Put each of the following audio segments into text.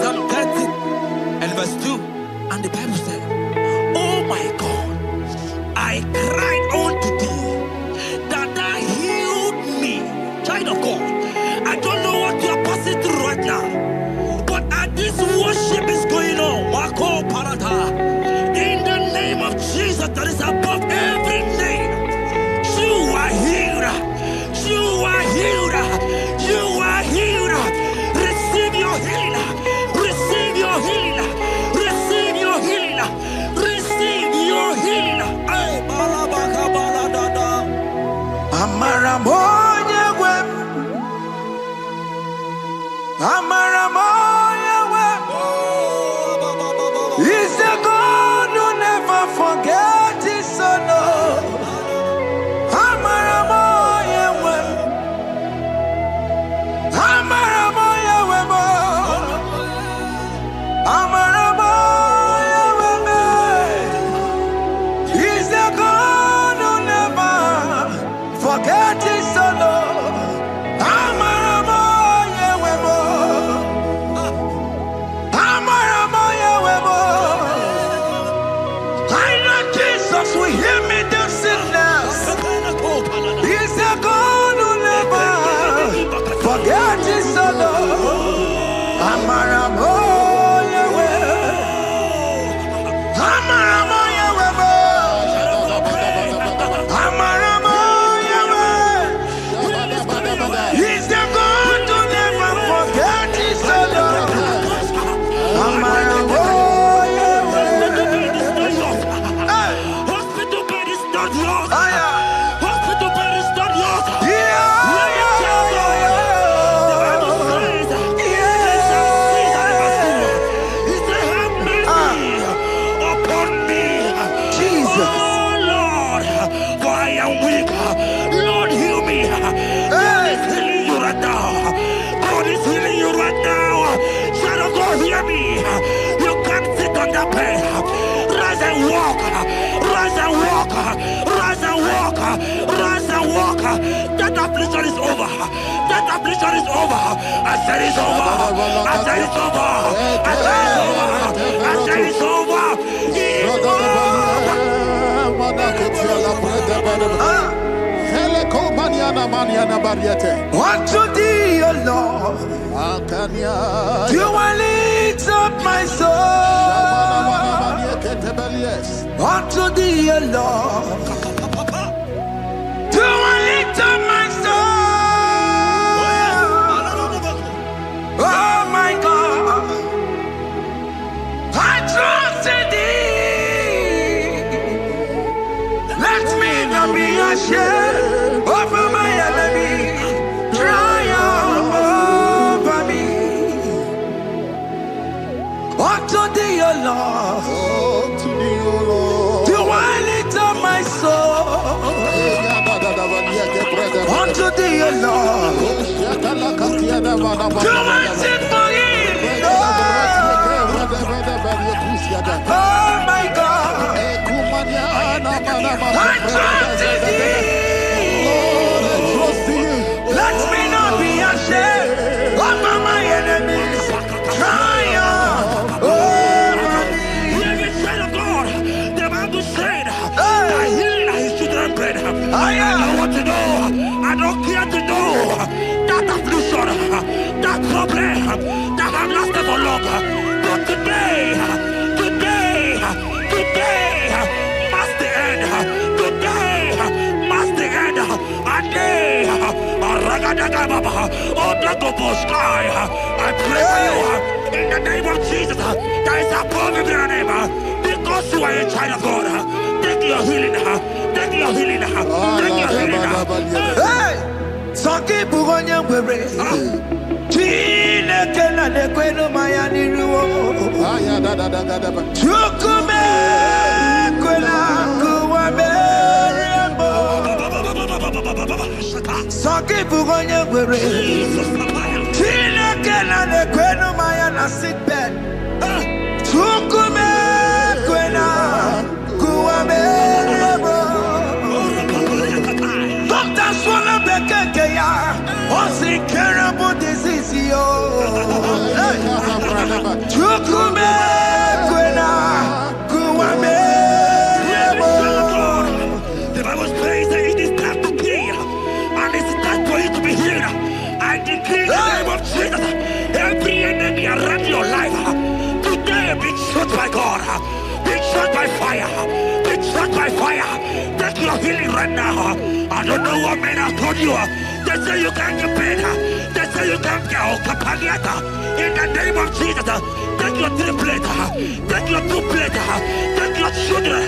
Psalm 30 and verse 2, and the Bible said, "Oh my God, I cried unto thee, that thou healed me." Child of God, I don't know what you are passing through right now, but as this worship is going on, in the name of Jesus that is above every name, you are healed. You are healed. You are healed. Receive your healing. Receive your healing. Receive your healing. Receive your healing. Amaramoya wem. Amaramoya wem. He's the God who never forgets his son. Amaramoya wem. Amaramoya wem. Amaramoya wem. He's the God who never forgets his son. Amaramoya wem. Amaramoya wem. I know Jesus will hear me this sickness. He's the God who never forgets his son. Amaramoya wem. Amaramoya wem. Amaramoya wem. He's the God who never forgets his son. Amaramoya wem. Hospital bed is not yours. Aya. Hospital bed is not yours. Yeah, Let me tell you, the Bible says, He said, "Have mercy upon me, Jesus. oh Lord, for I am weak. Lord, heal me." God is healing you right now. God is healing you right now. Child of God, hear me. You can't sit on that bed. Rise and walk. Rise and walk. Rise and walk. Rise and walk. That affliction is over. That affliction is over. I said it's over. I said it's over. I said it's over. I said it's over. It's over. Unto thee, O Lord, do I lift up my soul. Unto thee, O Lord, do I lift up my soul. Oh my God, I trust in thee. Let me not be ashamed over my enemy. Triumph over me. Unto thee, O Lord, do I lift up my soul. Unto thee, O Lord, do I sing for him. Oh my God, I trust in thee. Let me not be ashamed over my enemies. Triumph over me. Hear me, child of God. The Bible said, "I heal his children bread." I don't want to know. I don't care to know that affliction, that problem that have lasted for long. But today must the end. Today must the end. A day, I pray for you in the name of Jesus. That is above every name. Because you are a child of God. Take your healing. Take your healing. Take your healing. Hey, Sanki Bugonya Were. Chine Kena de Queno Mayani Ruo. Chukume Quena Kuame. Sanki Bugonya Were. Chine Kena de Queno Mayana sick bed. Chukume Quena Kuame. healing right now. I don't know what men have told you. They say you can't get better. They say you can't get out. In the name of Jesus, take your 3 plates. Take your 2 plates. Take your children.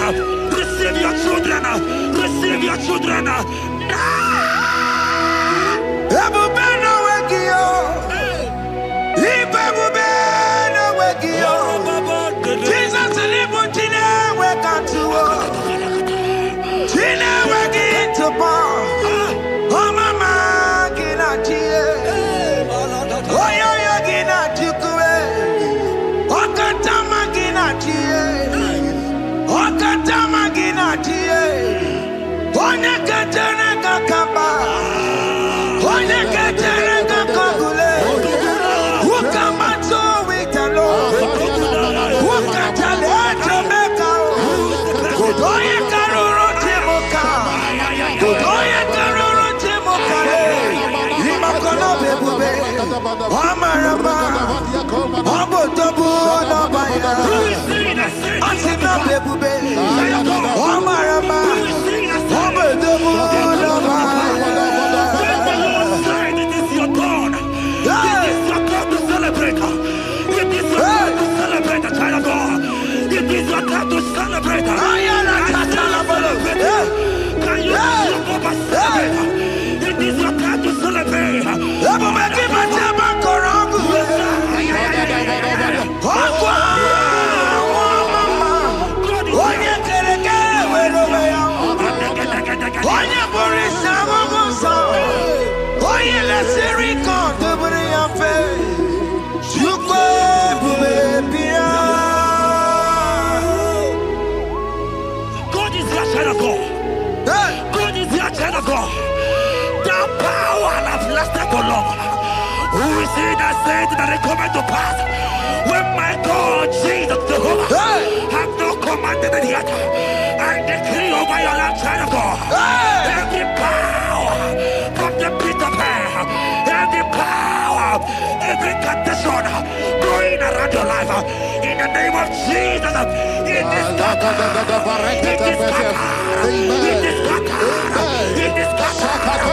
Receive your children. Receive your children. Jesus who is he that said that it cometh to pass when my God Jesus Jehovah have not commanded it yet? I decree over your life, child of God, every power from the pit of hell, every power, every condition going around your life, in the name of Jesus, it is scattered, it is scattered, it is scattered, it is scattered, it is scattered.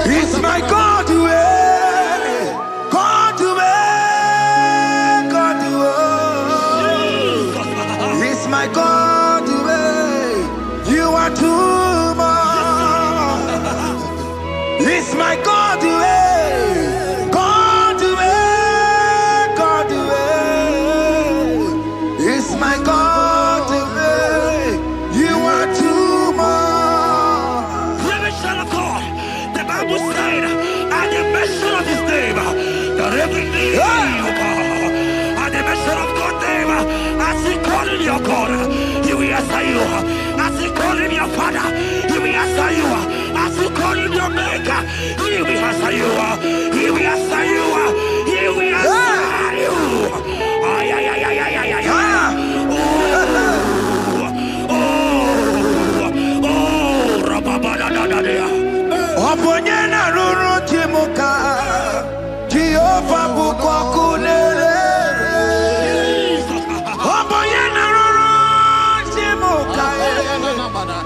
It's my God to God to God to it's my God to you are too much. It's my God to God to God to it's my God to you are too much. Revelation of God, the Bible said, at the mention of his name, that every knee will bow. At the mention of God's name, as he called him your God, he will answer you. As he called him your Father, he will answer you. As you call him your maker, he will answer you. He will answer you. He will answer you. Ay, ay, ay, ay, ay, ay, ay, ay. Oh, rababadadadadea. Oponyena ruru chimuka, Jehovah bukwa kulele. Oponyena ruru chimuka,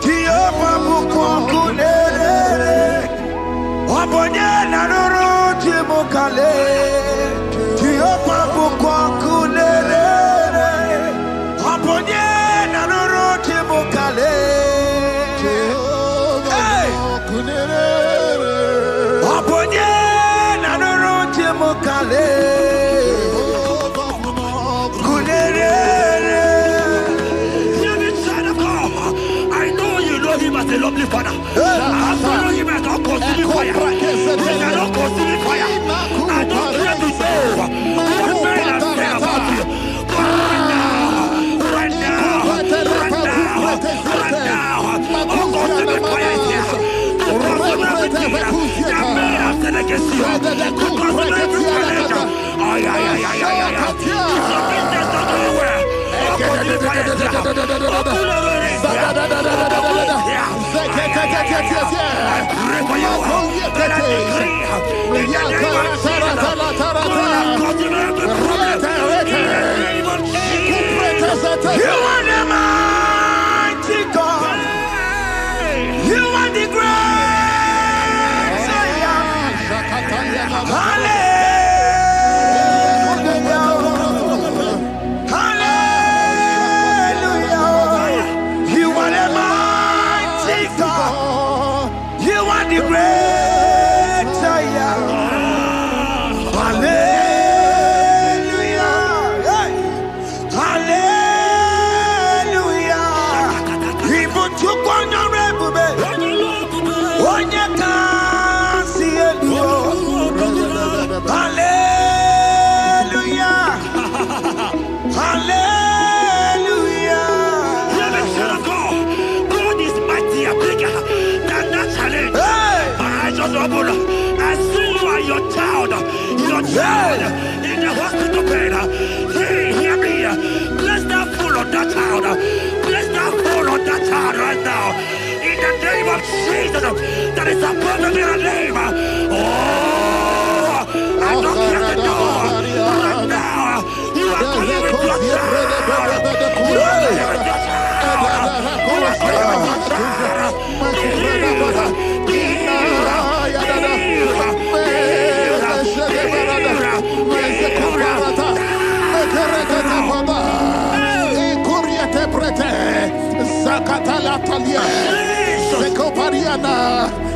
Jehovah bukwa kulele. Oponyena ruru chimukale. child in the hospital bed. Hear me. Bless that fool on that child. Bless that fool on that child right now. In the name of Jesus, that is above every name. Oh, I don't hear the door right now. You are playing with your child. You are playing with your child. You are playing with your child.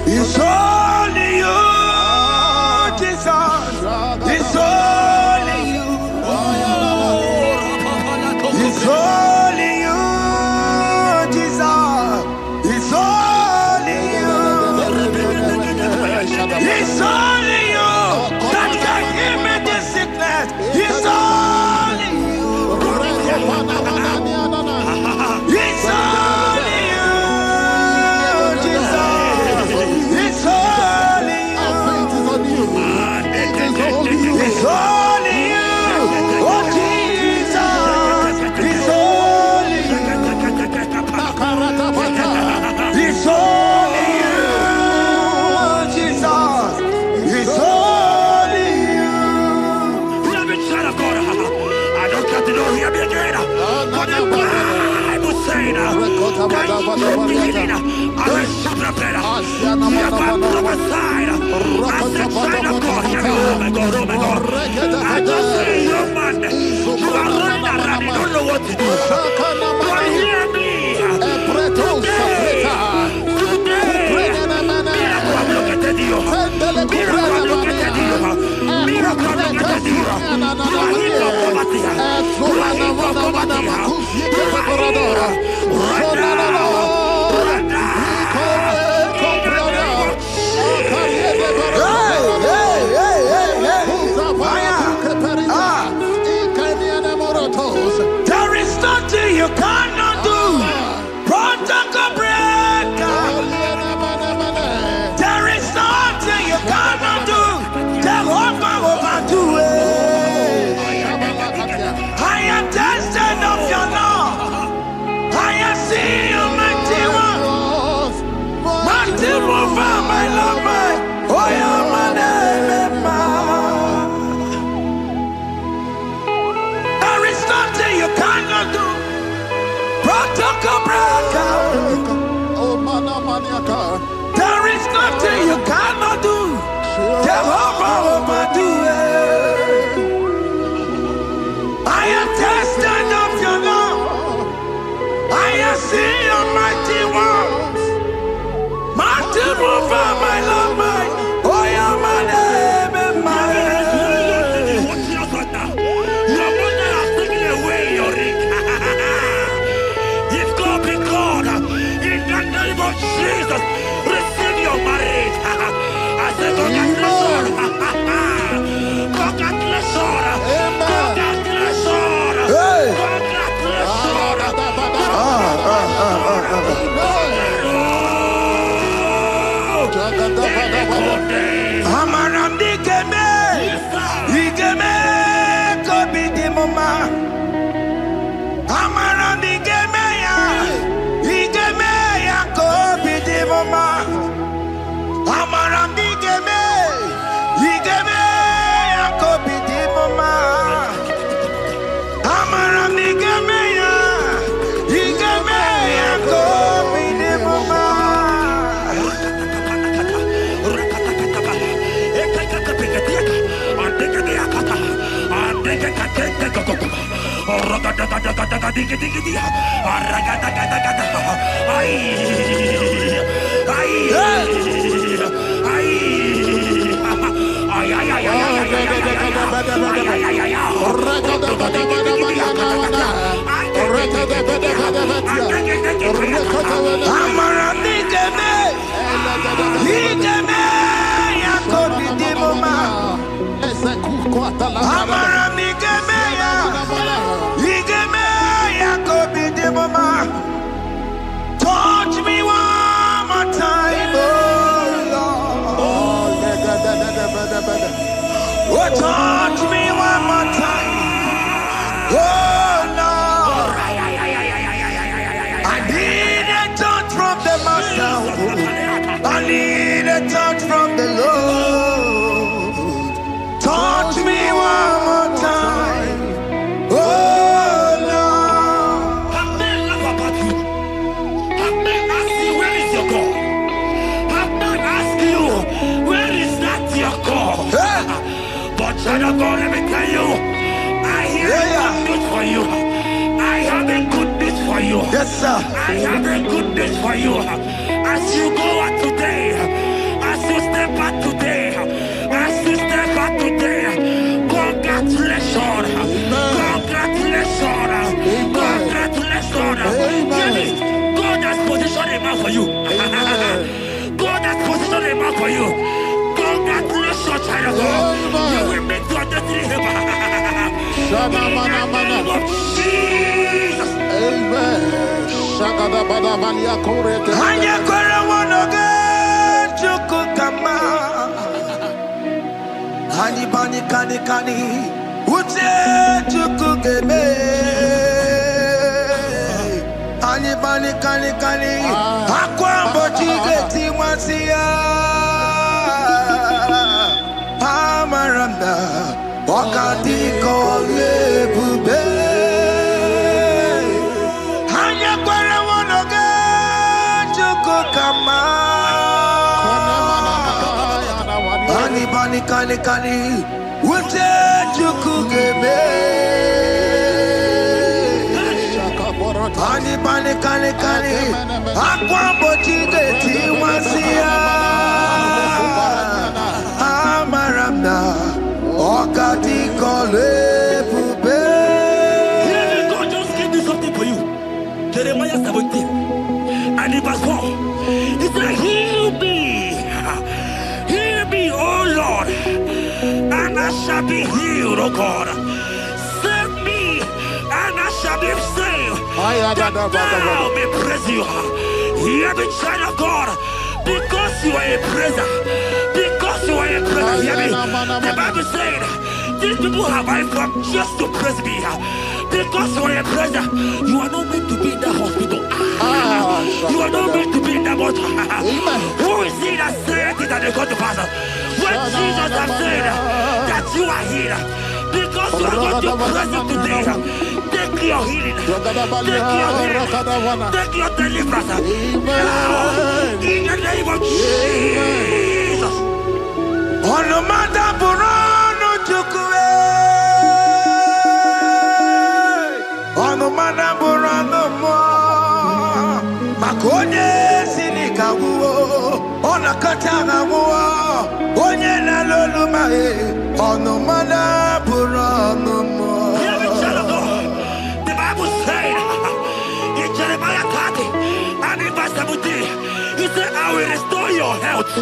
It's only you, Jesus. It's only you. It's only you, Jesus. It's only you. It's only you that can give me this sickness. It's only you. It's only you, Jesus. It's only you. It's only you. Oh, Jesus. It's only you. It's only you, Jesus. It's only you. Let me try to go. I don't got to know hear me again. But the Bible saying, I will shut up better. You have been prophesied. I said, child of God, hear me. Oh my God, oh my God. I just say, young man, you are running around, you don't know what to do. But hear me. There is nothing you cannot do. Protocol breaker. There is nothing you cannot do. Jehovah overdo it. I am tested of your love. I am seeing you, mighty one. Mighty mover, my love, my. Oh, yeah, my name, there is nothing you cannot do. Protocol breaker. There is nothing you cannot do. Jehovah overdo it. I am tested of your love. I am seeing your mighty ones. Mighty mover, my love, my. Oh, yeah, my name and my. Your mother has taken away your ring. If God be God, in the name of Jesus, receive your marriage. I say congratulations. Congratulations. Congratulations. Hey. Congratulations. Amaram dikeme, dikeme kobi di mama. Amaram dikeme ya kobi di mama. Amaram dikeme ya kobi di mama. Amaram dikeme ya kobi di mama. Touch me one more time, oh Lord. Oh, touch me one more time. Oh, Lord. I need a touch from the Master. I need a touch from the Lord. Touch me one more time. Oh, Lord. Have men laugh about you. Have men ask you, where is your God? Have men ask you, where is that your God? Hey. But child of God, let me tell you, I hear good news for you. I have a good news for you. Yes, sir. I have a good news for you. As you go out today, as you step out today, as you step out today, congratulations. Congratulations. Congratulations. Hear me. God has positioned a man for you. God has positioned a man for you. Congratulations, child of God. You will meet your destiny helper. In the name of Jesus. Amen. Hanya kwere wanoge chukukama. Hani bani kani kani uche chukukeme. Hani bani kani kani akwa mbochige timasia. Amaranda wakati kole bube. Hanya kwere wanoge chukukama. Bani bani kani kani uche chukukeme. Bani bani kani kani akwa mbochige timasia. Amaranda wakati kole bube. Hear me, God just gave me something for you. Jeremiah 17 and in verse 4. He said, heal me, oh Lord, and I shall be healed, oh God. Save me, and I shall be saved, that thou may praise you. Hear me, child of God, because you are a praiser. Because you are a praiser, hear me. The Bible said, these people have I come just to praise me. Because you are a praiser, you are not meant to be in that hospital. You are not meant to be in that water. Who is it that said it that they got to pass? When Jesus has said that you are healed, because you are going to praise him today, take your healing, take your healing, take your deliverance. Now, in the name of Jesus. Onomada burano chukwe. Onomada burano mo. Makonye sinika wuo. Onakatana wuo. Onye na lolu mae. Onomada burano mo. Hear me, child of God. The Bible said in Jeremiah 30 and in verse 17, he said, I will restore your health.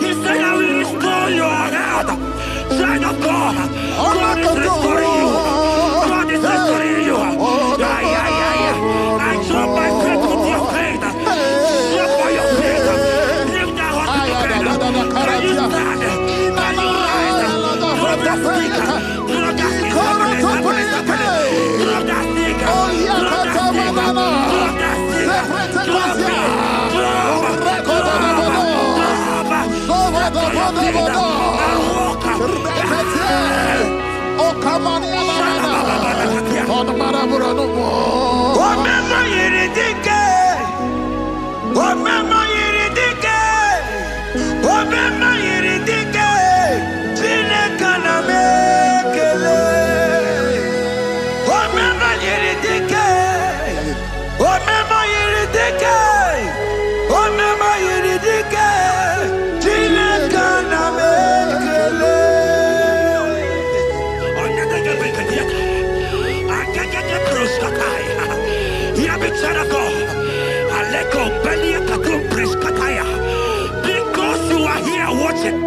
He said, I will restore your health. Child of God, God is restoring you. God is restoring you. I drop my faith with your faith. Drop for your faith. Leave that hospital bed. Can you stand? Can you rise? Drop that stick. Drop that stick. Drop that stick. Drop that stick. Drop it. Because you are here watching,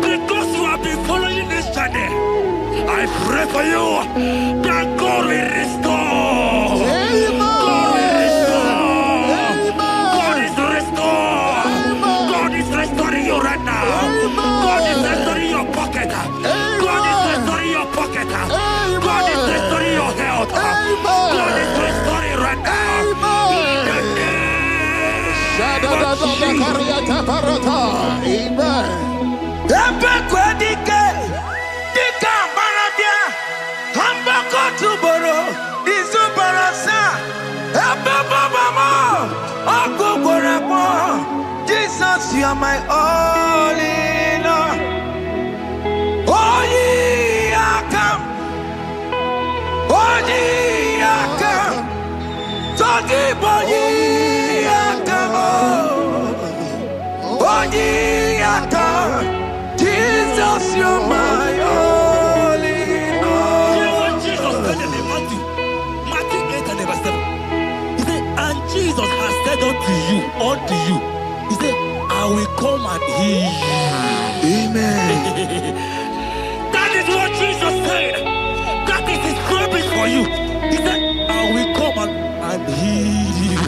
because you have been following this journey, I pray for you that God will restore. God will restore. God is restoring you right now. God are my all in all. Oh, ye are come. Oh, ye are come. Talking about ye are come. Oh, ye are come. Jesus, you're my all in all. You know what Jesus said in Matthew 8 and verse 7? He said, and Jesus has said unto you, he said, I will come and heal you. Amen. That is what Jesus said. That is his promise for you. He said, I will come and heal you.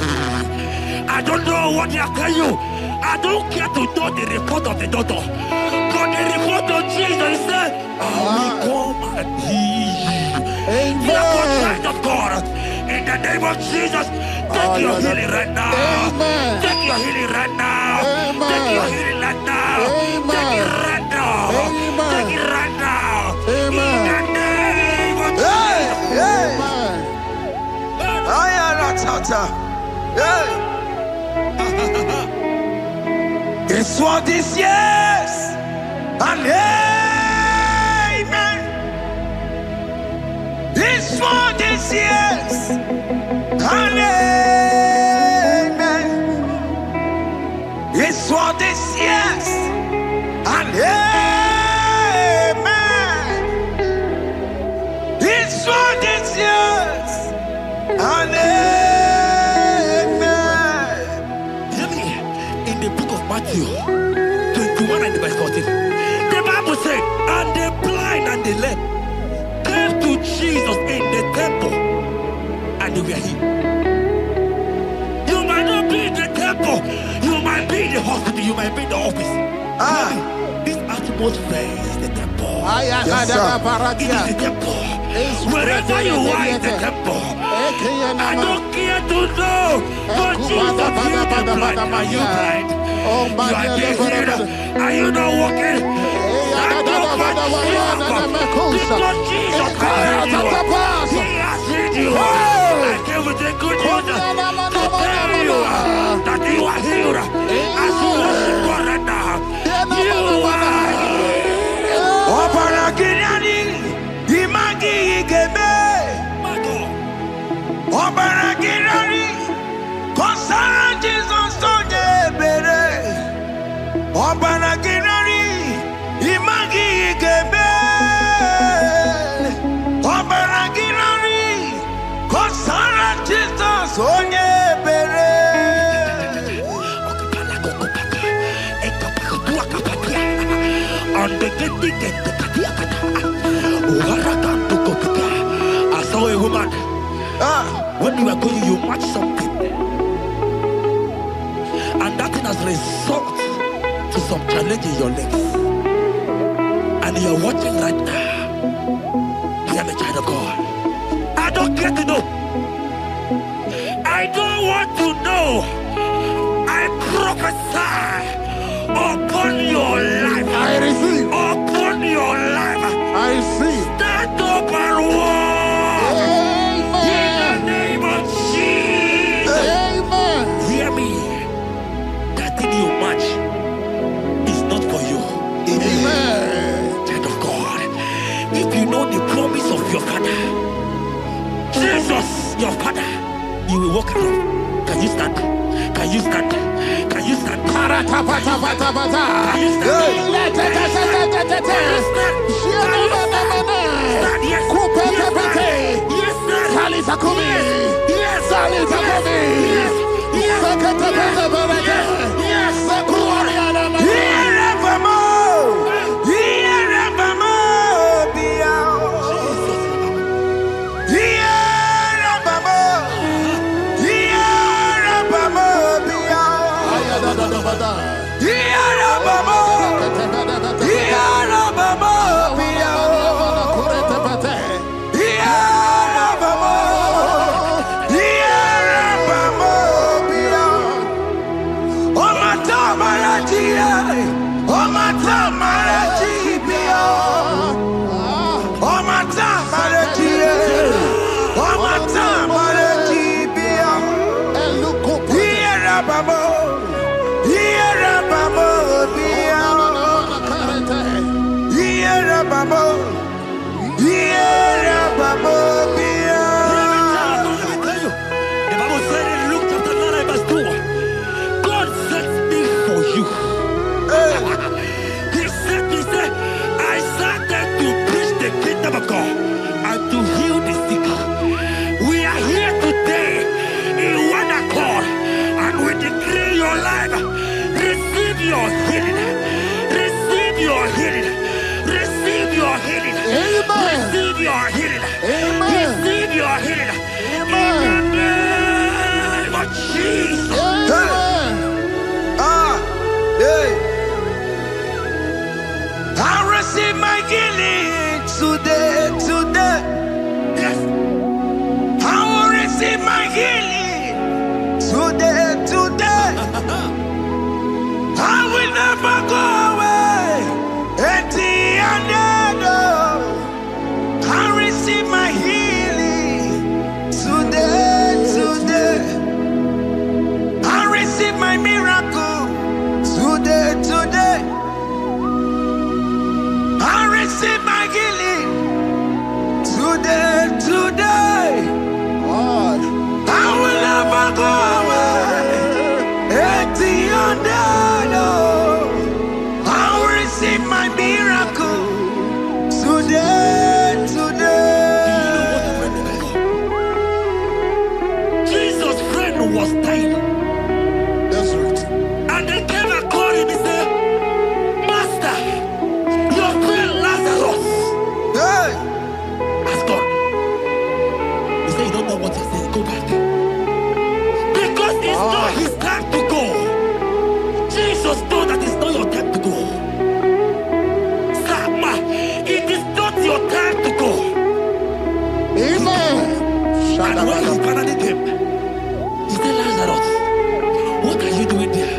I don't know what they are telling you. I don't care to know the report of the doctor. But the report of Jesus said, I will come and heal you. Therefore, child of God, in the name of Jesus, take your healing right now. Amen. Take your healing right now. Amen. Take your healing right now. Amen. Take it right now. Amen. Take it right now. Amen. In the name of Hey, Jesus. hey. Amen. I am not tata. Hey. It's what this yes and amen. It's what this yes and amen. It's what this yes and amen. It's what this yes and amen. Hear me. In the book of Matthew 21 and verse 14, the Bible said, and the blind and the lame came to Jesus in the temple, and they were healed. You might not be in the temple, you might be in the hospital, you might be in the office. This atmosphere is the temple. Yes, sir. It is the temple. Wherever you are in the temple, I don't care to know. But Jesus healed the blind. Are you blind? You are being healed. Are you not walking? Stand up and walk. Because Jesus has healed you. He has healed you. I came with the good news to tell you that you are healed. As you worship God right now, you are healed. Opara Gideoni, Imagi Igebe. My God. Opara Gideoni, Kosara Jesus Sonye Bere. Opara Gideoni, Imagi Igebe. Opara Gideoni, Kosara Jesus Sonye Bere. I saw a woman. When you were going, you matched something, and that thing has resulted to some challenge in your legs. And you're watching right now. Hear me, child of God. I don't care to know. I don't want to know. I prophesy upon your life. I receive. Upon your life. I receive. Stand up and walk. In the Amen. name of Jesus. Amen. Hear me. That thing you match is not for you. Amen. Child of God. If you know the promise of your father, Jesus, your father, you will walk around. Can you stand? Can you stand? Can you stand? Paratapatapatapata. Can you stand? And when he finally came, he said, Lazarus, what are you doing there?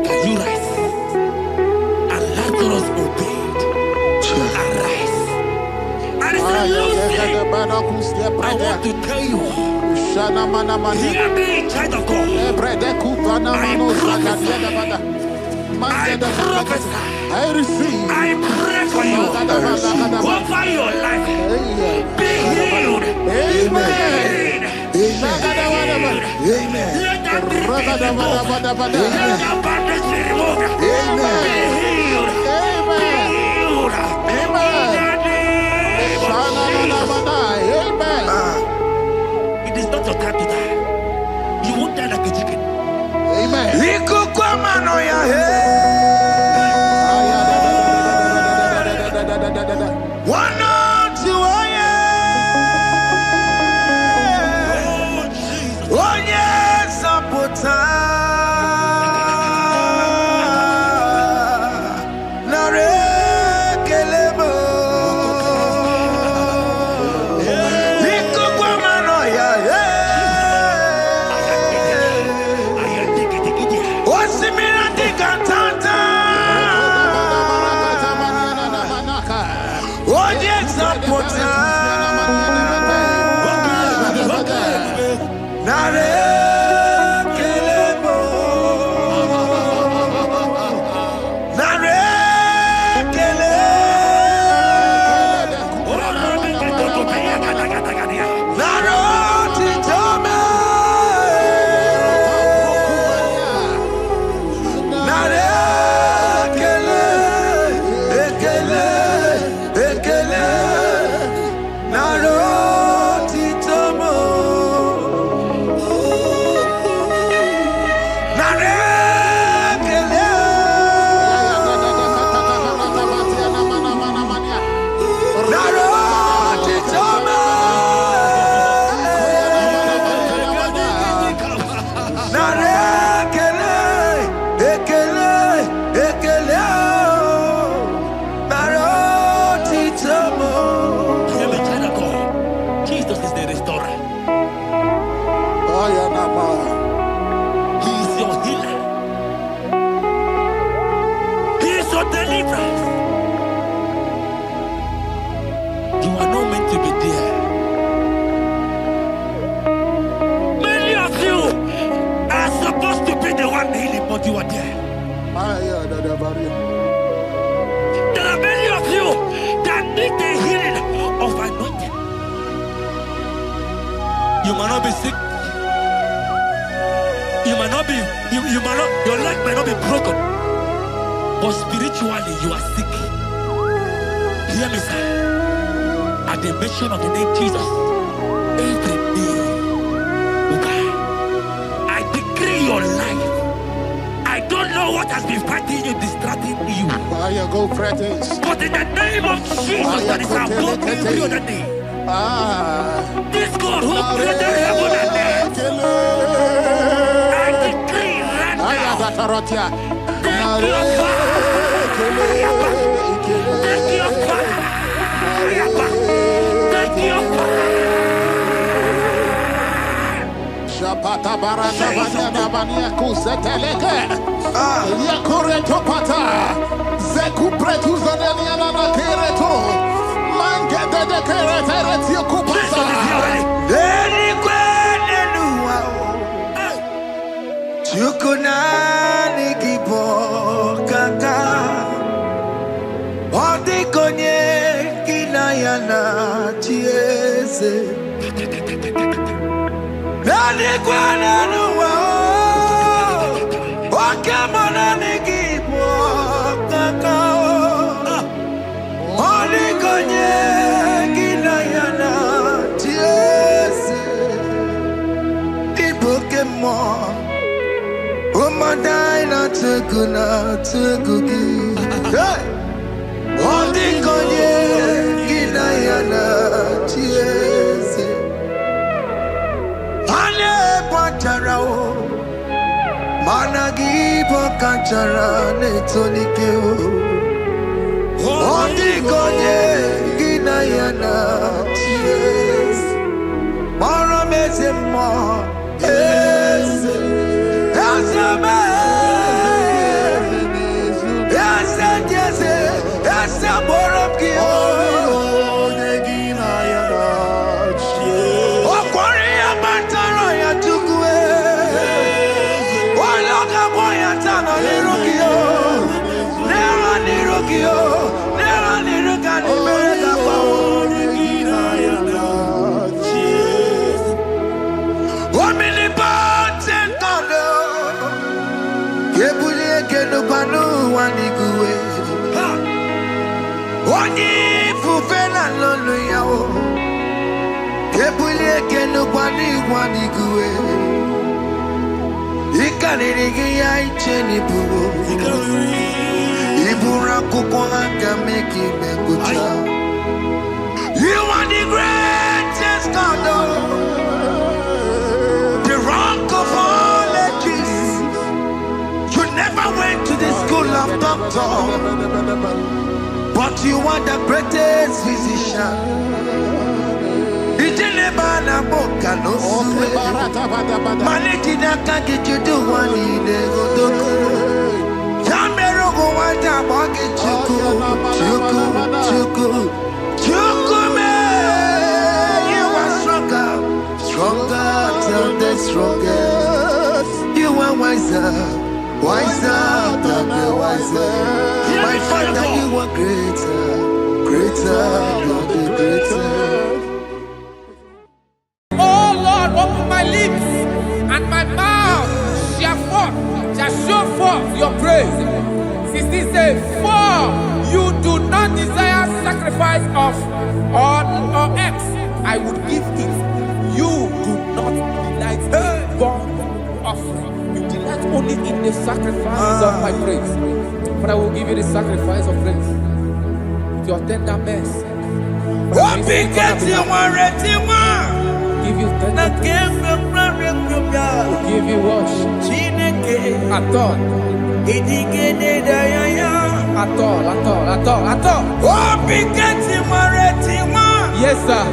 Can you rise? And Lazarus obeyed and rise. And he said, Lucy, I want to tell you, hear me, child of God. I receive. I pray for you. Over your life. Be healed. Amen. Let that be removed. Let that bandage be removed. Amen. Be healed. Amen. Amen. It is not your time to die. You won't die like a chicken. Amen. You are there. There are many of you that need the healing of anointing. You might not be sick. You might not be, you might not, your leg might not be broken. But spiritually you are sick. Hear me, sir. At the mention of the name Jesus, every day will die. I decree your life. I don't know what has been fighting you, distracting you. But in the name of Jesus, that is above every other name. This God who created heaven and earth, I decree right now, take your fire. Take your fire. Take your fire. Pata barata banya banya kuseteleke yakore topata zeku pretu zanelia na kereto mangede de kerete yakupasa deni kwene nuwa chukuna nikipo kaka odi konye kinayana chiese Nani kwana nuwa Wakamona nikipo kakao Oli konye kinayana tiese Ibukemo Umadai na tegugi Oli konye kinayana tiese Pacharao Managi Pocachara Netonikeo Ondikonye Ginayana Cheers Marame Oni fufela lolo yawo. Kebule kenu kwani guwe. Ikanirigi ya icheni buwo. Ibura kukwanga meki mekucha. You are the greatest God, the rock of all ages. You never went to the school of doctor, but you are the greatest physician. Ijelebana boka no suwe. Malekina kange judu wani negodoko. Yamero go wanda wage chuku. Chukume, you are stronger than the strongest. You are wiser than the wiser. My Father, you are greater than the greatest. Oh Lord, open my lips and my mouth shall show forth your praise. 16 says, for you do not desire sacrifice of or X, I would give it. You do not delight in burnt offering. You delight only in the sacrifice of my praise. But I will give you the sacrifice of praise. With your tender mercy. Give you tender will give you worship. At all. Yes, sir.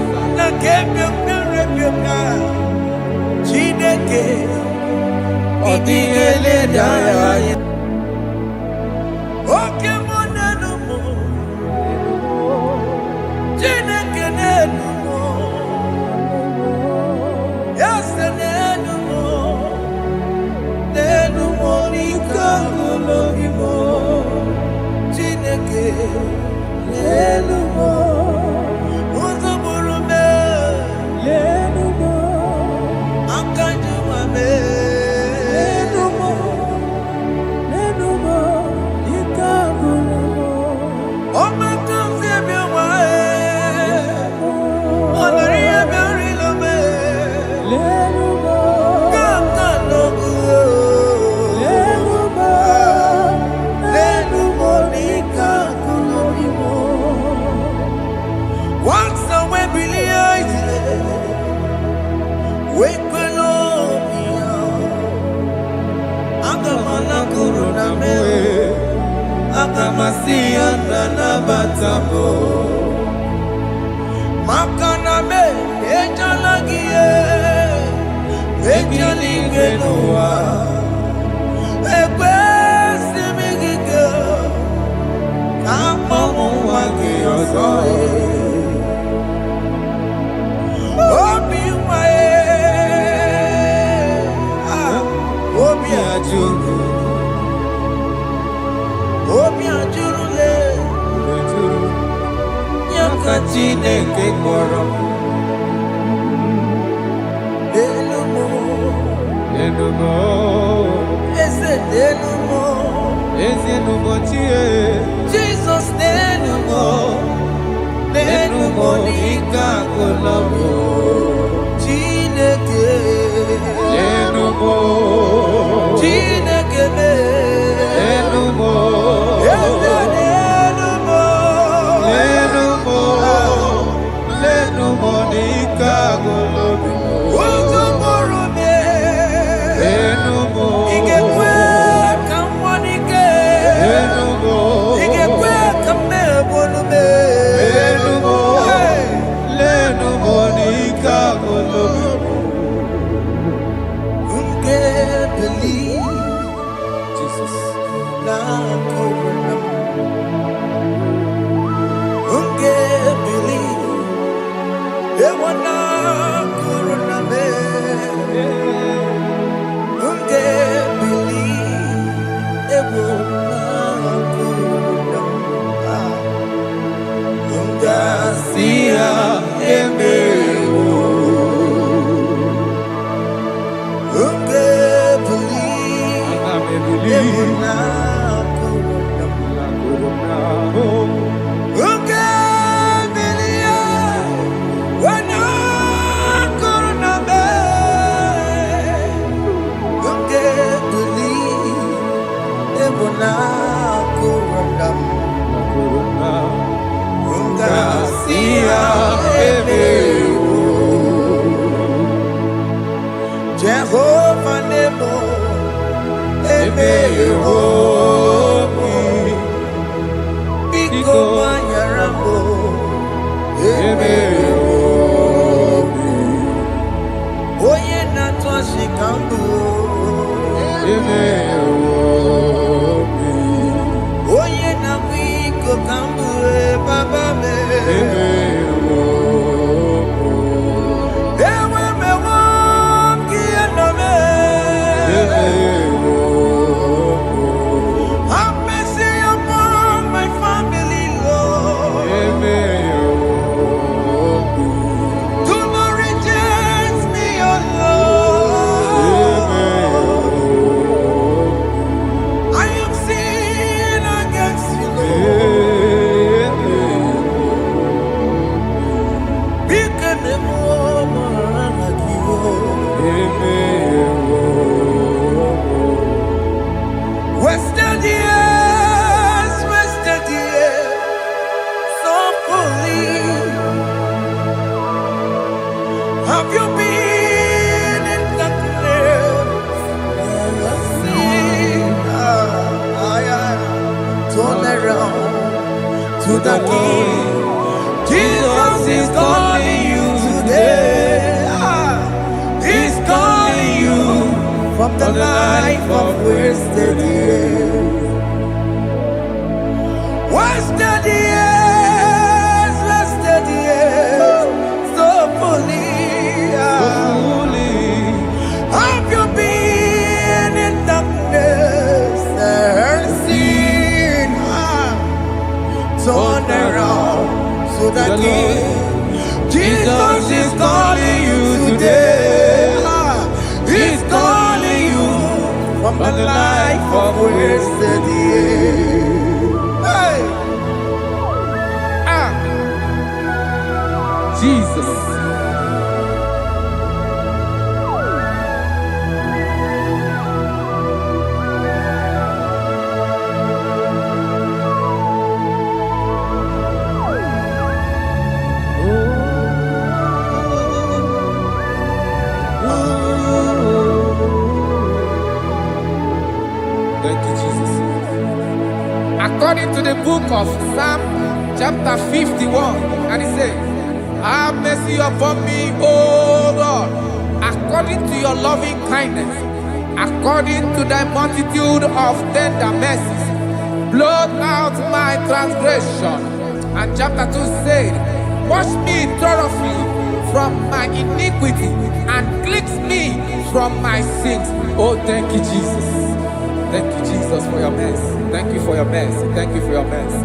Okay. Oye na twashikambu. Oye na wiko kambu baba me. Ewe me wam kiano me. Have mercy upon my family, Lord. Do not reject me, oh Lord. I am sin against you, Lord. Because the woman like you. Wasted years, so fully. Have you been in darkness? Turn around to the King. Jesus is calling you today. He's calling you from the life of wasted years. Wasted years, so fully. Have you been in darkness and seen? Turn around to the King. Jesus is calling you today. He's calling you from the life of wasted years. Hey. Jesus. Thank you, Jesus. According to the book of Psalm chapter 51, and it says, have mercy upon me, O Lord, according to your loving kindness, according to thy multitude of tender mercies, blot out my transgression. And chapter 2 said, wash me thoroughly from my iniquity and cleanse me from my sins. Oh, thank you, Jesus. Thank you, Jesus, for your mercy. Thank you for your mercy. Thank you for your mercy.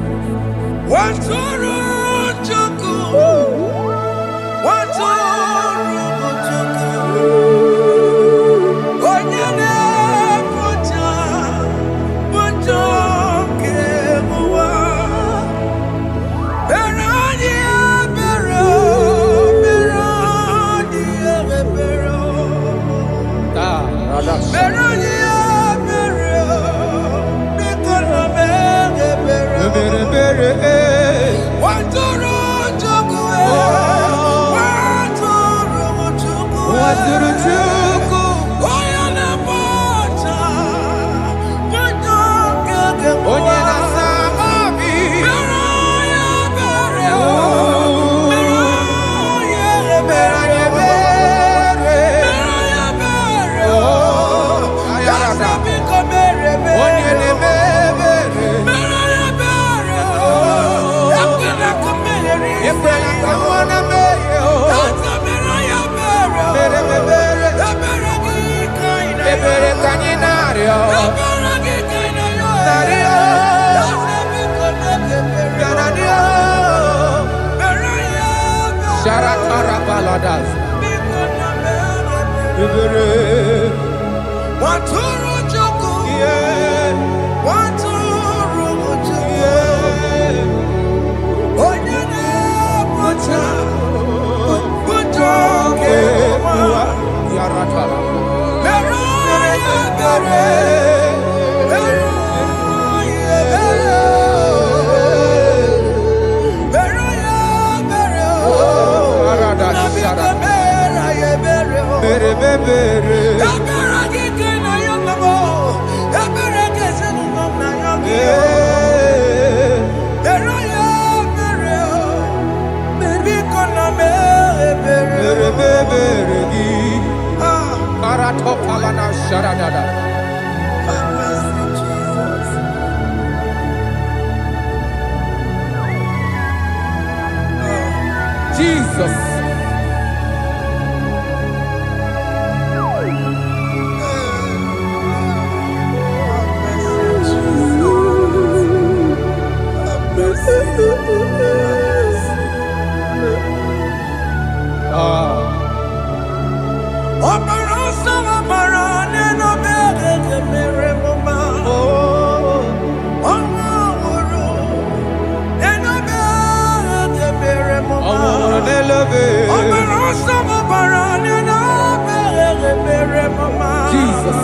Jesus.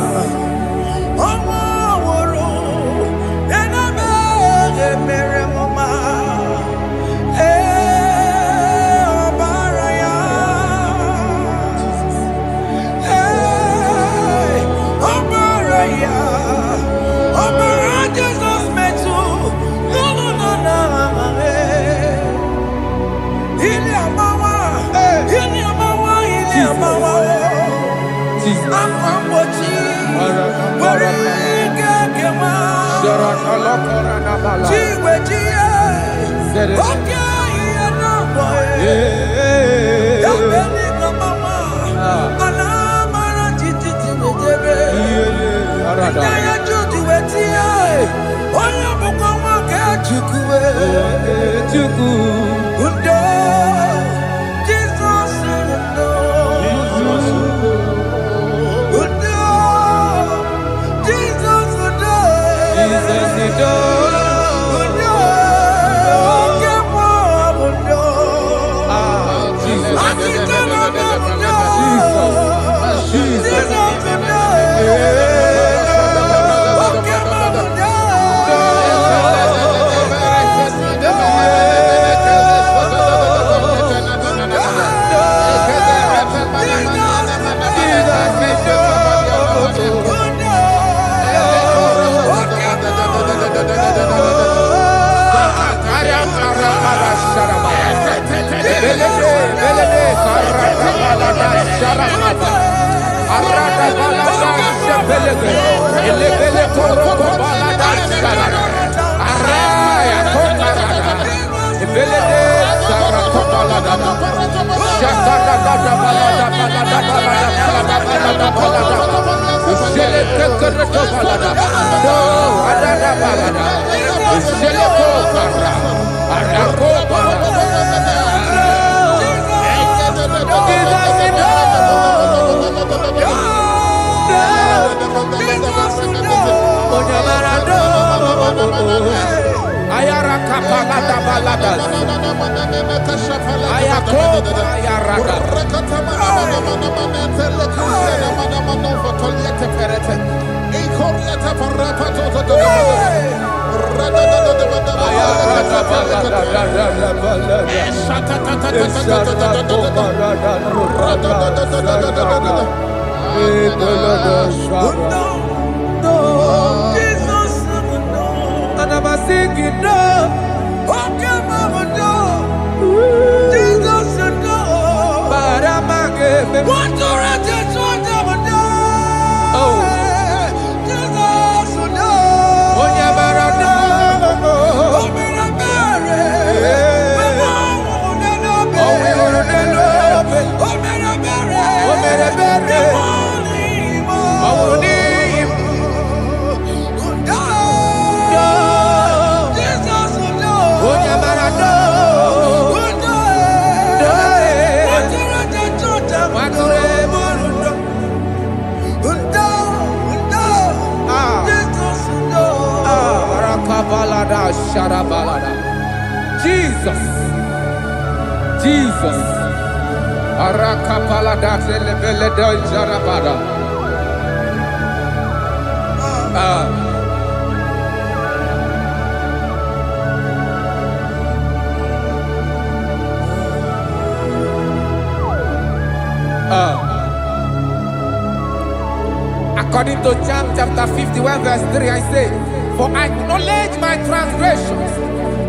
According to John chapter 51 verse 3, I say, for I acknowledge my transgressions,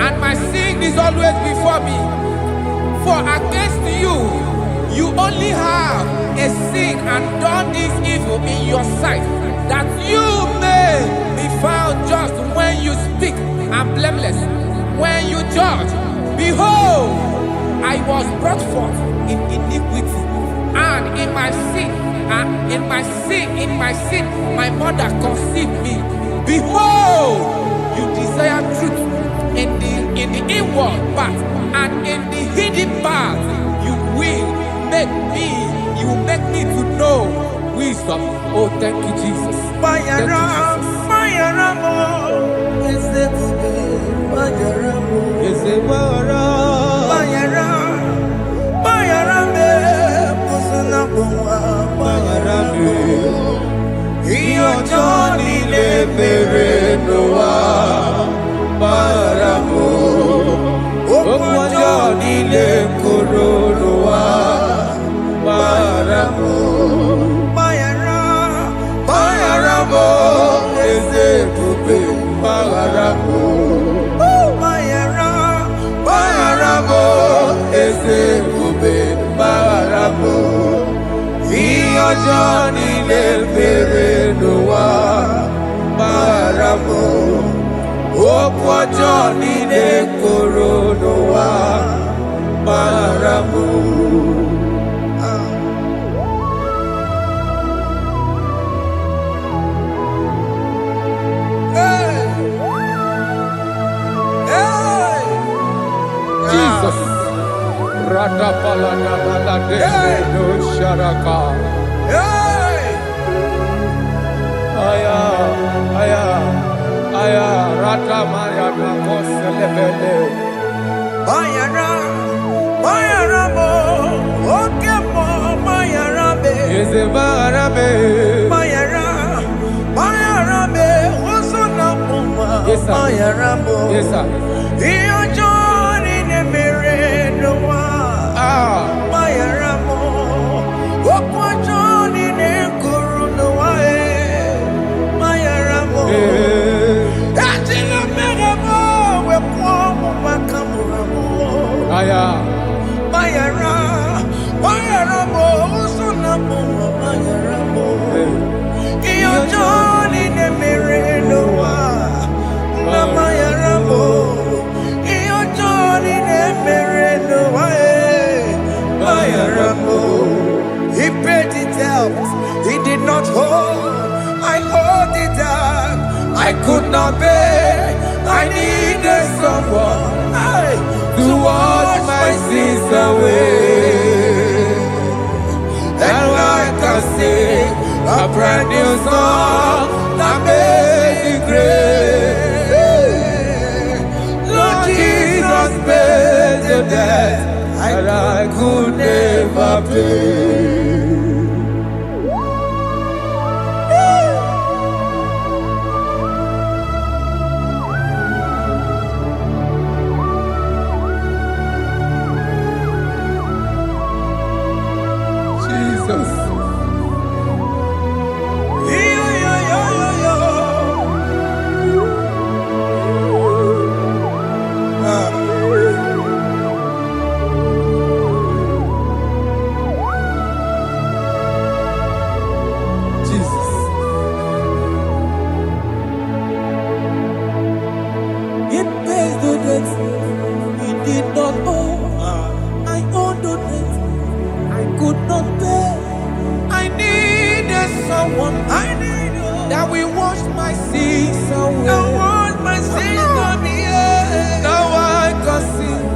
and my sin is always before me. For against you, you only have a sin and done this evil in your sight, that you may be found just when you speak, and blameless when you judge. Behold, I was brought forth in iniquity, and in my sin, my mother conceived me. Behold, you desire truth in the inward part, and in the hidden part you will make me to know wisdom. Oh, thank you, Jesus. Thank you, Jesus. Johnny Leperenoa Maramo Okwa Johnny Lekoronoa Maramo. Jesus. Rada palada balade no sharaka. Aya, aya, aya. Rada maya na koselebele. Mayara, Mayara mo, okemo Mayarabe. Eze Mayarabe. Mayara, Mayarabe, osona muma. Yes sir. Mayaramo. Yes sir. Iyo Johnny Leperenoa. Mayaramo, okwa Johnny Lekoronoa Mayaramo. Atila meramo, wekwo makamuramo. Aya. Mayara, Mayaramo, usunamo Mayaramo. Iyo Johnny Leperenoa Mayaramo. Iyo Johnny Leperenoa Mayaramo. He paid it out. He did not hold. I hold it out. I could not bear. I needed someone to wash my sins away. And I can sing a brand new song that made me great. Lord Jesus paid the debt that I could never pay. Jesus. Jesus. It pays the debt he did not owe. I owe the debt I could not pay. I needed someone. That will wash my sins away. Now I can sing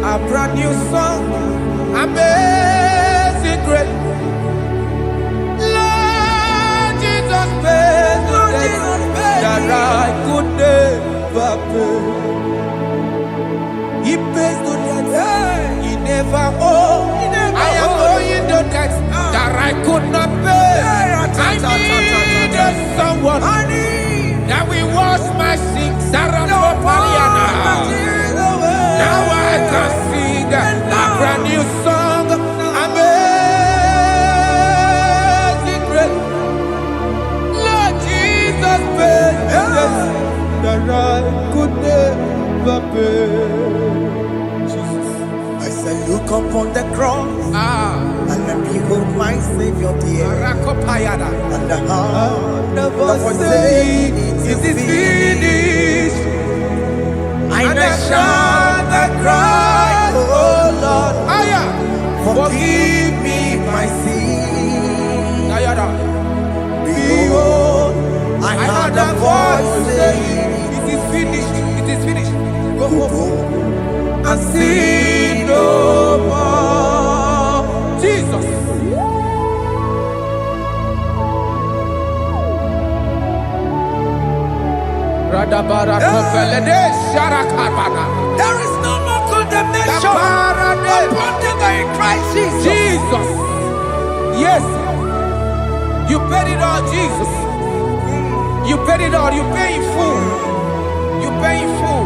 a brand new song. Amazing grace. Lord Jesus paid the debt that I could never pay. He pays the debt he never owed. I am owing the debt that I could not pay. I needed someone that will wash my sins. Now I can sing a brand new song. Amazing grace. Lord Jesus paid the debt that I could never pay. Jesus. I said, look upon the cross and then behold my Savior dear. And the heart that was saying, it is finished. And I shout and cry, oh Lord, forgive me my sin. Behold, I heard a voice saying, it is finished, it is finished. Go home and sin no more. Jesus. There is no more condemnation upon them in Christ Jesus. Jesus. Yes. You paid it all, Jesus. You paid it all. You pay in full. You pay in full.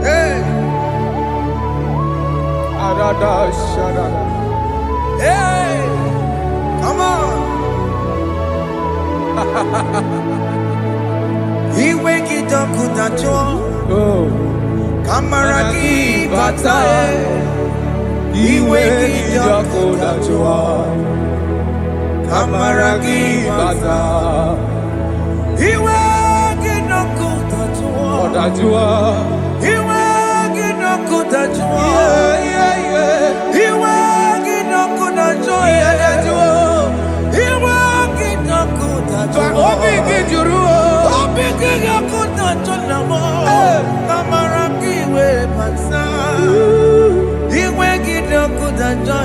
Hey. Hey. Come on. He wake it up with a joy. Kamaraki batae. iwe gidoko dajua, kamaragi bata. Iwe gidoko dajua, iwe gidoko dajua, iwe gidoko dajua, iwe gidoko dajua. Obi giduru, obi gidoko dajua, kamaragi iwe bata. Iwe gidoko dajua,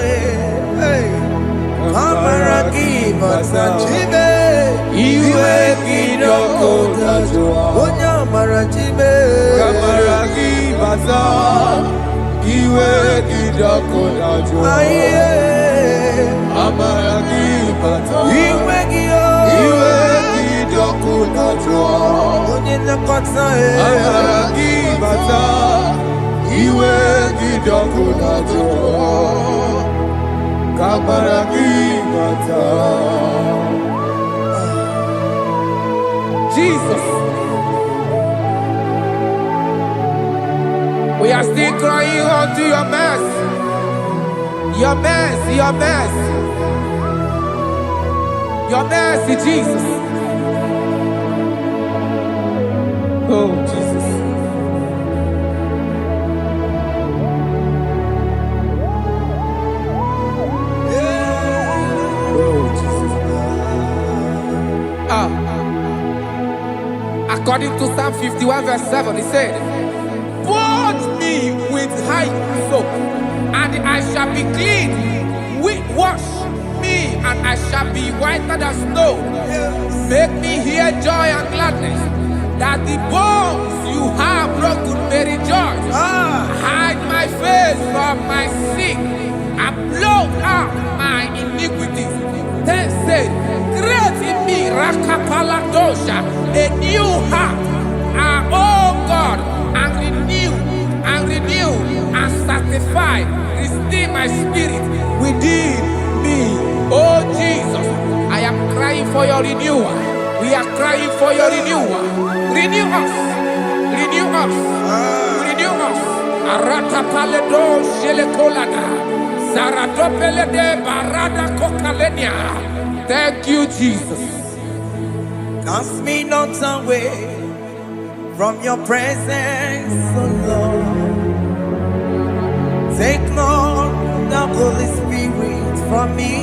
kamaragi bata. Chibe, iwe gidoko dajua, onya marachibe, kamaragi bata. Iwe gidoko dajua, kamaragi bata. Iwe gidoko dajua, onya nakota, kamaragi bata. Iwe gidoko dajua, kamaragi bata. Jesus, we are still crying unto your mercy, your mercy, your mercy, your mercy, Jesus. Oh, Jesus. According to Psalm 51 verse 7, he said, "Purge me with hyssop, and I shall be clean. Wash me, and I shall be whiter than snow. Make me hear joy and gladness, that the bones you have broken may rejoice. Hide my face from my sin, and blot out my iniquities." Then said, "Create in me Rakapaladosha, a new heart, oh God, and renew, and sanctify, restore my spirit within me." Oh Jesus, I am crying for your renewal. We are crying for your renewal. Renew us, renew us, renew us. Arata paledo shelekolada, zaradopele de barada kokalenia. Thank you, Jesus. Cast me not away from your presence, oh Lord. Take not the Holy Spirit from me.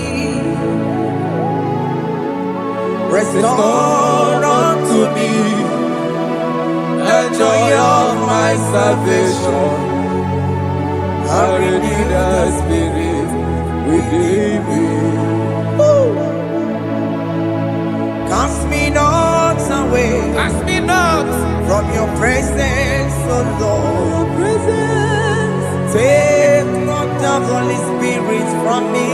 Restore unto me the joy of my salvation, and renew the spirit within me. Cast me not away, cast me not from your presence, oh Lord. Take not the Holy Spirit from me.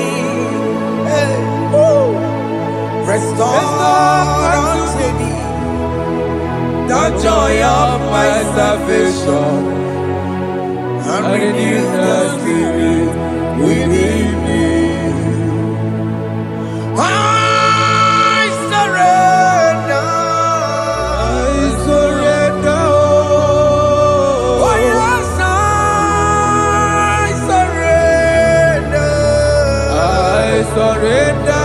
Restore unto me the joy of my salvation, and renew the spirit within me. I surrender. Oh yes, I surrender. I surrender.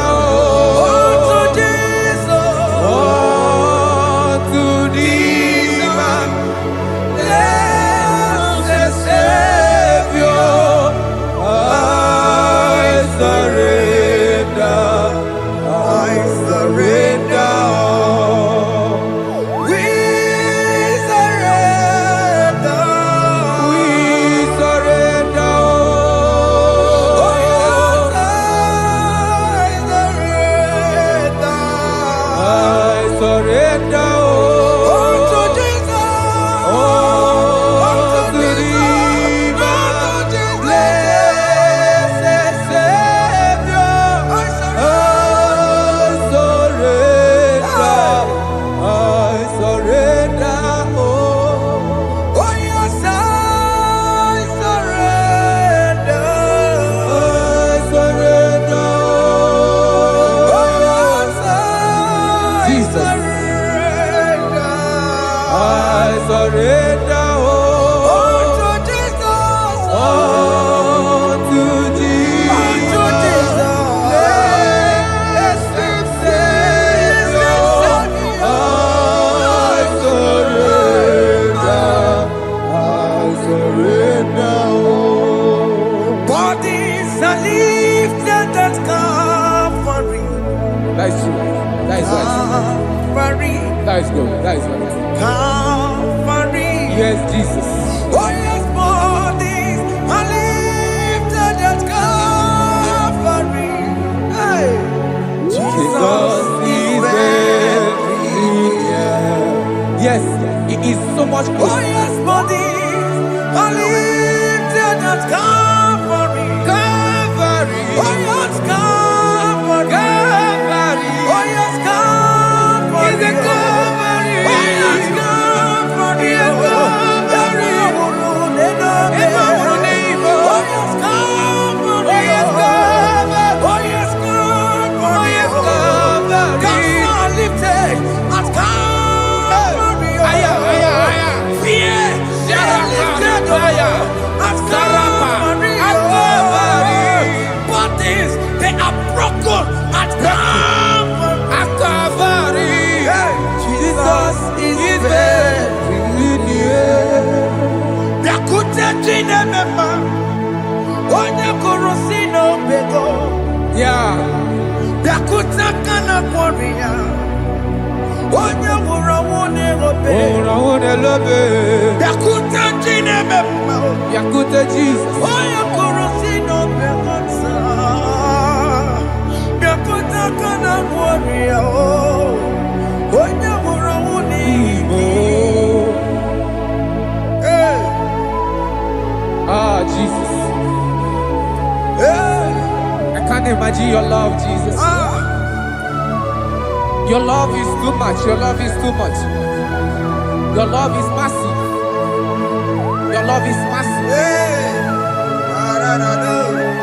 lifted at Calvary. That is true. That is right. Calvary. That is good. That is right. Calvary. Yes, Jesus. Oh yes, bodies are lifted at Calvary. Hey. Jesus is very near. Yes, it is so much Oh closer. yes, bodies are lifted at Calvary. Calvary. Oh yes, Calvary. Calvary. Oh yes, Calvary. Is a Calvary. Oh yes, Calvary. Is a Calvary. Oh yes, Calvary. Oh yes, Calvary. Oh yes, Calvary. Oh yes, Calvary. Gods are lifted at Calvary. Aya, aya, aya. Fear lifted at Calvary. Bodies, they are broken at Calvary. At Calvary. Jesus is very near. Biakute chinemema, onye kurusi n'obego. Yeah. Biakute kana kworiya, onye wurawu n'egobe. Oh, I love it. Biakute chinemema, Yakute Jesus. onye kurusi n'obego nsa. Biakute kana kworiya, onye wurawu n'egobe. Hey. Ah, Jesus. Hey. I can't imagine your love, Jesus. Your love is too much. Your love is too much. Your love is massive. Your love is massive. Hey.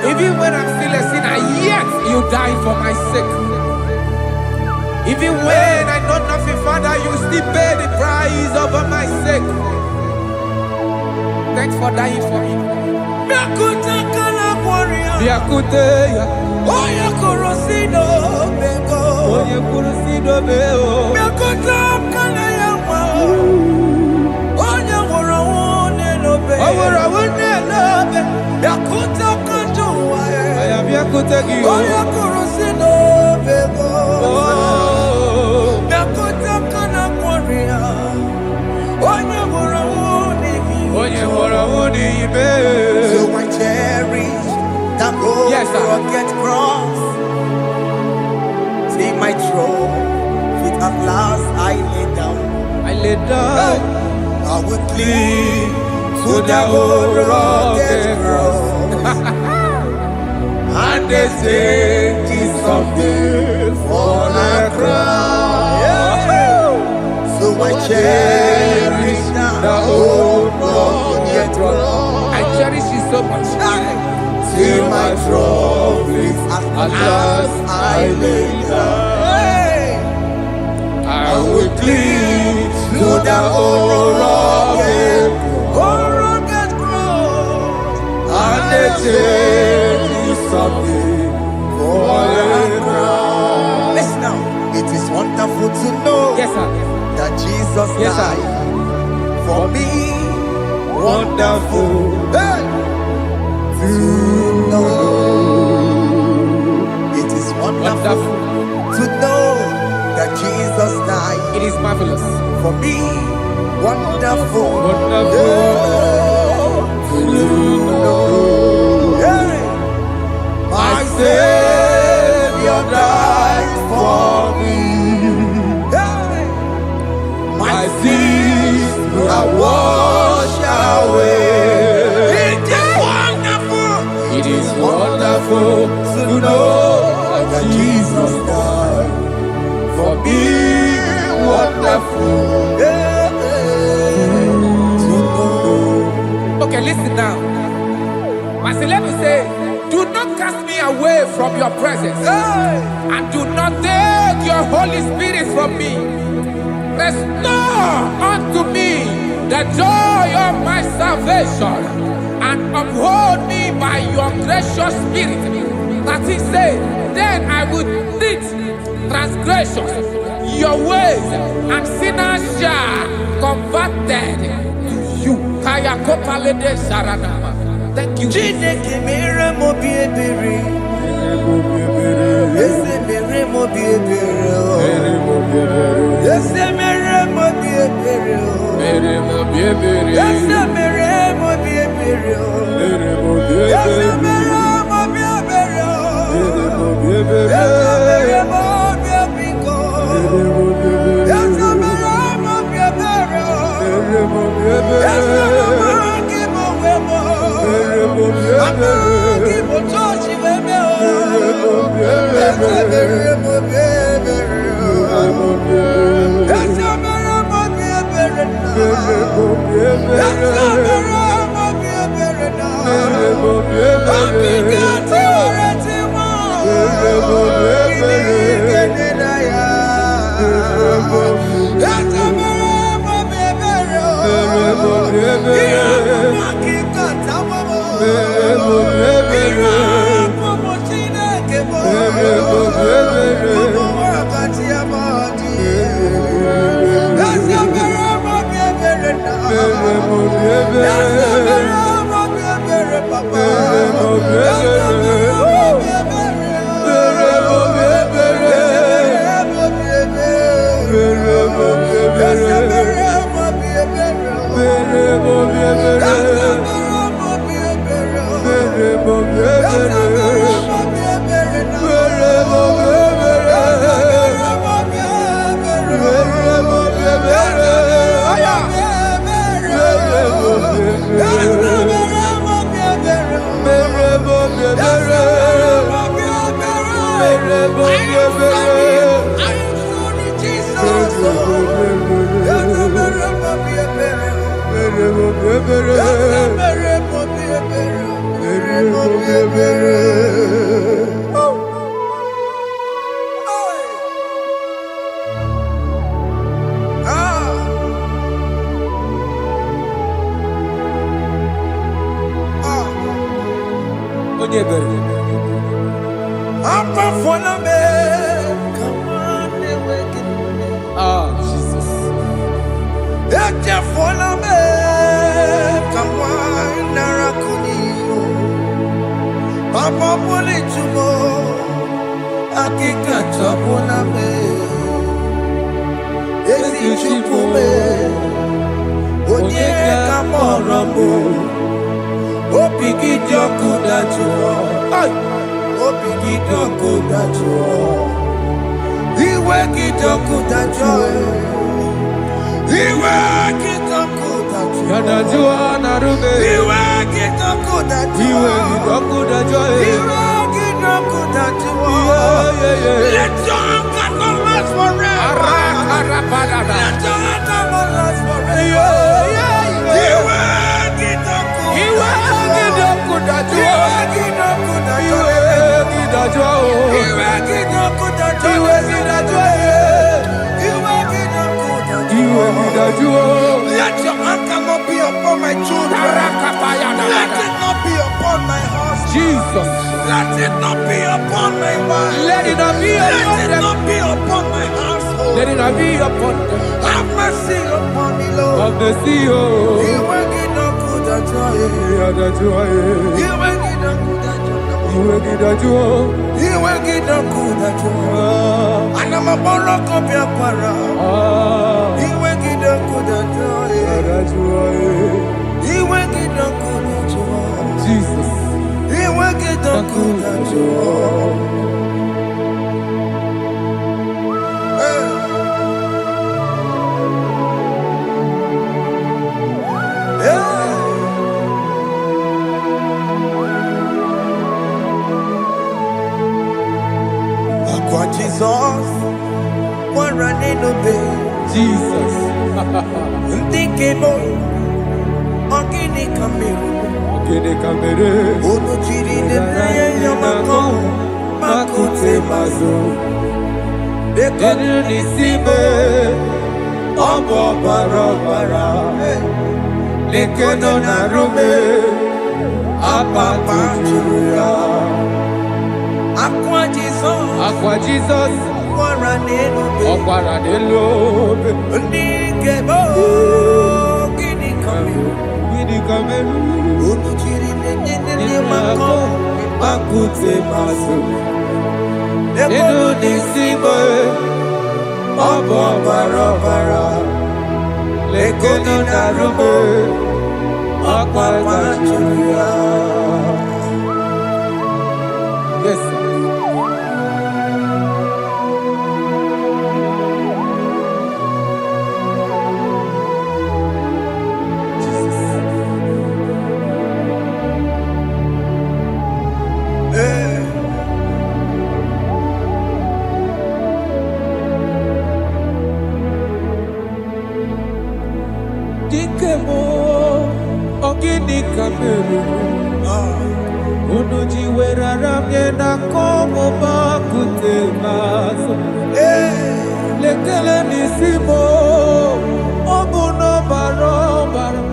Even when I'm still a sinner, yet you died for my sake. Even when I know nothing, Father, you still pay the price over my sake. Thanks for dying for me. Biakute kana kworiya, Biakute ya. onye kurusi n'obego. Onye kurusido beo. Biakute kana yawa, onye wurawu n'egobe. Owura wune lobe. Biakute kanjuwa, Aya biakute gi. onye kurusi n'obego. Oh. Biakute kana kworiya, onye wurawu n'egobe. Onye hora wuni ibe. So I cherish that old Yes, sir. rugged cross. See my throne, feet at last I lay down. I lay down I will cling to that old rugged cross. and they say It's something for a crown. So I cherish that old rugged cross. I cherish you so much. Till my trophies at last I lay down. I will cling to the old rugged cross, and they take me something for a crown. Listen now, it is wonderful to know Yes, sir. that Jesus Yes, sir. died for me. Wonderful. Hey! To know. It is wonderful Wonderful. to know that Jesus died It is marvelous. for me. Wonderful. Wonderful. To know. Hey! My Savior died for me. Hey! My sins are washed away. It is wonderful. It is wonderful To know that Jesus died for me. wonderful. Yeah, to know. Okay, listen now. Verse 11 says, do not cast me away from your presence, Hey! and do not take your Holy Spirit from me. Restore unto me the joy of my salvation, and uphold me by your gracious spirit. That he said, then I would teach transgressions your ways, and sinners shall converted to you. Kaya kopalede sharanama. Thank you. Chineke mere m obi ebere. Jesus. Papa poli chumo, akika chapona me. Esi chupume, onye kamoramo. Opiki joku dachuo, opiki joku dachuo. Iwe ki joku dachuo, iwe ki joku dachuo. Yanajua narume. Iwe ki joku dachuo, iwe ki joku dachuo. Let your anger not last forever. Let your anger not last forever. Let your anger not be upon my children. Let it not be upon my husband. Jesus. Let it not be upon my wife. Let it not be upon Let it not be upon my household. Let it not be upon them. Have mercy upon me, Lord. Of the sea. You will get no good at joy. You will get no good at joy. You will get no good at joy. And I'm a borrow of your para. You will get no good at joy. You will get no good at joy. Jesus. You will get no good at joy. Jesus, one running obey. Jesus. Thinking more. Ogini kamere. Ono chiri ne naya yamako. Makute mazo. Dekonu nisime. Obo barabara. Lekeno narume. Apa chuya. Aqua Jesus. Aqua Jesus. Okwara nelobe. Ndikebo. Gini kamere. Ono chiri ne yamako. Makute mazo. Dekonu nisime. Obo barabara. Lekeno narume. Apa chuya. Yes, sir. Dikemo, ogini kamere. Unuji werara mjena komo makute maso. Lekele nisimo, obuno baro baro.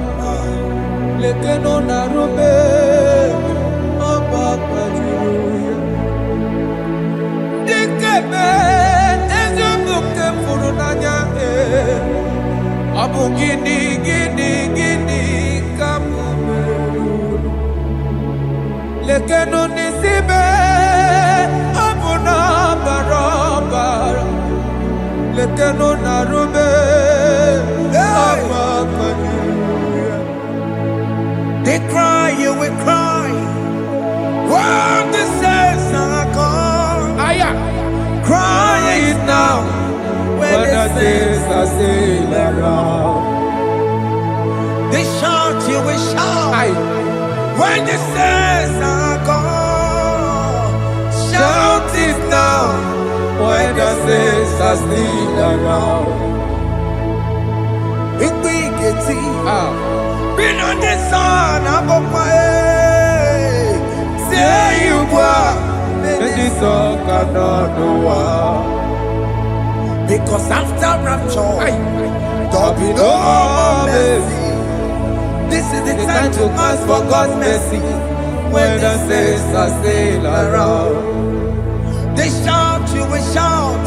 lekeno narube abakwajuya dikeme ezubuke furunanya abu gini kamume lekeno nisibe abu na barabara lekeno narube abakwajuya. They cry, you will cry. When the saints are gone, cry it now. When the saints are still around, they shout, you will shout. When the saints are gone, shout it now. When the saints are still around, it will get it. Been on the sun, I'm on my head. Say you were, and the sun cannot do. Because after rapture, there'll be no more mercy. This is the time to ask for God's mercy. When the saints are still around, they shout, you will shout.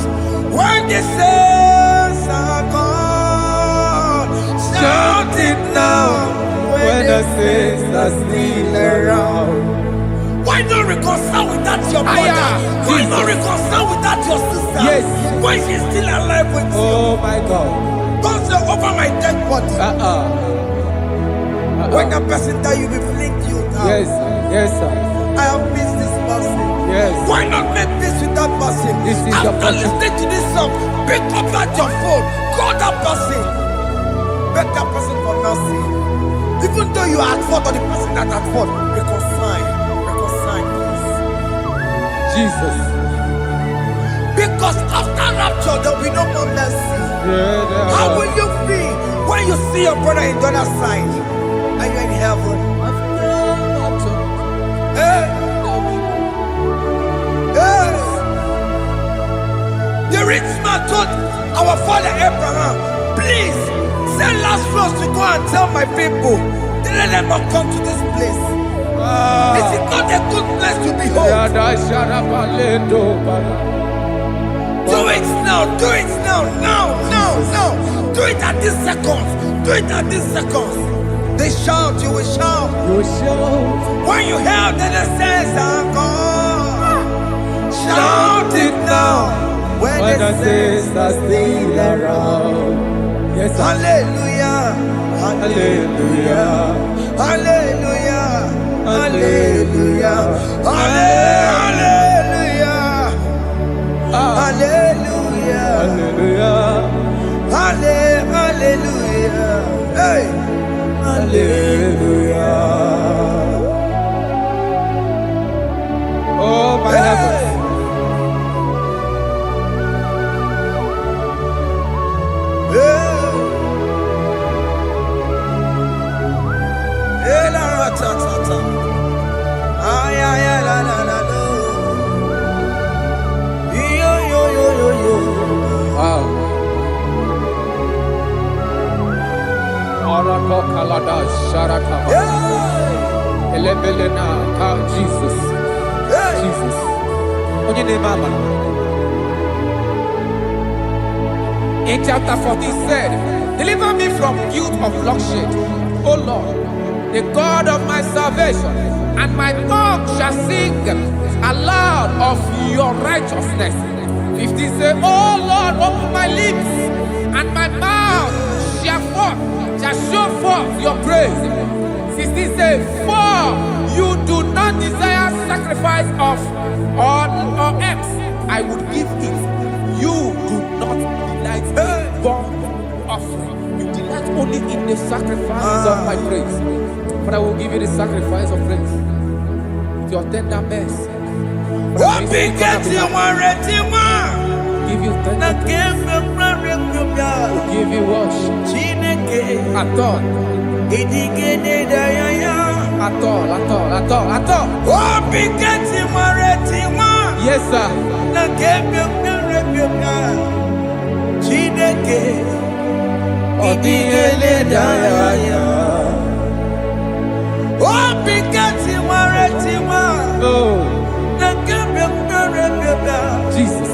When the saints are gone, shout it now. When the saints are still around. Why not reconcile with that your brother? Why not reconcile with that your sister? Yes. Why she's still alive with you? Oh my God. Don't say over my dead body. When the person die, you will fling you down. Yes, yes sir. I have missed this person. Yes. Why not make peace with that person? After listening to this song, pick up that your phone, call that person, beg that person for mercy. Even though you are at fault or the person that at fault, reconcile, please. Jesus. Because after rapture, there will be no more mercy. How will you feel when you see your brother in the other side? Are you in heaven? Hey. Hey. The rich man told our father Abraham, please send Lazarus to go and tell my people, let them not come to this place. This is not a good place to behold. Do it now, do it now, now. Do it at this second. Do it at this second. They shout, you will shout. You will shout. When you hear that the saints are gone, shout it now. When the saints are still around. Yes, hallelujah, hallelujah, hallelujah, hallelujah, hallelujah, hallelujah, hallelujah, hallelujah, hey, hallelujah. Oh my heavens. Jesus. Jesus. In chapter 14 said, deliver me from guilt of bloodshed, O Lord, the God of my salvation, and my tongue shall sing aloud of your righteousness. 15 say, O Lord, open my lips, and my mouth shall show forth your praise. 16 say, for you do not desire sacrifice of or eggs, I would give it. You do not delight in burnt offering. You delight only in the sacrifice of my praise. But I will give you the sacrifice of praise. With your tender mercy. Give you tender mercy. Will give you worship. At all. Yes, sir. Jesus.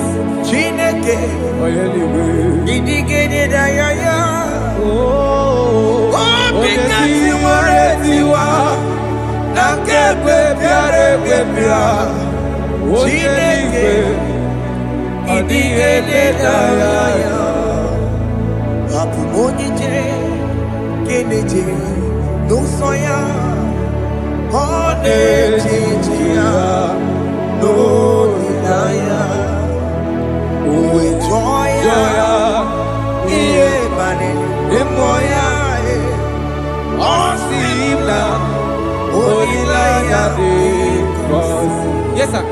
Yes, sir.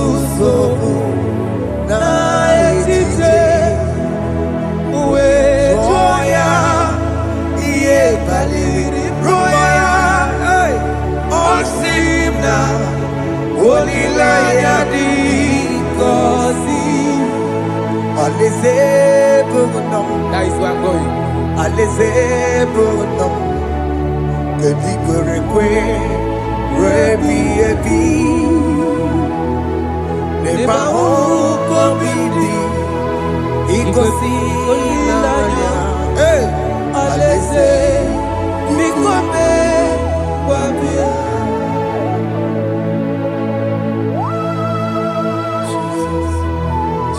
That is where I'm going.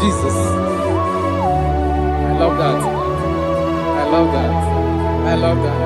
Jesus. I love that. I love that. I love that.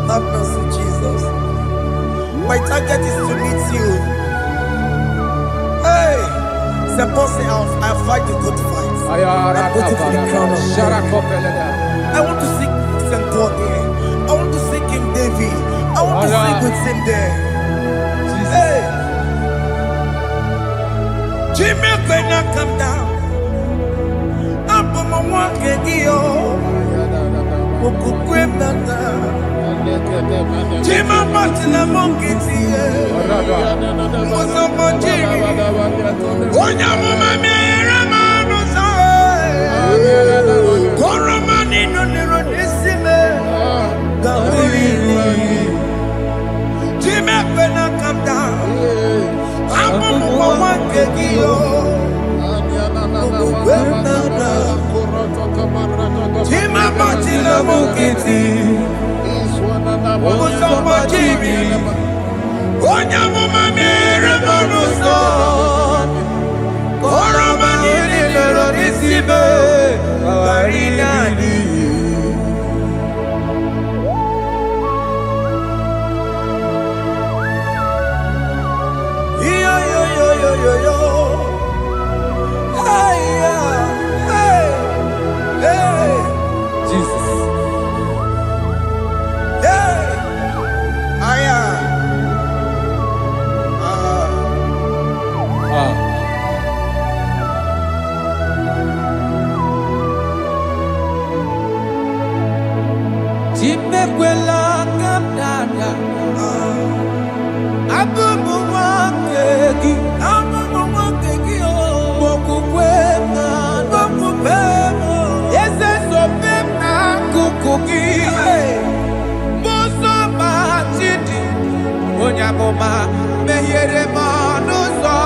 Have mercy, Jesus. My target is to meet you. Hey, suppose I fight the good fight. I put it to the crown of heaven. I want to seek St. God there. I want to seek King David. I want to sing with him there. Hey, Jimmy, when I come down, I'm on my walk again. Jima Martina Monkey, was a Monjiri. Onya Mama Ramano Sai, Coromani no Neronissime, Gawili. Jima when I come down, I'm on one kegio. Jima Martina Monkey. Onya mama mere monuso, koromani lero risibe, awarinani. Yo yo yo yo yo yo, hey hey hey, Jesus. Abu Koloma mehiere manuzo.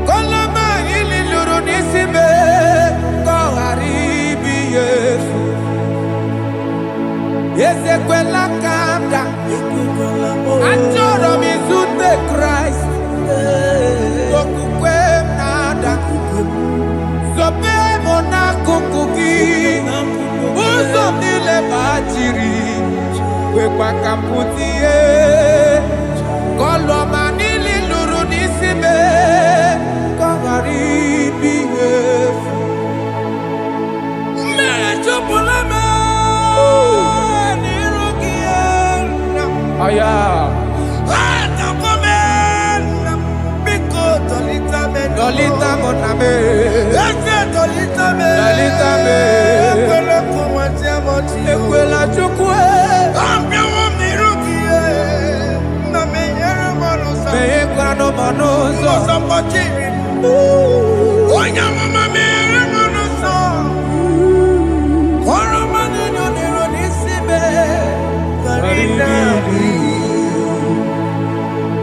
Koloma ili luru nisibe koharibi Yesu. Ezekwela kanda Achoro mizute Christ Tokukwe nada Zobe mona kukuki Uzo nile bachiri Wekwa kaputie Koloma nili luru nisibe Kogaribi Yesu Mechopulame Aya. Dolita moname. Dolita me. Ekwela chukwe. Me ekwano manozo. Onya mama me manozo. Koro manino niro nisibe.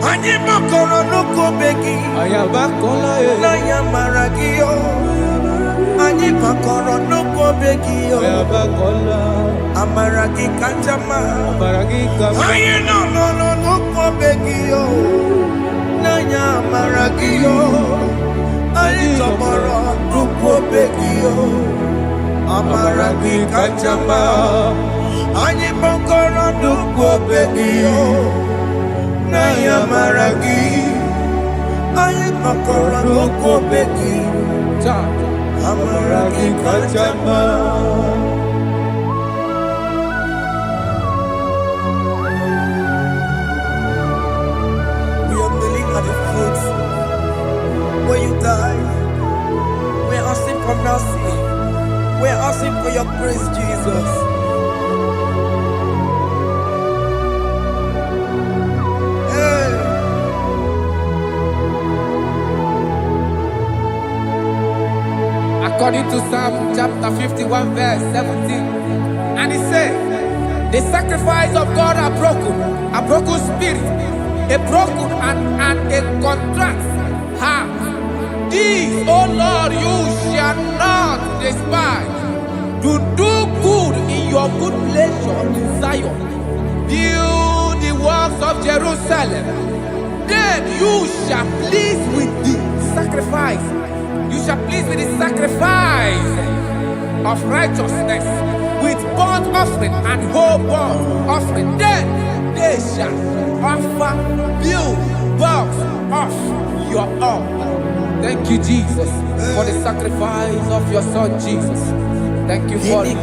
Ani makoro nuko begi ayabakola na yamaragio ani makoro nuko begi ayabakola amaragi kanjama amaragi kama ayi no nuko begi na yamaragio ani tomoro nuko begi amaragi kanjama ani makoro nuko begi Naya maragi, ayi makora loko beki, amaragi kachama. We are kneeling at the foot where you died. We are asking for mercy. We are asking for your grace, Jesus. According to Psalm chapter 51 verse 17, and it says, the sacrifice of God are broken spirit, a broken and a contrite heart. These, O Lord, you shall not despise. To do good in your good pleasure in Zion. Build the works of Jerusalem. Then you shall please with the sacrifice. You shall please with the sacrifice of righteousness, with burnt offering and whole burnt offering. Then they shall offer build works of your own. Thank you, Jesus, for the sacrifice of your Son, Jesus. Thank you for it.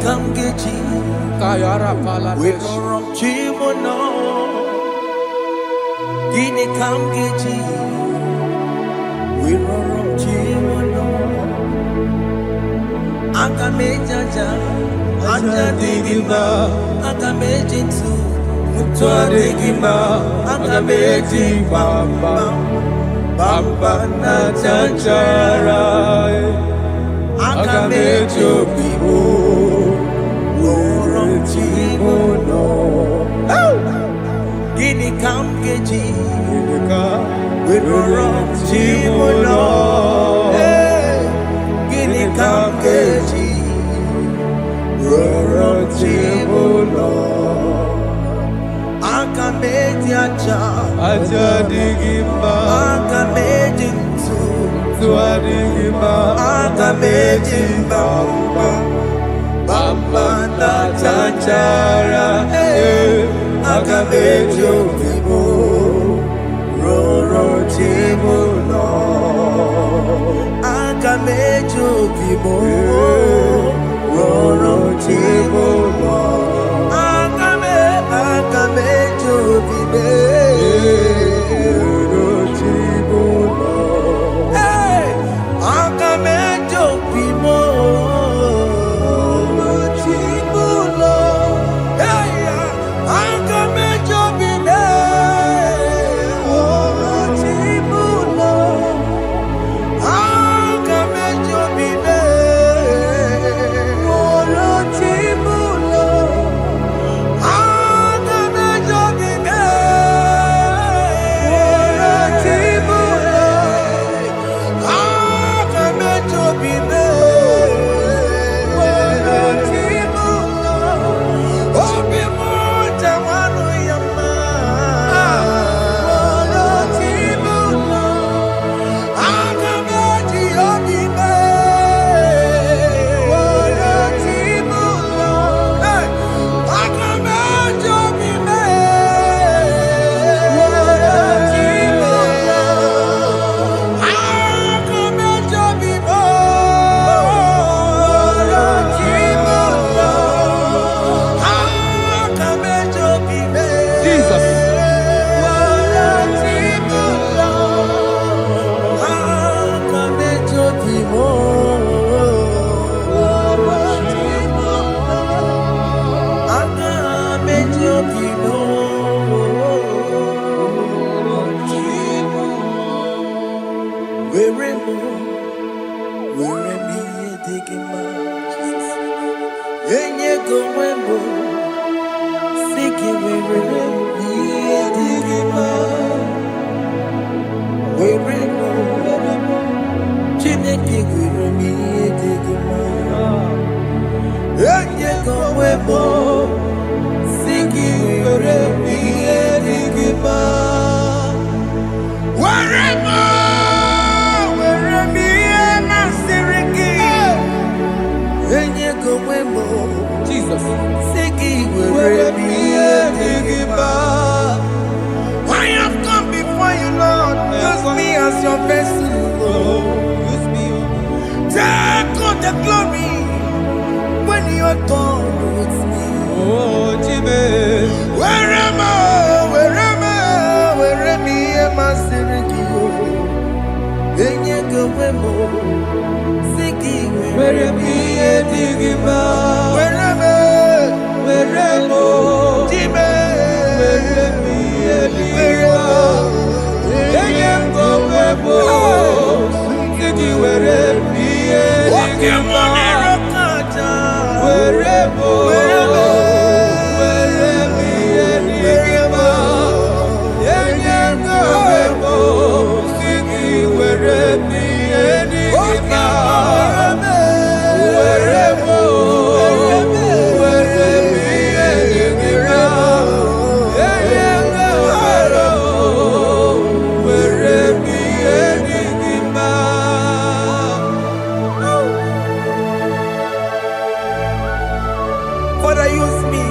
Akamejaja, ajadigima, akamejitu, mutuadigima, akamejibamba, bamba na chanchara, akamejobibo, worochimono. Gini kamgeji, worochimono. Kamkeji, Rorochimulo, Akameji aja digima, Akameji tuadigima, Akameji bamba na chanchara, Akameji obibo, Rorochimulo. Akamejo bibo, roro chibo lo. Akamejo bibe, roro chibo lo. Akamejo bibo, roro chibo lo. Akamejo bibe, roro chibo lo. Akamejo bibe, roro chibo lo. Where am I? Where am I? Where am I? Masirikio. Enyego wemo. Siki. Where am I? Digima. Where am I? Where am I? Dime. Where am I? Digima. Enyego wemo. Siki. Where am I? Digima. Where am I? Father, use me.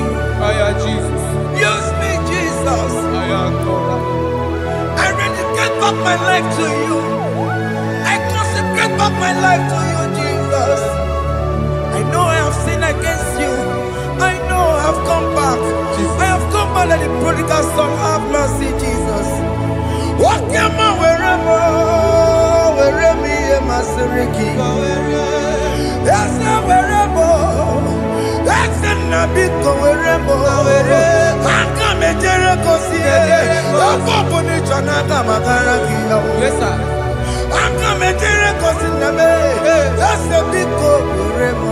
Jesus. Use me, Jesus. I rededicate back my life to you. I consecrate back my life to you, Jesus. I know I have sinned against you. I know I have come back. Jesus. I have come back like the prodigal son. Have mercy, Jesus. What am I? Where am I? Where am I? Masiriki. Yes, where am I? That's a big Weremo. Aka mejere kosi Opo nicho naka makaraki. Yes, sir. Aka mejere kosi name. That's a big Weremo.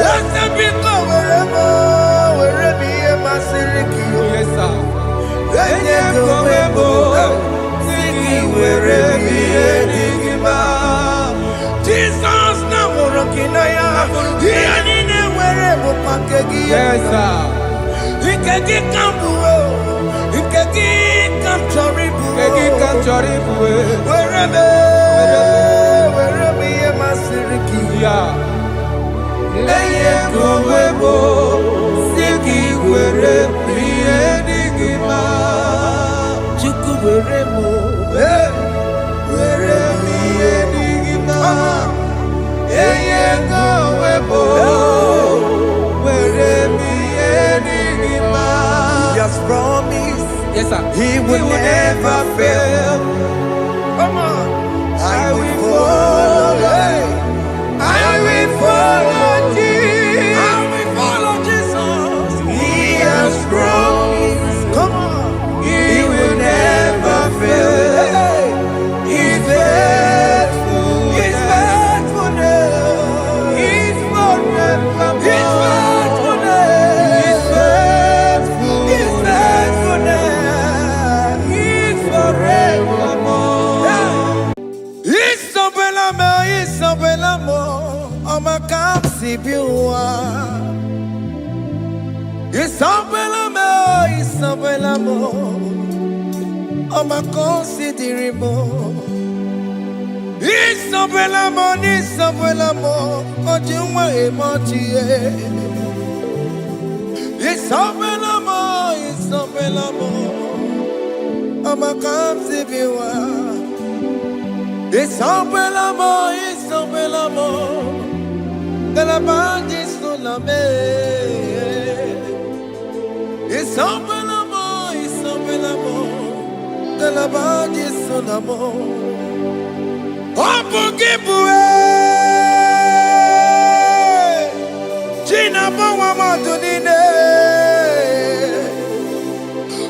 That's a big Weremo. Weremi masiriki. Yes, sir. Enyego webo. Siki weremi edigima. Jesus na morokinaya. Yes, sir. Ikeki kambuo, ikeki kamchoribu, wereme masiriki. Eye kowebo, siki weremi enigima. Chuku weremo, weremi enigima. Eye kowebo. He has promised, yes, sir. He will never fail. Come on, I will follow. I will follow Jesus. I will follow Jesus. He has promised. Come on, He will never fail. He's faithful. He's faithfulness. He's forever. De la bande solame, il semble l'amour, de la bande solamo. Oh, pour qui pourrait, Gina Bawa Madonine,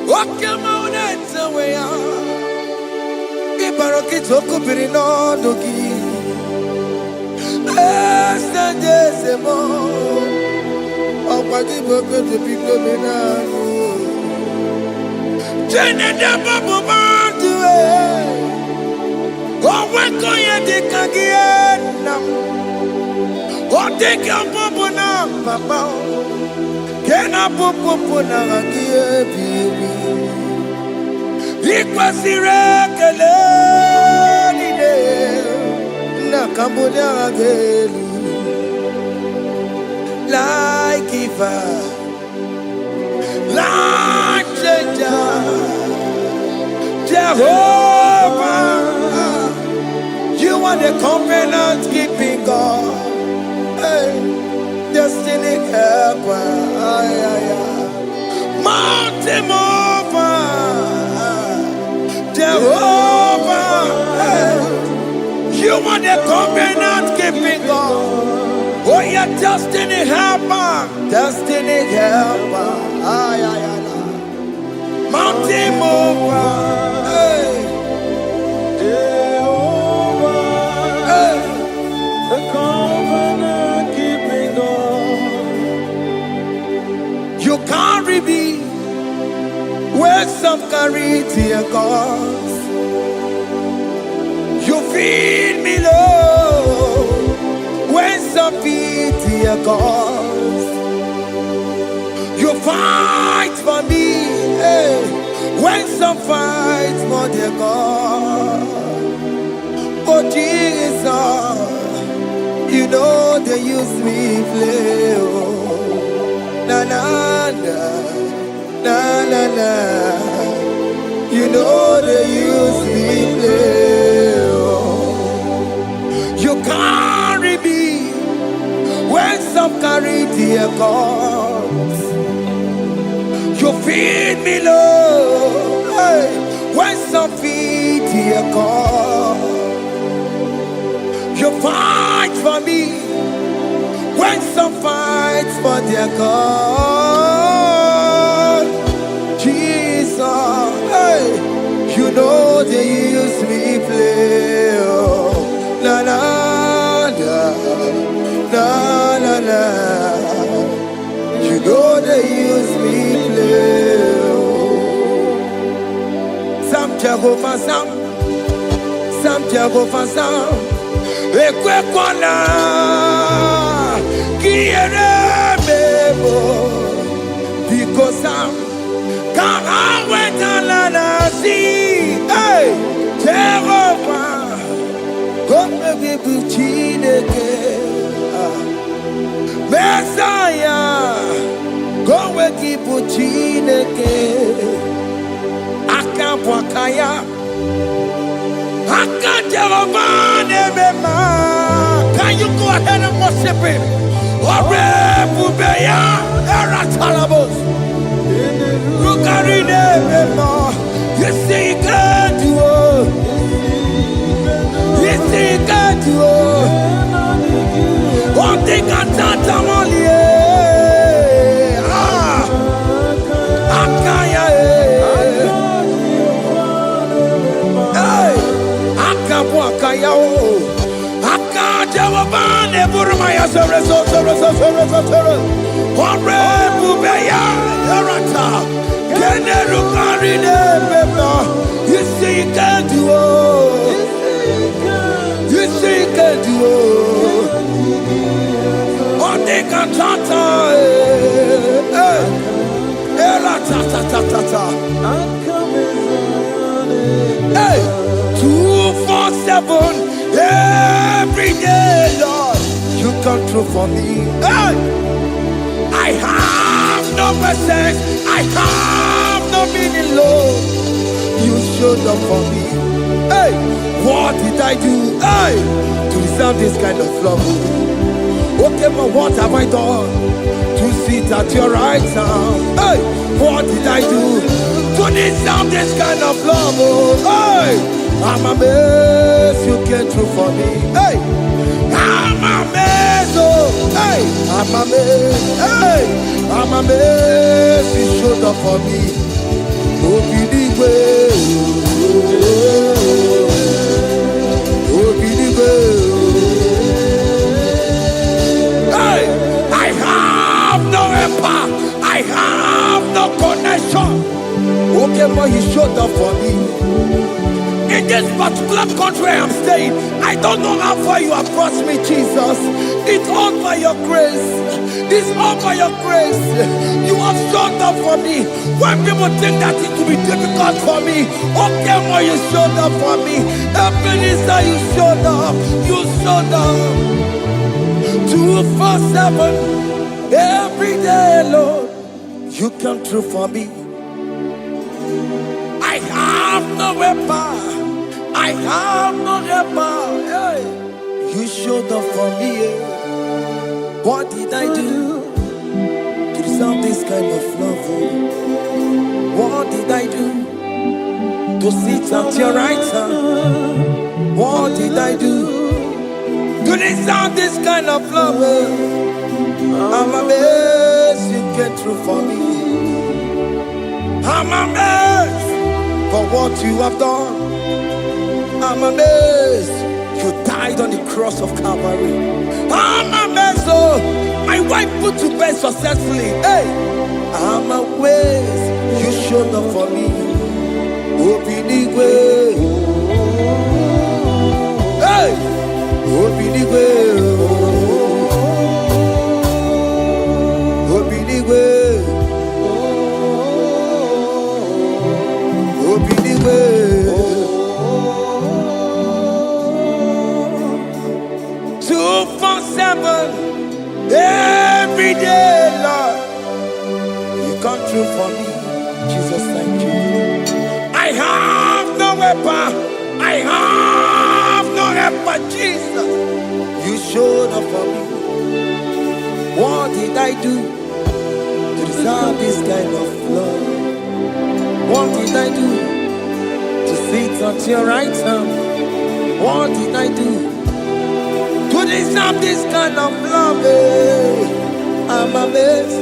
oh, Kamaunette, Wea, Ibaroki Toko Pirino, Dogi. C'est bon. On va dire que depuis que je n'ai pas pour m'entourer. On va connaître des canguières. On dit qu'on peut pour nous, maman. Qu'on a beaucoup pour nous, il croirait que l'idée n'a qu'à bonheur. Like giver, like changer, Jehovah, you are the covenant keeping God, hey, destiny helper, Mountain mover, Jehovah, you are the covenant keeping God. Oh, your destiny helper, destiny helper. Mountain mover, The covenant keeping God. you carry me where some carry tear gods. You feed me low when some feed tear gods. You fight for me when some fight for their God. Oh Jesus, you know they use me play. Oh. Na na na, na na na. You know they use me play. Oh. You carry me when some carry their gods. You feed me low when some feed their gods. You fight for me when some fight for their God. Jesus, you know they use me play. Oh. Na na na, na na na. You know they use me play. Oh. Some Jehovah, some Jehovah, some. Ekwe kwana kiere mebo because I'm can't wait to see. Hey, Jehovah, come baby buchineke. Messiah, go weki buchineke. Akapwakaya. Can you go ahead and worship him? You see, he can do it. You see, he can do it. One thing I can't only. You see, you can do it. You see, you can do it. On the cantata, 247 every day, Lord, you come through for me. Hey, I have no message, I have no meaning, Lord. You showed up for me. Hey, what did I do? Hey, to deserve this kind of love? Okay, but what have I done to sit at your right hand? Hey, what did I do to deserve this kind of love? Oh, hey, I'm amazed you came through for me. Hey, I'm amazed. Oh, hey, I'm amazed. Hey, I'm amazed you showed up for me. Oh, believe it. Oh, believe it. Hey, I have no empire. I have no connection. Okay, but you showed up for me. In this particular country I'm staying, I don't know how far you have brought me, Jesus. It's all by your grace. It's all by your grace. You have showed up for me. When people think that it will be difficult for me, okay, well, you showed up for me. Ebenezer, you showed up. You showed up. 247 every day, Lord. You come through for me. I have no weapon. I have no weapon. Hey. You showed up for me. What did I do to deserve this kind of love? sit at your right hand. What did I do to deserve this kind of love? I'm amazed you came through for me. I'm amazed for what you have done. I'm amazed you died on the cross of Calvary. I'm amazed, oh, my wife put to bed successfully. Hey, I'm amazed you showed up for me. Open the way. Hey, open the way. Open the way. Open the way. 247 every day, Lord. You come through for me, Jesus. Thank you. I have no weapon. I have no weapon, Jesus. You showed up for me. What did I do to deserve this kind of love? What did I do to sit at your right hand? What did I do to deserve this kind of love? I'm amazed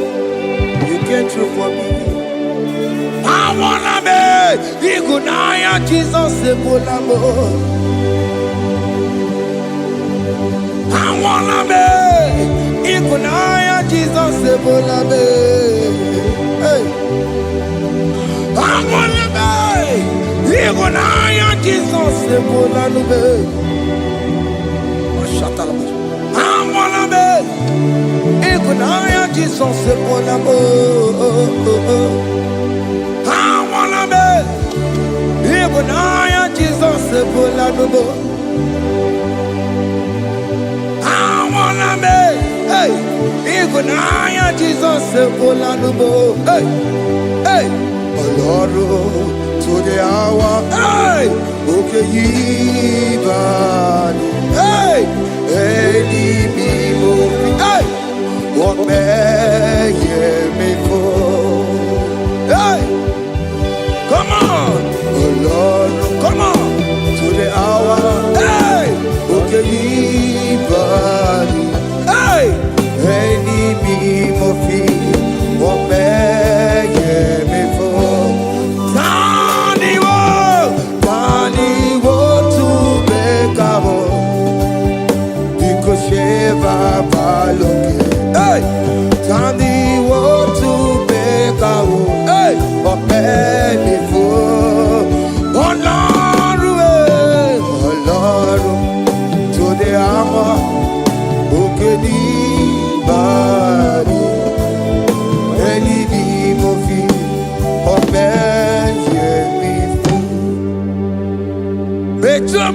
you came through for me. I wanna be Igunaya Jesus Ebulamo. I wanna be Igunaya Jesus Ebulamo. Hey, I wanna be Igunaya Jesus Ebulamo. I wanna be Igunaya Jesus Ebulamo. Igunaya Jesus Ebulamo. I wanna be, hey, Igunaya Jesus Ebulamo. Hey, hey, Oloro to the hour, hey, okay, Yibani, hey, hey, hey, what may me for, hey, come on. Oh Lord, come on to the hour. Hey, okay, body. Hey, any me mofi, what may me for? Tani wo to make up. Because Sheva Baloke. Hey, Tani wo to make up. Hey, what may me for?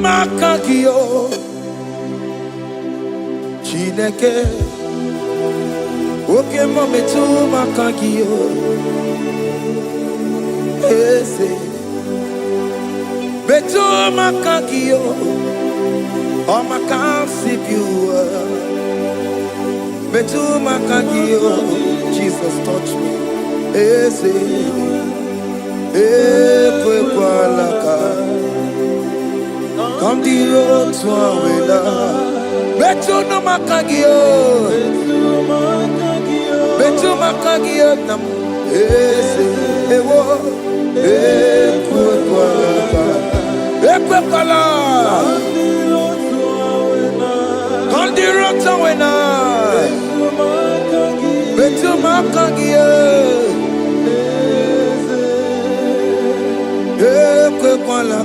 Makakio Chineke Oke mometu makakio Ese Betu makakio O makansipiwa Betu makakio Jesus touch me Ese Ekwe kwa laka Come the road to Awela. Betu no makagio. Betu makagio nam. Ese ewo. Ekwe kwala. Come the road to Awela. Betu makagio. Ekwe kwala.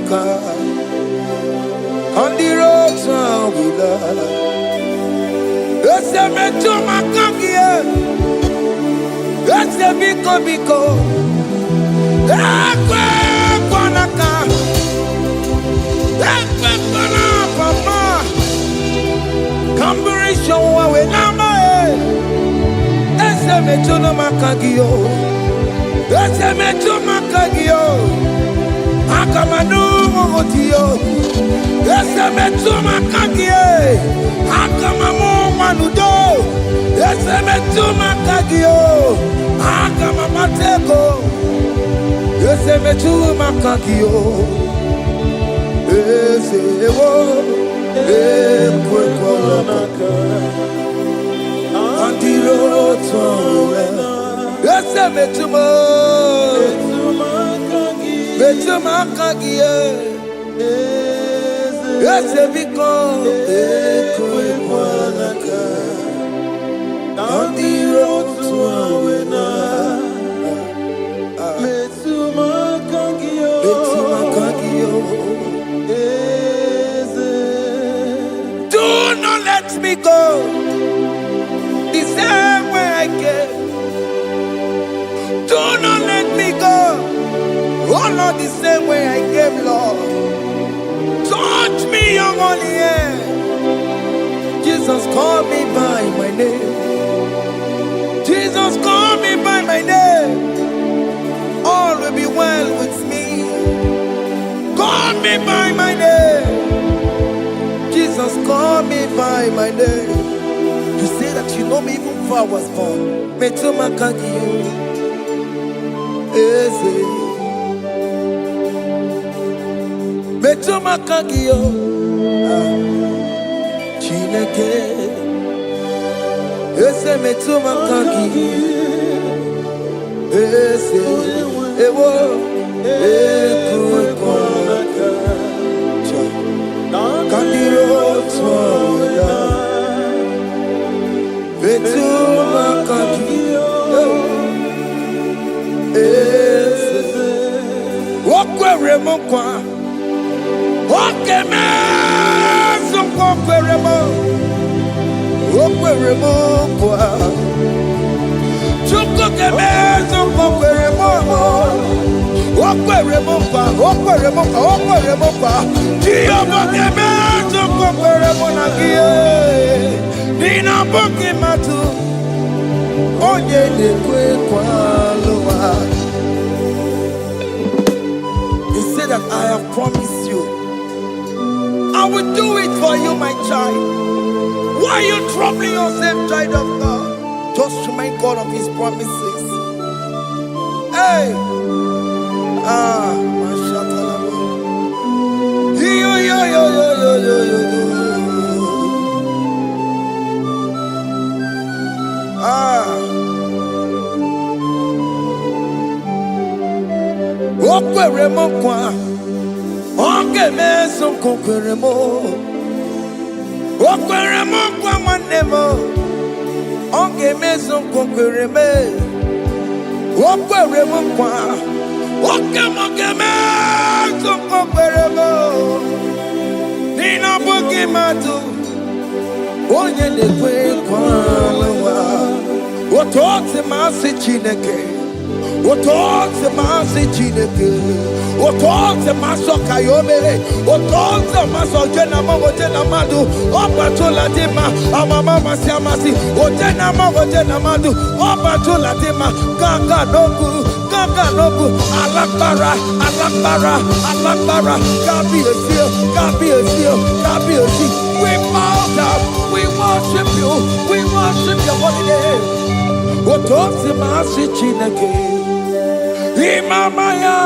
On the road to Awila. Ese metu makagie. Ese biko. Ekwe kwanaka. Ekwe kwana papa. Kamburisho wawe nama. Ese metu no makagio. Ese metu makagio. Akamanu motiyo. Ese metu makagie. Akamamu manudo. Ese metu makagio. Akamamateko. Ese metu makakio. Ezewo ekwekolaka. Andiro towe. Ese metu makakio. Ese biko ekwekolaka. Andiro towe na. Do not let me go the same way I came. Do not let me go, oh Lord, the same way I came, Lord. Touch me, your holy hand. Jesus, call me by my name. Jesus, call me by my name. All will be well with me. Call me by my name. Jesus, call me by my name. You say that you know me even before I was born. Metuma kagiyo. Eze. Metuma kagiyo. Chineke. Eze metuma kagiyo. Eze. Ewo. Ekwekolaka. Kandiro toya. Betuma kagiyo. Eze. Okwere mokwa. Okeme. Okwere mo. Okwere mokwa. Chukukeme. Okwere mo. Okwere mokwa. Okwere mokwa. Okwere mokwa. Diobokeme. Okwere monagie. Nina bokimatu. Onye dekwe kwa loa. He said that I have promised you. I will do it for you, my child. Why are you troubling yourself, child of God? Just remind God of His promises. Hey! Mashatalabo. Yo. Okwere mo kwa. Oke meso kokwere mo. Okwere mo kwa mwane mo. Oke meso kokwere me. Okwere mo kwa. Oke mo ke meso kokwere mo. Nina boki matu. Onye dekwe kwa lawa. Otote masi chineke. Otote masi chineke. Otote maso kayome. Otote maso jena madu. Opatola dima. Amama masi amasi. Ojena madu. Opatola dima. Gaga nogu. Alakbara. God be a seal. We bow down. We worship you. We worship your holy name. Otote masi chineke. Imamaya.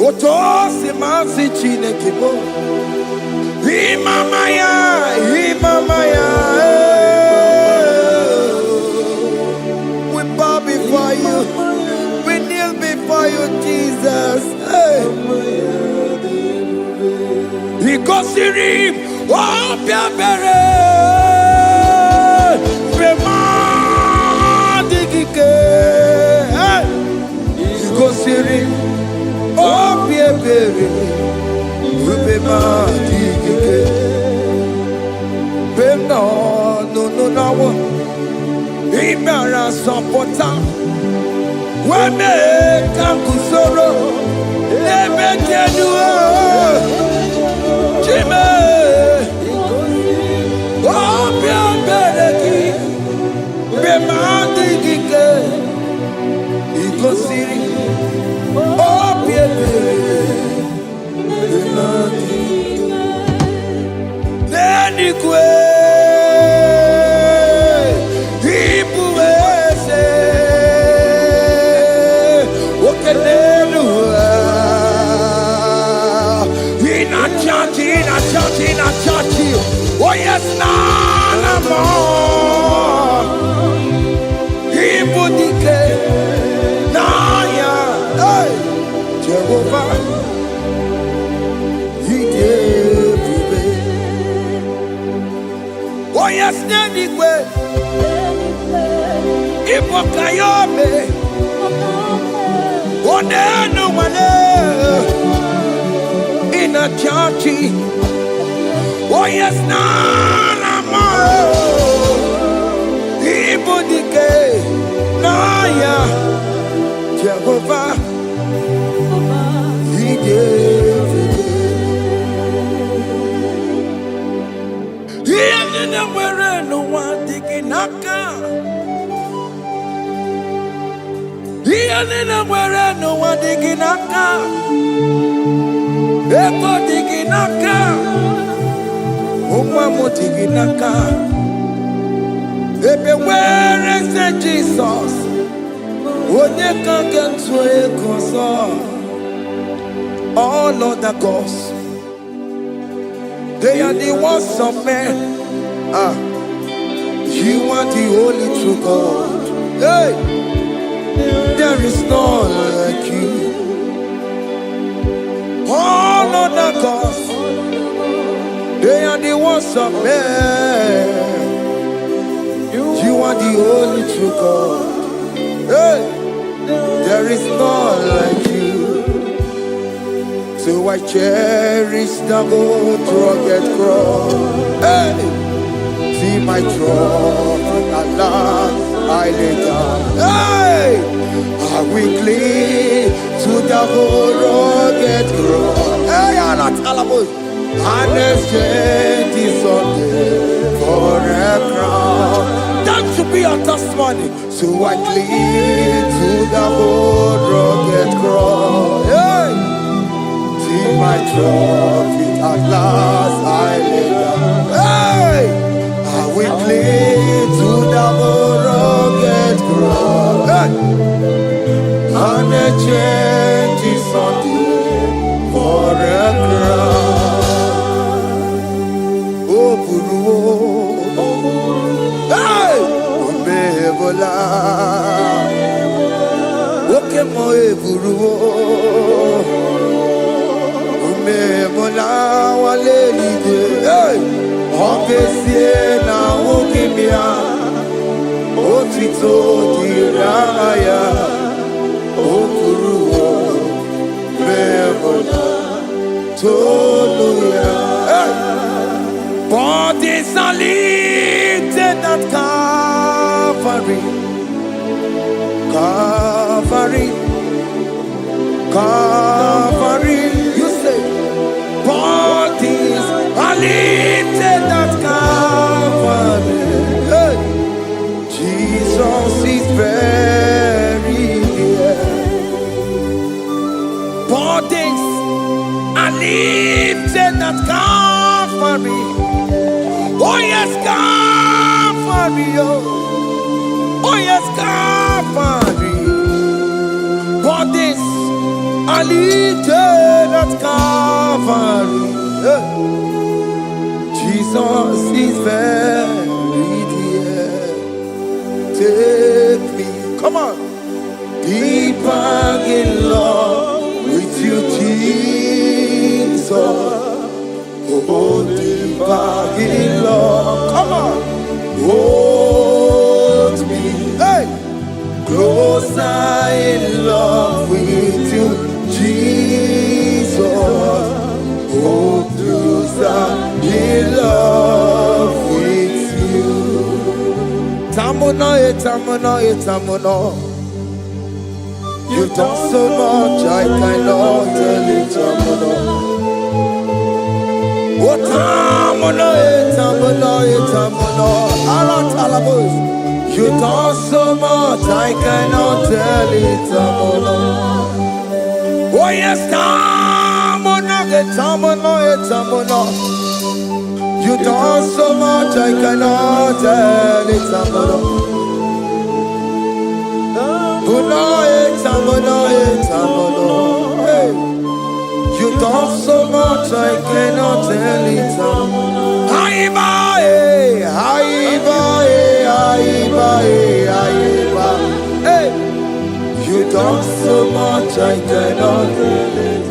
Otosi masi chineke. Bo. Imamaya. We bow before you. We kneel before you, Jesus. Hey. Ikosirim. Oh, Piabere. Ikosirim. Oh, Piabere. No. Imara sapota. Weme kakusoro. Ebe kenua. Chime. Opia bereki. Bema digike. Ikosi Wakayobe, Oneno Wale, in a church. Oh yes, Nana, Igbo dike, Naya, Jehovah, He gave it. He ain't where no one digging naka. He ain't where no one digging naka. Ego digging naka. Umamo digging naka. Ebe where is the Jesus? When you can't get to a console, all other gods, they are the ones of men. You are the only true God. Hey, there is none like you. All other gods, they are the ones of men. You are the only true God. Hey, there is none like you. So I cherish the good rugged cross. Hey, see my throne, Allah, I lay down. Hey, I will cling to the good rugged cross. Hey, Allah, Talabus, and exchange is Sunday for a crown. That should be our testimony. So I cling to the good rugged cross. Hey, see my trophy at last I lay down. Hey, I will cling to the rugged cross. Hey, and the change is on for a crown. Oh, Guru, hey, Omebola, okay, my Guru. Mola wale ide, ongesie na ukimia, otito diraya, okuruo, memola, toluya. Bodies are lifted at Calvary, Calvary, Calvary. You say. Bodies are lifted at Calvary. Hey. Jesus is very near. Bodies are lifted at Calvary. Oh yes, Calvary. Oh yes, Calvary. Bodies are lifted at Calvary. Jesus is very dear. Take me, come on, deeper in love with you, Jesus. Oh, deeper in love, come on, hold me, hey, closer in love with you, Jesus. Oh, closer in love with you. Tamuno, tamuno. You've done so much, I cannot tell it, tamuno. Oh, tamuno. Alatalabos. You've done so much, I cannot tell it, tamuno. Oh, yes, tamuno. You done so much, I cannot tell it, tamuno. Tamuno. Hey, you done so much, I cannot tell it, tamuno. Haiba. Hey, you done so much, I cannot tell it.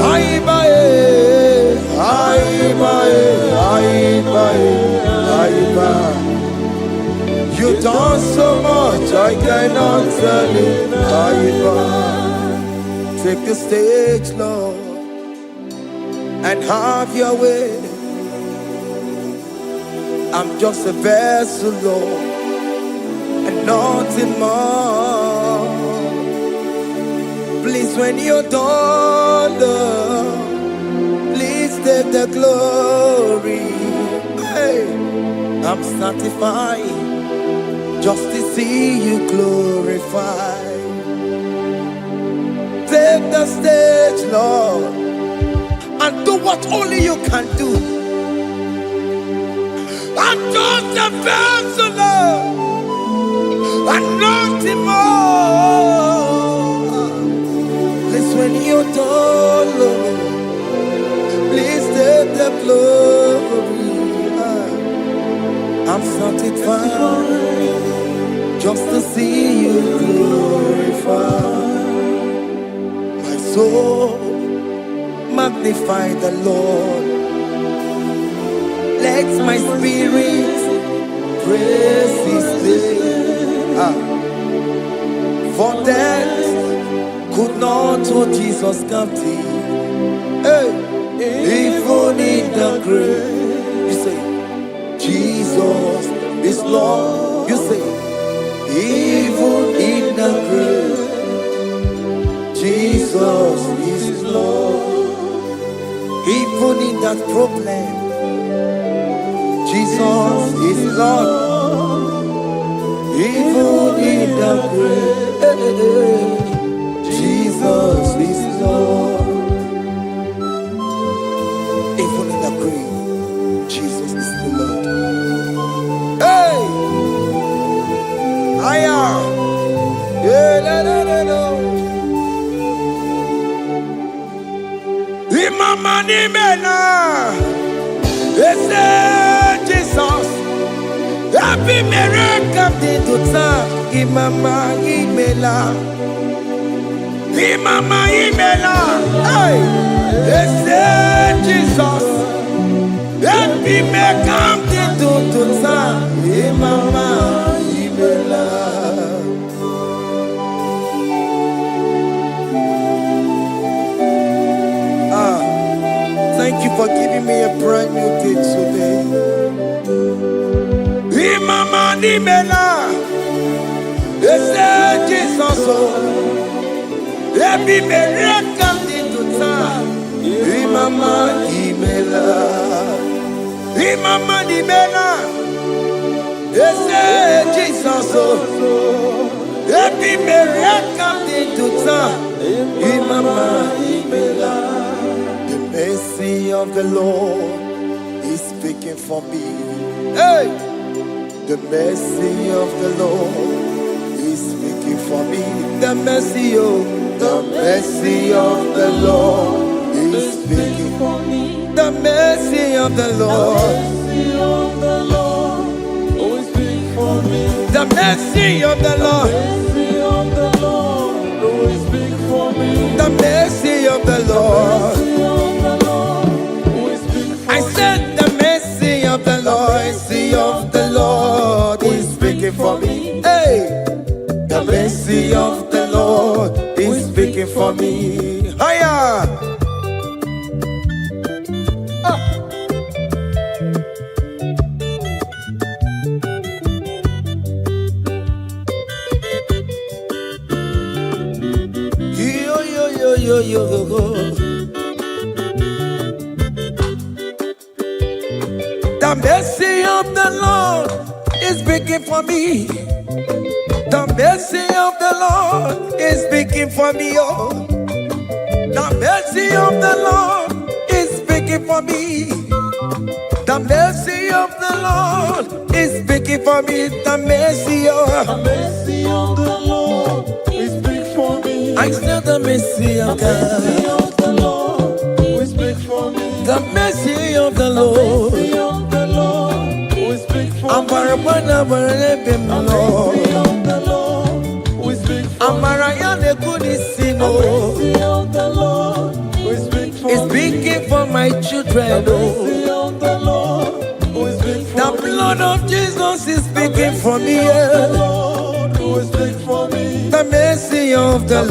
Haiba. You done so much, I cannot tell it. Take the stage, Lord, and have your way. I'm just a vessel, Lord, and nothing more. Please, when you're done, Lord, please take the glory. Hey, I'm satisfied just to see you glorified. Take the stage, Lord, and do what only you can do. I'm just a vessel, Lord, and nothing more. Please, when you're done, Lord, please take the glory. I'm satisfied just to see you glorified. My soul magnify the Lord. Let my spirit praise His name. For death could not hold Jesus captive. Hey, even in the grave, you say, Jesus is Lord. You say, even in the grave, Jesus is Lord. Even in that problem, Jesus is Lord. Even in the grave, Jesus is Lord. Even in the grave, Jesus is the Lord. Hey! I am. Yeah, no. Imama ni mena. Jesus. Happy miracle to time. Imama imela. Imama imela. Hey. Jesus. Happy miracle to time. Imama imela. Thank you for giving me a brand new day today. Imama nimela, Jesus, every miracle into time. Imama nimela, Jesus, every miracle into time. Imama nimela. The mercy of the Lord is speaking for me. Hey! The mercy of the Lord is speaking for me. The mercy of the Lord is speaking for me. The mercy of the Lord is speaking for me. The mercy of the Lord is speaking for me. The mercy of the Lord. I said the mercy of the Lord is speaking for me. Hey, the mercy of the Lord is speaking for me. Hiya! Yo. The mercy of the Lord is speaking for me. The mercy of the Lord is speaking for me. Oh, the mercy of the Lord is speaking for me. The mercy of the Lord is speaking for me. The mercy of the Lord is speaking for me. I said the mercy of God. The Lord will speak for me. The mercy of the Lord. Will speak for me. The mercy of the Lord will speak for me. It's speaking for my children. The blood of Jesus is speaking for me. The mercy of the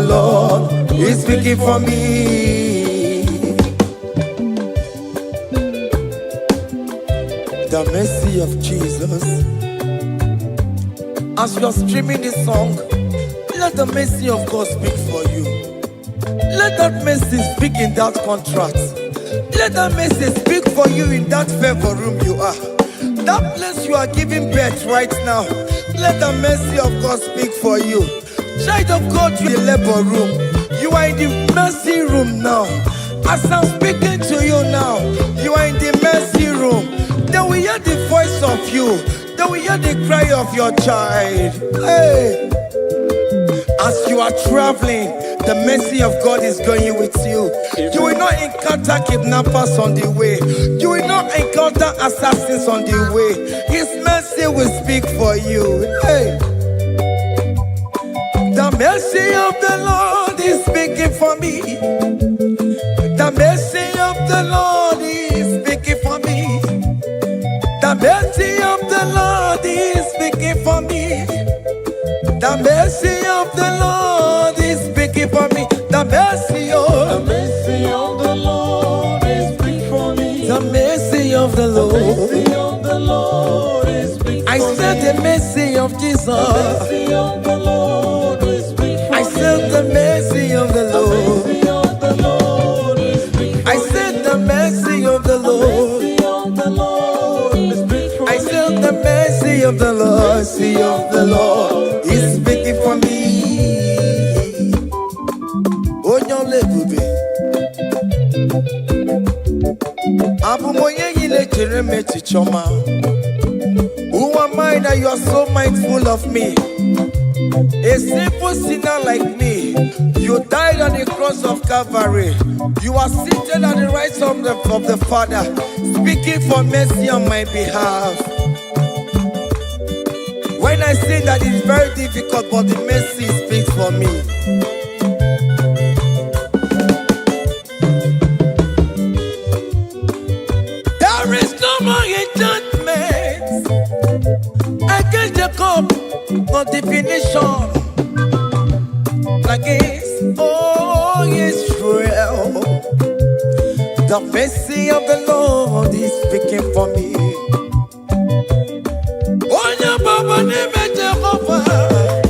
Lord is speaking for me. The mercy of Jesus. As you are streaming this song, let the mercy of God speak for you. Let that mercy speak in that contract. Let that mercy speak for you in that favor room you are. That place you are giving birth right now. Let the mercy of God speak for you. Child of God, you in the labor room. You are in the mercy room now. As I'm speaking to you now, you are in the mercy room. They will hear the voice of you. They will hear the cry of your child. Hey. As you are traveling, the mercy of God is going with you. You will not encounter kidnappers on the way. You will not encounter assassins on the way. His mercy will speak for you. Hey. The mercy of the Lord is speaking for me. The mercy of the Lord is speaking for me. The mercy of the Lord is speaking for me. The mercy of the Lord is speaking for me. The mercy of the Lord is speaking for me. the mercy of the Lord. The mercy of the Lord is speaking for me. I said the mercy of Jesus. The mercy of the Lord is speaking for me. I said the mercy of the Lord. The mercy of the Lord is speaking for I said the mercy of the Lord. me. The mercy of the Lord is speaking for I me. said the mercy of the Lord. Mercy of the Lord is speaking for me. Onyolebube. Abumoye yile jereme chichoma. Who am I that you are so mindful of me? A simple sinner like me. You died on the cross of Calvary. You are seated at the right hand of the Father, speaking for mercy on my behalf. When I say that it's very difficult, but the mercy speaks for me. There is no more enchantment against Jacob, no definition against Israel. The mercy of the Lord is speaking for me. Onya baba neme Jehovah,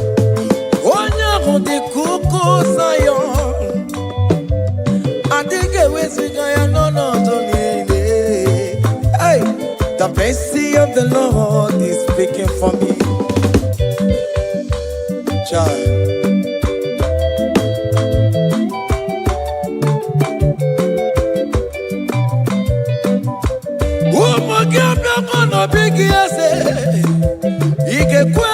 onya hodi kuku Zion. Adige wesigaya no tonile. Hey, the mercy of the Lord is speaking for me. Child. Big yes, Ikekwe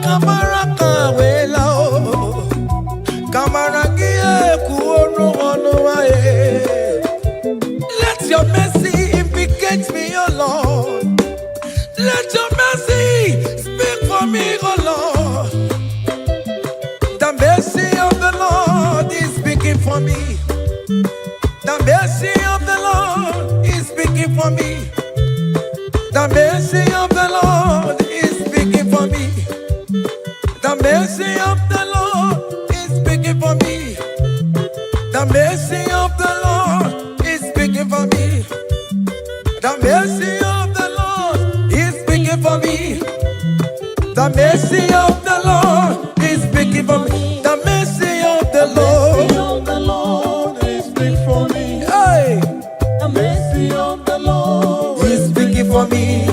kamara kawela o kamara gie kuono ono wae. Let your mercy implicate me, O Lord. Let your mercy speak for me, O Lord. The mercy of the Lord is speaking for me. The mercy of the Lord is speaking for me. The mercy of the Lord is speaking for me. The mercy of the Lord is speaking for me. The mercy of the Lord is speaking for me. The mercy of the Lord is speaking for me. The mercy of the Lord is speaking for me. The mercy of the Lord is speaking for me. Hey. The mercy of the Lord is speaking for me.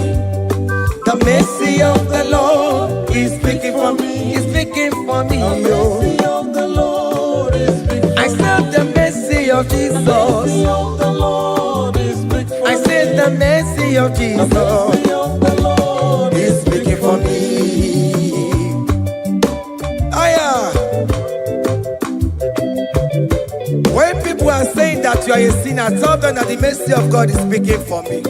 The mercy of the Lord is speaking for me. Is speaking for me. The mercy of the Lord is speaking for me. I said the mercy of Jesus. The mercy of the Lord is speaking for me. I said the mercy of Jesus. The mercy of the Lord is speaking for me. When people are saying that you are a sinner, tell them that the mercy of God is speaking for me.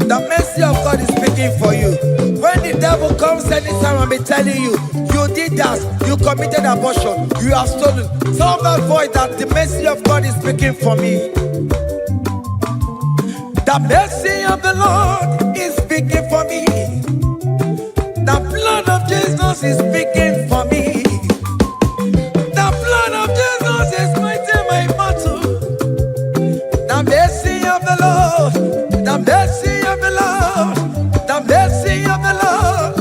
The mercy of God is speaking for you. When the devil comes anytime and be telling you, you did that, you committed abortion, you have stolen, tell that voice that the mercy of God is speaking for me. The mercy of the Lord is speaking for me. The blood of Jesus is speaking for me. The blood of Jesus is fighting my battle. The mercy of the Lord, the mercy of the Lord, the mercy of the Lord,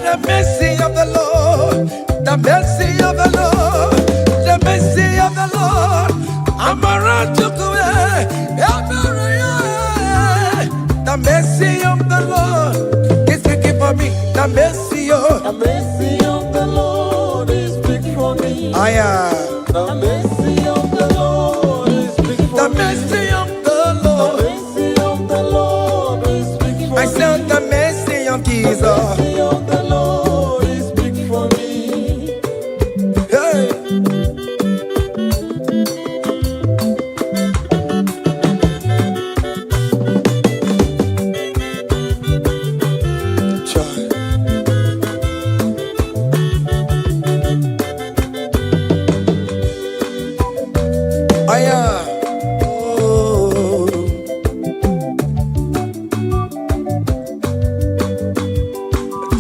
the mercy of the Lord, the mercy of the Lord, the mercy of the Lord. I'm around to go. The mercy of the Lord is speaking for me. The mercy of the Lord is big for me. I am. The mercy of the Lord is big for The me. mercy of the Lord. The mercy of the Lord is big for me. I said the mercy of Jesus. The mercy of the Lord is big for me. Hey.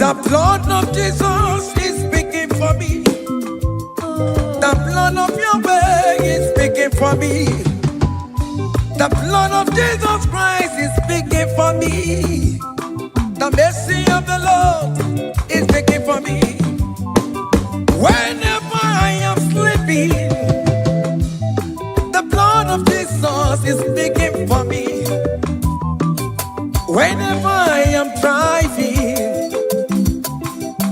The blood of Jesus is speaking for me. The blood of Yahweh is speaking for me. The blood of Jesus Christ is speaking for me. The mercy of the Lord is speaking for me. Whenever I am sleeping, the blood of Jesus is speaking for me. Whenever I am driving,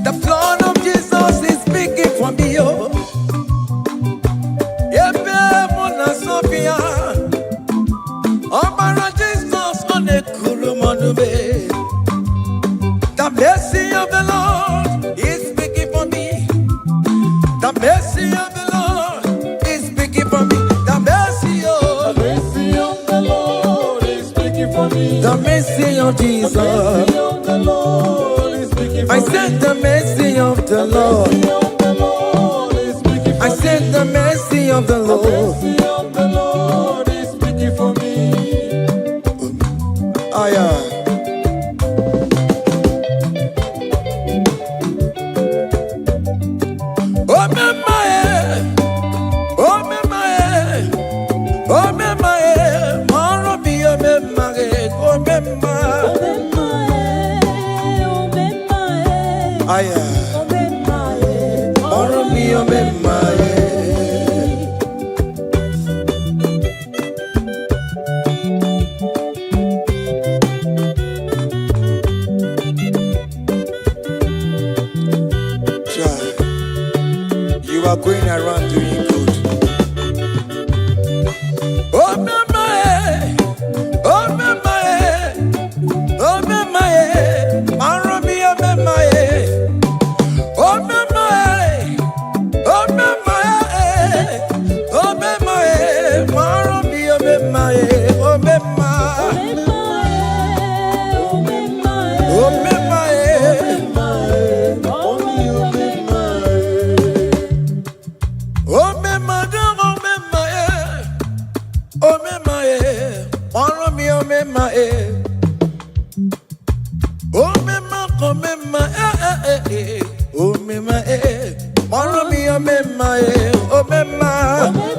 the blood of Jesus is speaking for me. Oh, Sophia, oh, Jesus on the Kurumanube. The mercy of the Lord is speaking for me. The mercy of the Lord is speaking for me. The mercy of the Lord is speaking for me. The mercy of Jesus. The mercy of the Lord is speaking for me. I said the mercy of the Lord. I said the mercy of the Lord. The mercy of the Lord is speaking for me. Oh yeah. Oh my, oh my, oh my, oh be oh my, oh my, oh yeah. Oh be oh my. You are going around doing good. Oh my, oh my, oh my, Maromi, oh my, oh my, oh my, oh my, Maromi, oh my, oh my, oh my.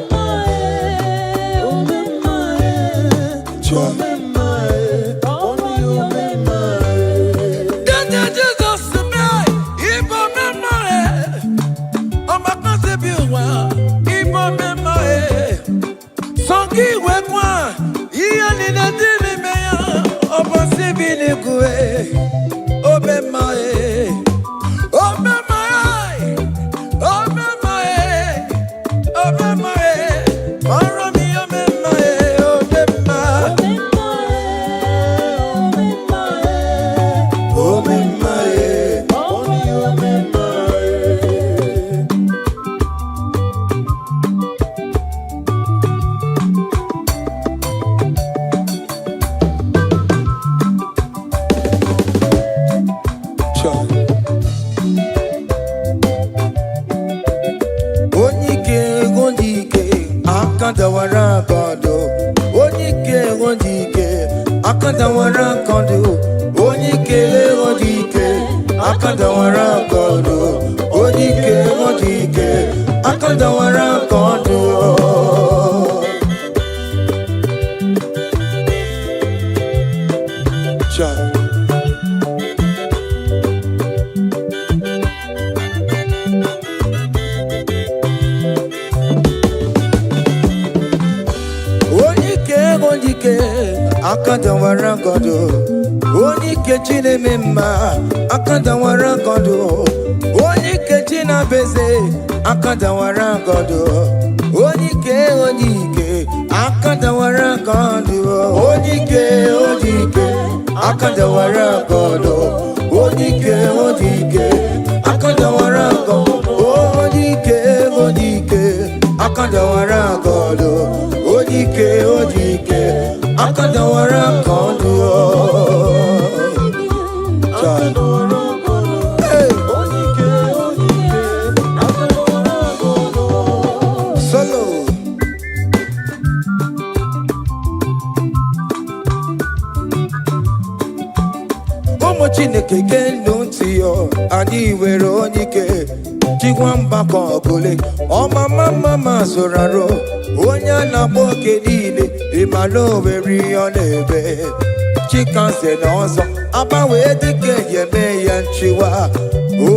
akadawara kondo, onike odike, akadawara kondo, onike odike, akadawara kondo. Akadawara kondo, onike chine mema, akadawara kondo, onike china beze, akadawara kondo, onike odike, akadawara kondo, onike odike, akadawara kondo, onike odike, akadawara kondo, onike odike, akadawara kondo, onike odike, akadawara kondo. Solo. Omo Chineke kendo ntiyo, ani were onike, chigwa mbako ogole, oma mama zoraro, onya na boke niile, imalo weri onebe, chikanse n'ọzọ, abawe dike yeme ya nchiwa,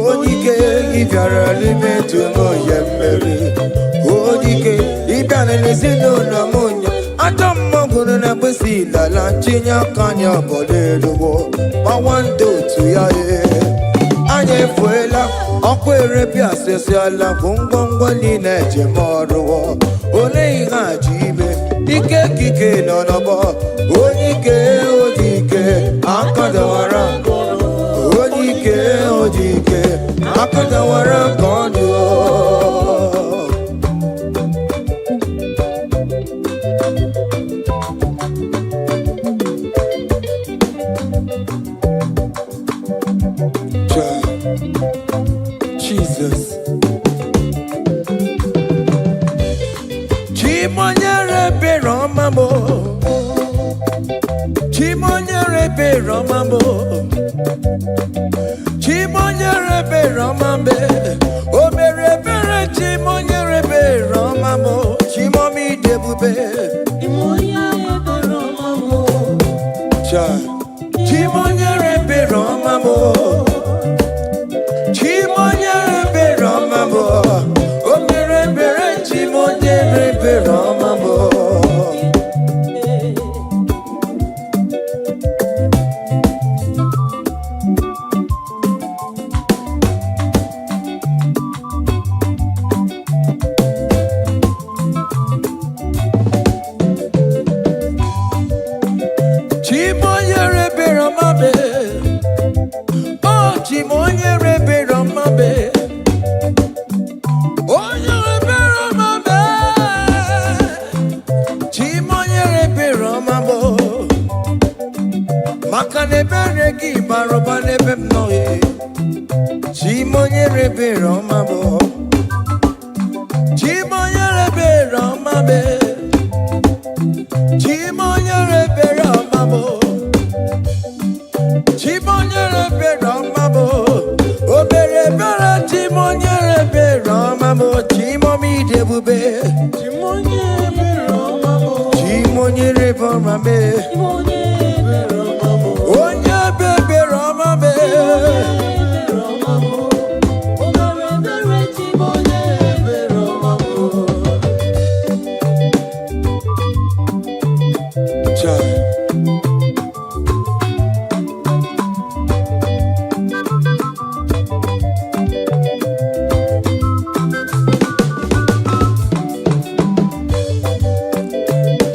onike ibiara n'ime tumo yemeri, onike ibiara n'ezinụlọ mụnya, Adam mọgụrụ na bụsi lala chinya kanya bọleluwo, gbawando tu ya anyị efuela ọkụ erepịa asịsị ala bụ ngwongwo niile ejem ọrụwọ, ole ihe aji ibe ike kike nọ n'ọgbọ, onike odike akadawara, onike odike akadawara kondo. Jesus. Chimonyere be romamo, chimonyere be romamo, chimonyere be romambe, o mere bere chimonyere be romamo, chimomi debube, chimonyere be romamo, chimonyere be romamo. Chimonyere be romamo, o mere bere chimonyere be romamo. Chimonyere be romabe, oh chimonyere be romabe, oh nyere be romabe, chimonyere be romabo, makane bere ki baroba nebe mnoye, chimonyere be romabo, chimonyere be romabe, chimonyere be romabo, chimonyere be romabo, o bere bere chimonyere be romabo, chimomi debube, chimonyere be romabo, chimonyere be romabo, onye be romabo, o bere bere chimonyere be romabo.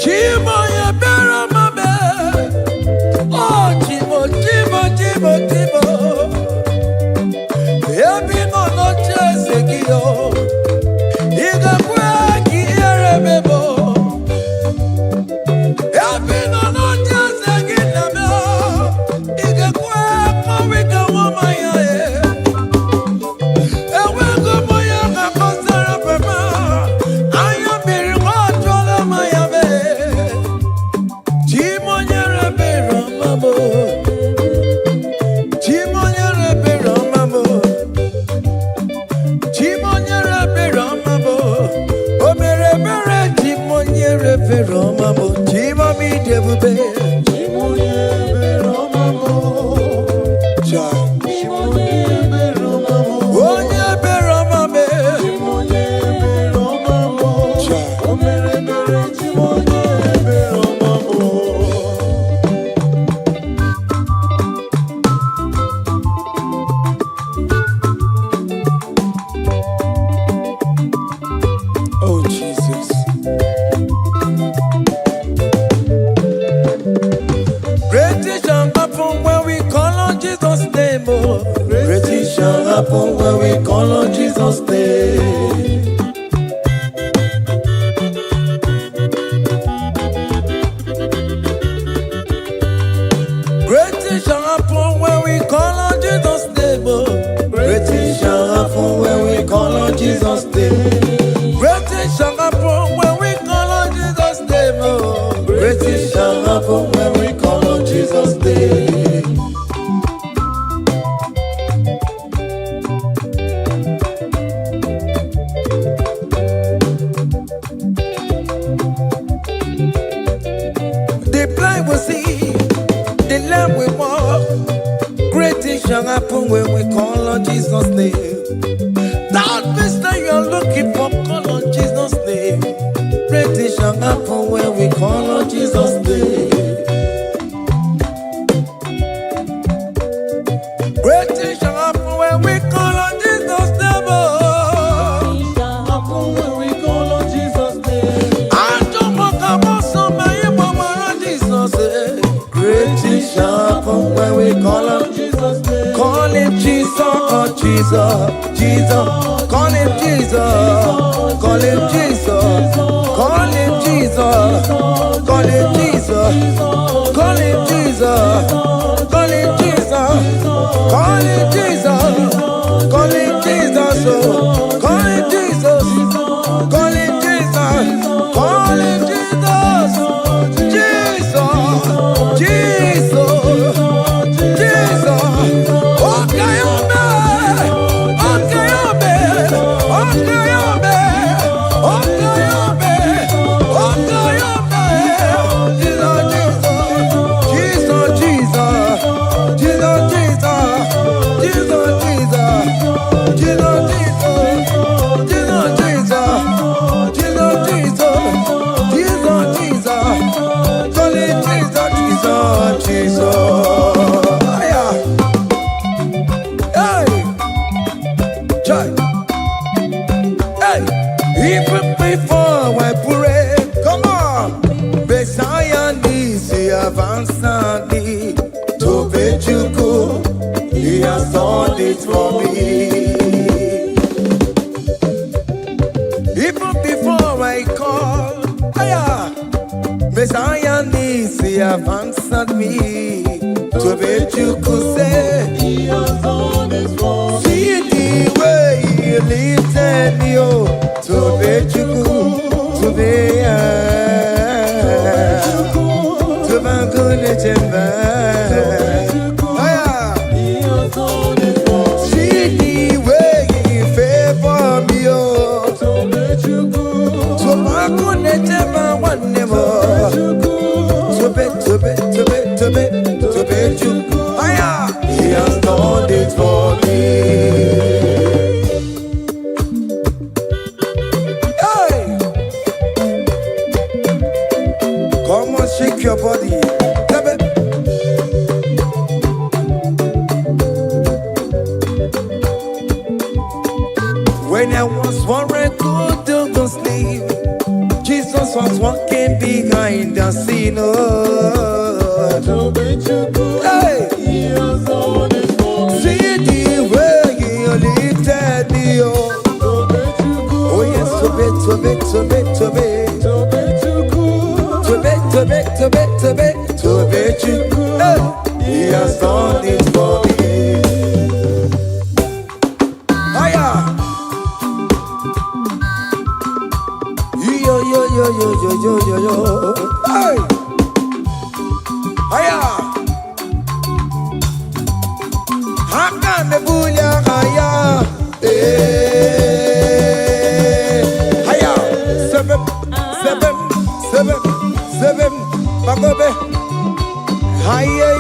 Chimoye be romabo, happen when we call on Jesus' name. Great things shall happen when we call on Jesus' name. Great things shall happen when we call on Jesus' name. Great things shall happen when we call on Jesus' name. Great things shall happen when we call on Jesus' name. The blind will see, the lame will walk. Great things shall happen when we call on Jesus' name. That means that you are looking for, call on Jesus' name. Great things shall happen when we call on Jesus' name. Great things shall happen when we call on Jesus' name. Happen when we call on Jesus' name. I don't want to go so many more Jesus. Great things shall happen when we call on Jesus' name. Call him Jesus, oh Jesus, Jesus. Call him Jesus, call him Jesus, call him Jesus, call him Jesus, call him Jesus, call him Jesus, call him Jesus, call him Jesus, call him Jesus, call him Jesus, call him Jesus, Jesus, Jesus, Jesus. Okay, even before I pray, come on. Messiah needs to advance me to Bejuku. He has done it for me. Even before I call, Messiah needs to advance me to Bejuku. Say, He has done it for me. see the way He lifted me to Bejuku, to be to Bangune Jemba. He has done it for me. See the way He favor me, to Bangune Jemba one never. To Bejuku. He has done it for me. Come on, shake your body. When I was worried, good to go sleep, Jesus was walking behind the scene. Hey! He has done it for me. See the way He lifted me. Oh yes, to be. Hey, He has done it for me. higher. Yo. Hey, higher. Hakan the bunya higher. Higher. Seven. Bagobe. Higher.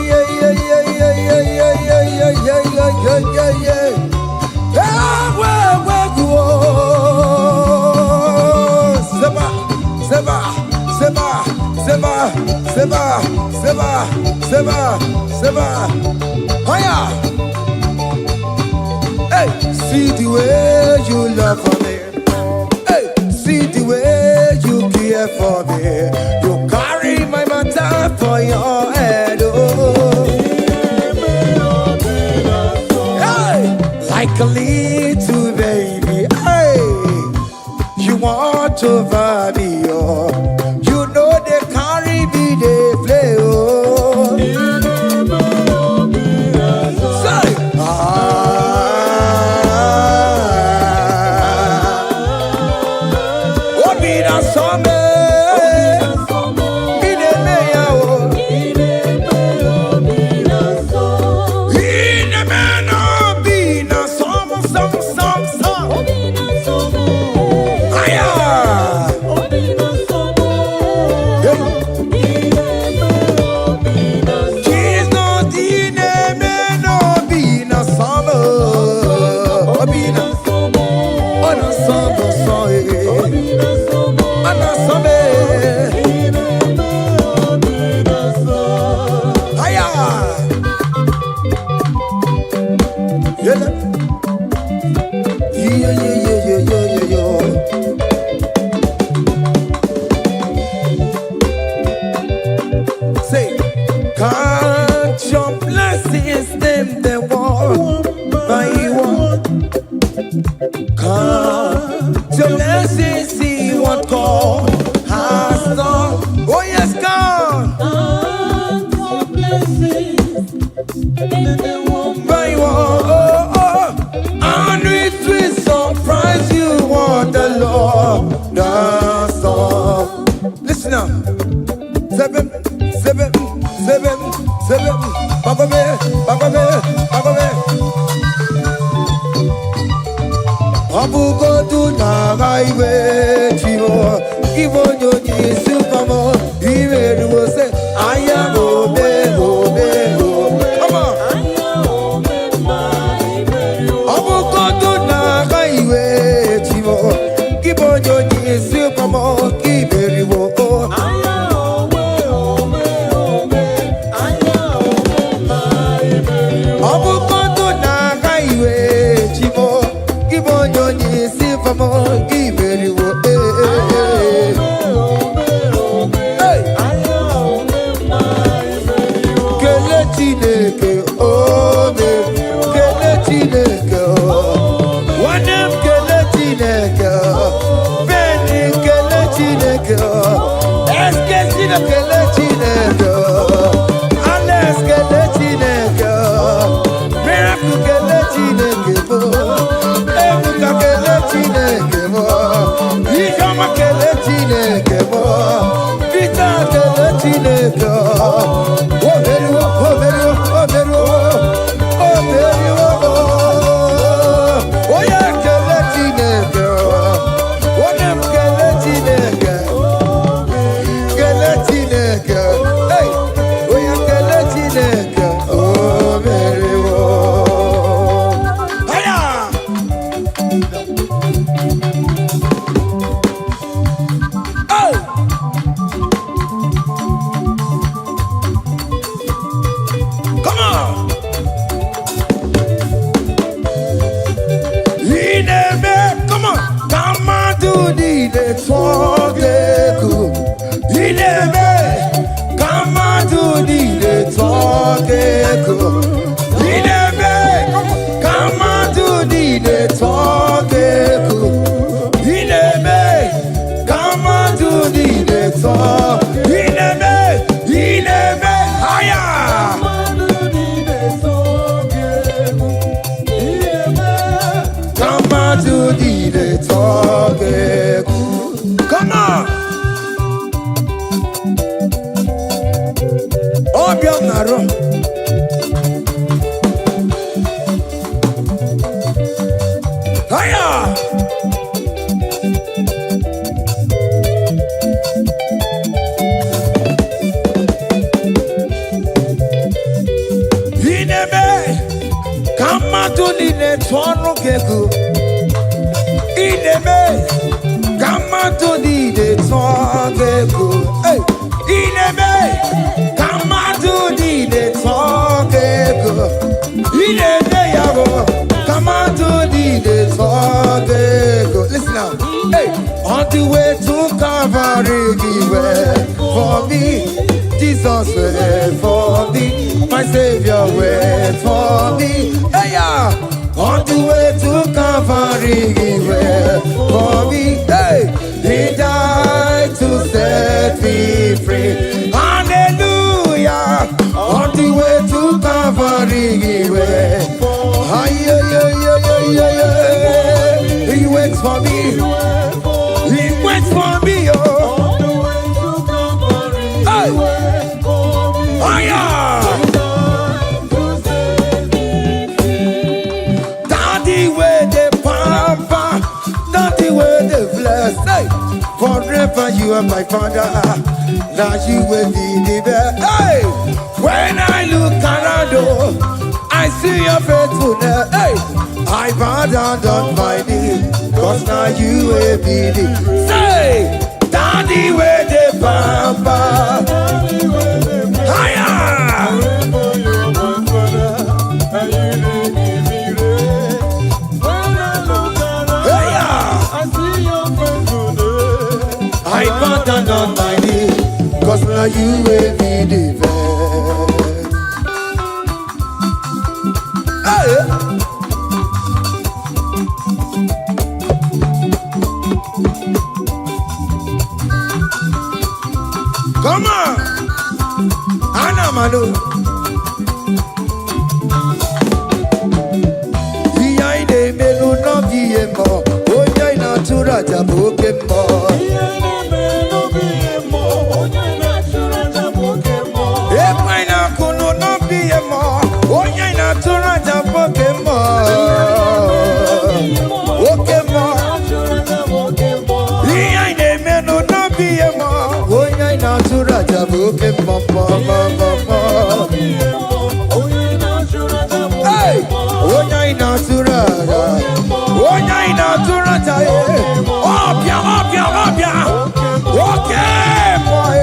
Seba. Higher. Hey, see the way you love for me. Hey, see the way you care for me. You carry my matter for your head. Oh. Hey, like a little baby. Hey, you want over me, oh. You know they carry me, they play, oh. Say, oh, be that summer. Say, can't your blessings them the one by one? Can't your blessings see what God has done? Oh yes, God. Can't your blessings the one by one? And it will surprise you what the Lord does done. Listen up. Seven. Bagome. Abugo do na gaiwe chivo. Ibo nyoni supamo. Iwe ruo se aya obe. Come on. Abugo do na gaiwe chivo. Ibo nyoni supamo. Iwe ruo. Listen now. Hey, on the way to Calvary, give way for me. Jesus wait for me. My Savior wait for me. Hey, yeah. On the way to Calvary, he went for me. Hey, he died to set me free. Hallelujah. On the way to Calvary, he went. He waits for me. He waits for me. Oh. Hey. Oh yeah. Daddy where the pamper, daddy where the bless. Hey. Forever you are my father. Now you will be the best. Hey. When I look around, oh, I see your faithfulness. Hey. I bow down on my knees, cause now you will be the. Say, daddy where the pamper. Higher. I bow down on my knees, cause now you will be the best. Hey. Come on, Anna Manu. Behind the menu, no BMO. Oh, yeah, natural Jabokemo. If I not could not be a more, oh, yeah, natural Jabokemo. Okay, more. Behind the menu, no BMO. Natural jabuke mama. Hey, onya natural. Onya natural jaye. Opia. Okay, boy.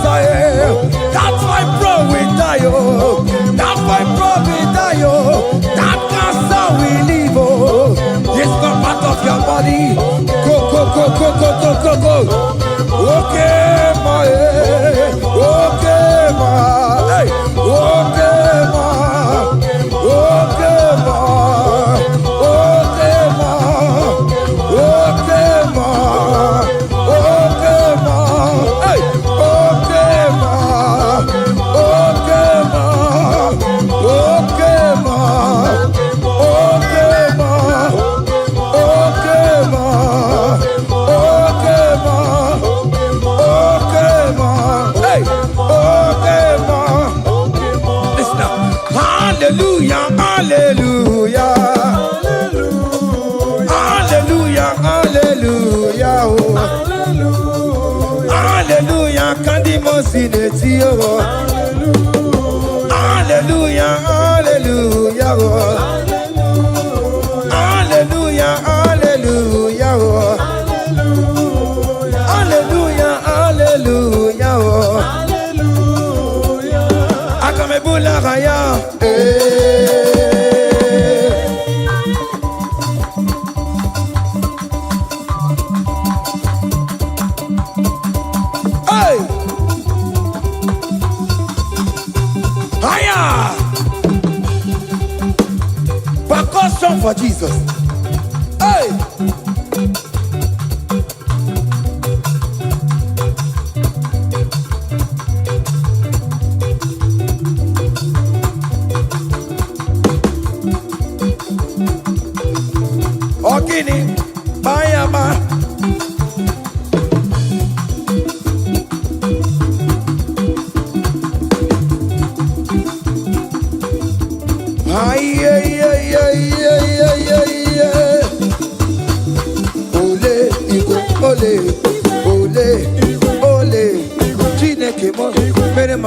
That's why bro we die, oh. That's why bro we die, oh. That cancer we live, oh. It's not part of your body. Go. Okay, ma. Okay, ma. Hey. Okay, ma. Okay, ma. Okay, ma. Okay, ma. Okay, ma. Hey. Hallelujah, hallelujah, hallelujah, hallelujah, oh. Hallelujah, candy mosineti, oh. Hallelujah, hallelujah, oh. Hallelujah, hallelujah, oh. Hallelujah, hallelujah, oh. Akamebula raya. Hey! Higher! Percussion for Jesus. Hey! Ogini, Bayama.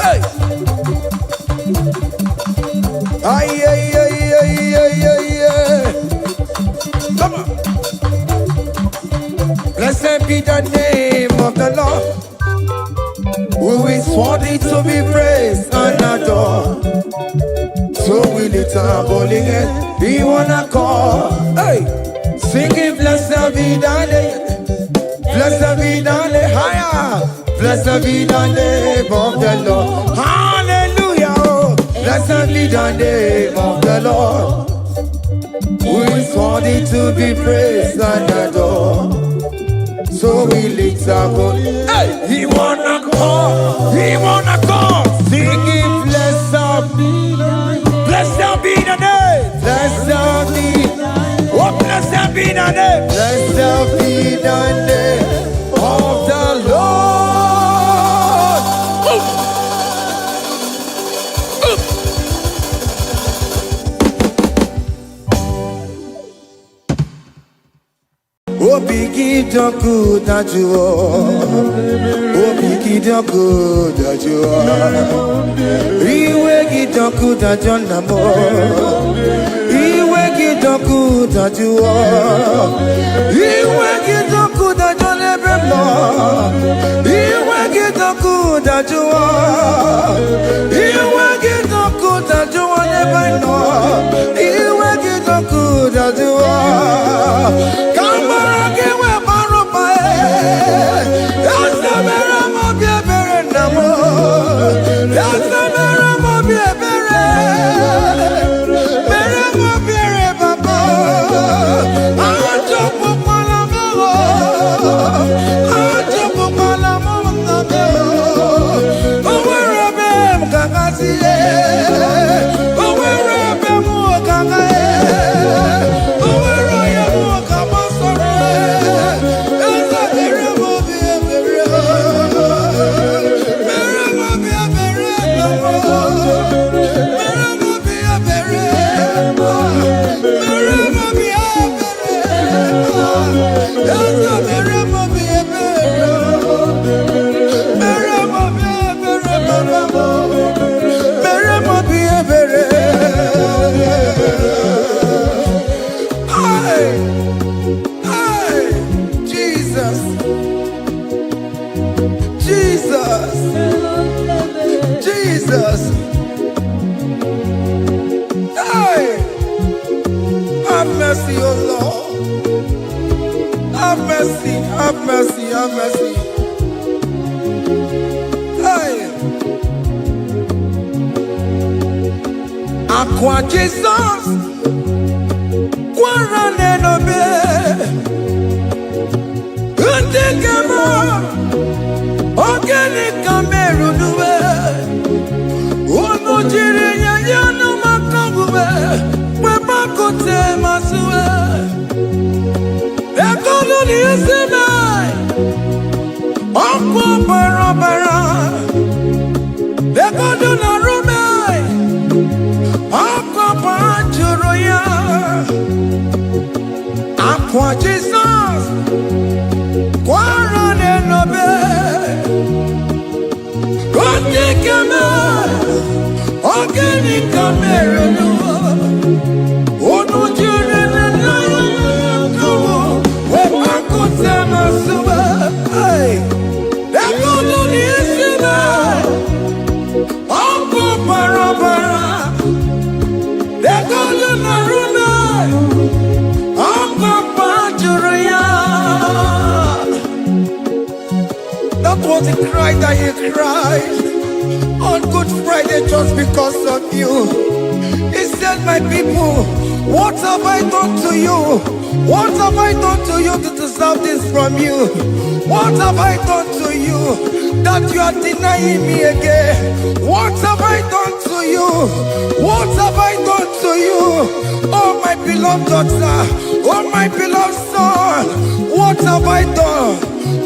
Hey. Ay, ay, ay, ay, ay, ay, ay. Come on. Blessed be the name of the Lord, who is worthy to be praised and adored. So we lift our holy hand, we wanna call. Hey, singing blessed be the name, blessed be the name, higher, blessed be the name of the Lord. Hallelujah, oh. Blessed be the name of the Lord, who is worthy to be praised and adored. So we lift our voice. Hey, he wanna call, singing blessed be the name, blessed be, oh blessed be the name, blessed be the name of the Lord. Oh, biggie, the good that you are. Oh, biggie, the good that you are. Iwe the good that you are. Iwe the good that you are. Iwe the good that you never know. Iwe the good that you are. Iwe the good that you never know. Iwe the good that you are. Jesus. Hey, have mercy, oh Lord. Have mercy, have mercy, have mercy. Hey, Aqua Jesus, Quarane Nobe, Untekema, Organic Cameroon. Ojirinya yanu makangube, webakote masue. Ekolo ni esemai, oko barabara. Ekolo na rumai, oko panchuroya. Aqua Jesus, Quarane Nobe, Kontikeme. Organic Cameroon, Ono Jirena, Wepakuta Masuba, Ekolo Nisima, Uncle Parabara, Ekolo Naruna, Uncle Pajuria. That was the cry that he cried on Good Friday just because of you. He said, my people, what have I done to you? What have I done to you to deserve this from you? What have I done to you that you are denying me again? What have I done to you? What have I done to you? Oh my beloved daughter, oh my beloved son, what have I done?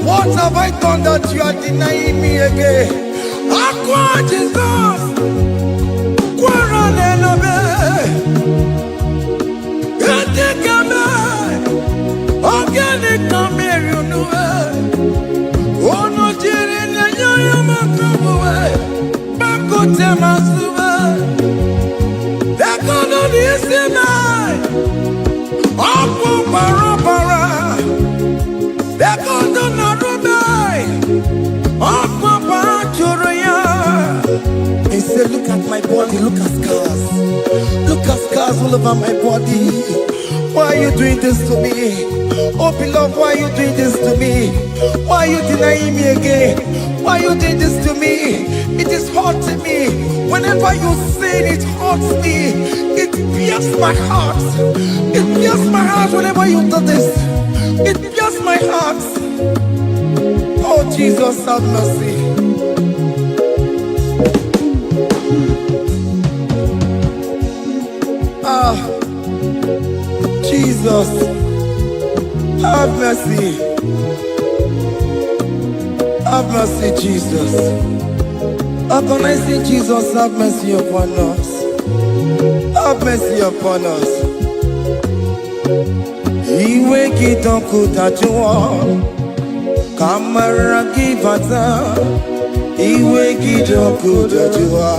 What have I done that you are denying me again? Aqua Jesus, Quarane Nobe, Entekame, Organic Cameroon, He said, look at my body, look at scars. Look at scars all over my body. Why are you doing this to me? Oh beloved, why are you doing this to me? Why are you denying me again? Why are you doing this to me? It is hurting me. Whenever you sin, it hurts me. It pierces my heart. It pierces my heart whenever you do this. It pierces my heart. Oh Jesus, have mercy. Ah, Jesus, have mercy. Have mercy, Jesus. Upon I say, Jesus, have mercy upon us. Have mercy upon us. Iwe kitoko tajua, kamara kibata. Iwe kitoko tajua,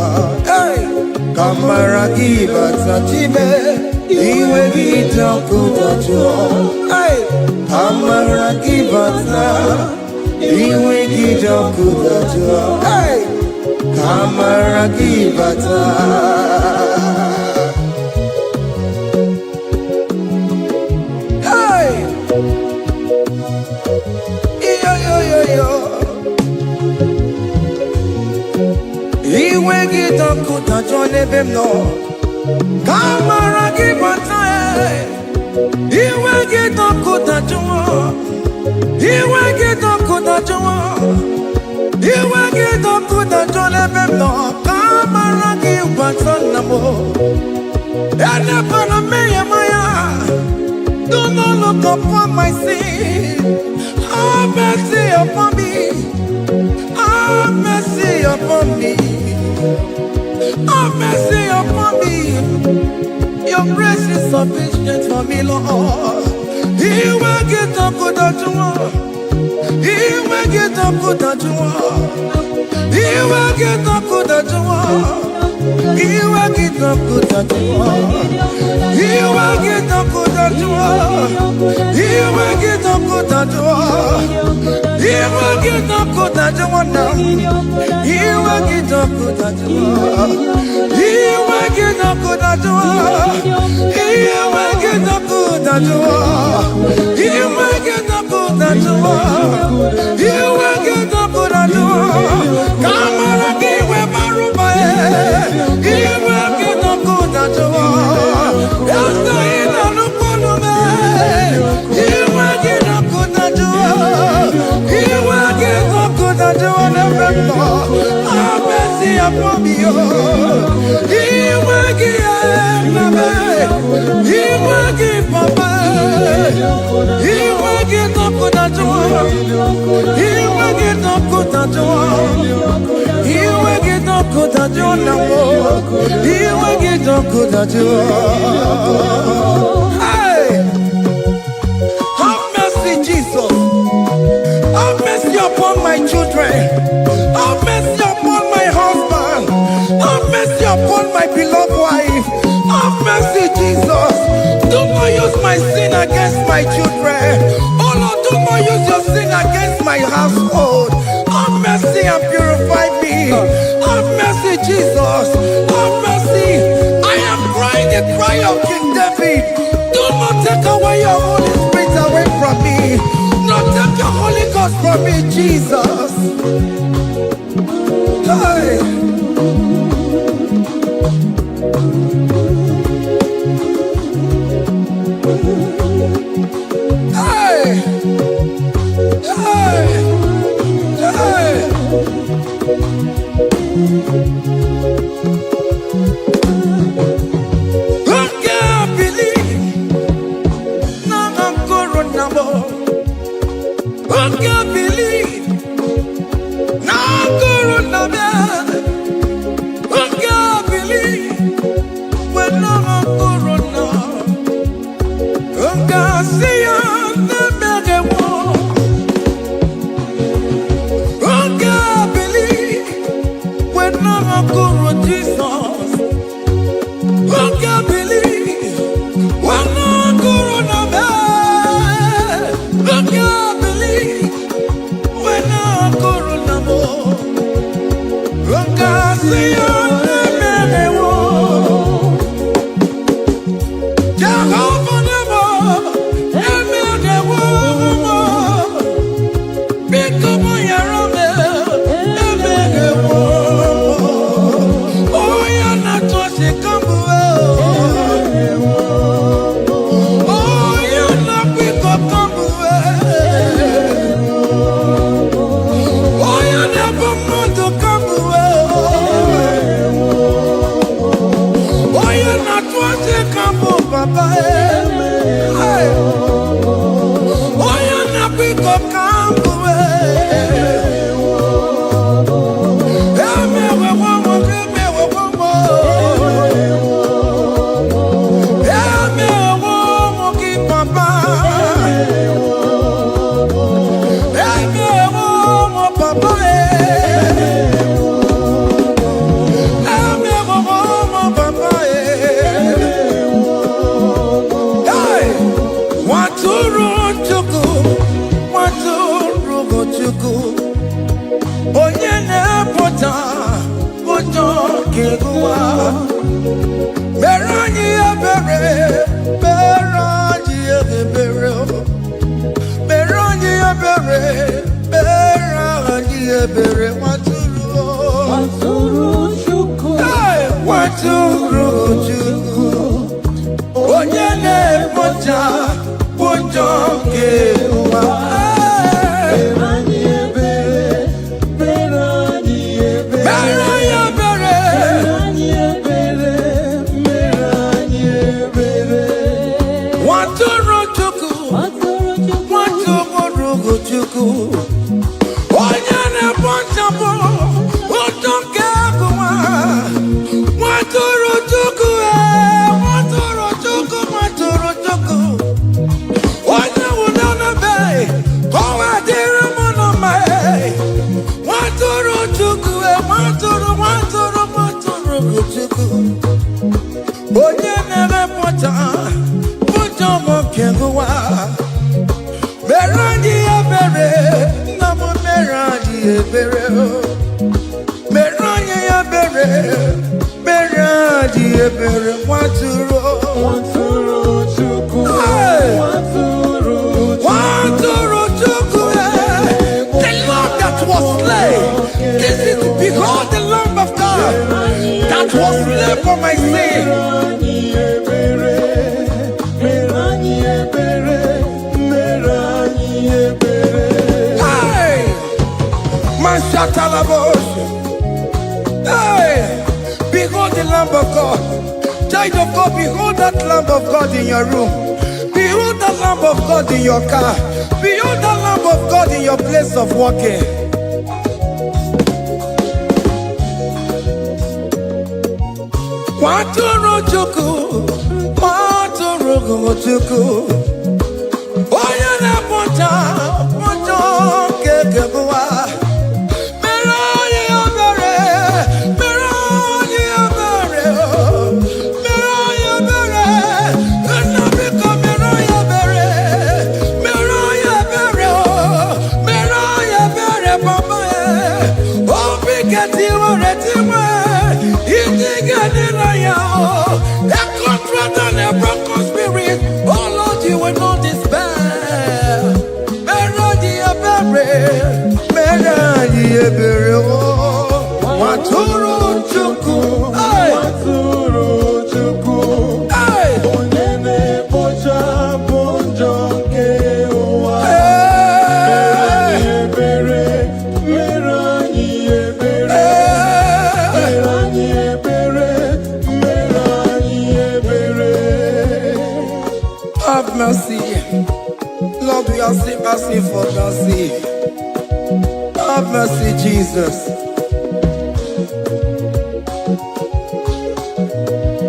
hey, kamara kibata chibe. Iwe kitoko tajua, hey, kamara kibata. Iwe kitoko tajua, hey, kamara kibata. Iwe kitoko tajua nebem no, kamara kibata. Iwe kitoko tajua, iwe kitoko tajua, iwe kitoko tajua nebem no, kamara kibata namo. Ene pana meye maya, do not look upon my sin. Have mercy upon me. Have mercy upon me. Have mercy upon me. Your grace is sufficient for me, Lord. He will get up good at you. He will get up good at you. He will get up good at you. He will get up good at you. He will get up good at you. He will get up good at you. He will get up good at you now. He will get up good at you. He will get up good at you. He will get up good at you. He will get up good at you. He will get up good at you. Come on, give me my room. He will get up good at you. After he done look on me, he will get up good at you. He will get up good at you. Have mercy upon me. He will give me. He will give me. He will get up good at you. He will get up good at you. He will get up good at you now. He will get up good at you. Hey, have mercy, Jesus. Have mercy upon my children. Have mercy upon my husband. Have mercy upon my beloved wife. Have mercy, Jesus. Do not use my sin against my children. Oh Lord, do not use your sin against my household. Have mercy and purify me. Have mercy, Jesus. Have mercy. I am crying the cry of King David. Do not take away your Holy Spirit away from me. Not take your Holy Ghost from me, Jesus. Hey. Hey. Hey. Hey. I can't believe now I'm going. I can't believe onye na-apụta ụjọ ga-egụwa. Mere anyị ebere, mere anyị ebere, mere anyị ebere, mere anyị ebere, nwatụrụ Chukwu, nwatụrụ Chukwu, onye na-apụta ụjọ ga-egụwa. Onye na-emepụta ụjọ nwoke gụwa. Mere anyị ebere, nna m mere anyị ebere, mere anyị ebere, mere anyị ebere, nwatụrụ Chukwu, nwatụrụ Chukwu. The Lamb that was slain, this is behold the Lamb of God that was slain for my sin. Hey, hey, behold the Lamb of God. Child of God, behold that Lamb of God in your room. Behold the Lamb of God in your car. Behold the Lamb of God in your place of working. Waturu Chukwu, waturu Chukwu, onye na-apụta ụjọ ga-egbuwa. Mere anyị ebere, mere anyị ebere, mere anyị ebere, nna biko mere anyị ebere, mere anyị ebere, mere anyị ebere, papa obi ga-etiwere tiwe. A contract and a broken spirit, oh Lord, you will not despair. Meradi ebere, waturu Chukwu, waturu Chukwu, onye na-ekpocha ụjọ nke ụwa. Mere ebere, mere anyị ebere, mere anyị ebere. Have mercy, Lord, we are still asking for mercy. Have mercy, Jesus.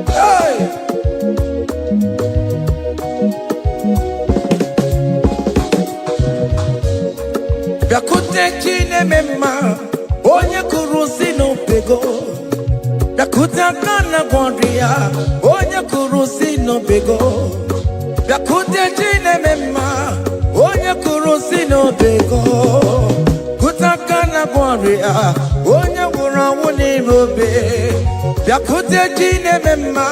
Hey! Bịakute Chineke mma, onye kụrụ si n'obego. Bịakute aka na gwọrọ ya, onye kụrụ si n'obego. Bịakute Chineke mma, onye kụrụ si n'obego. Kute aka na gwọrọ ya, onye nwụrụ anwụ n'ime obe. Bịakute Chineke mma,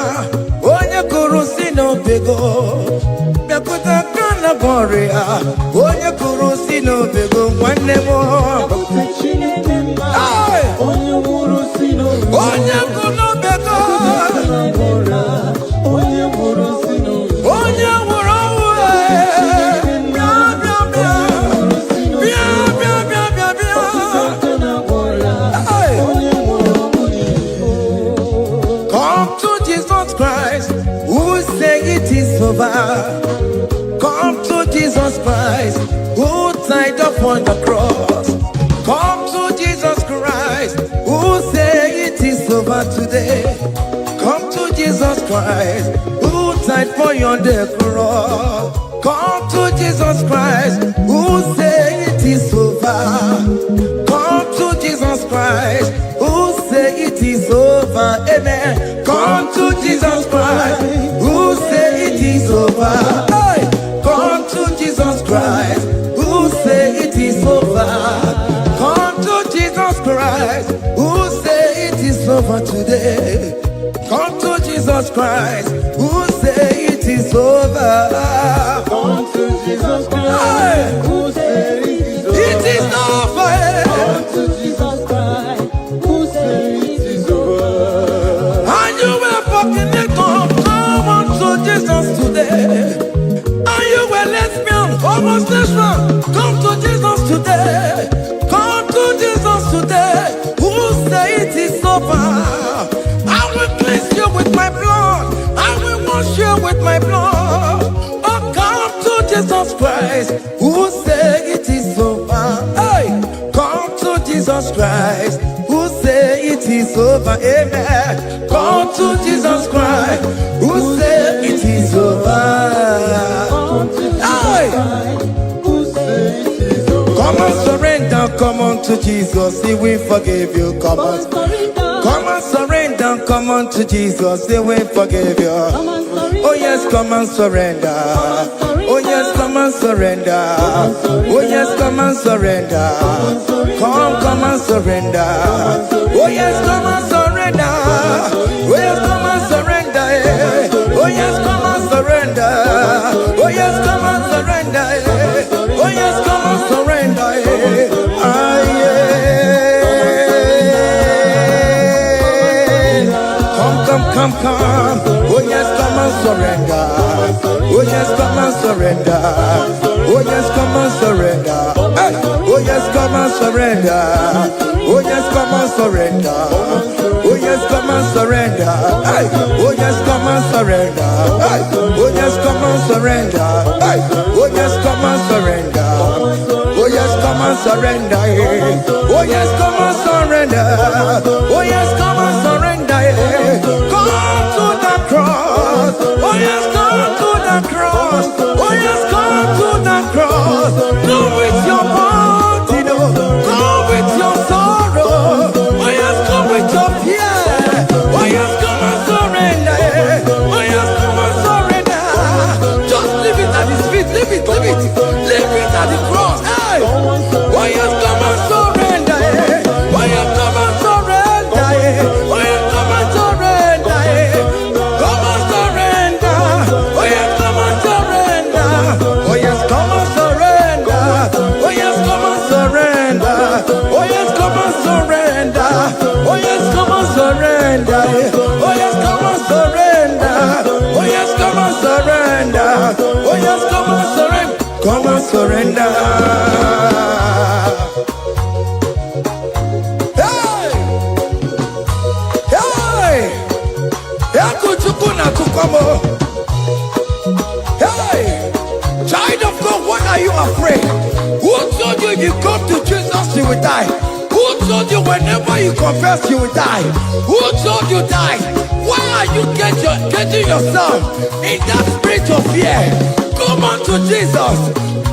onye kụrụ si n'obego. Bịakute aka na gwọrọ ya, onye kụrụ si n'obego. Nwanne m, Bịakute Chineke mma, onye nwụrụ si n'obego. onye nwụrụ n'obego. Onye nwụrụ si n'obego. Onye nwụrụ ọnwụ, bịa bịa bịa bịa bịa bịa. Come to Jesus Christ, who say it is over. Come to Jesus Christ, who died upon the cross. Come to Jesus Christ, who say it is over today. Come to Jesus Christ, who died for you on the cross. Come to Jesus Christ, who say it is over. Come to Jesus Christ, who say it is over. Amen. Come to Jesus Christ, who say it is over. Hey! Come to Jesus Christ, who say it is over. Come to Jesus Jesus Christ, who say it is over today. Come to Jesus Christ, who say it is over. Come to Jesus Christ, who say it is over. It is over. Come to Jesus Christ, who say it is over. And you were fucking it up. Come on to Jesus today. And you were lesbian, homosexual. Come to Jesus today. Come to Jesus today. Who say it is over? I will cleanse you with my blood. I will wash you with my blood. Oh, come to Jesus Christ. Who say it is over? Hey, come to Jesus Christ. Who say it is over? Amen. Come to Jesus Christ. Who say it is over? Hey, Who say it is over. come and surrender. Come on to Jesus. He will forgive you. Come on. Come and surrender, come on to Jesus, He will forgive you. Oh yes, come and surrender. Oh yes, come and surrender. Oh yes, come and surrender. Come and surrender. Oh yes, come and surrender. Oh yes, come and surrender. Oh yes, come and surrender. Oh yes, come and surrender. Oh yes, come and surrender. Ah Come. Oh yes, come and surrender. Oh yes, come and surrender. Oh yes, come and surrender. Hey. Oh yes, come and surrender. Oh yes, come and surrender. Oh yes, come and surrender. Hey. Oh yes, come and surrender. Hey. Oh yes, come and surrender. Hey. Oh yes, come and surrender. Oh yes, come and surrender. Oh yes, come and surrender. Oh yes, come and surrender. Come to the cross. Oh yes, come to the cross. Oh yes, come to the cross. Go with your body, no. Go with your sorrow. Oh yes, come with your fear. Oh yes, come and surrender. Oh yes, come and surrender. Just leave it at His feet. Leave it. Leave it at the cross. Hey. Oh yes, come and surrender. Oh yes, come and surrender. Oh yes, come and surrender. Come and surrender. Oh yes, come and surrender. Oh yes, come and surrender. Oh yes, come and surrender. Oh yes, come and surrender. Oh yes, come and surrender. Oh yes, come and surrender. Oh yes, come and surrender. Oh yes, come and surrender. Come and surrender. Hey! Hey! Hey! Child of God, why are you afraid? Who told you if you come to Jesus you will die? Who told you whenever you confess you will die? Who told you die? Why are you getting yourself in that spirit of fear? Come on to Jesus.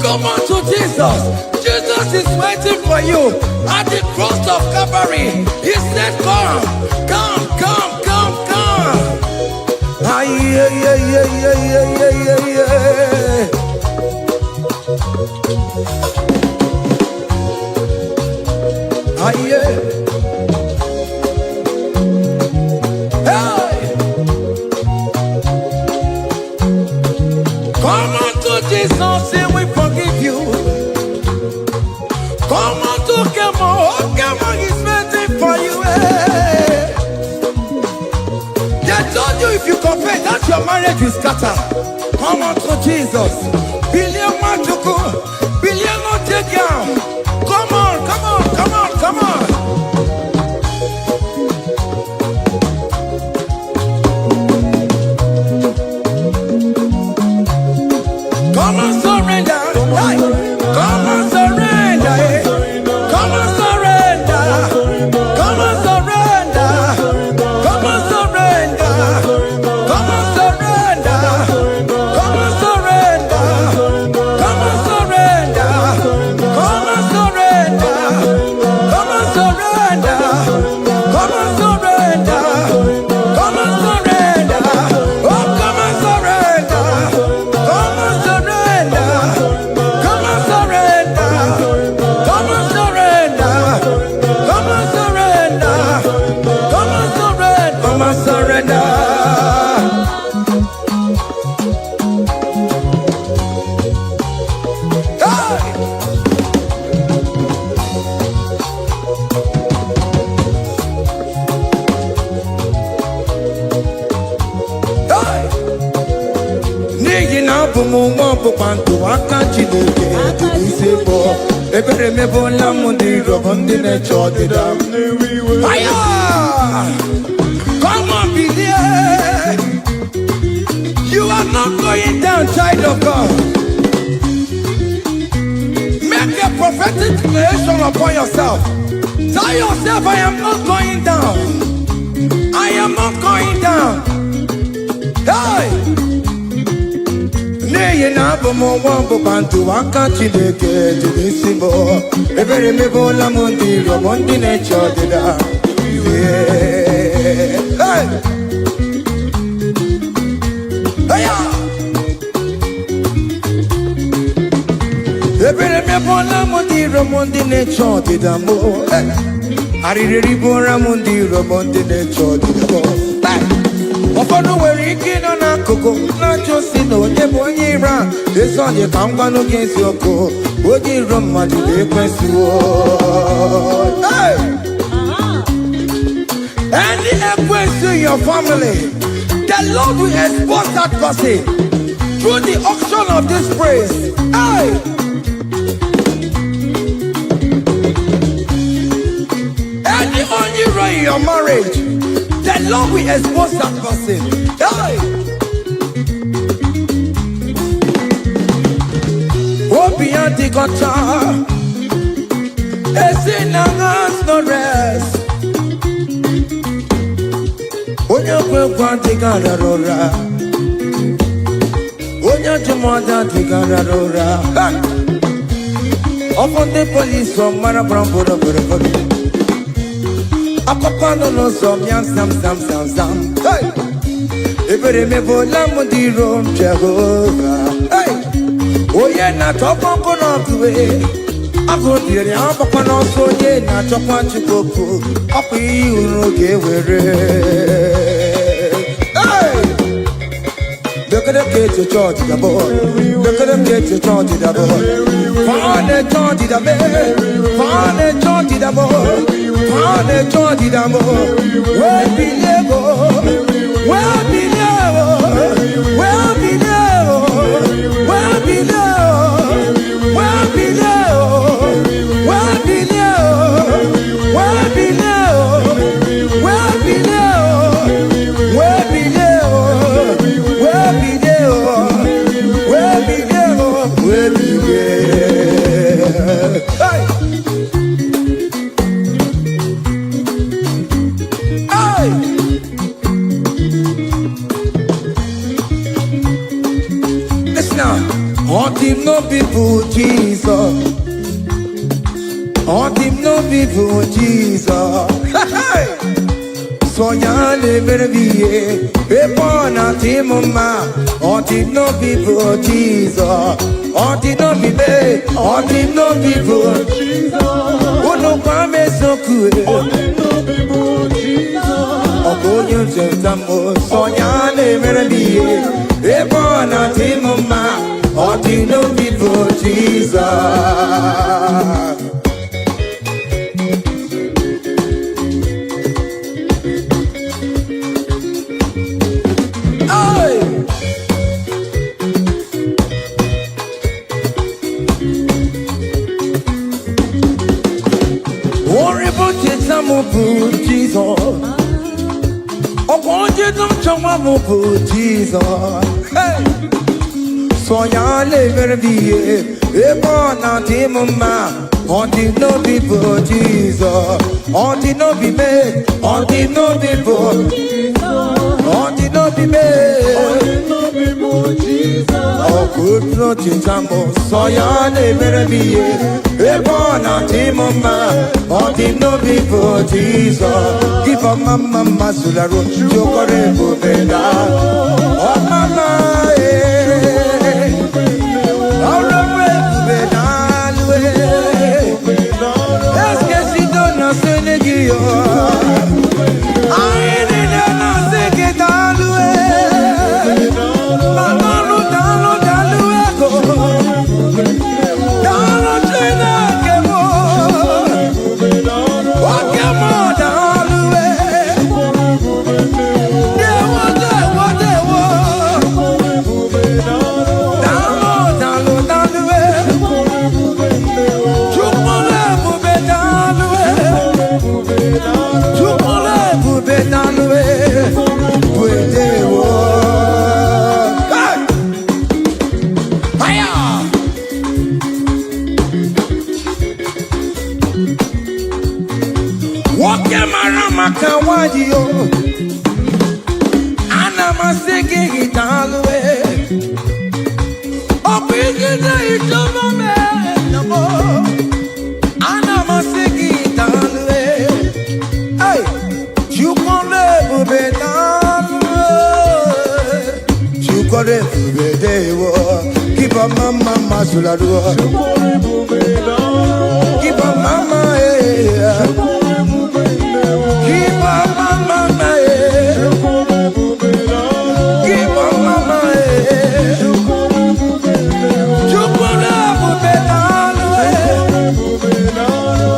Come on to Jesus. Jesus is waiting for you at the cross of Calvary. He said, come. Ah, yeah. Ah, yeah. Hey! Come on to Jesus, He will forgive you. Come on to Kemo is waiting for you. Hey. They told you if you confess that your marriage will scatter. Come on to Jesus. Billion Majuku, billion not take down. Come on. Come and surrender. Hey. Come and surrender. Hey. Come and surrender. Come and surrender. Come and surrender. Come and surrender. Come and surrender. Come and surrender. Come and surrender. Come and surrender. Come and surrender. Come and surrender. Oh, come and surrender. Come and surrender. Come and surrender. Come and surrender. Come abụ m nwa ọkpụkpa ndụ aka Chineke dị n'isi bụ ebere mebola m ndị rọbọ ndị na-eche ọdịda aya come on believe you are not going down, child of God. Make a prophetic declaration upon yourself. Tell yourself, I am not going down. I am not going down. Hey! Nay, na bo mo wan bo bantu aka Chineke dị n'isi mo. Ebere mebola m ndị rọbọ ndị na-eche ọdịda. Hey! Ebere mebola m ndị rọbọ ndị na-eche ọdịda mo. Arịrịrị bụra m ndị rọbọ ndị na-eche ọdịda mo. Ụfọdụ nwere ike ịnọ n'akụkụ na-achọ si na onye bụ onye ire a ezi onye ka m gwanụ gị eziokwu onye iro mmadụ na-ekwesị any ekwesị in your family, the Lord will expose that person through the auction of this praise. Hey! Any only in your marriage, the Lord will expose that person. Hey! Obian the gota, it's in us no rest. Onya kwe the gararora, Onya Jumada the gararora. Upon the police from Marabrambo. Akopano no som yam sam. Hey, ebere mebola m ndị rom Jehova. Hey, onye na-achọkwa nkụ n'ọgụwe agụ dịrị agbakwa n'ọsọ onye na-achọkwa Chukwu ọkwa ihe uru ga-ewere. Hey, bekere ka eche chọọchị dabo, bekere ka eche chọọchị dabo, fane chọọchị dabe, fane chọọchị dabo. Fane chọọchị dabo, wee bilie bo, wee bilie bo, wee bilie bo, wee bilie bo, wee bilie bo, wee bilie bo, wee bilie bo, wee bilie bo, wee bilie bo, wee bilie bo, wee bilie bo, wee bilie. Hey! All him no people Jesus. All him no people Jesus. So ya never be a born at him ma. All him no people Jesus. All him no be me. All him no people Jesus. Oh no come so cool. All him no people Jesus. Oh go you tamo. So ya never be a born at him ma. All the no people Jesus. Hey! Worry about it, some Jesus. Oh, want you don't come up with Jesus. Hey! So ya never be a born at him ma. All the no people Jesus. All the no be made. All the no people Jesus. All the no be made. All the no people Jesus. Oh good no chintambo. So ya never be a born at him ma. All the no people Jesus. Give a mama sularo. Jokore bubeda. Oh mama Woke marama kawadio. Anama singing it all the way. Oh, bringing it to me. Anama singing it all the way. Hey, you can never be done. You can never be there. Keep a mama masulado. Keep a mama. Keep a mama. Keep a mama.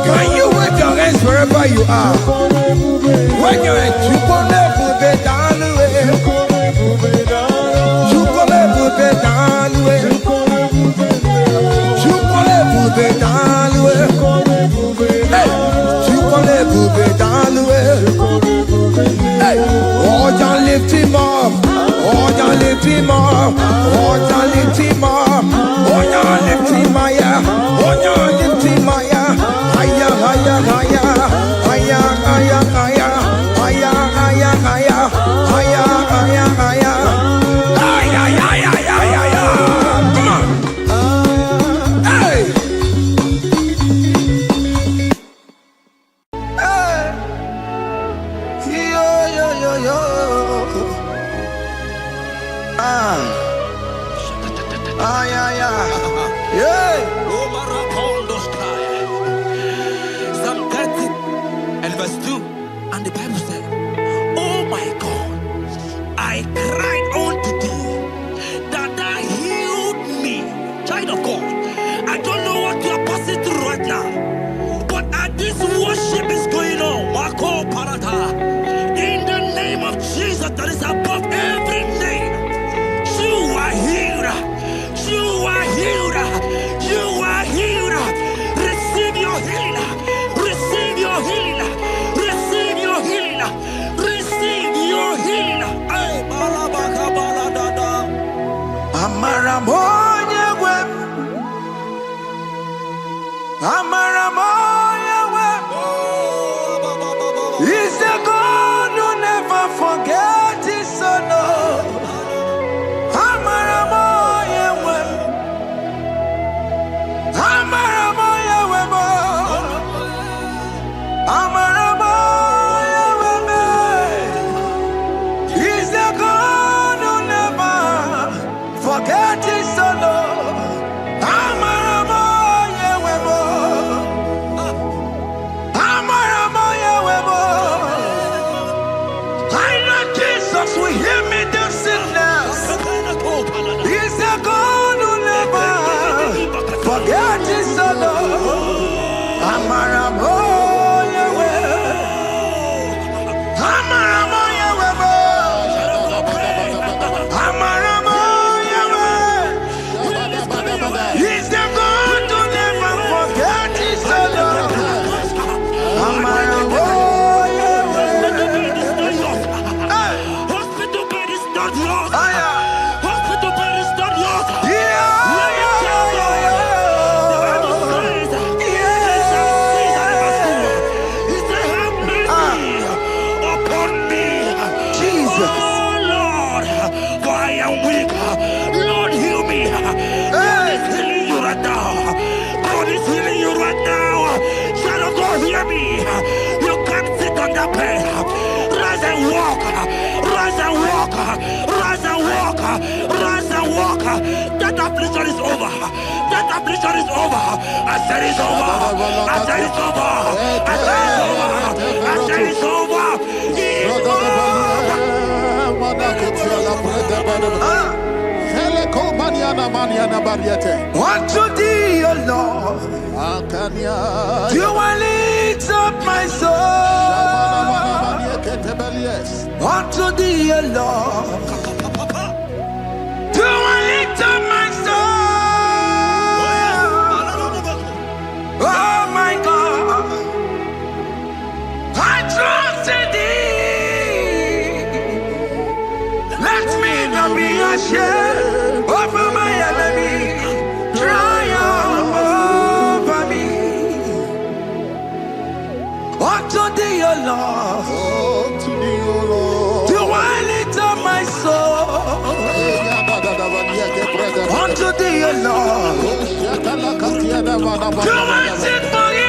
Can you wave your hands wherever you are? When you're at you can never be down the way. You can never be down the way. You can never be down the way. Hey, you can never be down the way. Hey, oh, you lift him up. Oh, you lift him up. Oh, you lift him up. Oh, you lift him higher. Oh, you lift him higher. Higher, higher, higher. Higher, higher, higher. Higher, higher, higher. Higher, higher, higher. Higher, higher, higher, higher. Come on. Hey. Hey. Yo, yo, yo, yo. Ah, yeah, yeah. Yeah. Psalm 30 and verse 2, and the Bible said, oh my God, I cried unto thee that thou healed me. Child of God, I don't know what you are passing through right now, but as this worship is going on, Marco Parata, in the name of Jesus that is above every name, you are healed. You are healed. You are healed. Receive your healing. Receive your healing. Receive your healing. Receive your healing. Ay, balabaka baladada. Amaramoya web. Amaramoya web. He's the God who never forgets his son. Amaramoya web. Amaramoya web. Amaramoya web. He's the God who never forgets his son. Amaramoya web. Amaramoya web. I know Jesus will hear me the sickness. He's the God who never forget his son. Amaramoya web. Amaramoya web. Amaramoya web. He's the God who never forget his son. Amaramoya web. Hospital bed is not yours. Ah, yeah. Hospital bed is not yours. Yeah. You can't sit on that bed. Rise and walk. Rise and walk. Rise and walk. Rise and walk. That affliction is over. That affliction is over. I said it's over. I said it's over. I said it's over. I said it's over. Unto thee, O Lord, do I lift up my soul. Unto thee, O Lord, do I lift up my soul. Oh my God, I trust in thee. Let me not be ashamed over my enemy. Triumph over me. unto thee, O Lord. To thee, O Lord. Do I lift up my soul unto thee, O Lord. Do I sing for him?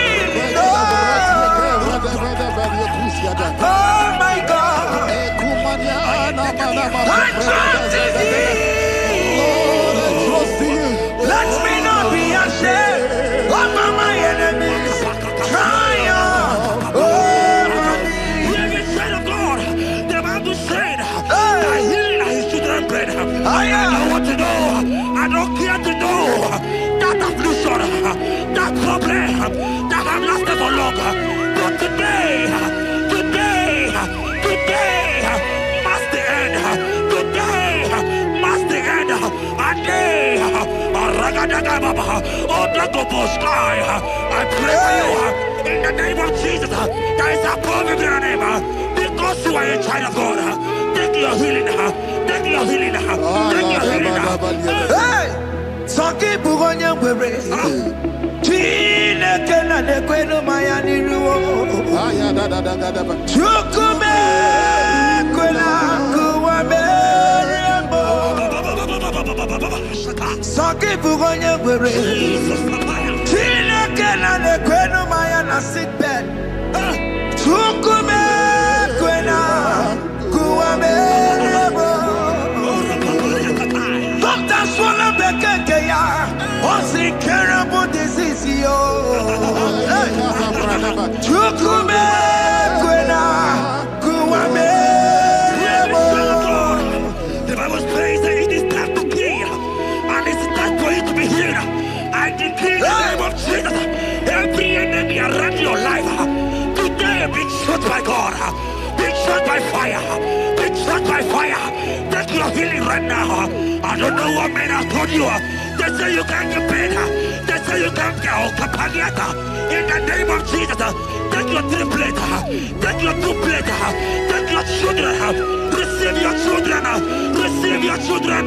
Oh my God, I trust in thee. Let me not be ashamed of my enemies. Triumph over me. Hear the said of God. The Bible said, I heal his children bread. I don't want to know. I don't care to know that affliction, that problem, that have lasted for long. But today must the end. Today must the end. And day, I pray for you in the name of Jesus. There is a problem in your name. Because you are a child of God. Take your healing. Take your healing. Take your healing. Hey, Saki Bugonya Were. Tina Kena de Queno Mayani Ruo. Chukume Quena Kuame. Saki Bugonya Were. Tina Kena de Queno Mayana sick bed. Chukume Quena Kuame. Doctor Swallow Bekeya. What's the terrible disease? Chukume Quena Kuame. The Bible says that it is time to heal, and it's time for you to be healed. I decree in the name of Jesus, every enemy around your life today be shot by God, be shot by fire, be shot by fire. Take your healing right now. I don't know what men have told you. They say you can't get better. They say you can't get Kapaniata. In the name of Jesus, take your 3 plate, take your 2 plate, take your children, receive your children, receive your children.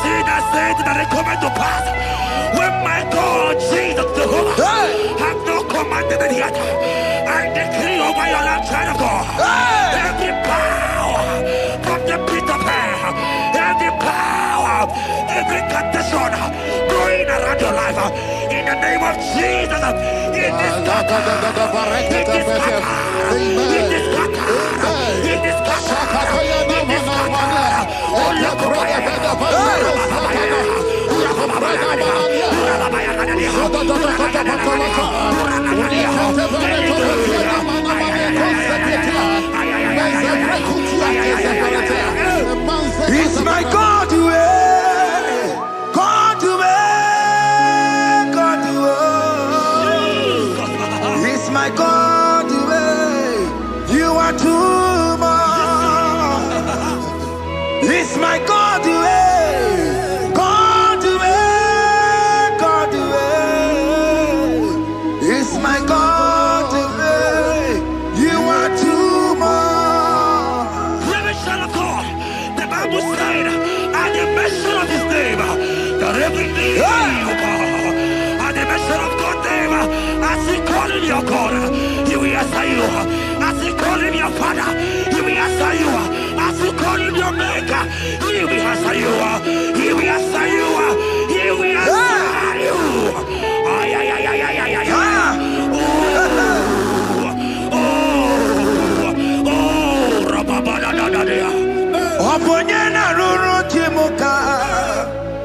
Jesus that they come to pass when my God Jesus Jehovah have not commanded it yet. I decree over your life, child of God, every power from the pit of hell, every power, every condition going around your life, in the name of Jesus, it is scattered, it is scattered, it is scattered, it is scattered, it is scattered. Oh, look it's my God, God, God, As you call him your God, he will answer you. As you call him your Father, he will answer you. As you call him your Maker, he will answer you. He will answer you. He will answer you. Ay, ay, ay, ay, ay, ay, ay, ay. Oponyena ruru timuka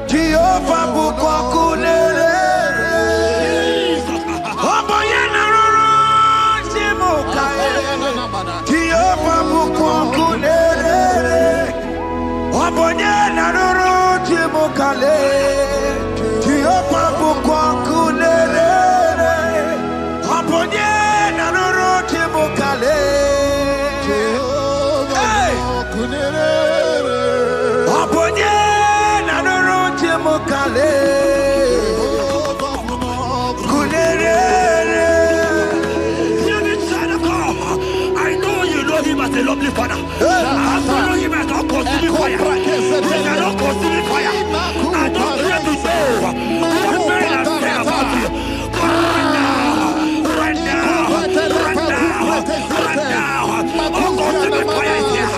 Jehova bukwa kunere Oponyena ruru timuka Jehova bukwa kunere Oponyena ruru timuka Jehova bukwa kunere Oponyena ruru timuka Aponye na nuru timukale kunere. I know you know him as a lovely father. I follow him as a consuming fire. He cannot consume fire. I don't care to say what men are saying about you. But right now, consuming fire is here.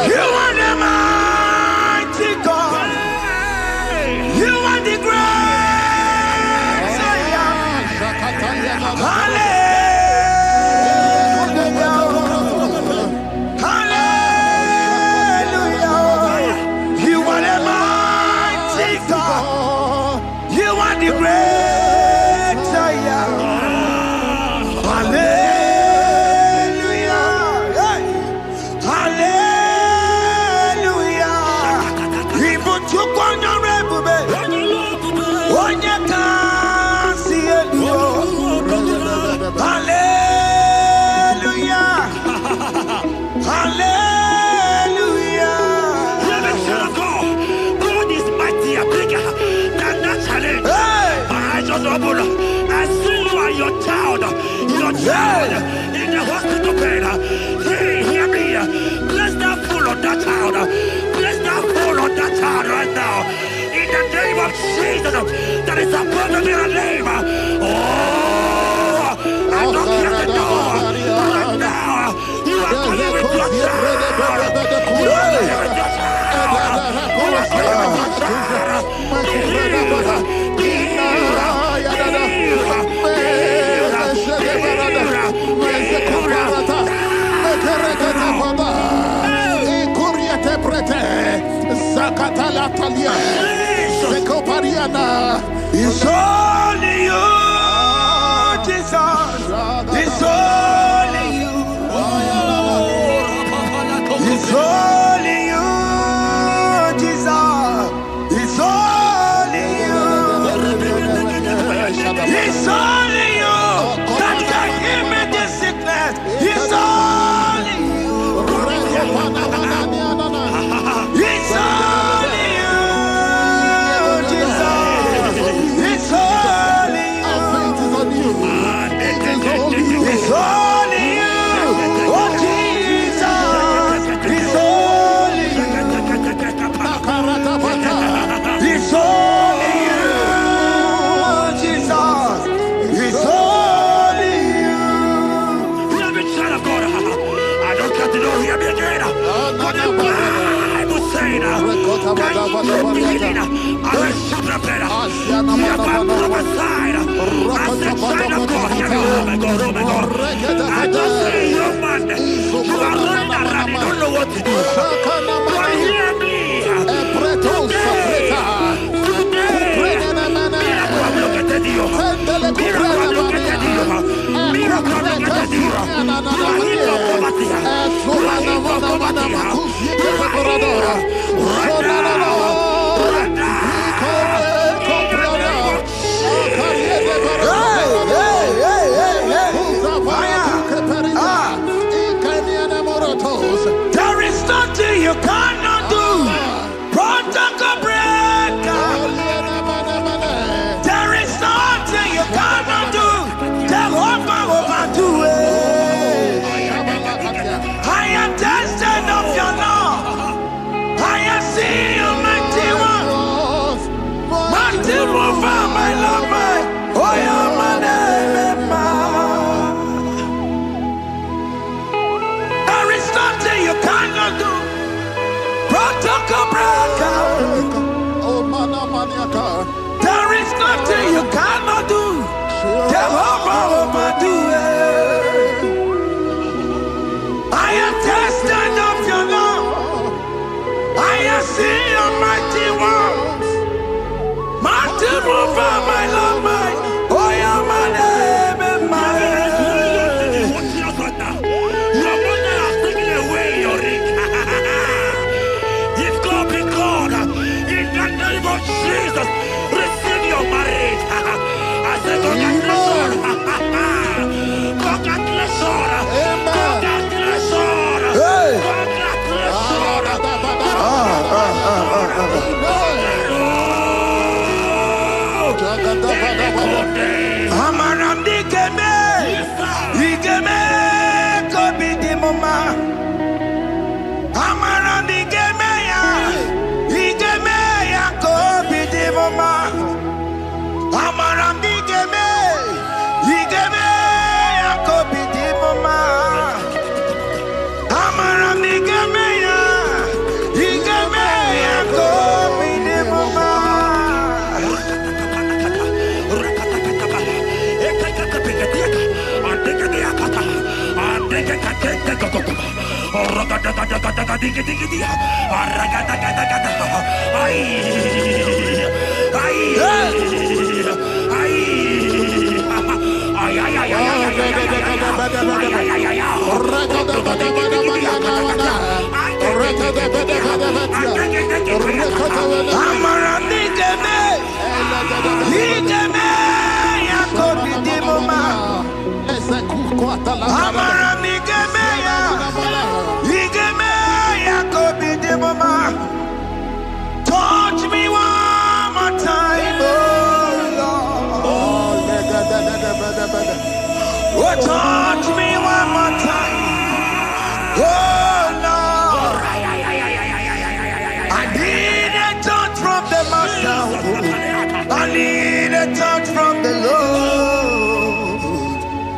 You are the mighty God. You are the great Zion. Hallelujah. Hallelujah. You are the mighty God. You are the great Zion. Hallelujah. Hallelujah. Even to go on your rebbe. Onye kasi eluo. Hallelujah. Hallelujah. God is mighty and bigger than that challenge. I just open. I see you and your child in the hospital bed. Hey, hear me. Bless that fool on that child. Bless that fool on that child right now. In the name of Jesus, that is above the mirror name. Oh, I don't hear the door. Right now, you are coming with your child. You are coming with your child. You are coming with your child. It's only you, Jesus. It's only you. It's only you, Jesus. It's only you. It's only you that can heal me this sickness. It's only you. It's only you, Jesus. It's only you. It's only you. Oh, Jesus. It's only you. It's only you, Jesus. It's only you. I don't get to know hear me again. But the Bible saying that in the beginning, I was super better. You have prophesied as the child of God. Oh my God, oh my God. I just see you, man. You are running around, you don't know what to do. But hear me. There is no you cannot do. Protocol breaker. There is nothing you cannot do. Jehovah overdo it. I am tested of your law. I have seen your mighty one. Mighty mover, my love, my. Oh, yeah, my name, there is nothing you cannot do. Protocol breaker. There is nothing you cannot do. Jehovah overdo it. I am tested of your love. I have seen your mighty ones. Mighty mover, my love, my. Oh, yeah, my name and my. Your mother has taken away your ring. If God be God, in the name of Jesus, receive your marriage. I say congratulations. Congratulations. Congratulations. Hey. Amaramdi keme, ikeme kobi di mama. Amaramdi keme ya kobi di mama. Amaramdi keme, ikeme ya kobi di mama. Amaramdi keme ya, ikeme ya kobi di mama. Touch me one more time, oh Lord. Oh, touch me one more time, oh Lord. I need a touch from the Master. I need a touch from the Lord.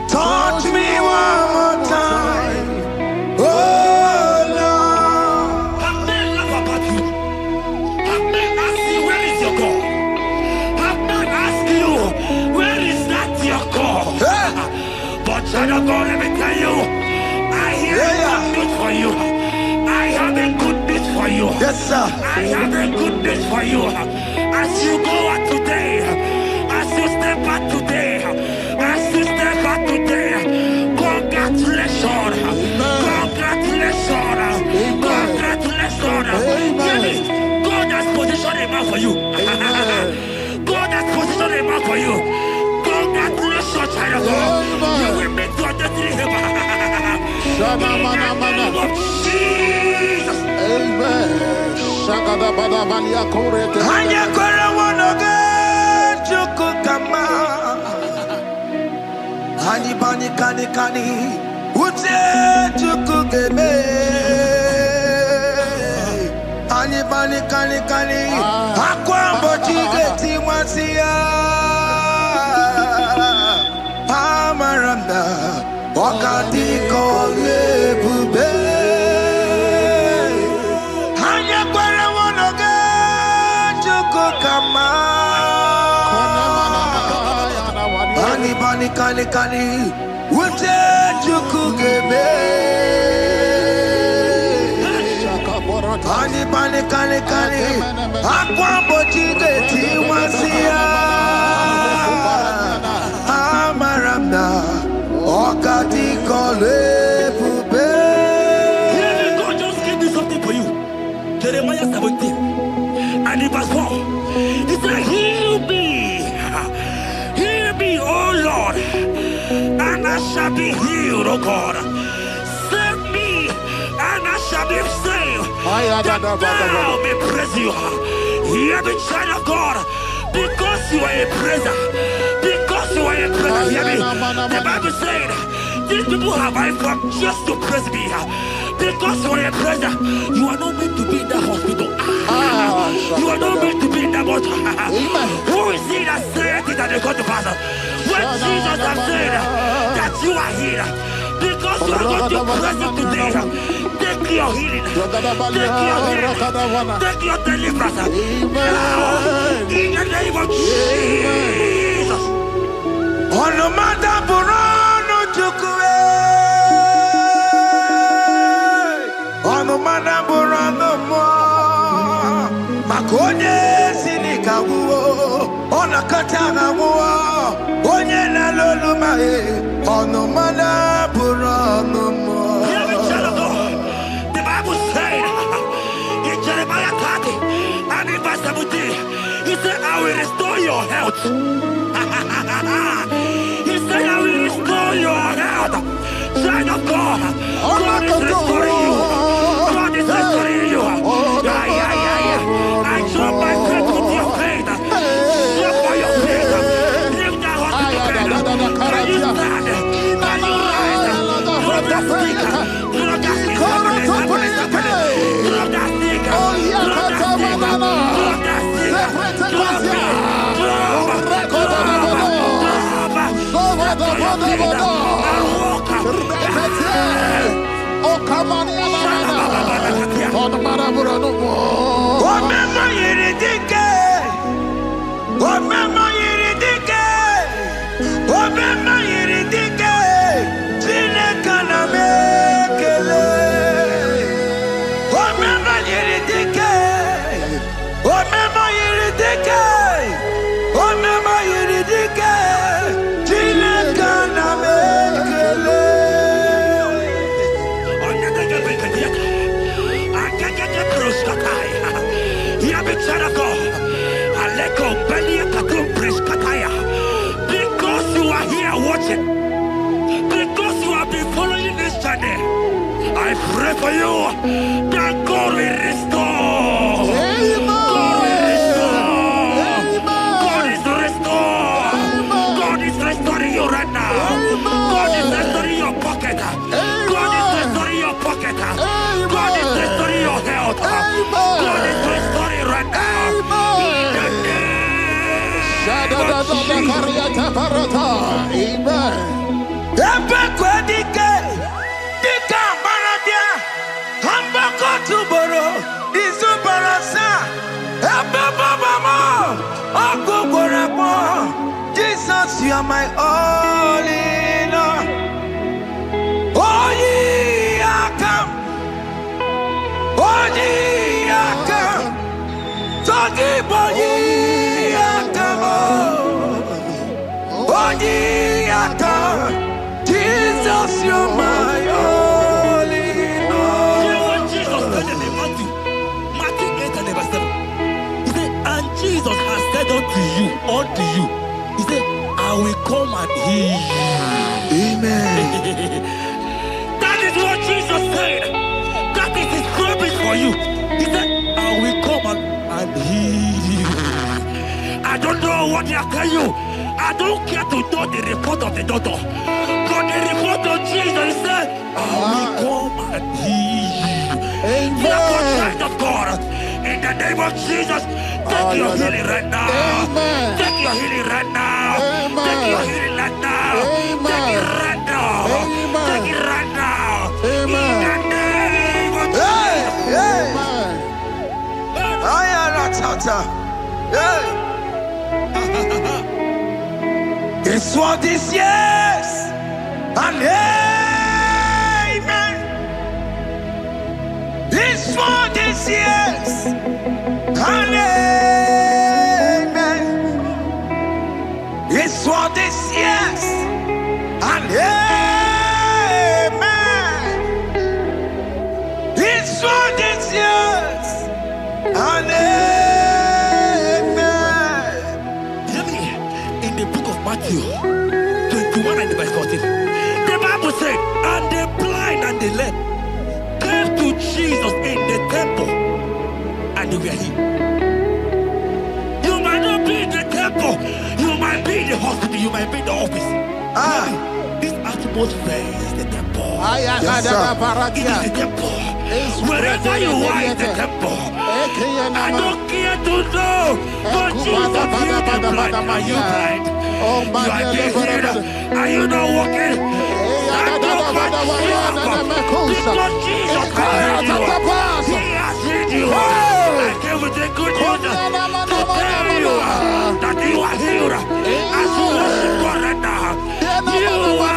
Touch me one more time, oh Lord. Have men laugh about you. Have men ask you, where is your God? Have men ask you, where is that your God? But child of God, let me tell you, I hear a good news for you. I have a good news for you. Yes, sir. I have a good news for you. As you go out today, as you step out today, as you step out today, congratulations. Congratulations. Congratulations. Hear me. God has positioned a man for you. God has positioned a man for you. Congratulations, child of God. You will meet your destiny helper. In the name of Jesus. Amen. Anya kwere wanoge chukukama. Hani bani kani kani ute chukugeme. Hani bani kani kani akwambo chigeti mwasiya. Amaranda wakati kole bube. Anya kwere wanoge chukukama. Bani bani kani kani ute chukugeme. Bani bani kani kani akwambo chigeti mwasiya. Amaranda wakati kole bube. God just gave me something for you. Jeremiah 17 and in verse 4. He said, heal me, oh Lord, and I shall be healed, oh God. Save me, and I shall be saved. that thou may praise you. Hear me, child of God, because you are a praiser. Because you are a praiser, hear me. The Bible said, these people have I come just to praise me. Because you are a praiser, you are not meant to be in the hospital. You are not meant to be in the bottle. Who is he that said it that they got to pass? When Jesus has said that you are healed, because you are going to praise him today, take your healing, take your healing, take your deliverance. Now, in the name of Jesus. On the matter Burano Chukwe, on the matter Burano Mo, Makonye Sinikawu, on a Katana War, Onye Nalolumae, on the matter Burano Mo. The Bible said in Jeremiah 30 and in verse 17, he said, I will restore your health. He said, I will restore your health. Child of God, God is restoring you. God is restoring you. I drop my faith with your faith. Drop by your faith. Lift that hospital bed. Can you stand? Can you rise? Drop that stick. Drop that stick. Drop that stick. Drop that stick. Drop that stick. Drop it. Because you are here watching, because you have been following this channel, I pray for you that God will restore. God will restore. God is restoring. God is restoring you right now. God is restoring your pocket. God is restoring your pocket. God is restoring your health. God is restoring right now. Jesus, you are my all in all. Oh, ye are come. Oh, ye are come. Talking about ye are come. Oh, ye are come. Jesus, you are my all in all. You know what Jesus said in Matthew 8 and verse 7? He said, and Jesus has said unto you, he said, I will come and heal you. Amen. That is what Jesus said. That is his promise for you. He said, I will come and heal you. I don't know what they are telling you. I don't care to know the report of the doctor. But the report of Jesus said, I will come and heal you. Therefore, child of God, in the name of Jesus, take your healing right now. Take your healing right now. Take your healing right now. Take it right now. Take it right now. In the name of Jesus. It's what this yes and amen. It's what this yes and amen. It's what this yes and amen. It's what this yes and amen. In the book of Matthew 21 and verse 14, the Bible said, and the blind and the lame came to Jesus in the temple and they were healed. You might not be in the temple, you might be in the hospital, you might be in the office. This atmosphere is the temple. Yes, sir. It is the temple. Wherever you are in the temple, I don't care to know. But Jesus healed the blind. Are you blind? You are being healed. Are you not walking? Stand up and shout. Because Jesus has healed you. He has healed you. I came with the good news to tell you that you are healed. As you worship God right now, you are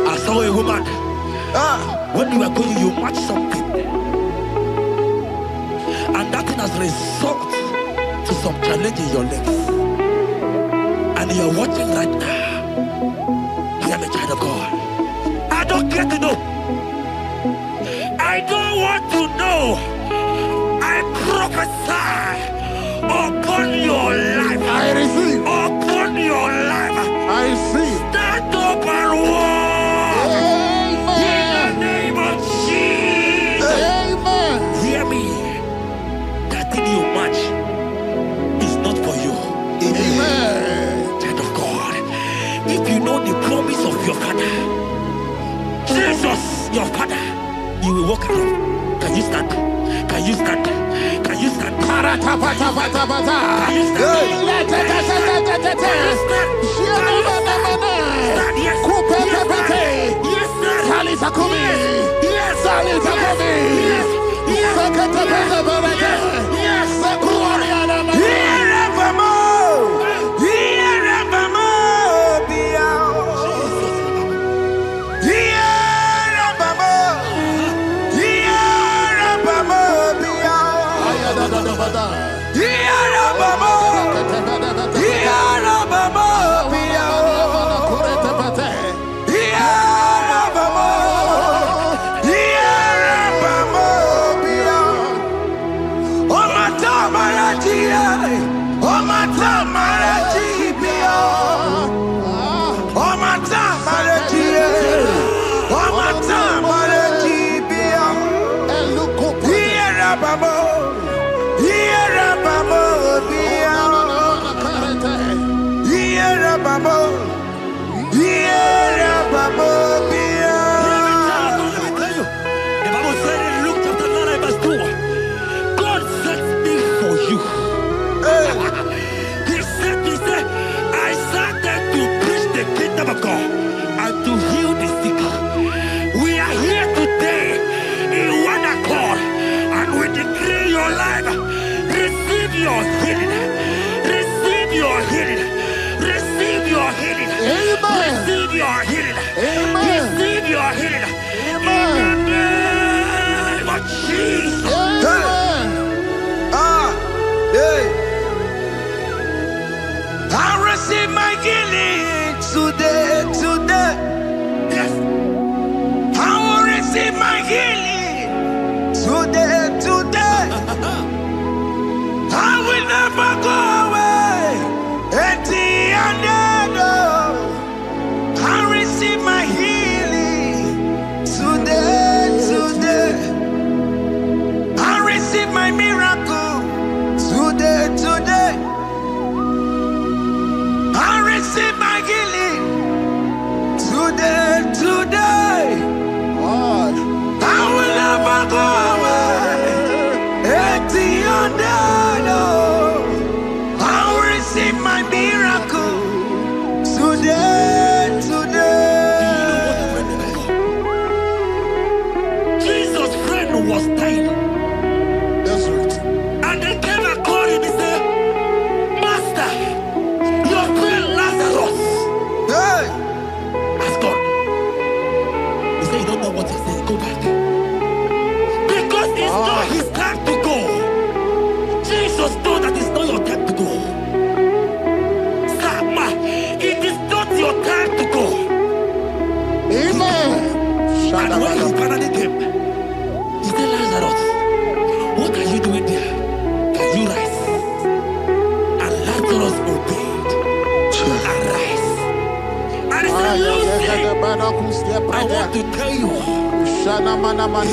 I saw a woman. When you were going, you match something, and that thing has resulted to some challenge in your legs. And you're watching right now. I am a child of God. I don't care to know. I don't want to know. I prophesy upon your life. I receive. Upon your life. I receive. Stand up and walk. In the name of Jesus. Amen. Hear me. That thing you match is not for you. Amen. Child of God. If you know the promise of your father, Jesus, your father, you will walk around. Can you stand? Can you stand? Can you stand? Can you stand? Can you stand? Yes. Yes, sir. Yes, sir. My healing. Amen. And when he finally came, he said, Lazarus, what are you doing there? Can you rise? And Lazarus obeyed and rise. And he said, Lucy, I want to tell you,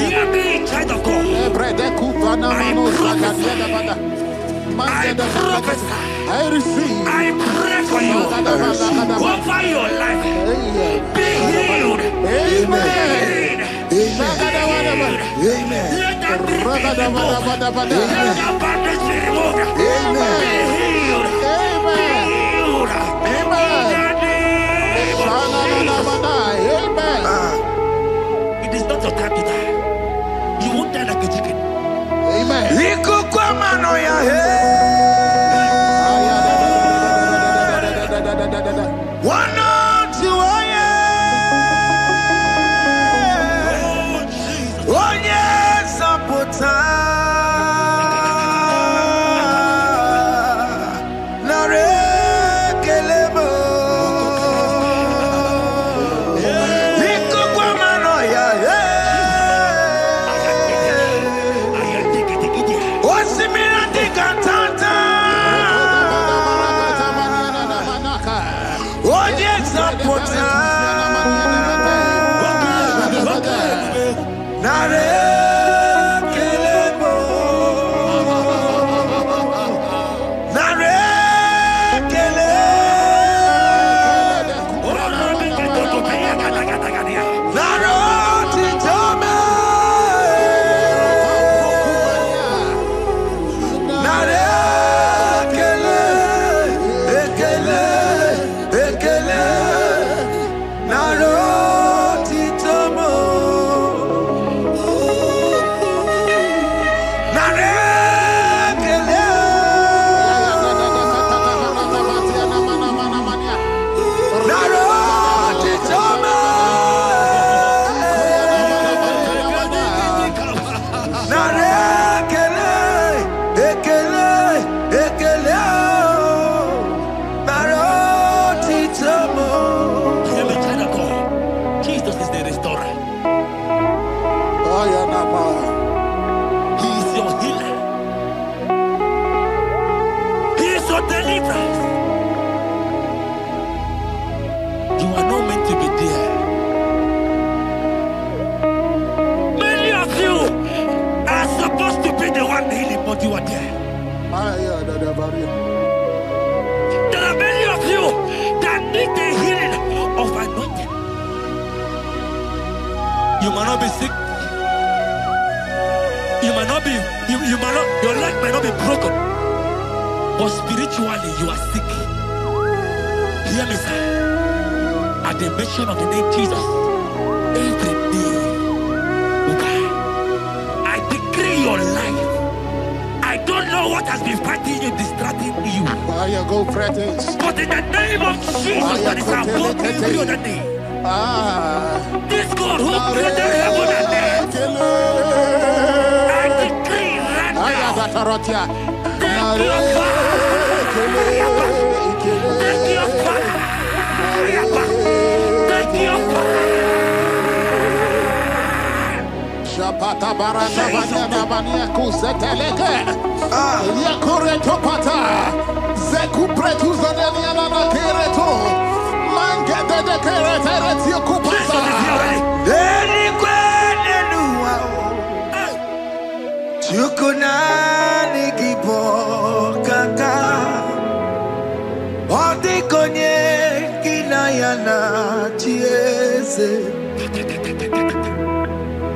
hear me, child of God. I prophesy. I receive. I pray for you. Over your life. Be healed. Amen. Amen. Let that be removed. Let that bandage be removed. Amen. Be healed. Be healed. It is not your time to die. You won't die like a chicken. Amen. You are there. There are many of you that need the healing of anointing. You might not be sick. You might not be, you might not, your leg might not be broken. But spiritually you are sick. Hear me, sir. At the mention of the name Jesus, every day will die. I decree your life. I don't know what has been fighting you, distracting you. But in the name of Jesus, that is above every other name. This God who created heaven and earth, I decree right now, take your fire. Take your fire. Take your fire. Pata barata banyana bania kuzeteleke yakureto pata zeku pretu zaneliana na kereto mangede de keretere tiku pata Deni kwene nuwa Chukunani kipo kaka Odi konye kinayana chieze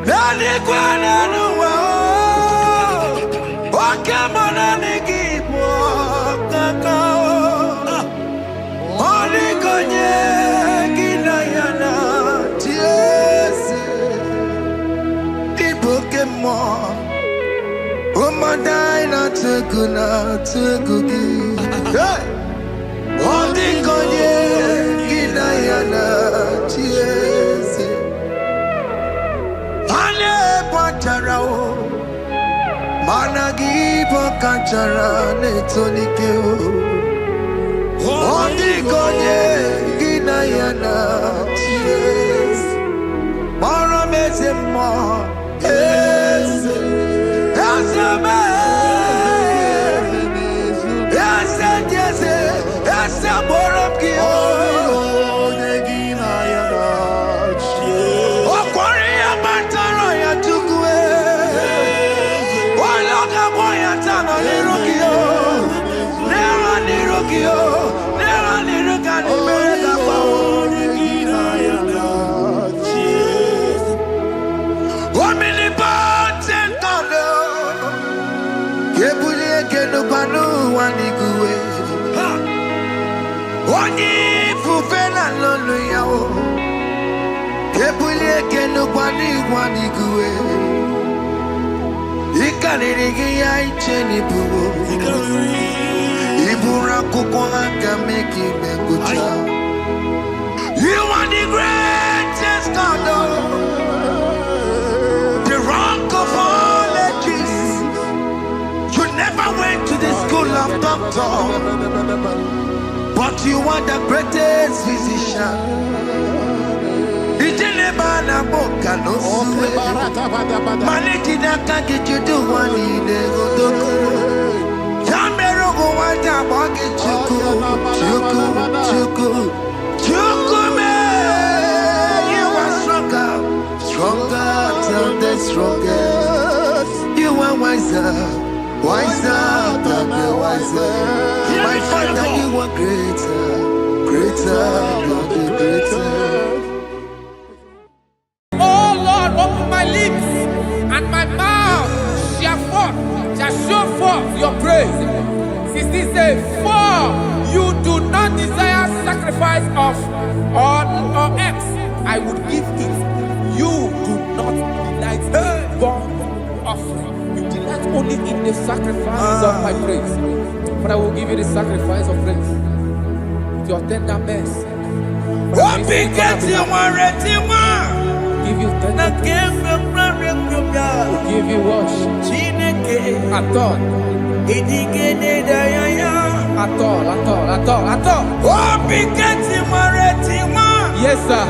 Nani kwana nuwa Wakemona nikipo kaka Oli konye kinayana tiese Ibokemo Umadai na tegugi Oli konye kinayana tiese Patarao Managi Pokachara Netonikeo Odi Konye Ginayana Cheers Onye fufela lolu ya o. Kebuli ekenu kwani kwani kuwe. Ikariri gị ya iche n'ibubo. Iburu akwụkwọ aka make ime gụcha. You are the greatest God, the rock of all ages. You never went to the school of doctor, but you are the greatest physician. Ijelebana boka no suwe. Maliki na kaki judu wani negodoko. Yambero go wata boki chuku, chuku, chuku, chuku me. You are stronger, stronger than the strongest. You are wiser, wiser than the wiser. My Father, you are greater, greater than the greater. Oh Lord, open my lips and my mouth shall show forth your praise. 16 says, for you do not desire sacrifice of or X, I would give it. You do not delight in burnt offering. You delight only in the sacrifice of my praise. But I will give you the sacrifice of praise with your tender mercy. Give you tender praise. Give you worship. At all. At all. Yes, sir.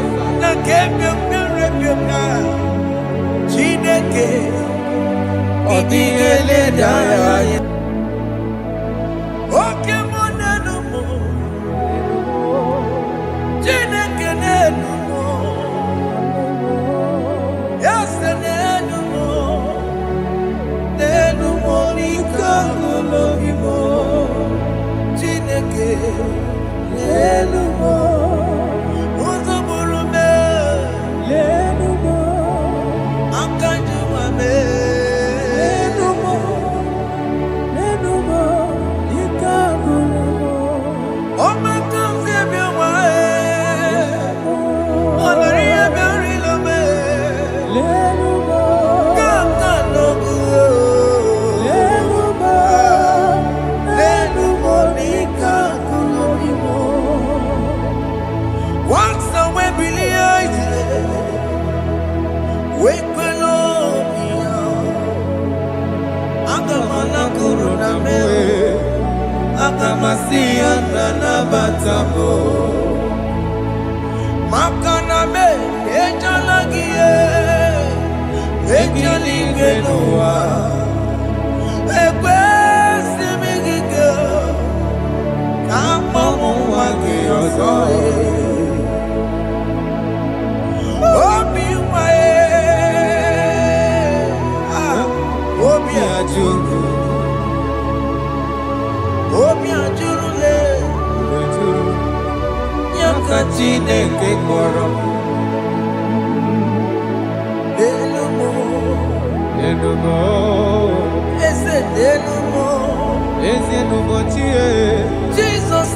Jesus,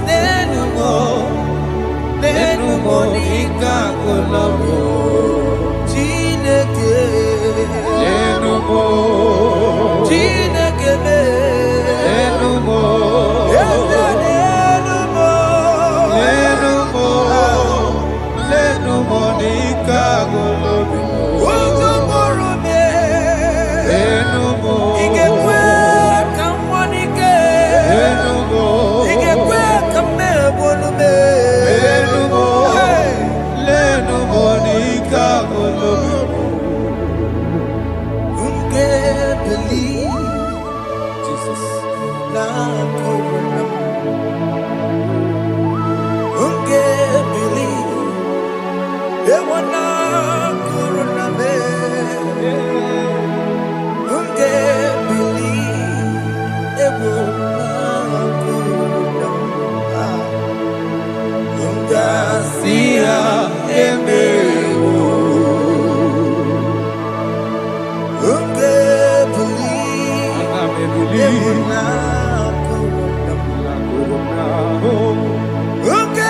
Okay.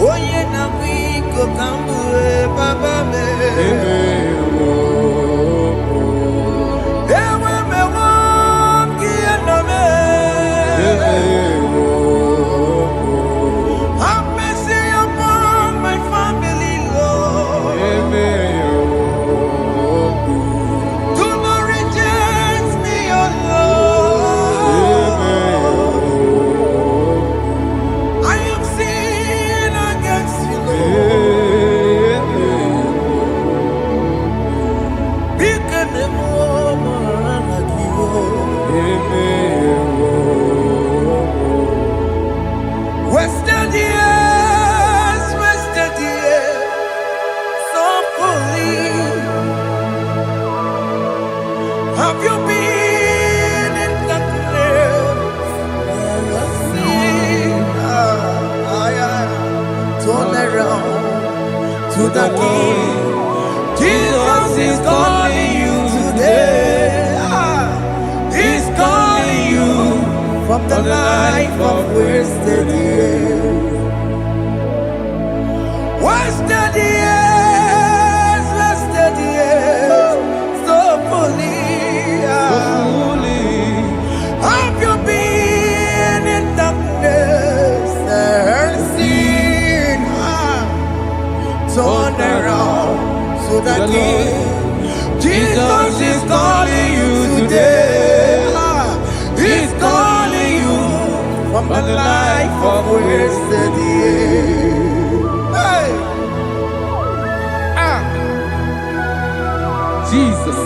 Oye na wiko kambue baba me. Ewe me wangi na me. Have mercy upon my family, Lord. Do not reject me, oh Lord. I am sin against you, Lord. Because the woman like you. Wasted years, so foolish. Have you been in that place? Turn around to the King. Jesus is calling you today. He's calling you from the life of wasted years. Wasted years, so foolish. Have you been in darkness and seen? Turn around so that Jesus is calling you today. He's calling you from the life of wasted years. Hey! Jesus.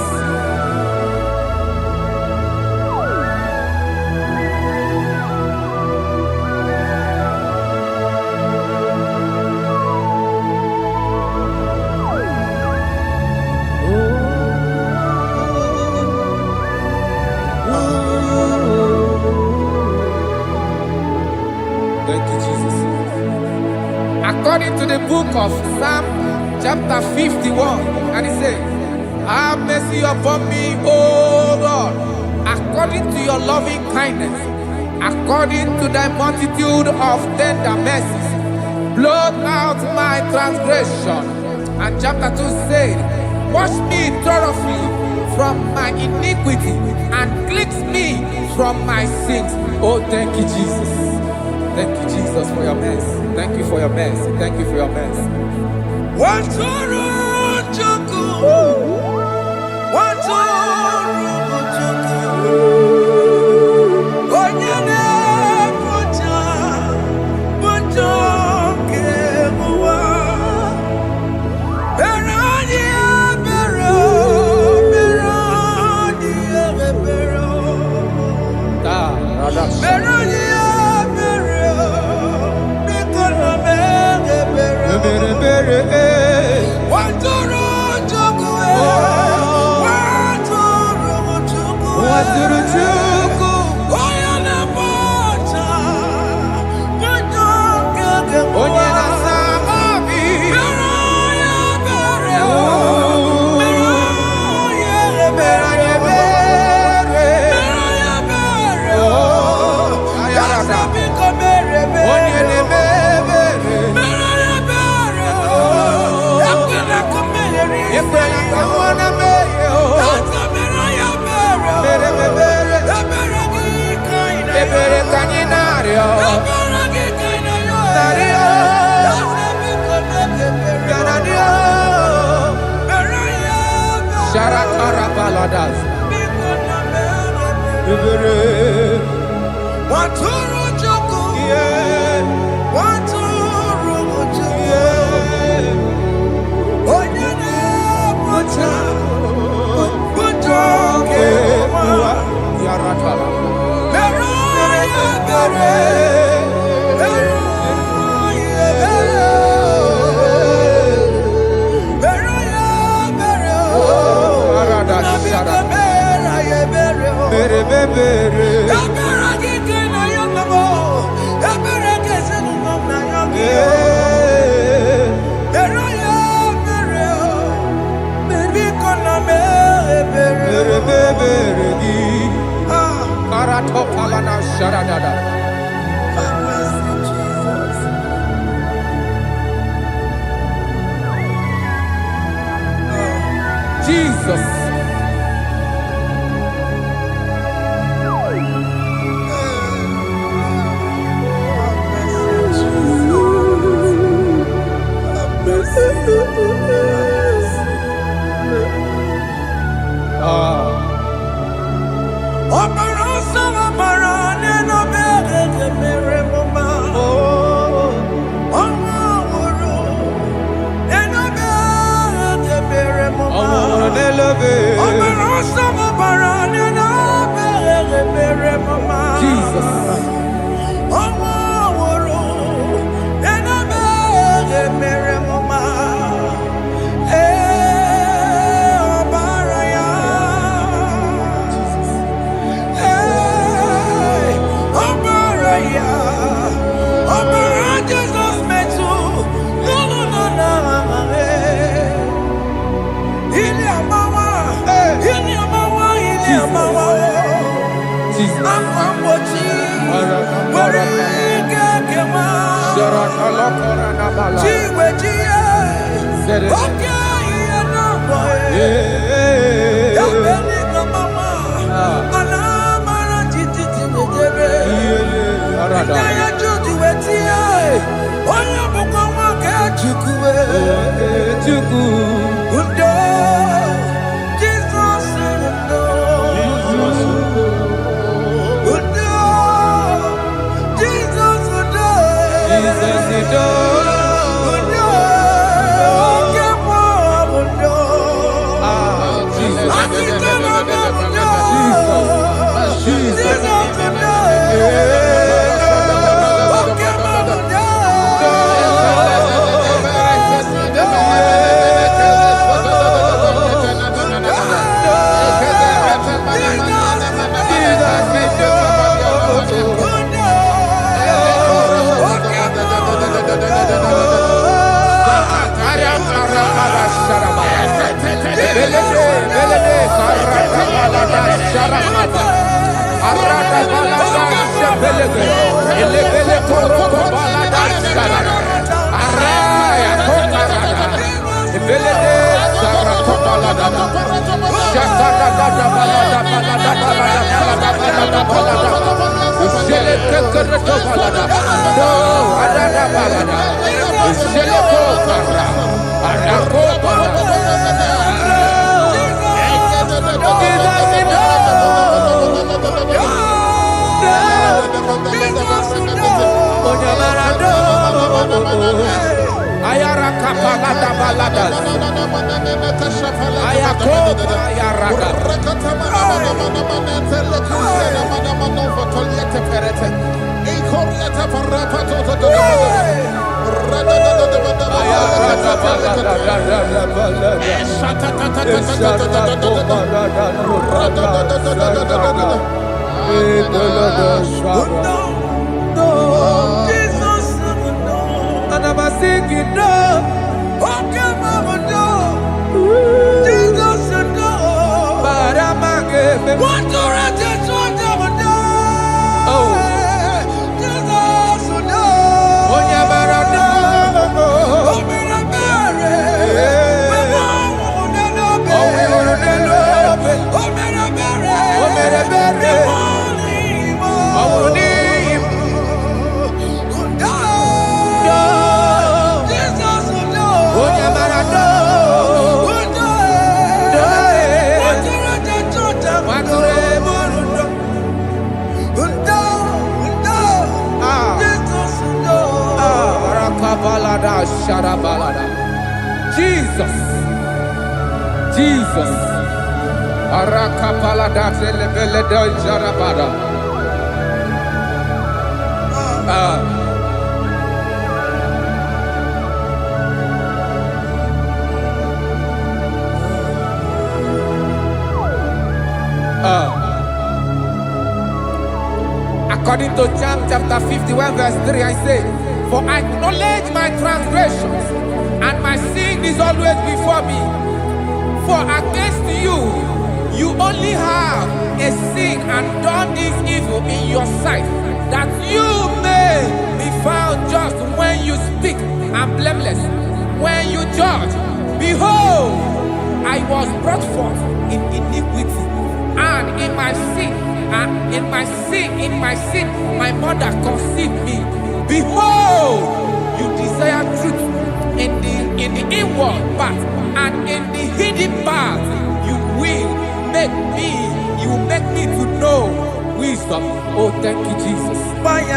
Thank you, Jesus. According to the book of Psalm chapter 51, and it says, have mercy upon me, O Lord, according to your loving kindness, according to thy multitude of tender mercies, blot out my transgression. And chapter 2 said, wash me thoroughly from my iniquity and cleanse me from my sins. Oh, thank you, Jesus. Thank you, Jesus, for your mercy. Thank you for your mercy. Thank you for your mercy. Jesus. Jesus. Jesus. Arakapalada zelebeledo jarabada. According to John chapter 51 verse 3, I say, for I acknowledge my transgressions, and my sin is always before me. For against you, you only have a sin and done this evil in your sight, that you may be found just when you speak and blameless when you judge. Behold, I was brought forth in iniquity, and in my sin, my mother conceived me. Behold, you desire truth in the inward part, and in the hidden part you will make me to know wisdom. Oh, thank you, Jesus. Thank you,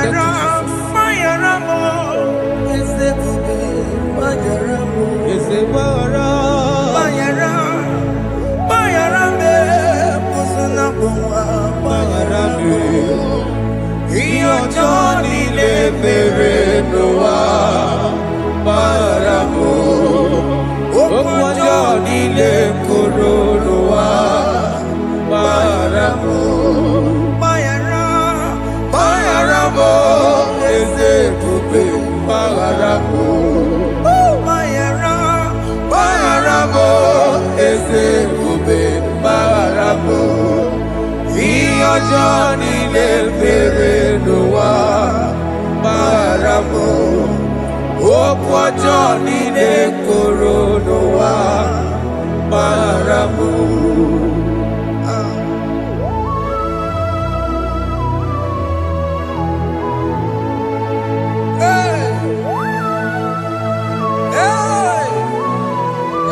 Johnny Leperenoa Maramo Okwa Johnny Lekoronoa Maramo.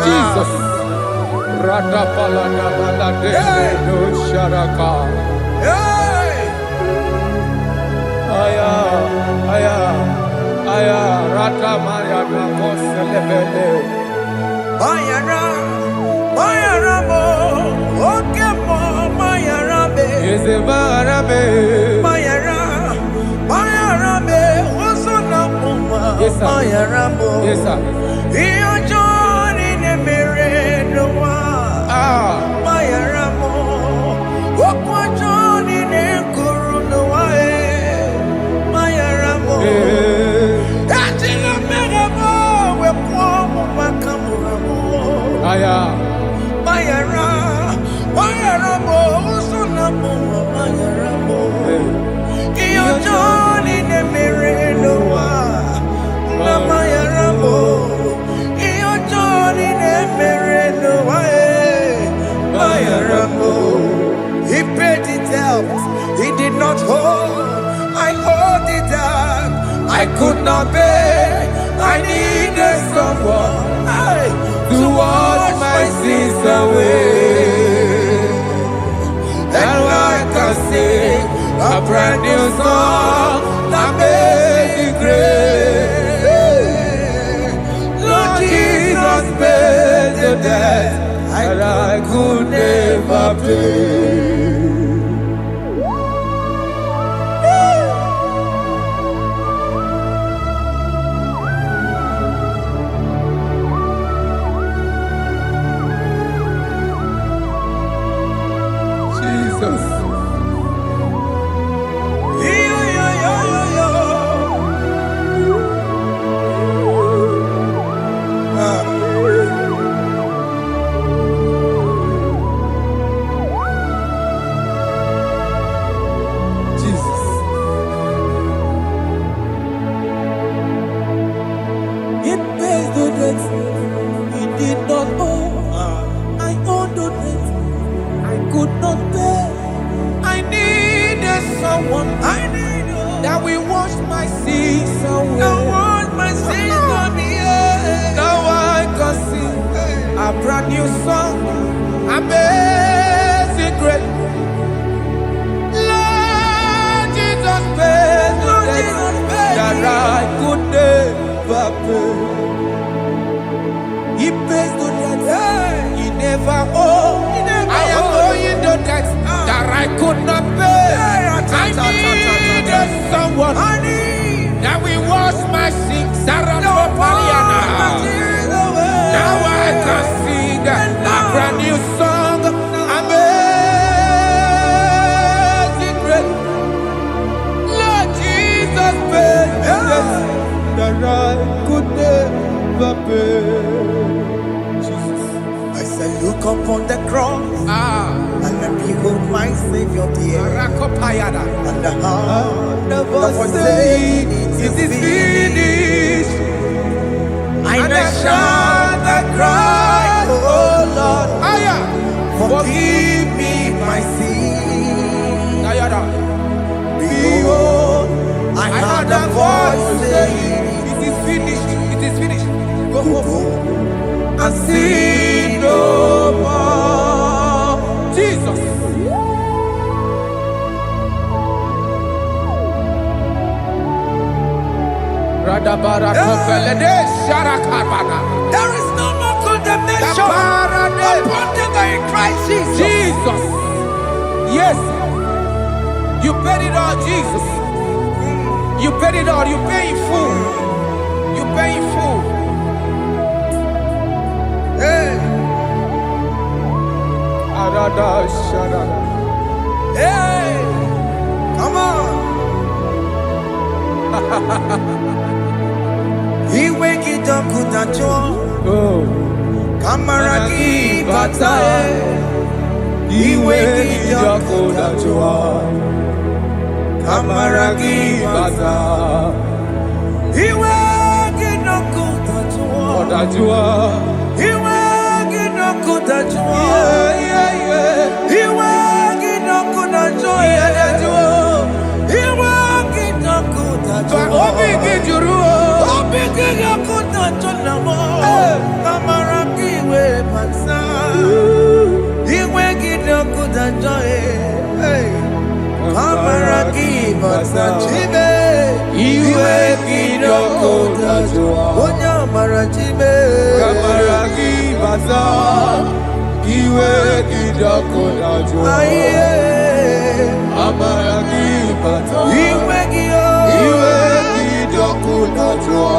Jesus. Radapalana balade no sharaka. Aya, aya, aya, rata maya na koselebele. Mayara, Mayara mo, oke mo, Mayara be. Yeze marabe. Mayara, Mayara be, osona muma. Yes, sir. Mayara mo. Yes, sir. Iyo Johnny ne mere no wa. Mayara mo, okwa Johnny ne kuru no wa. Mayara mo. Ajina mere mo, we kwa mo makamura mo. Aya. Mayara, Mayara mo, usuna mo, Mayara mo. Iyo Johnny ne mere no wa. Na Mayara mo. Iyo Johnny ne mere no wa. Mayara mo. He paid it out. He did not hold. I hold it out. I could not pay. I needed someone to wash my sins away. And I can sing a brand new song, Amazing Grace. Lord Jesus paid the debt that I could never pay. Jesus. Jesus. It pays the debt he did not owe. I owe the debt I could not pay. I needed someone. That we wash my sins away. I want my sins on me. Now I can sing a brand new song, Amazing Grace. Lord Jesus paid the debt that I could never pay. He pays the debt he never owed. I am owing the debt that I could not pay. I needed someone that will wash my sins. Now I can sing a brand new song, Amazing Grace. Lord Jesus paid the debt that I could never pay. Jesus. I said, look upon the cross and then behold my Savior dear. And the heart of us saying, it is finished. And I shout and cry, oh Lord, forgive me my sin. Behold, I heard a voice saying, It is finished. It is finished. Go go home and sin no more. Jesus. There is no more condemnation upon them that in Christ Jesus. Jesus. Yes. You paid it all, Jesus. You paid it all. You pay in full. You pay in full. Hey, hey, come on. He wake it up, kutacho. Oh. Kamaraki batae. He wake it up, kutacho. dajua. Kamaragi bata. Iwe ginoku dajua. Dajua. Iwe ginoku dajua. Iwe ginoku dajua. Iwe ginoku dajua. Obi gijuru. Obi ginoku dajua. Kamaragi we bata. Iwe ginoku dajua. Kamaragi bata. Chibe. Iwe ginoku dajua. Onya marachime. Kamaragi bata. Iwe ginoku dajua. Kamaragi bata. Iwe ginoku dajua.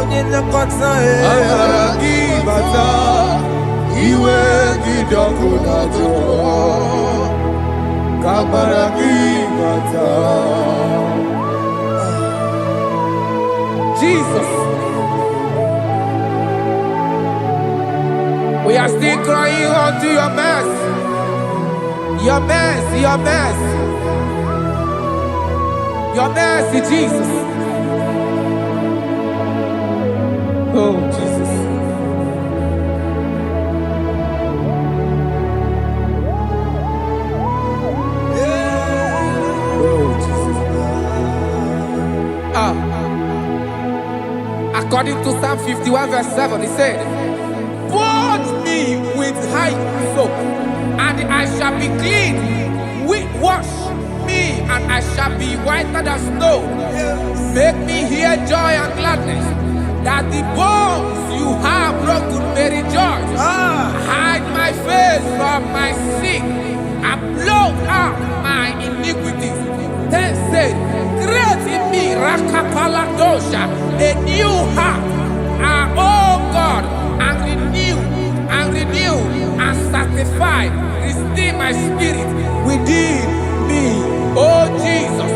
Onye nakota. Kamaragi bata. Iwe ginoku dajua. Kamaragi bata. Jesus. We are still crying unto your mercy. Your mercy, your mercy. Your mercy, Jesus. Oh, Jesus. Oh, Jesus. According to Psalm 51 verse 7, he said, "Purge me with hyssop, and I shall be clean. Wash me, and I shall be whiter than snow. Make me hear joy and gladness, that the bones you have broken may rejoice. Hide my face from my sin, and blot out my iniquities." Then said, "Create in me Rakapaladosha, a new heart, oh God, and renew, and sanctify, restore my spirit within me." Oh Jesus,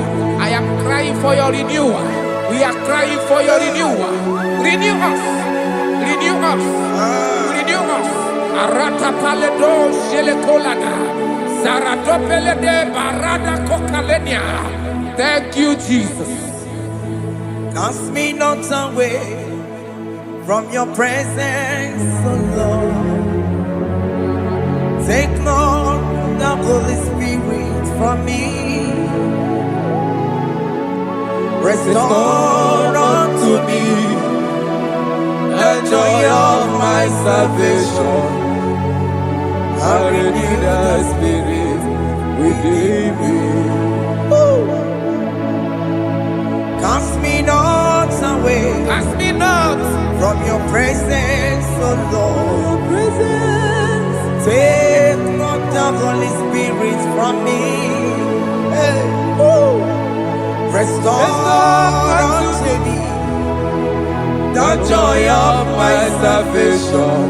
I am crying for your renewal. We are crying for your renewal. Renew us, renew us, renew us. Arata paledo shelekolada, saratopele de barada kokalenia. Thank you, Jesus. Cast me not away from your presence, oh Lord. Take not the Holy Spirit from me. Restore unto me the joy of my salvation. I renew the spirit within me. Cast me not away. Cast me not from your presence, oh Lord. Take not the Holy Spirit from me. Hey. Restore unto me the joy of my salvation,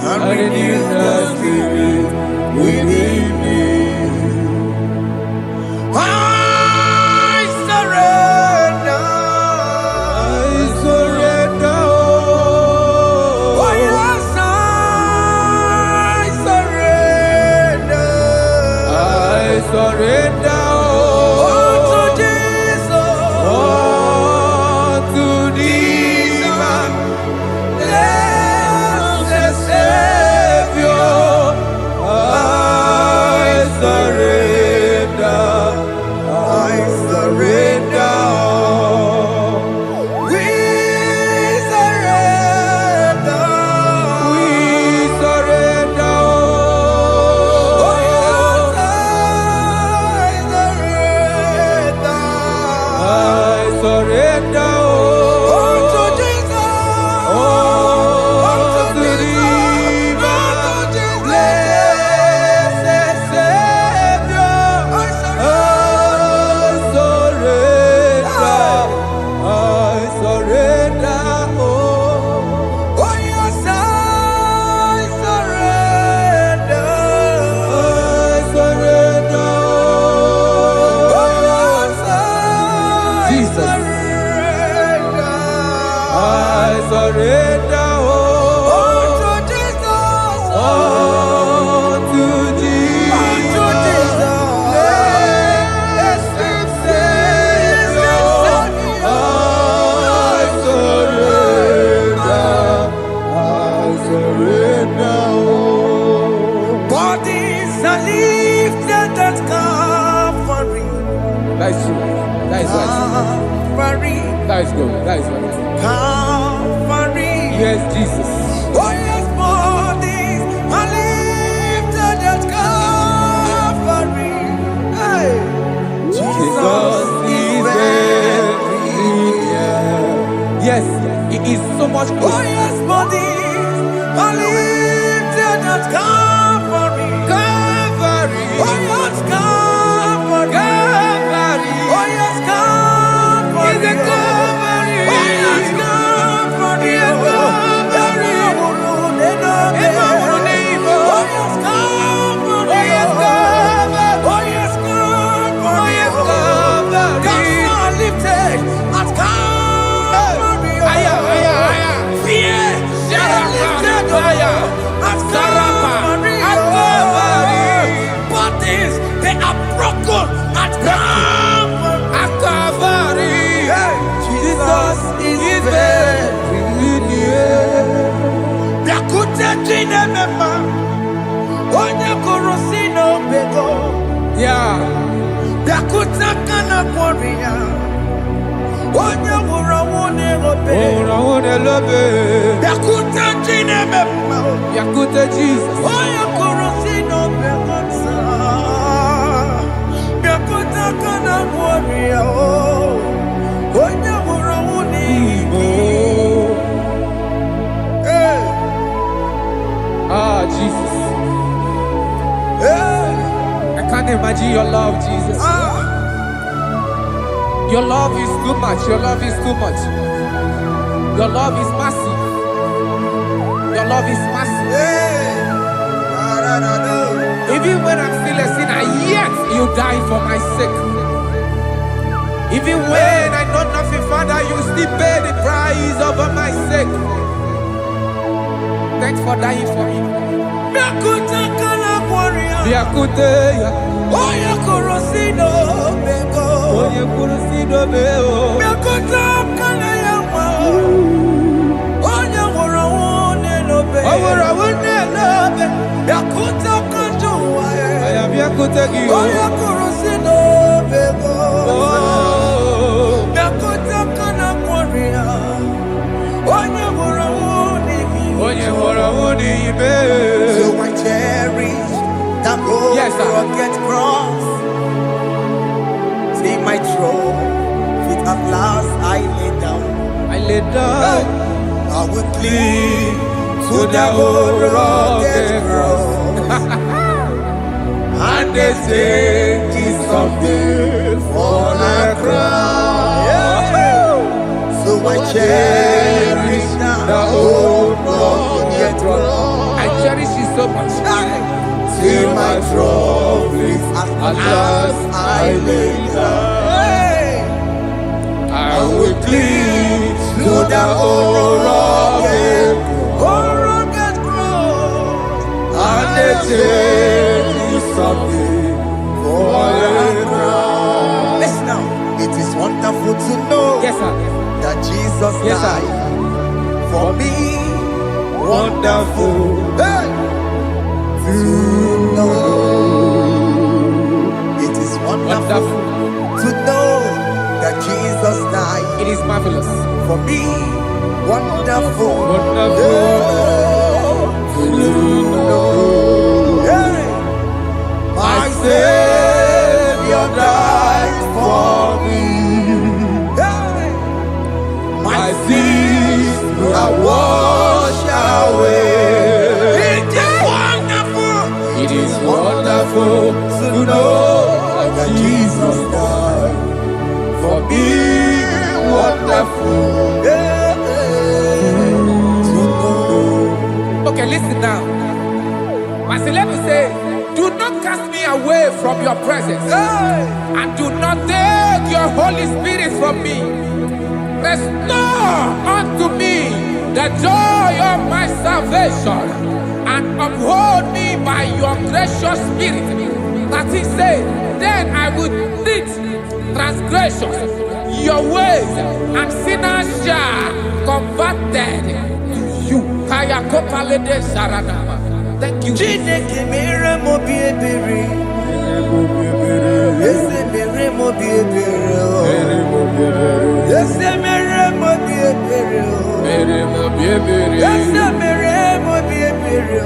and renew the spirit within me. surrender, to Jesus, to thee, man, blessed Savior. are lifted at Calvary. That is true. That is right. Calvary. That is good. That is right. Calvary. Yes, Jesus. Oh yes, bodies are lifted at Calvary. Hey. Jesus is very near. Yes, it is so much Oh good. yes, bodies are lifted at Calvary. Calvary. Oh yes, Calvary. Calvary. Oh yes, Calvary. Is it Calvary? Oh yes, Calvary. Yes, Calvary. Yeah. Yakute Jesus. Ah, Jesus. I can't imagine your love, Jesus. Your love is too much. Your love is too much. Your love is massive. Your love is massive. Even when I'm still a sinner, yet you die for my sake. Even when I know nothing, Father, you still pay the price over my sake. Thanks for dying for me. So I cherish that rugged cross. See my throne, feet at last I lay down. I lay down. I will cling to the old rugged cross. And they say it's something for the crown. So I cherish The old rugged cross. I cherish it so much. Till my trophies at last I lay down. I will cling To the old rugged cross. and they say it's something for the crown. Listen now, it is wonderful to know Yes, sir. that Jesus Yes, sir. died for me. Wonderful. Hey! To know. It is wonderful to know that Jesus died It is marvelous. for me. Wonderful. Wonderful. Hey! My Savior died for me. Hey! My sins are washed away. It is wonderful. It is wonderful to know that Jesus died for me. Wonderful. To know. Okay, listen now. My celeb say, do not cast me away from your presence, and do not take your Holy Spirit from me. Restore unto me the joy of my salvation, and uphold me by your gracious spirit. That he said, then I would teach transgressions your ways, and sinners shall converted to you. Kaya kopalede saranama. Thank you. Chineke mere mo bi ebere. Ese mere mo bi ebere. Ese mere mo bi ebere. Ese mere mo bi ebere.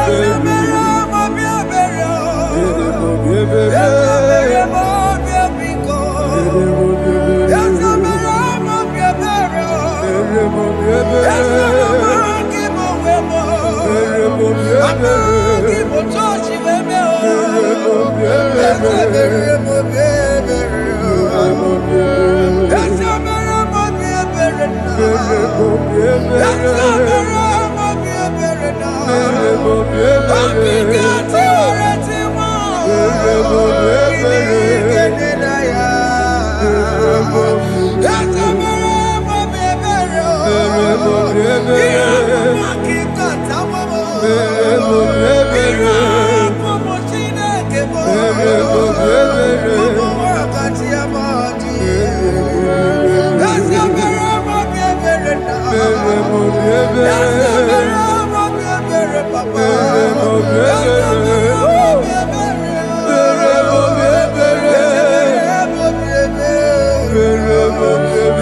Ese mere mo bi ebere. Ese mere mo bi ebiko. Ese mere mo bi ebere. Ese mere mo webo. Amagi mo tochi webe o. Ese mere mo bi ebere. Ese mere mo bi ebere na. Ese mere mo bi ebere na. Abigati oreti mo. Kini na ya. Ese mere mo bi ebere o. Iya mo kikata mo. Iya mo Chineke mo. Mo wakati amadi. Ese mere mo bi ebere na. Ese mere mo bi ebere papa. Ese mere mo bi ebere.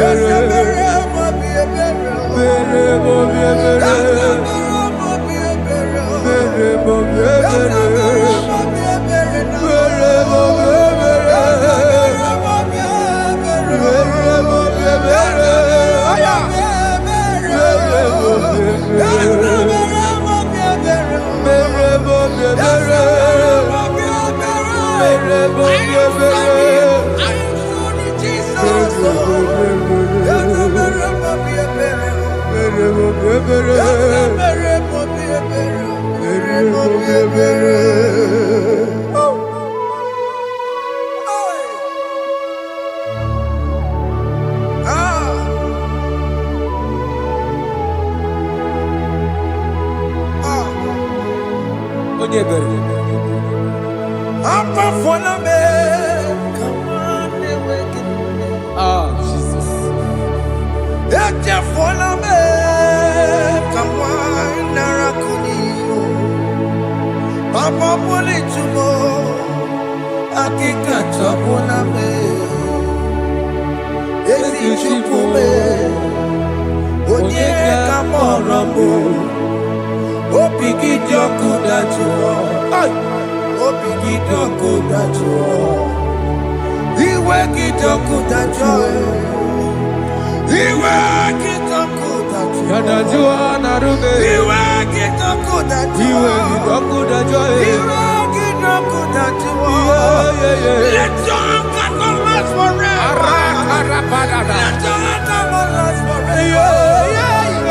Ese mere mo bi ebere. Ese mere mo bi ebere. Jesus. Papa poli tumo, akika chapona me, ezi chupume, onye kamorambo, opigi dioku dachuo, opigi dioku dachuo, iwe kidoku dachuo, iwe kidoku dachuo, Yadajua narume. iwe kidoku dachuo, Iwe kidoku dachuo. Let your anger not last forever. Let your anger not last forever.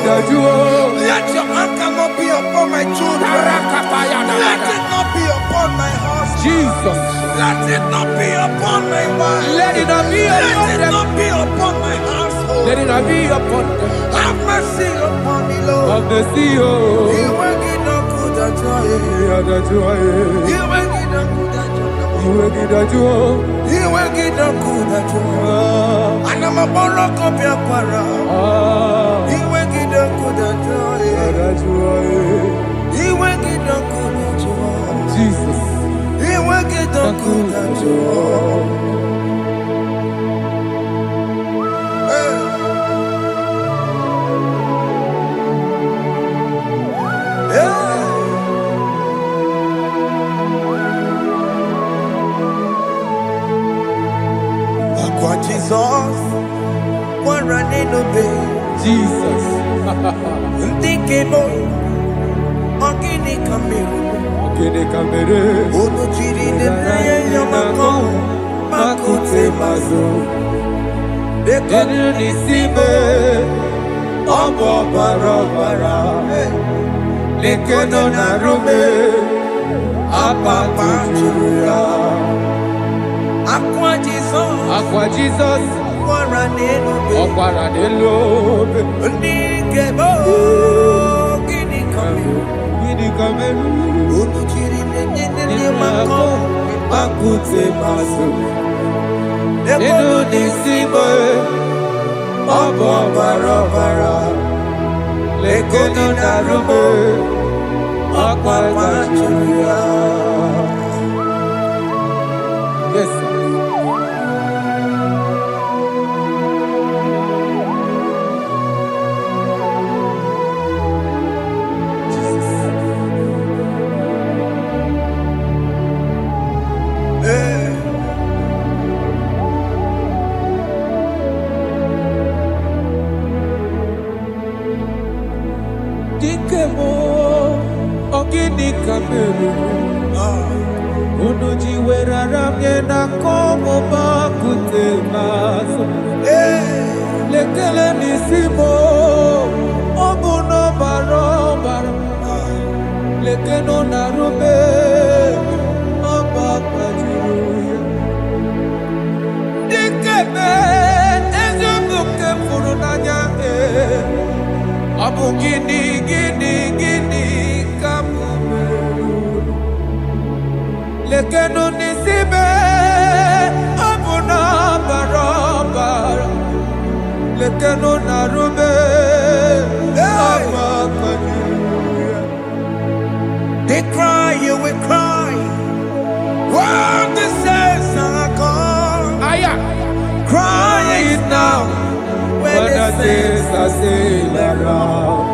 Let your anger not be upon my children. Let it not be upon my house. Jesus. Let it not be upon my wife. Let it not be upon Let it them. not be upon my household. Let it not be upon them. Have mercy upon me, Lord. Of the sea. You make it not good at joy. You make it not good at joy. You make it not good at joy. And I'm a borrow copy of para. You make it not good at joy. You make it not good at joy. Jesus. You make it not good at joy. Jesus, one running obey. Jesus. Ndikemo, ogini kamero. Ogini kamere. Ono chiri nene yamako, makute mazo. Enu nisibe, obo barabara. Lekono narume, apa tujuya. Aqua Jesus, Ọkwara n'elu obe. Ndikemo, ogini kamero. Gịnị ka meru? Ono chiri nene Makute masu. Enu nisibo. Obo barabara. Lekeno narubo. Akwa machuya. Yes. Dikemo, ogini kameru. Unuji weraram yena komo bakute maso. Lekele nisimo, obuno barobara. Lekeno narube, abakajuya. Dikeme, ezobuke furunanya. Abu gini kamu lekeno nisibe abu na barabara lekeno narube They cry, you will cry. What this says are gone. Cry it now. When the saints are still around,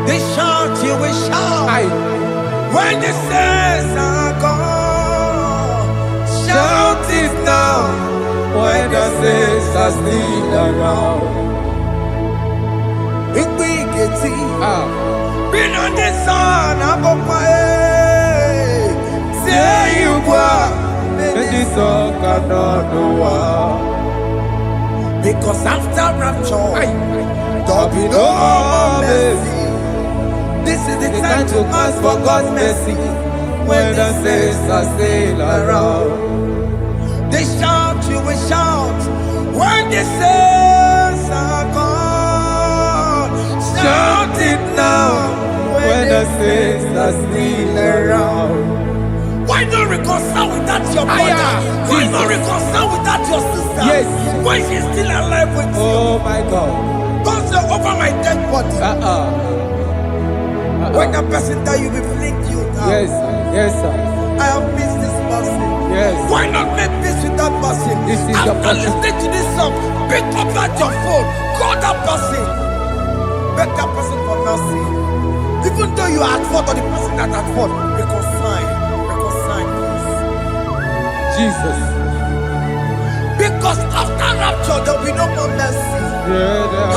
they shout, you will shout. When the saints are gone, shout it now. When the saints are still around, big been on the sun, I'm on my head. Say you are, and this song cannot do. Because after rapture, there'll be no more mercy. This is the time to ask for God's mercy. When the saints are still around, they shout, you will shout. When the saints are gone, shout it now. When the saints are still around. Why not reconcile without your brother? Why not reconcile without your sister? Yes. Why she's still alive with you? Oh my God. Don't say over my dead body. When that person die, you will fling you down. Yes, yes, sir. I have missed this person. Yes. Why not make peace with that person? This is the After person. listening to this song, pick up that your phone, call that person, beg that person for mercy. Even though you are at fault or the person that at fault, reconcile, please. Jesus. Because after rapture, there will be no more mercy.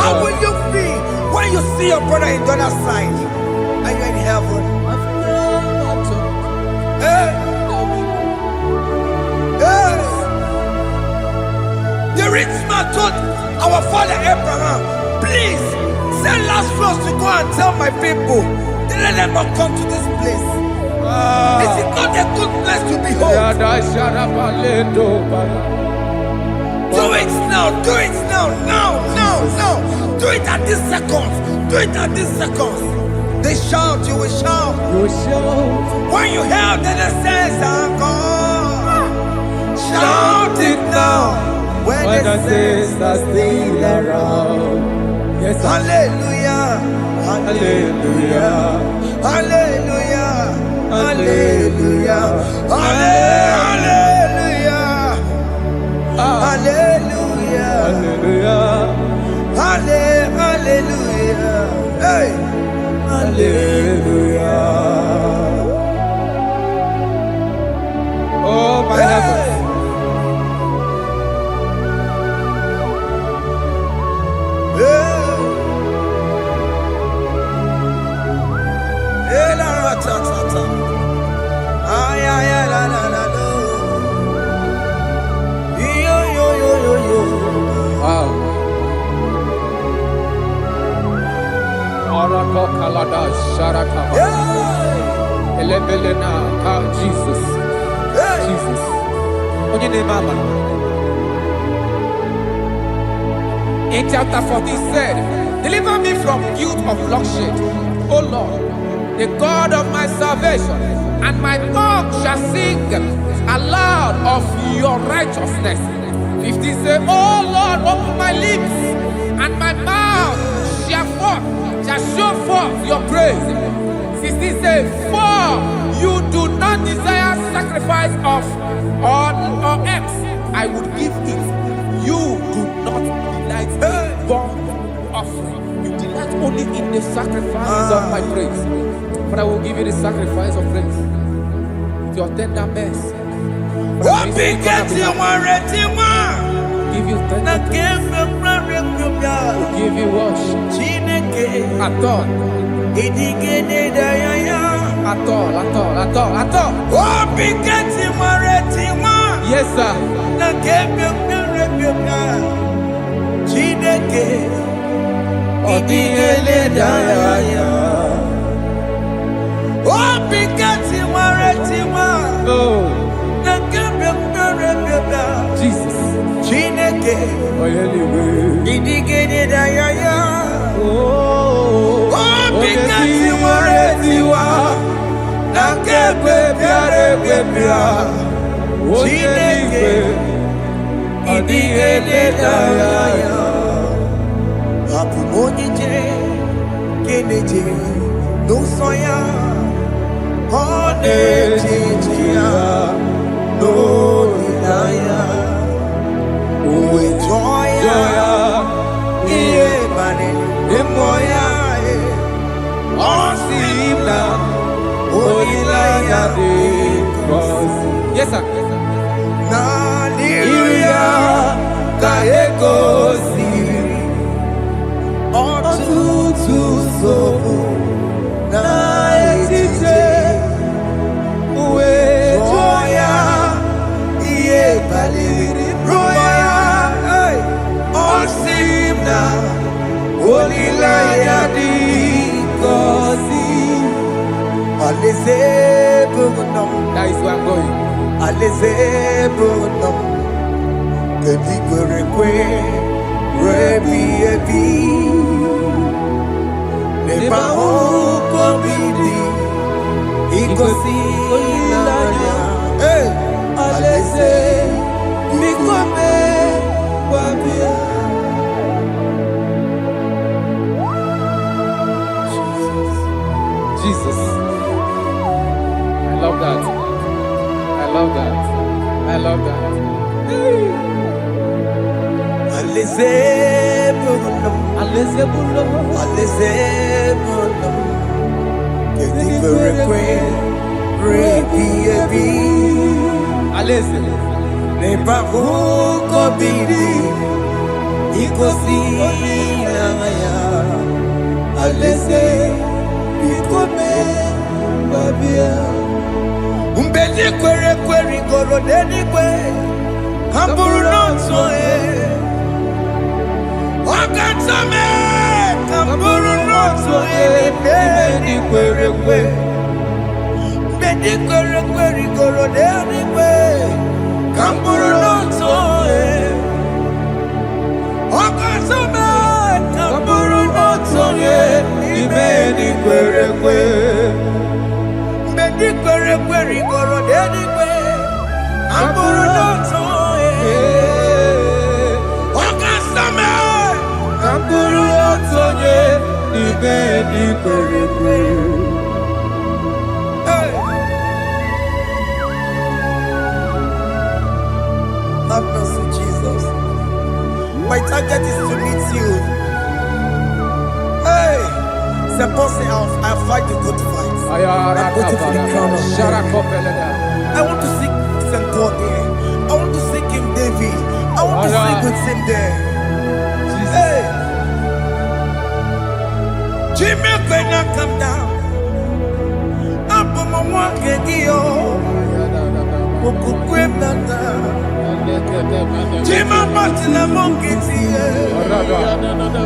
How will you feel when you see your brother in the other side and you're in heaven? Hey. Hey. The rich man told our father Abraham, please send Lazarus to go and tell my people, let them not come to this place. Is it not a good place to behold? Do it now, do it now, now. Do it at this second, do it at this second. They shout, you will shout. When you hear that the saints are gone, shout it now. When the saints are still around. Yes, sir. Hallelujah, hallelujah, hallelujah, hallelujah, hallelujah, hallelujah, hallelujah, hallelujah, hey, hallelujah. Oh my heavens. Wow. Arako kalada sharaka. Elebelena ka Jesus. Jesus. Onye name mama. In chapter 14 said, deliver me from guilt of bloodshed, O Lord, the God of my salvation, and my tongue shall sing aloud of your righteousness. 15 say, oh Lord, open my lips, and my mouth shall show forth your praise. 16 say, for you do not desire sacrifice of or eggs, I would give it. You do not delight in burnt offering. You delight only in the sacrifice of my praise. But I will give you the sacrifice of praise. With your tender mercy. Give you tender give you worship. At all. Yes, sir. Jesus. Yes, sir. That is where I'm going. Jesus. I love that. I love that. I love that. Umbedi kwere goro dedi kwe Kamburu noto Wakatame Kamburu noto Umbedi kwere goro dedi kwe Kamburu noto Wakatame Kamburu noto Umbedi kwere goro dedi kwe Kamburu noto Wakatame Kamburu noto Umbedi kwere Have mercy, Jesus. My target is to meet you. Hey, c'est pensé I fight the good fight. I'm waiting for the crown of glory. I want to seek St. Paul there. I want to seek King David. I want to seek with him there. Hey, Jimmy cannot come down. I'm on my walk again. Jima Martina Mongiti,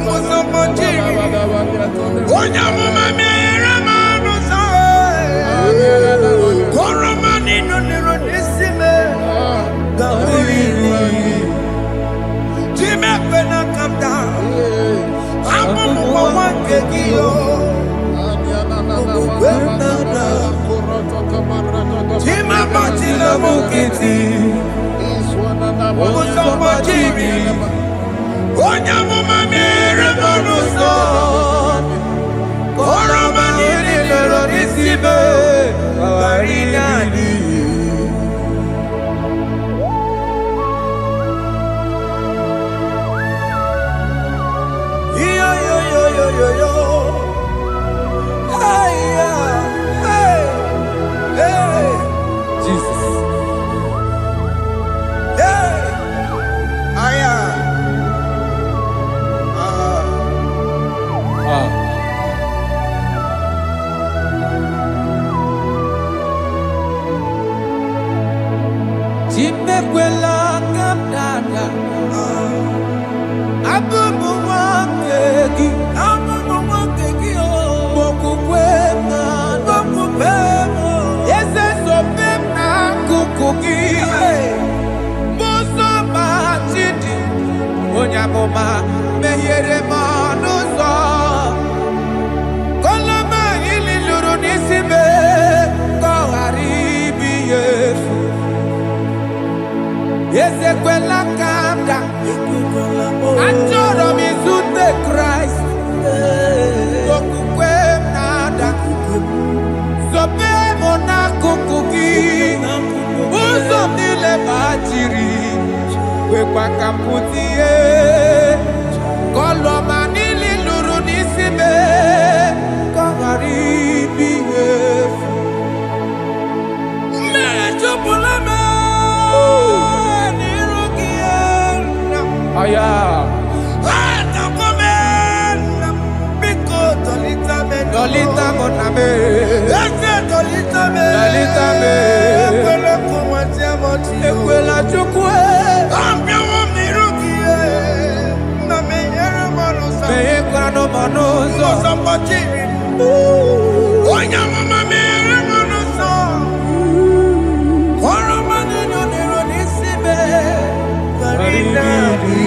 Mosamajiri, Onya Mama Mera Rosa, Koromani no Neronisime, Jima Pena come down, I'm on one Kegio, Namukiti, Osambachiri, Onyamumami, Revoluso, Koromani, Lorisibe, Barinani. Yo. Hey, hey, hey. Jesus. Hey. Aya. Chimekwela kapdada. Abubu wakegi. Ese sopem na kukugi. Muso machidi. Onyamoma mehiere manuso. Koloma ili luru nisibe. Koharibi yesu. Ese kwela kamda. Anjoro mizute Christ. Okukwem nada. Sopemo na kukugi. Uzo nile bachiri. Wekwa kamputie. Koloma nili luru nisibe. Koharibi yesu. Mechopulame. Nirugiena. Aya. Dolita moname, Dolita me, Ekwela chukwe, Meyekwano monoso, Onyamama mere monoso, Koromani no nero nisibe, Barinani.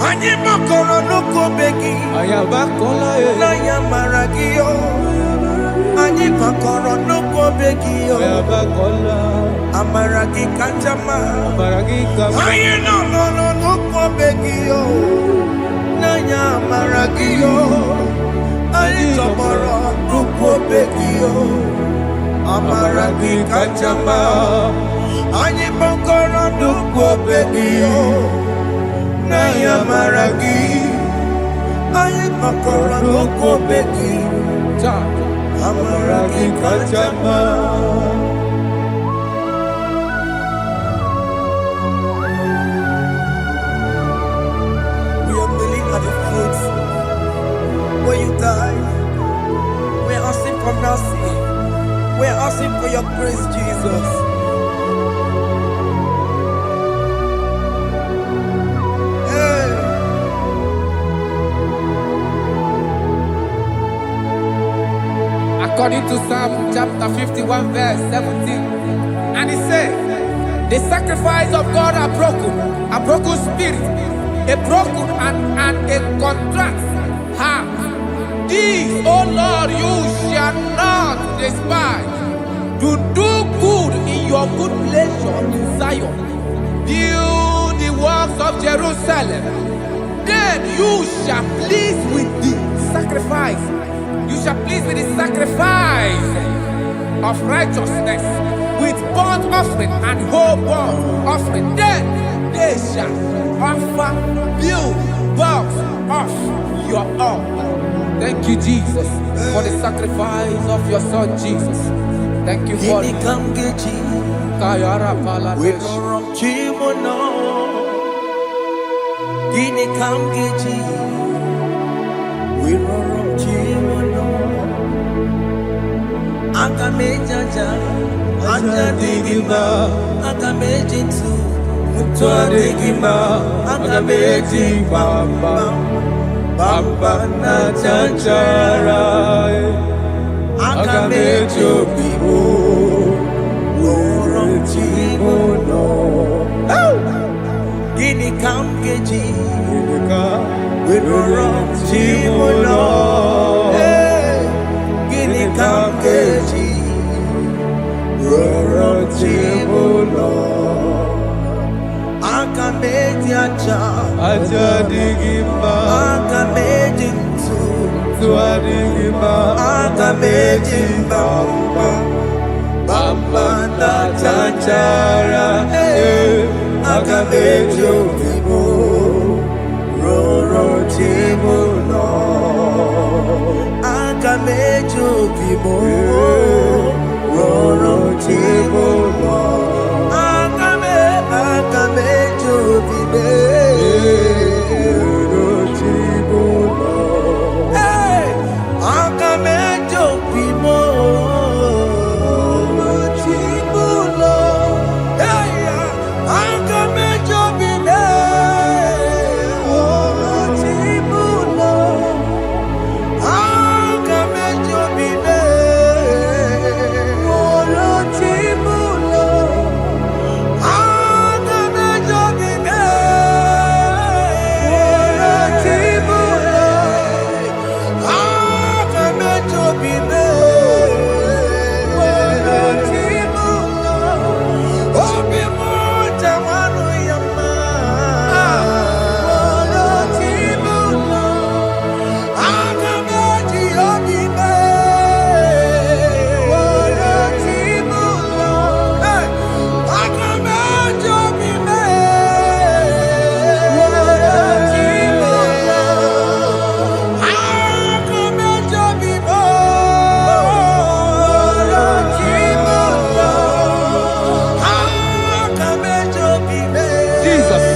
Anyibakoro nuko begi, Ayabakola Nayamaragio, Anyibakoro nuko begi, Ayabakola, Amaragi Kachama, Amaragi Kachama, Ayeno nuko begi, Nayamaragio, Ayitoboro nuko begi, Amaragi Kachama, Anyibakoro nuko begi. Naya maragi, aye makora loko beki, amaragi kachama. We are kneeling at the foot where you died. We are asking for mercy. We are asking for your grace, Jesus. According to Psalm chapter 51 verse 17. And it says, the sacrifice of God are broken spirit, a broken and a contrite heart. These, O Lord, you shall not despise. Do good in your good pleasure in Zion. Build the works of Jerusalem. Then you shall please with the sacrifice. You shall please with the sacrifice of righteousness, with burnt offering and whole burnt offering. Then they shall offer build works of your own. Thank you, Jesus, for the sacrifice of your Son, Jesus. Thank you for it. Kayara Paladesh. Akamejaja, Ajadigima, Akamejitu, Mutuadigima, Akameji Bamba, Bamba na Chanchara, Akamejo Bibo, Worom Chimono, Gini Kamgeji, Worom Chimono. Kamkeji, aja digima aga mejintu digima aga mejimba bamba na chachara aga mejobibo roro chibuno aga mejobibo roro chibuno aga mejobibe roro chibuno aga mejobibo Jesus.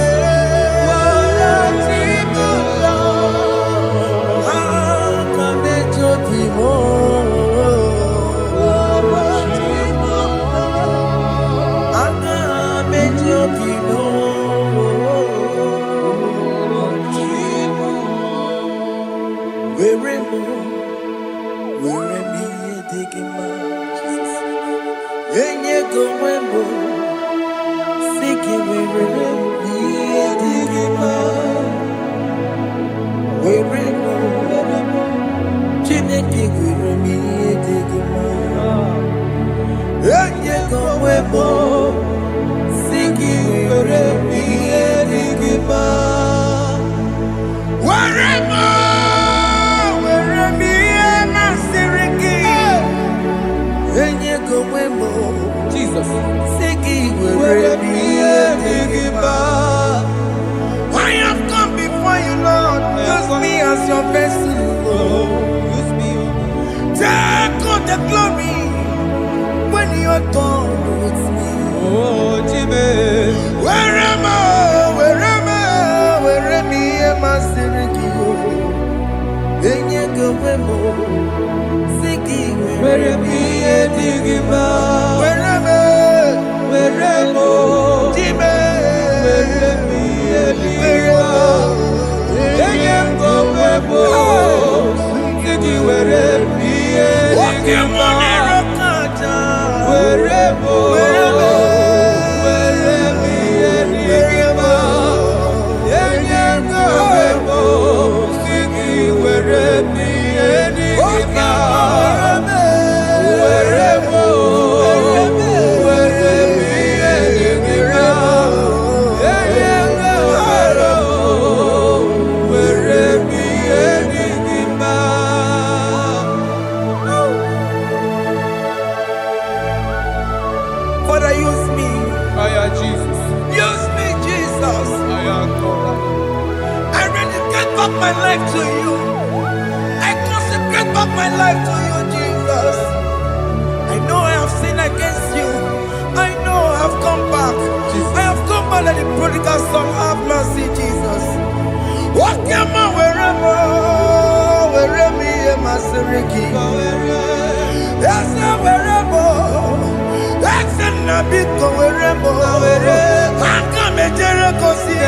I have come before you, Lord. Use me as your vessel. Use me. Take all the glory when you are done with me. Oh, Jimmy. Where am I? Father, use me. Jesus. Use me, Jesus. I dedicate back my life to you. I consecrate back my life to you, Jesus. I know I have sinned against you. I know I have come back. I have come back like the prodigal son. Have mercy, Jesus. Walk your man wherever me and my Seriki. Yes, wherever. That's a nabiko wherever. I come a Jericho see.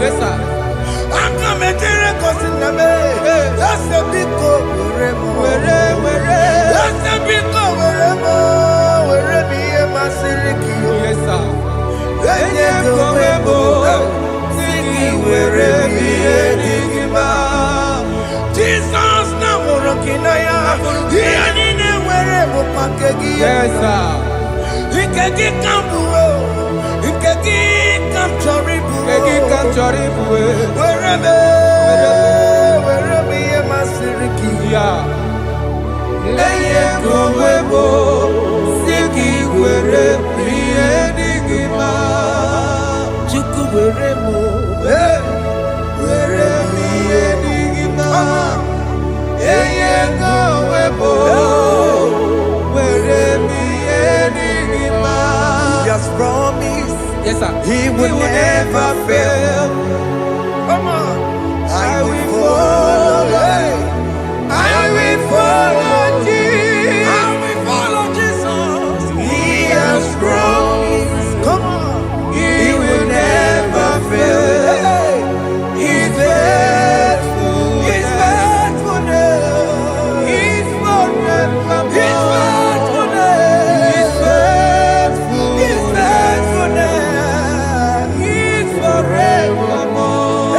Yes, sir. I come a Jericho see. That's a big go wherever. That's a big go wherever me and my Seriki. Yes, sir. Jesus na morokinaya yani wherever pakegi. Yes, sir. Ikegi kambuo Nkeki kamchoribu. Kegi kamchoribu. Wherever ye masiriki. Yeah. Eye kowebo. Siki were priye digima. Chuku weremo. Were priye digima. Eye kowebo. Were priye digima. He has promised. Yes, sir. He will never fail. Come on. I will follow. I will follow Jesus. I will follow Jesus. He has promised. Come on. He will never fail. He's faithful. His faithfulness. He's forevermore. His faithfulness. He's faithful. His faithfulness. He's forevermore.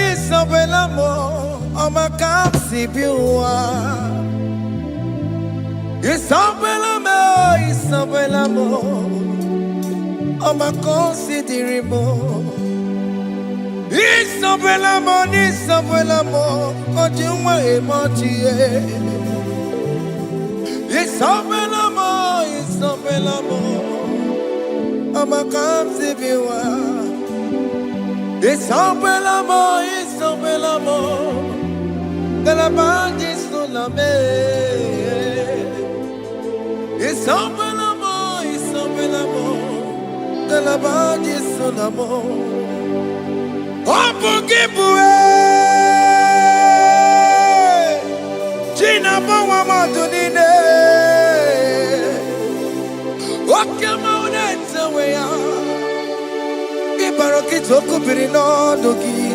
Isabelamo, I'ma come see you. Isabelamo, I'ma consider more. Isabelamo, Ojuma emoji. Isabelamo, I'ma come see you. Isabelamo, de la bande solame. Isabelamo, de la bande solamo. Opugibue, Gina Bawa Madunine. Okama unetsa weya. Ibaroki toku birino dogi.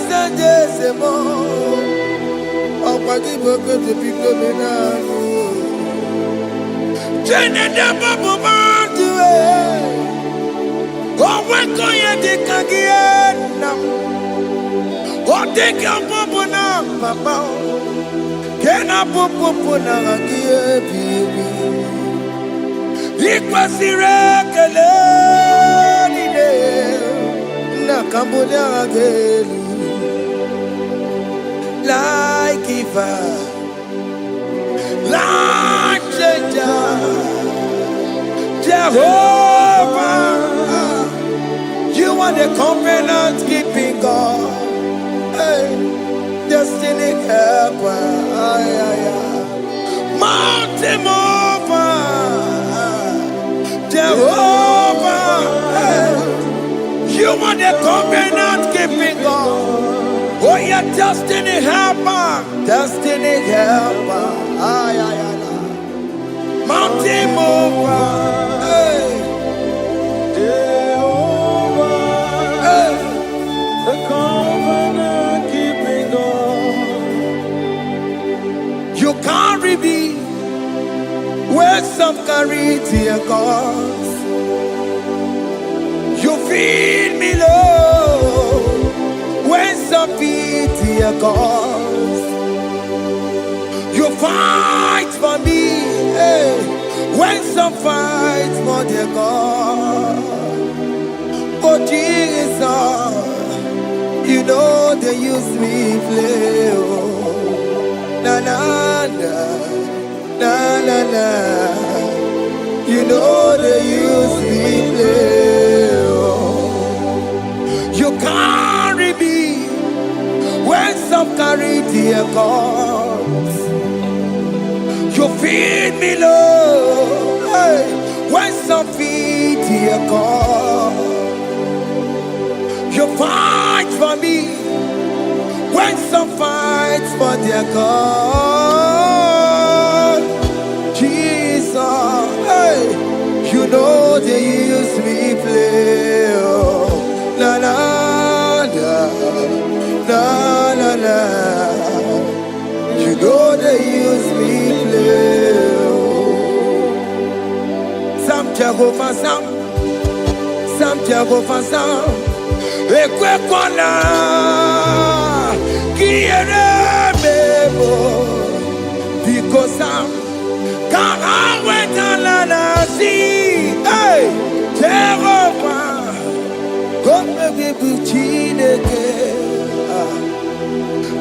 Sejezemo, opagi boko to biko menano. Jene de babu mandue, owe koye de kagiena. Ote kampopo na papa, kena popo na agie bibi. Ikwasire kele nide. Cambodia again, like Eva, like Jehovah, you are the covenant keeping God, hey, destiny helper, mountain mover, Jehovah, hey. You are the covenant keeping God. Oh, your destiny helper. Destiny helper. Mountain mover. Hey. Jehovah, Hey. the covenant keeping God. You carry me where some carry tear cause. You feed me low when some feed tear cause. You fight for me, hey, when some fight for their God. Oh Jesus, you know they use me play. Oh. Na na na, na na na. You know they use me play. You carry me when some carry their cause. You feed me low, hey, when some feed their cause. You fight for me when some fight for their God. Jesus, hey, you know they use me play. Oh. Na na na na na na. You know they use me play. Sam Jehovah Sam. Ekwe kwana kiere mebo because Sam can't wait see, hey, Jehovah, God may be Chineke,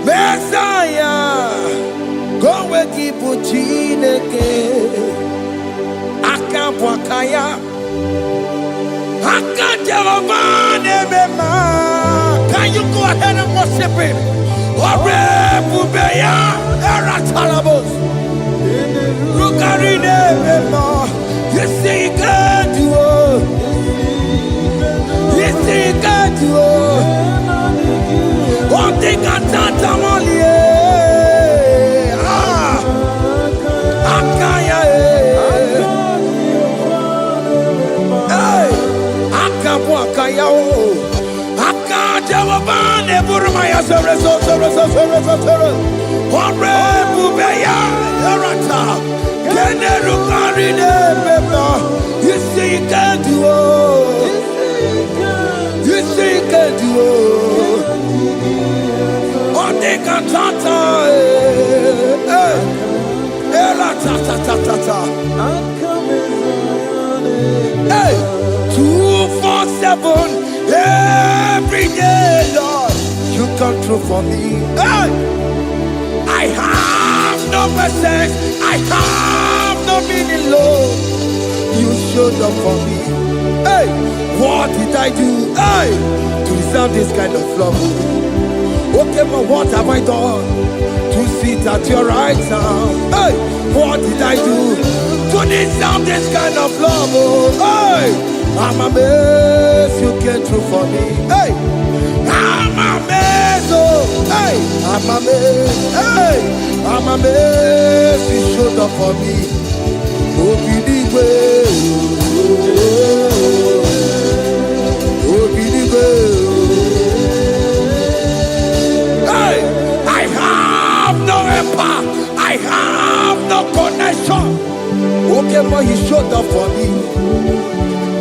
Messiah, God will keep Chineke, Akabwakaya, Jehovah, can you go ahead and worship him? Orebubeya, Eratalabos. Rukarine Mema. You see, you can do it. You see, you can do it. One thing I can't only. Akaya. Hey, Akabwakaya. Akajawabane Burmaya Saraso. Orebubeya, Erata. You see, you can do it. You see, you can do it. On the cantata, hey, 247 every day, Lord. You come through for me. Hey, I have no presence. I have no meaning, Lord. You showed up for me. Hey, what did I do? Hey, to deserve this kind of love? Okay, but what have I done to sit at your right hand? Hey, what did I do to deserve this kind of love? Hey, I'm amazed you came through for me. Hey, I'm amazed. Oh, hey, I'm amazed. Hey, I'm amazed you showed up for me. Hey, I have no helper. I have no connection. Okay, but you showed up for me.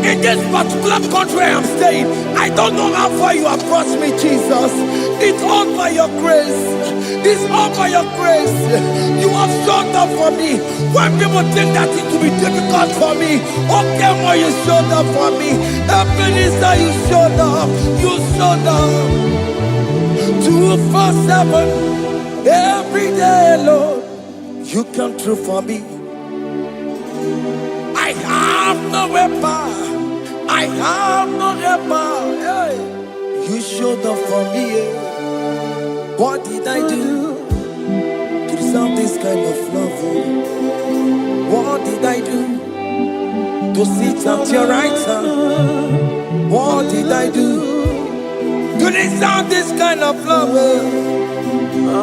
In this particular country I'm staying, I don't know how far you have brought me, Jesus. It's all by your grace. It's all by your grace. You have showed up for me. When people think that it will be difficult for me, okay, well, you showed up for me. Ebenezer, you showed up. You showed up. 247 every day, Lord. You come through for me. I have no weapon. I have no helper. Hey. You showed up for me. What did I do to deserve this kind of love? What did I do to sit at your right hand? What did I do to deserve this kind of love?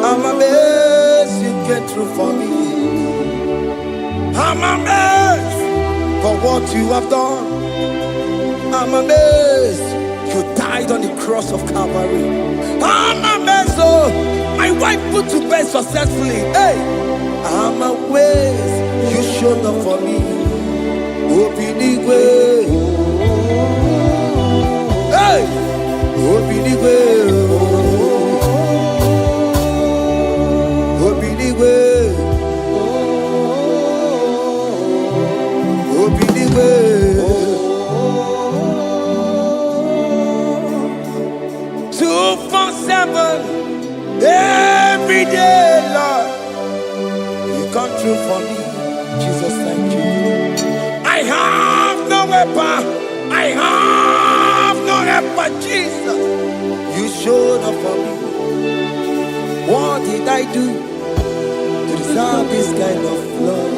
I'm amazed you came through for me. I'm amazed for what you have done. I'm amazed you died on the cross of Calvary. I'm amazed, oh, my wife put to bed successfully. Hey, I'm amazed you showed up for me. Obinigwe, hey, Obinigwe, Obinigwe, Obinigwe. 247 every day, Lord. You come through for me, Jesus. Thank you. I have no weapon. I have no helper, Jesus. You showed up for me. What did I do to deserve this kind of love?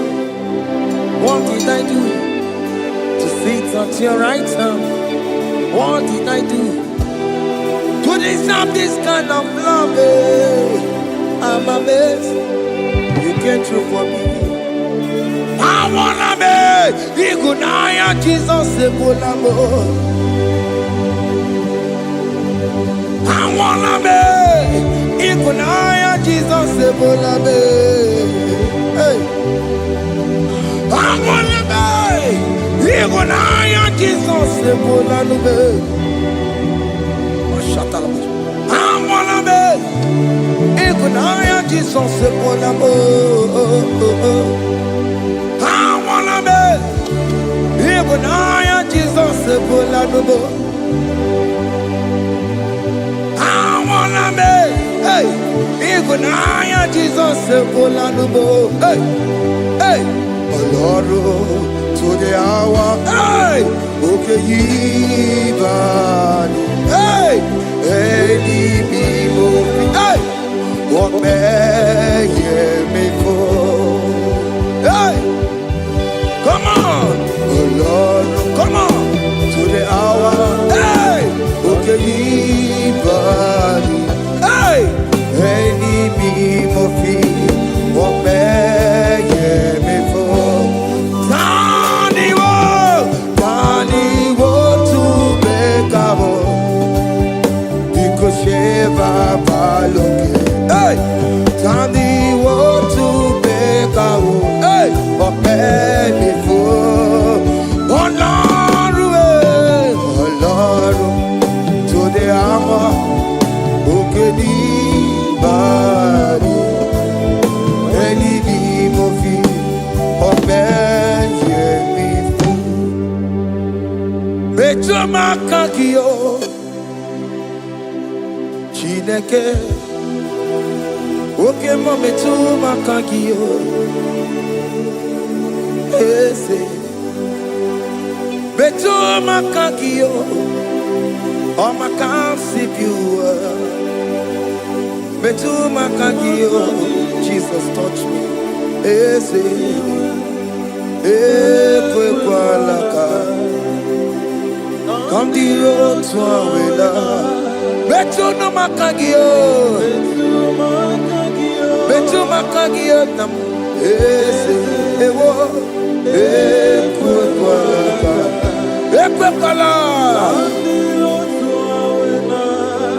What did I do to sit at your right hand? What did I do to deserve this kind of love? I'm amazed you came through for me. I wanna be Igunaya Jesus Sebulamo. I wanna be Igunaya Jesus Sebulamo. Hey, I wanna be Igunaya Jesus Sebulamo. I wanna be Igunaya Jesus Sebulamo. I wanna be Igunaya Jesus Ebolanubo. I wanna make, hey, Igunaya Jesus Ebolanubo. Hey, hey, Oloro to the hour. Hey, okay, Yibani. Hey, hey, hey, what may me for? Hey, come on, oh Lord, come on to the hour. Hey, okay, Yibani. Hey, hey, me for fee. What may me for? Tani wo to make up. Sheva baloke, hey, Tandi wo to beka wo, hey, openi fo, Ọlọ́run to the hour, okeni bari, eni bi mo fi openi mi fo, mejo makakiyo. Chineke, oke mometu makagio, ese, betu makagio, oh makansi piwa, betu makagio, Jesus touch me, ese, ekwe kwa laka, come the road to awela. Betu no makagio, betu makagio nam ese ewo ekwe kwala,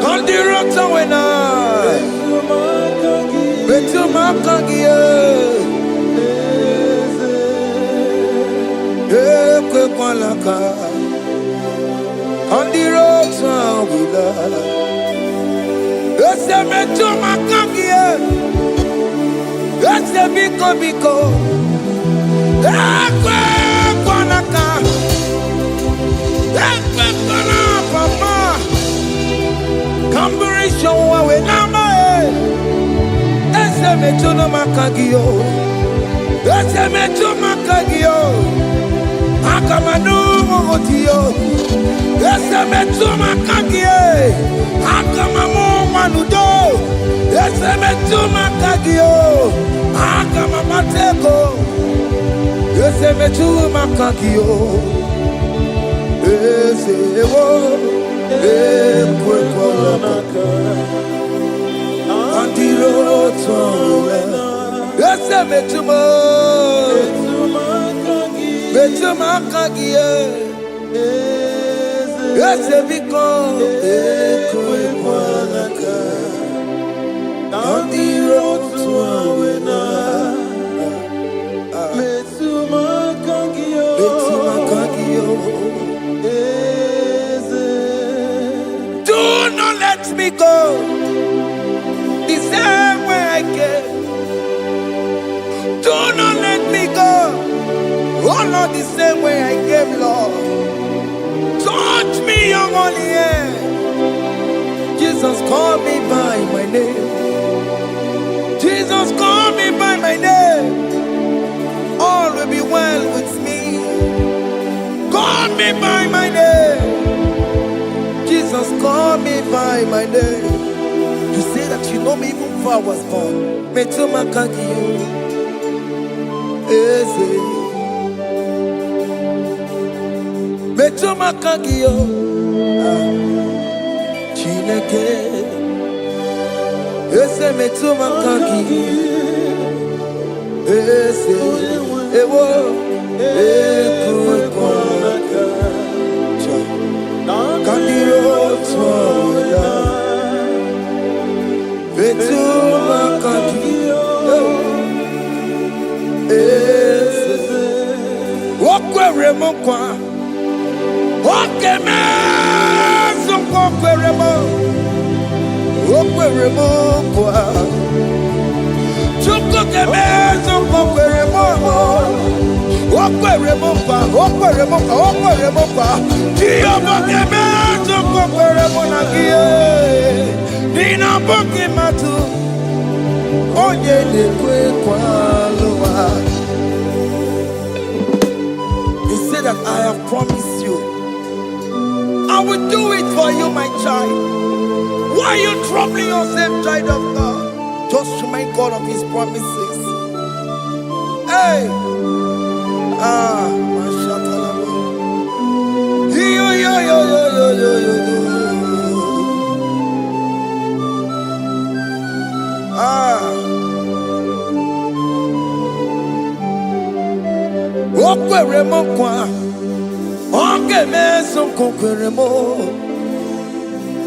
kandiro tawena, betu makagio, ekwe kwala ka, kandiro tawena. Ese metu makagie, ese biko, ekwe kwanaka, ekwe kwana papa, kamburisho wawe nama ese metu no makagio, ese metu makagio, akamanu mogotiyo, ese metu makagie, akamamu manudo, ese metu makagio, akamamateko, ese metu makagio, ese ewo, ekwe kolaka, antiro towe, ese metu makagio, ese biko, ekwe kolaka, antiro towe na, metu makagio, do not let me go the same way I came. Do not let me go, oh Lord, the same way I came, Lord. Touch me, young only hand. Jesus, call me by my name. Jesus, call me by my name. All will be well with me. Call me by my name. Jesus, call me by my name. You say that you know me even before I was born. Metu makagio, eze. Metu makagio, Chineke, eze metu makagio, eze, ewo, ekwe kwanaka, kandiro toya, metu makagio, eze, okwere mokwa. Okeme zonko kweremo, okweremo kwa. Chuko keme zonko kweremo, okweremo kwa, He said that I have promised you. I will do it for you, my child. Why are you troubling yourself, child of God? Just remind God of His promises. Hey! Mashatalaba. Yo, yo, yo, yo, yo, yo, yo, yo. Okwere mo kwa, oke meso kokwere mo.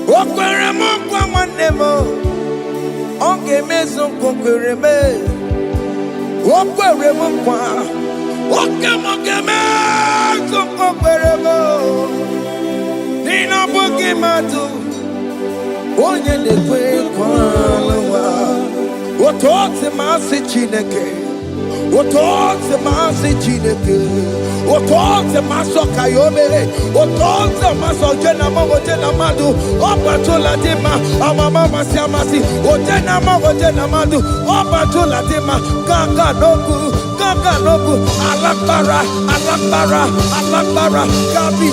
Okwere mo kwa mwane mo, oke meso kokwere me. Okwere mo kwa, oke mo ke meso kokwere mo. Nina boki matu, onye lekwe kwa lowa. Otote masi chineke. Otoze masi chineke, otoze maso kayome, otoze maso jena madu, opatola dima, amama masi amasi, ojena madu, opatola dima, gaga nogu, alakbara, kabi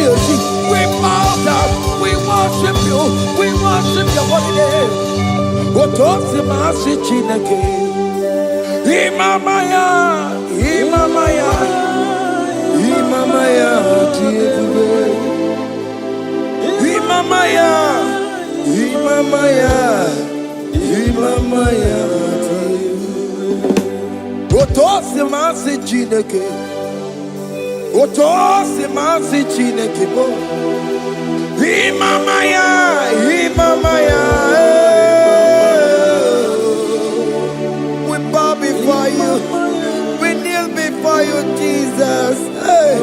esi. We bow down, we worship your holy name. Otoze masi chineke. Imamaya, Otosi masi chineke, bo. Imamaya. Before you, we kneel before you, Jesus. Hey.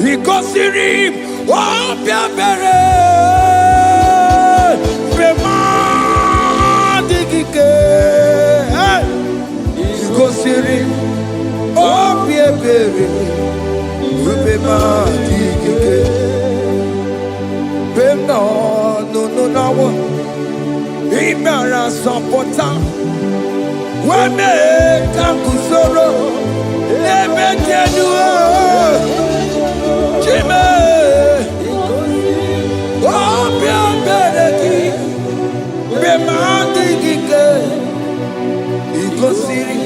He goes to him, oh, Piabere, he goes to him, oh, Piabere, no. Imara sopota, wame kakusoro, ebe jenuo, chime, opia bereki, bemandi gike, ikosiri,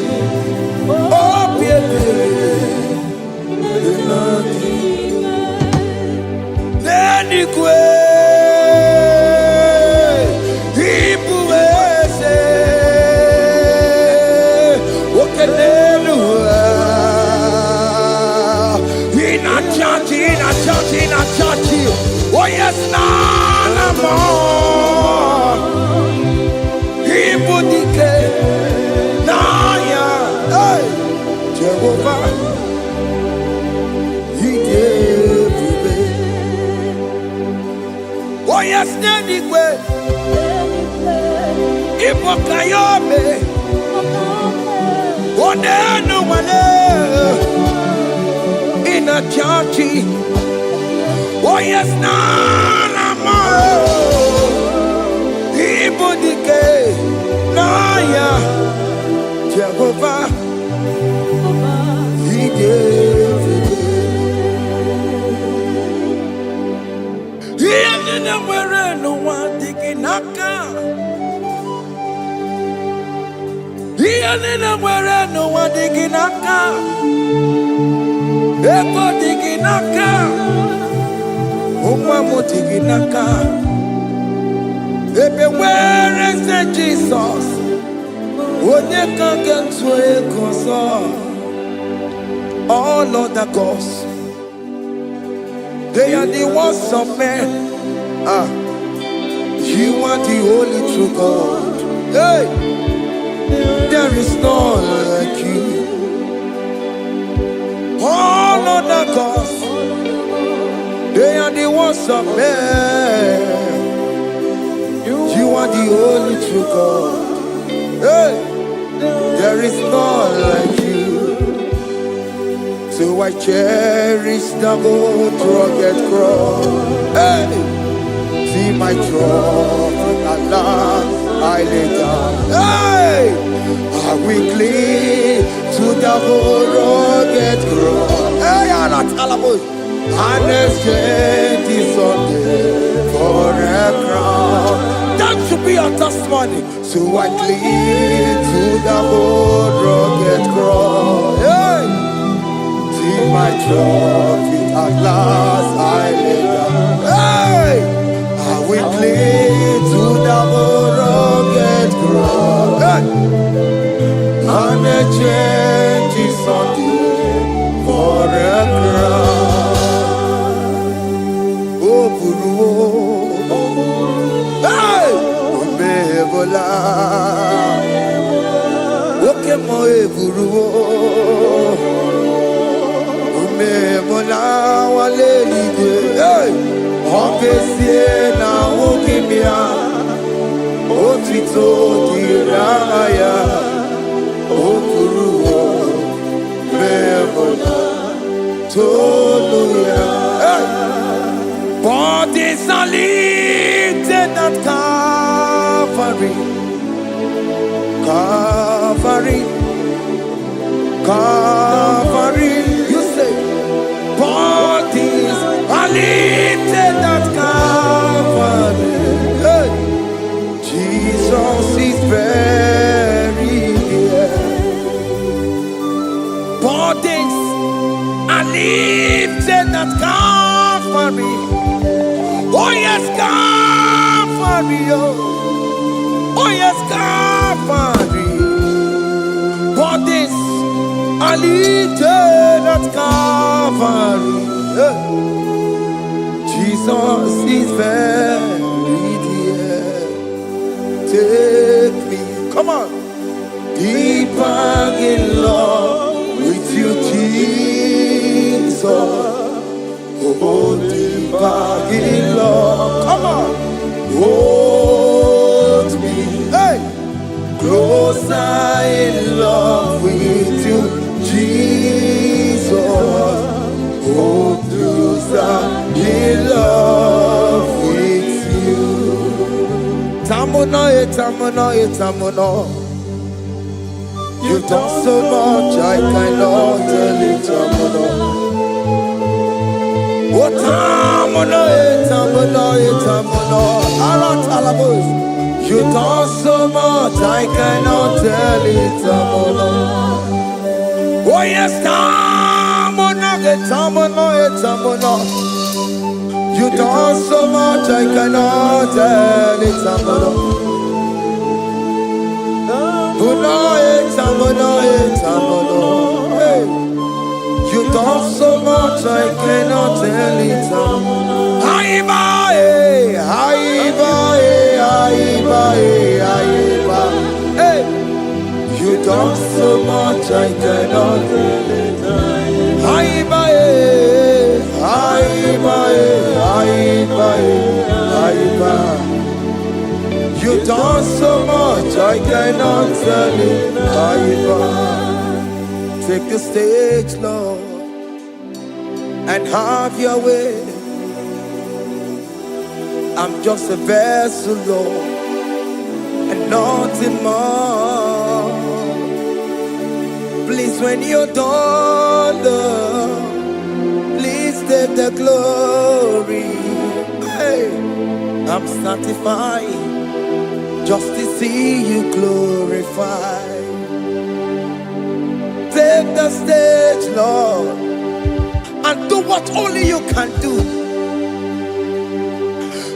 opia bereki, neni kwe. Oh yes, nana more. Ibudike, naya, hey, Jehovah, He gave me. Oh yes, nanigwe, Ibokayome, oh nenu mane, in a church. Oh yes, nana more. Ibudike, naya, Jehovah, He gave it. He didn't wear no one digging aka. He didn't wear no one digging aka. Eko digging aka. Where is the Jesus? When you can get to a console, all other gods, they are the works of men. You are the only true God. Hey, there is none like you. All other gods, they are the ones of men. You are the only true God. Hey, there is none like you. I cherish the good rugged cross. Hey, see my trophy, Allah, I lay down. Hey, I will cling to the good rugged cross. Hey, Allah, Talamus, and exchange this Sunday for a crown. That should be a testimony. So I cling to the good rugged cross. Hey, see my trophy, at last I lay down. Hey, I will cling to the rugged cross. Hey, and a change is Sunday for a crown. Oh, Puru, hey, Umebola, okay, my Puru. Mola wale ide, obesie na ukimia, otito diraya, okuruo, memola, toluya. Bodies are lifted at Calvary, Calvary, Calvary. You say. Bodies are lifted at Calvary. Hey. Jesus is buried here. Bodies are lifted at Calvary. Oh yes, Calvary. Oh yes, Calvary. Bodies are lifted at Calvary. Jesus is buried here. Take me, come on, deeper in love with you, Jesus. Oh, deeper in love, come on, hold me, hey, closer in love with you, Jesus. Oh, closer in love with you. Tamuno, tamuno, tamuno. You've done so much, I cannot tell it, tamuno. Oh, tamuno, tamuno, tamuno. Alat alabos. You've done so much, I cannot tell it, tamuno. Oh, yes, tamuno. You done so much, I cannot tell it, tamuno. Hey, you done so much, I cannot tell it, tamuno. Hey, you done so much, I cannot tell it. You done so much, I cannot tell it. Take the stage, Lord, and have your way. I'm just a vessel, Lord, and nothing more. Please, when you're done, Lord, please take the glory. Hey, I'm satisfied just to see you glorified. Take the stage, Lord, and do what only you can do.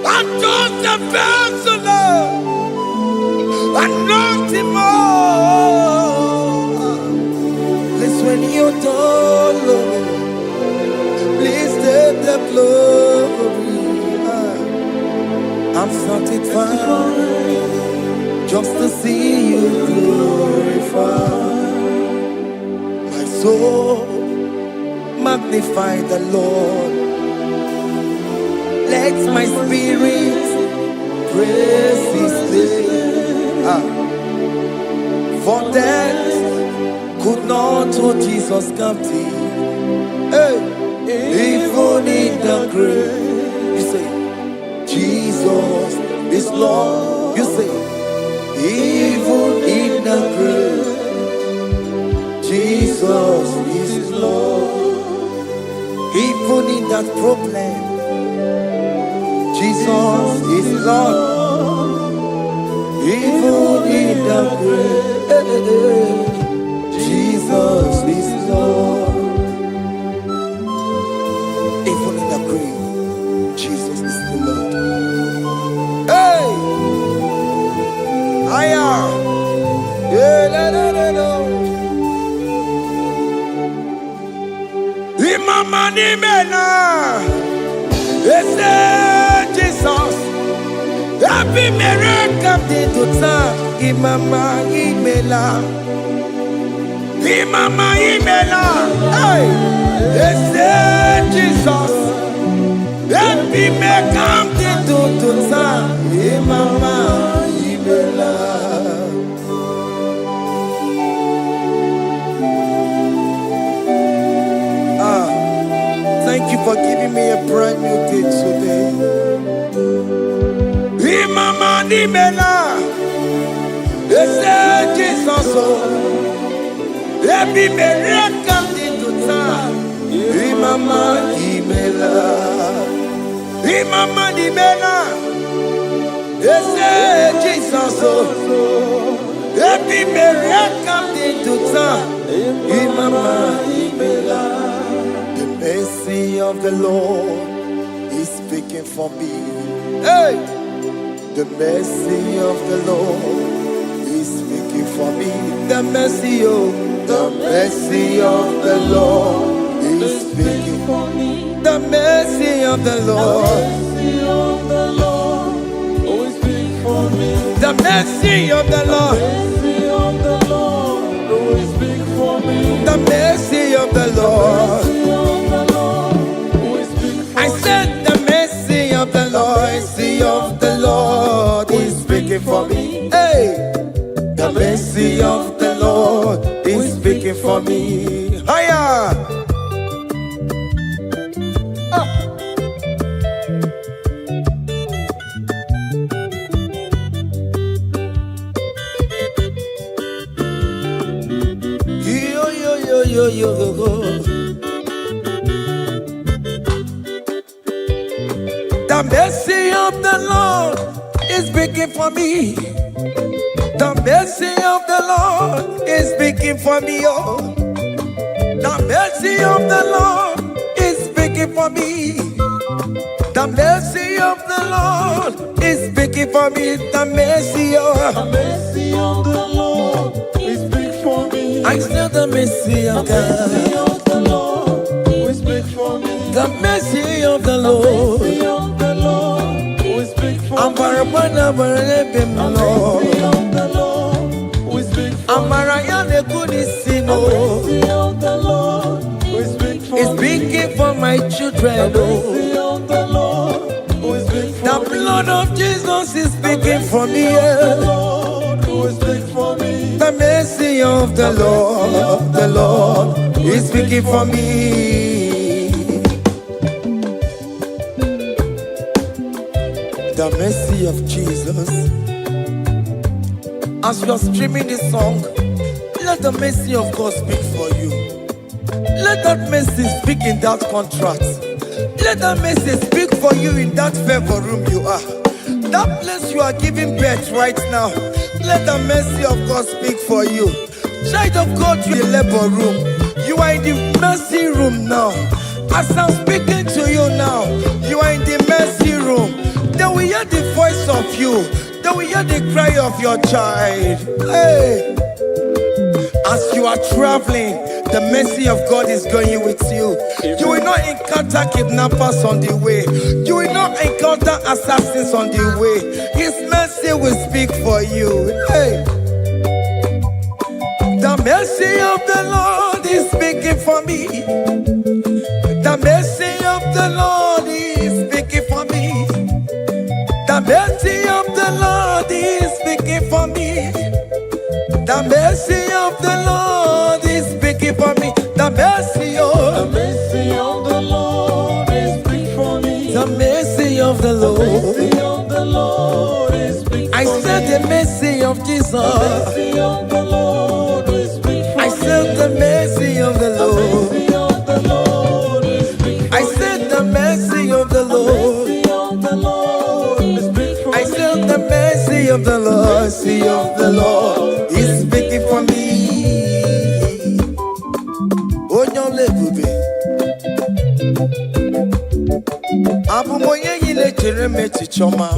I'm just a vessel, Lord, and nothing more. Please, when you're done, Lord, please take the glory. I'm satisfied just to see you glorified. My soul magnify the Lord. Let my spirit praise His name. For death could not hold Jesus captive. Hey, even in the grave, you say, Jesus is Lord. You say, even in the grave, Jesus is Lord. Even in that problem, Jesus is Lord. Even in the grave, Jesus is Lord. Even in the grave, Jesus is the Lord. Hey! Aya! Yeah, no, no, no, no. Imama ni mena, ese Jesus. Happy miracle to time. Imama imela, Imama imela. Hey, ese Jesus. Happy miracle to time. Imama imela. Thank you for giving me a brand new day today. Imama nimela, ese Jesus o, ebi mereka dituta. Imama nimela, Imama nimela, ese Jesus o, ebi mereka dituta. Imama nimela. The mercy of the Lord is speaking for me. Hey! The mercy of the Lord is speaking for me. The mercy of the Lord is speaking for me. The mercy of the Lord. The mercy of the Lord. The mercy of the Lord. I said the mercy of the Lord. Mercy of the Lord is speaking for me. Hey, the mercy of the Lord is speaking for me. Hiya. Yo. The mercy of the Lord is speaking for me. The mercy of the Lord is speaking for me. Oh, the mercy of the Lord is speaking for me. The mercy of the Lord is speaking for me. The mercy of the Lord is big for me. I still the mercy of God. The Lord is big for me. The mercy of the Lord. The Lord is big for me. Amara bana barebe Lord. The Lord is big for me. Amara yane kunisino. The Lord is big for me. It's speaking for my children. The Lord is big for me. The blood of Jesus is speaking for me. The Lord is big for me. The mercy of the Lord is speaking for me. The mercy of Jesus. As you are streaming this song, let the mercy of God speak for you. Let that mercy speak in that contract. Let that mercy speak for you in that favor room you are. That place you are giving birth right now. Let the mercy of God speak for you. Child of God, you are in the labor room. You are in the mercy room now. As I'm speaking to you now, you are in the mercy room. They will hear the voice of you. They will hear the cry of your child. Hey! As you are traveling, the mercy of God is going with you. You will not encounter kidnappers on the way. You will not encounter assassins on the way. His mercy will speak for you. Hey. The mercy of the Lord is speaking for me. The mercy of the Lord is speaking for me. The mercy of the Lord is speaking for me. The mercy of the Lord is speaking for me. The mercy of mercy of the Lord is speak for I said the mercy of the Lord. mercy of the Lord is speak for I said the mercy of the Lord. mercy of the Lord is speak for I said the mercy of the Lord. Mercy of the Lord is speaking for me. Oh, no, baby. Abu moye yile jereme chichoma.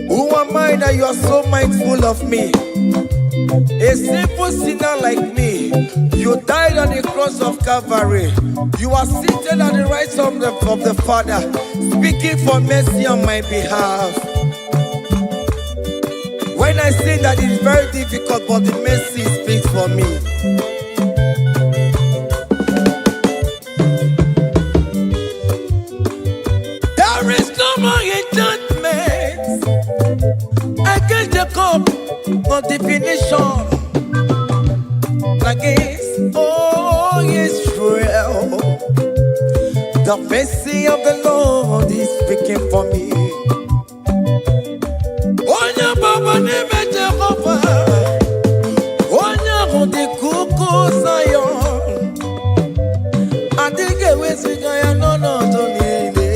Who am I that you are so mindful of me? A simple sinner like me. You died on the cross of Calvary. You are seated at the right hand of the Father, speaking for mercy on my behalf. When I say that it's very difficult, but the mercy speaks for me. There is no more enchantment against Jacob, no definition against all Israel. The mercy of the Lord is speaking for me. Onya baba neme Jehovah, onya hundi kuku Zion. Adige wesigaya no tonile.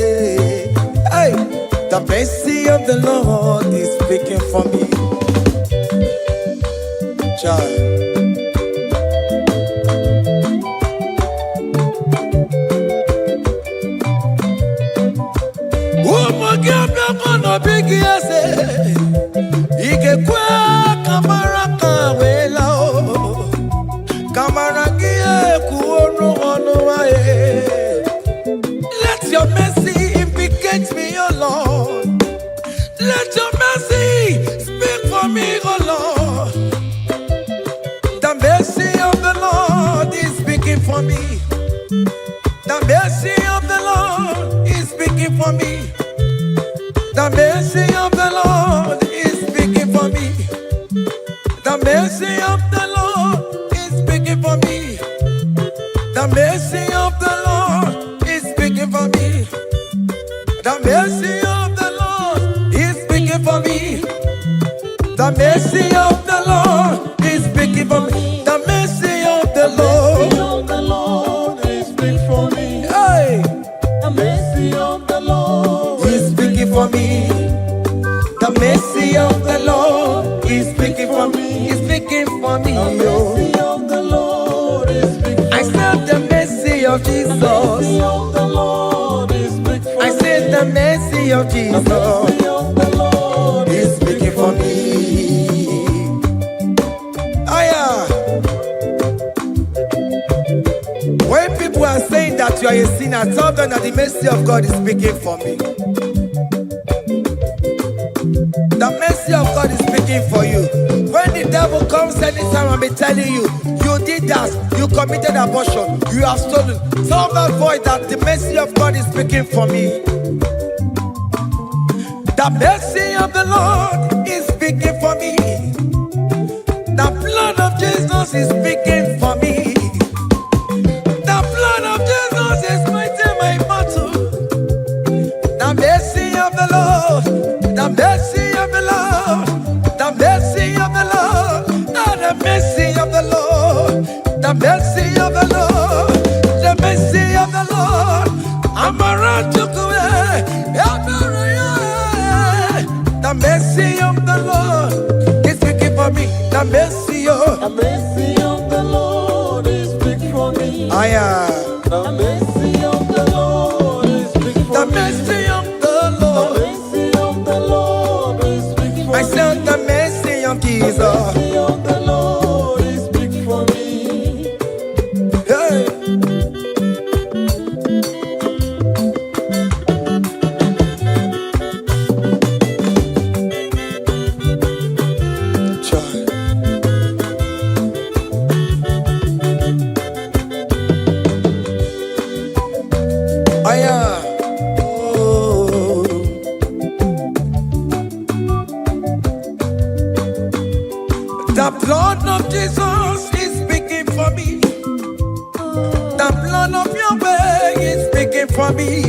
Hey, the mercy of the Lord is speaking for me. Child. Bigi ase ike kwa kamara kawela o kamara gie kuonu onu aye. Let your mercy implicate me, O Lord. Let your mercy speak for me, O Lord. The mercy of the Lord is speaking for me. The mercy of the Lord is speaking for me. The mercy of the Lord is speaking for me. The mercy of the Lord is speaking for me. The mercy of the Lord is speaking for me. The mercy of the Lord is speaking for me. The mercy of the Lord is speaking for me. The mercy of the Lord is speak for me. Hey. The mercy of the Lord He's speaking for me. The mercy of the Lord is speaking for me. He's speaking for me. the mercy of the Lord is speak for I said the mercy of mercy Jesus. of the Lord is speak for I said the mercy of Jesus mercy of the Lord is speaking for me. Aya. When people are saying that you are a sinner, tell them that the mercy of God is speaking for me. The mercy of God is speaking for you. When the devil comes anytime and be telling you, you did that, you committed abortion, you have stolen, tell that voice that the mercy of God is speaking for me. The mercy of the Lord is speaking for me. The blood of Jesus is speaking for me. The blood of Jesus is fighting my battle. The mercy of the Lord, the mercy of the Lord, the mercy of the Lord, and the mercy of the Lord, the mercy of the Lord, the mercy of the Lord. I'm around to go the mercy of the Lord is speaking for me. The mercy of the Lord is speak for me. The mercy of the Lord is speak for the me. mercy of the The Lord. mercy of the Lord is speak for I me. said the mercy of The Jesus. mercy of the Lord is speak for me. Hey. Child. Oh. The blood of Jesus is speaking for me. The blood of Yahweh is speaking for me.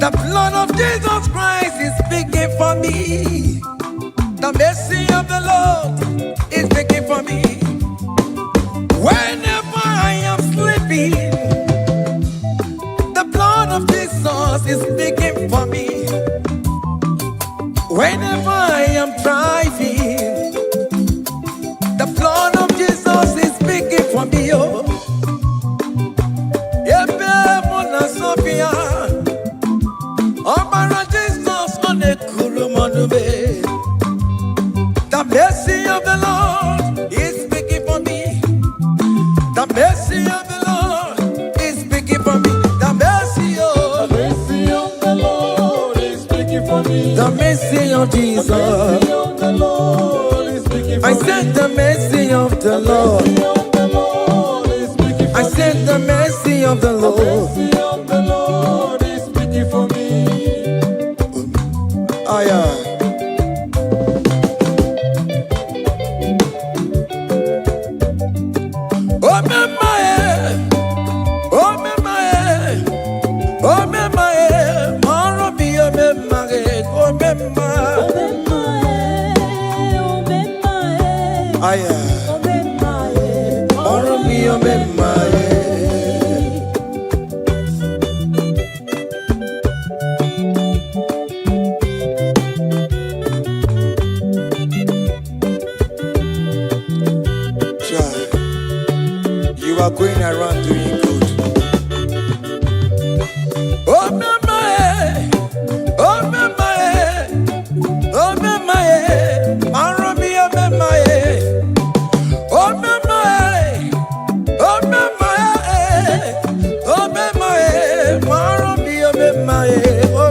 The blood of Jesus Christ is speaking for me. The mercy of the Lord is speaking for me. Whenever I am sleeping, the blood of Jesus is speaking for me. Whenever I am driving, the blood of Jesus is speaking for me. Oh, Sophia, oh, Jesus on the Kurumanube. The mercy of the Lord is speaking for me. The mercy of the Lord is speaking for me. The mercy of the Lord is speaking for me. The mercy of Jesus. The mercy of the Lord is speaking for I said the mercy of the Lord. I said the mercy of the Lord. The mercy of the Lord is speaking for me. You are going around doing good. Oh, my, oh, my, oh, my, Maromi, oh, my, oh, my, oh, my, oh, my, Maromi, oh, my, oh,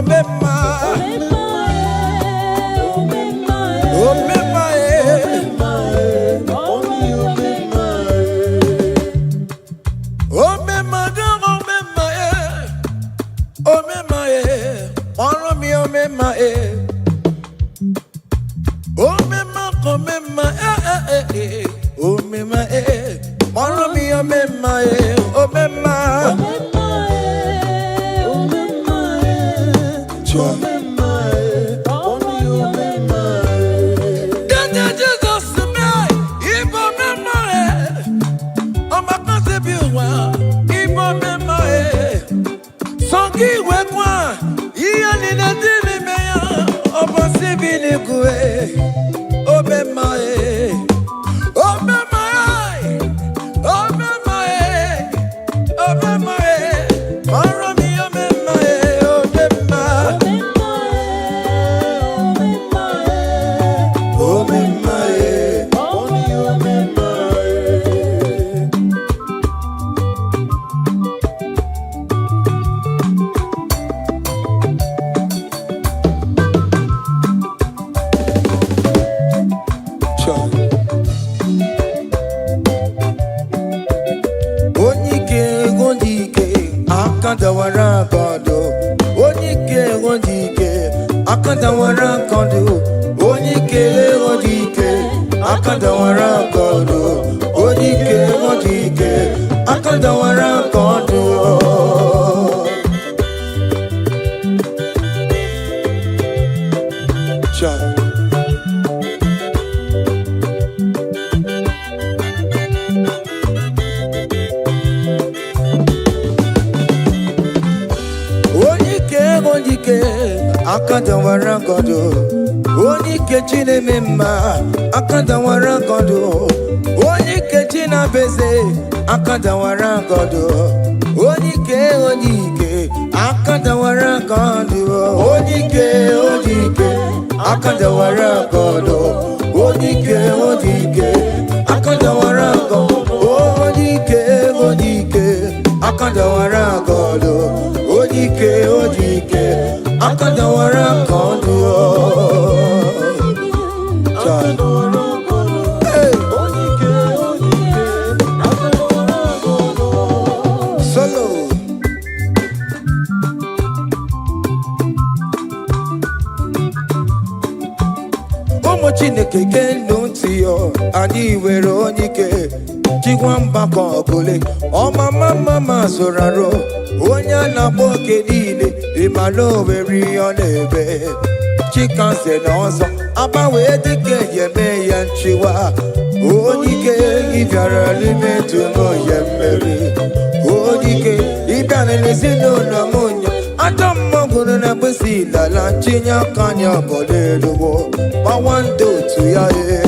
chicken say no so. Aba we dike ye me yan chiwa. Onike if you're living to know ye merry. Onike if you're listening no munya. Adam mogunu na busi la chinya kanya bole duwo. Ma want to ya e.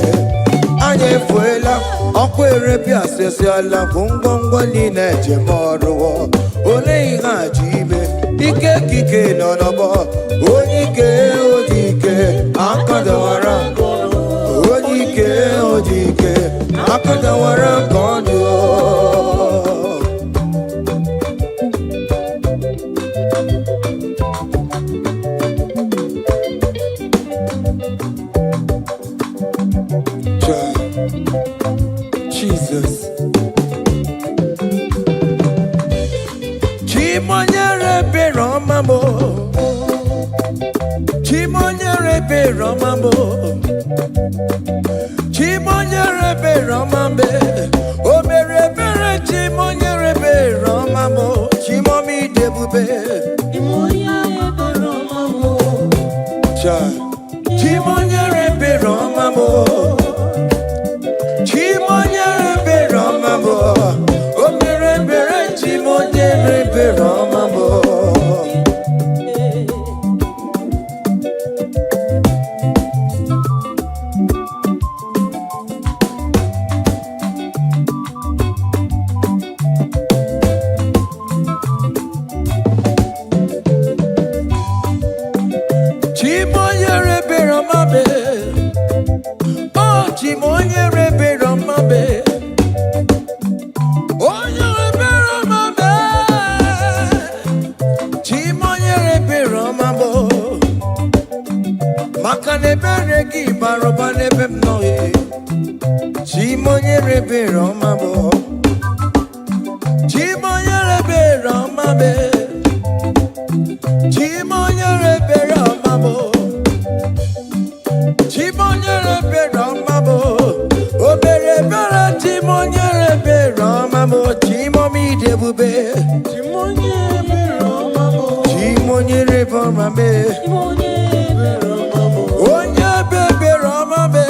Anye fuela akwere pia sese ala kungongo ni neje moruwo. Ole iha jibe ike kike no no bo. Onike akadawara Onike akadawara kondo. Jesus Chimonyere be romambo Chimonyere be romambo Chimonyere be romambe O mere bere chimonyere be romambo Chimomi debube Chimonyere be romambo Chimonyere be romambo Chimonyere be romambo O mere bere chimonyere be romambo. Chimonyere be romambe Oh chimonyere be romambe Oh nyere be romambe Chimonyere be romambo Makane bere ki baroba nebem noye Chimonyere be romambo Chimonyere be romambe Chimonyere be romambo Chimonyere be romambo O bere bere chimonyere be romambo Chimomi debube Chimonyere be romambo Chimonyere be romambe Onye bebe romambe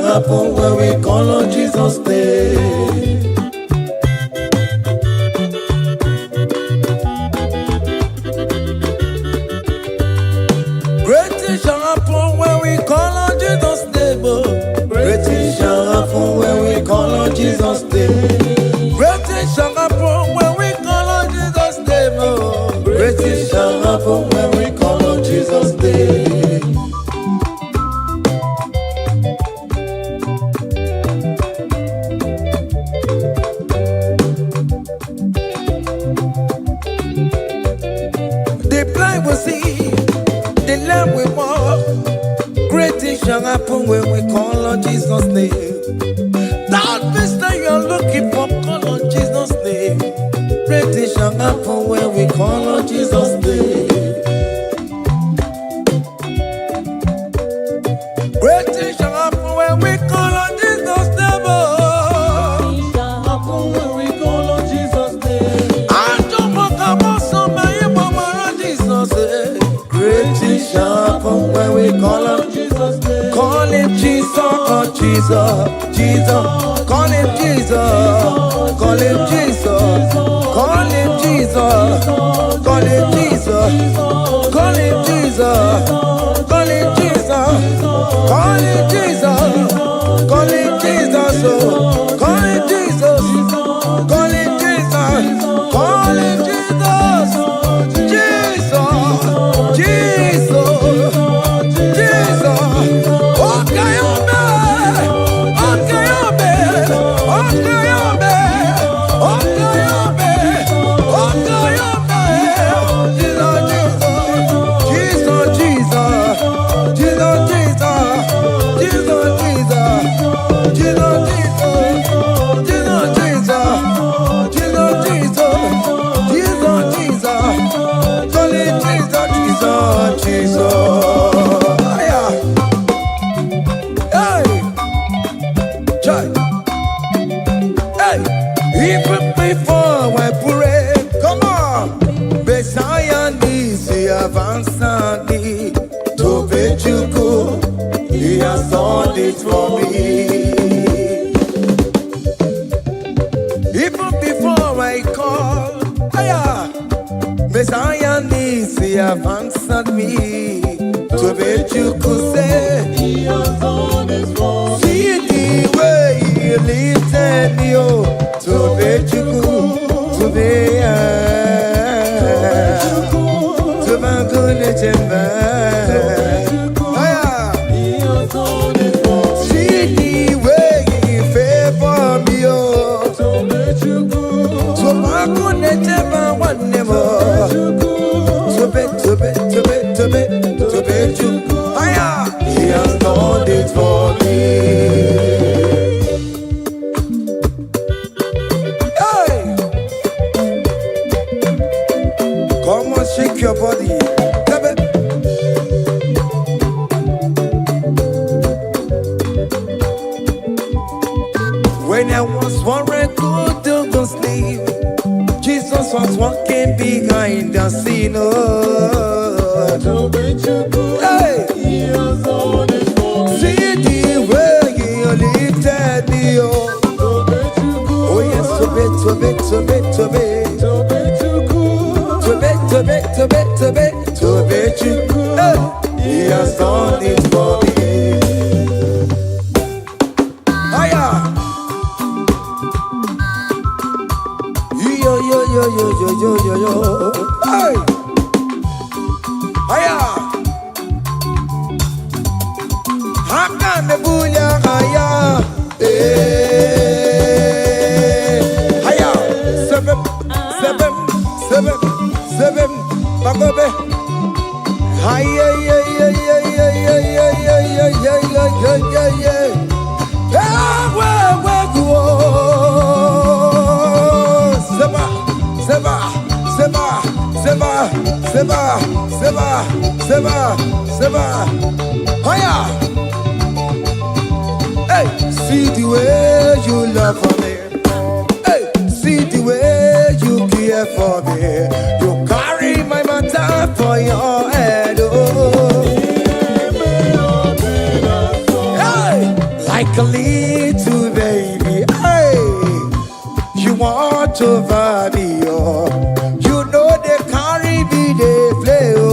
happen when we call on Jesus' name. Great things shall happen when we call on Jesus' name. Great things shall happen when we call on Jesus' name. Great things shall happen when we call on Jesus' name. Great things shall happen when we call on Jesus' name. The happen when we call on Jesus' name. That means that you're looking for, call on Jesus' name. Great things shall happen when we call on Jesus' name. Great things shall happen when we call on Jesus' name. Great things shall happen when we call on Jesus' name. Call him Jesus, oh Jesus, Jesus. Call him Jesus, call him Jesus, call him Jesus, call him Jesus, call him Jesus, call him Jesus, call him Jesus, call him Jesus, call him Jesus, call him Jesus, call him Jesus, Jesus, Jesus, okay, even before I pray, come on, Messiah needs to answered me. To bet you go, he has done it for me. Even before I call, Messiah needs to answered me. To bet you could say, he has done it for me. See the way he lifted me, oh. To bet you could, to be to my goodness and bad. See the way he favor me, oh. To bet you could, to my goodness and bad one never. To bet you could, he has done it for me. Come on, shake your body. When I was worried, good to go sleep, Jesus was walking behind the scene. Hey. See the way he lifted me, oh. Oh yes, to bet. He has done it for me. Yo. Hey. Hakan bunya haya. Haya. Seven. Bagobe. Haya. Seba. Haya. Hey, see the way you love for me. Hey, see the way you care for me. You carry my matter for your head. Oh. Hey, like a little baby. Hey, you want over me. Oh. You know they carry me, they play. Oh.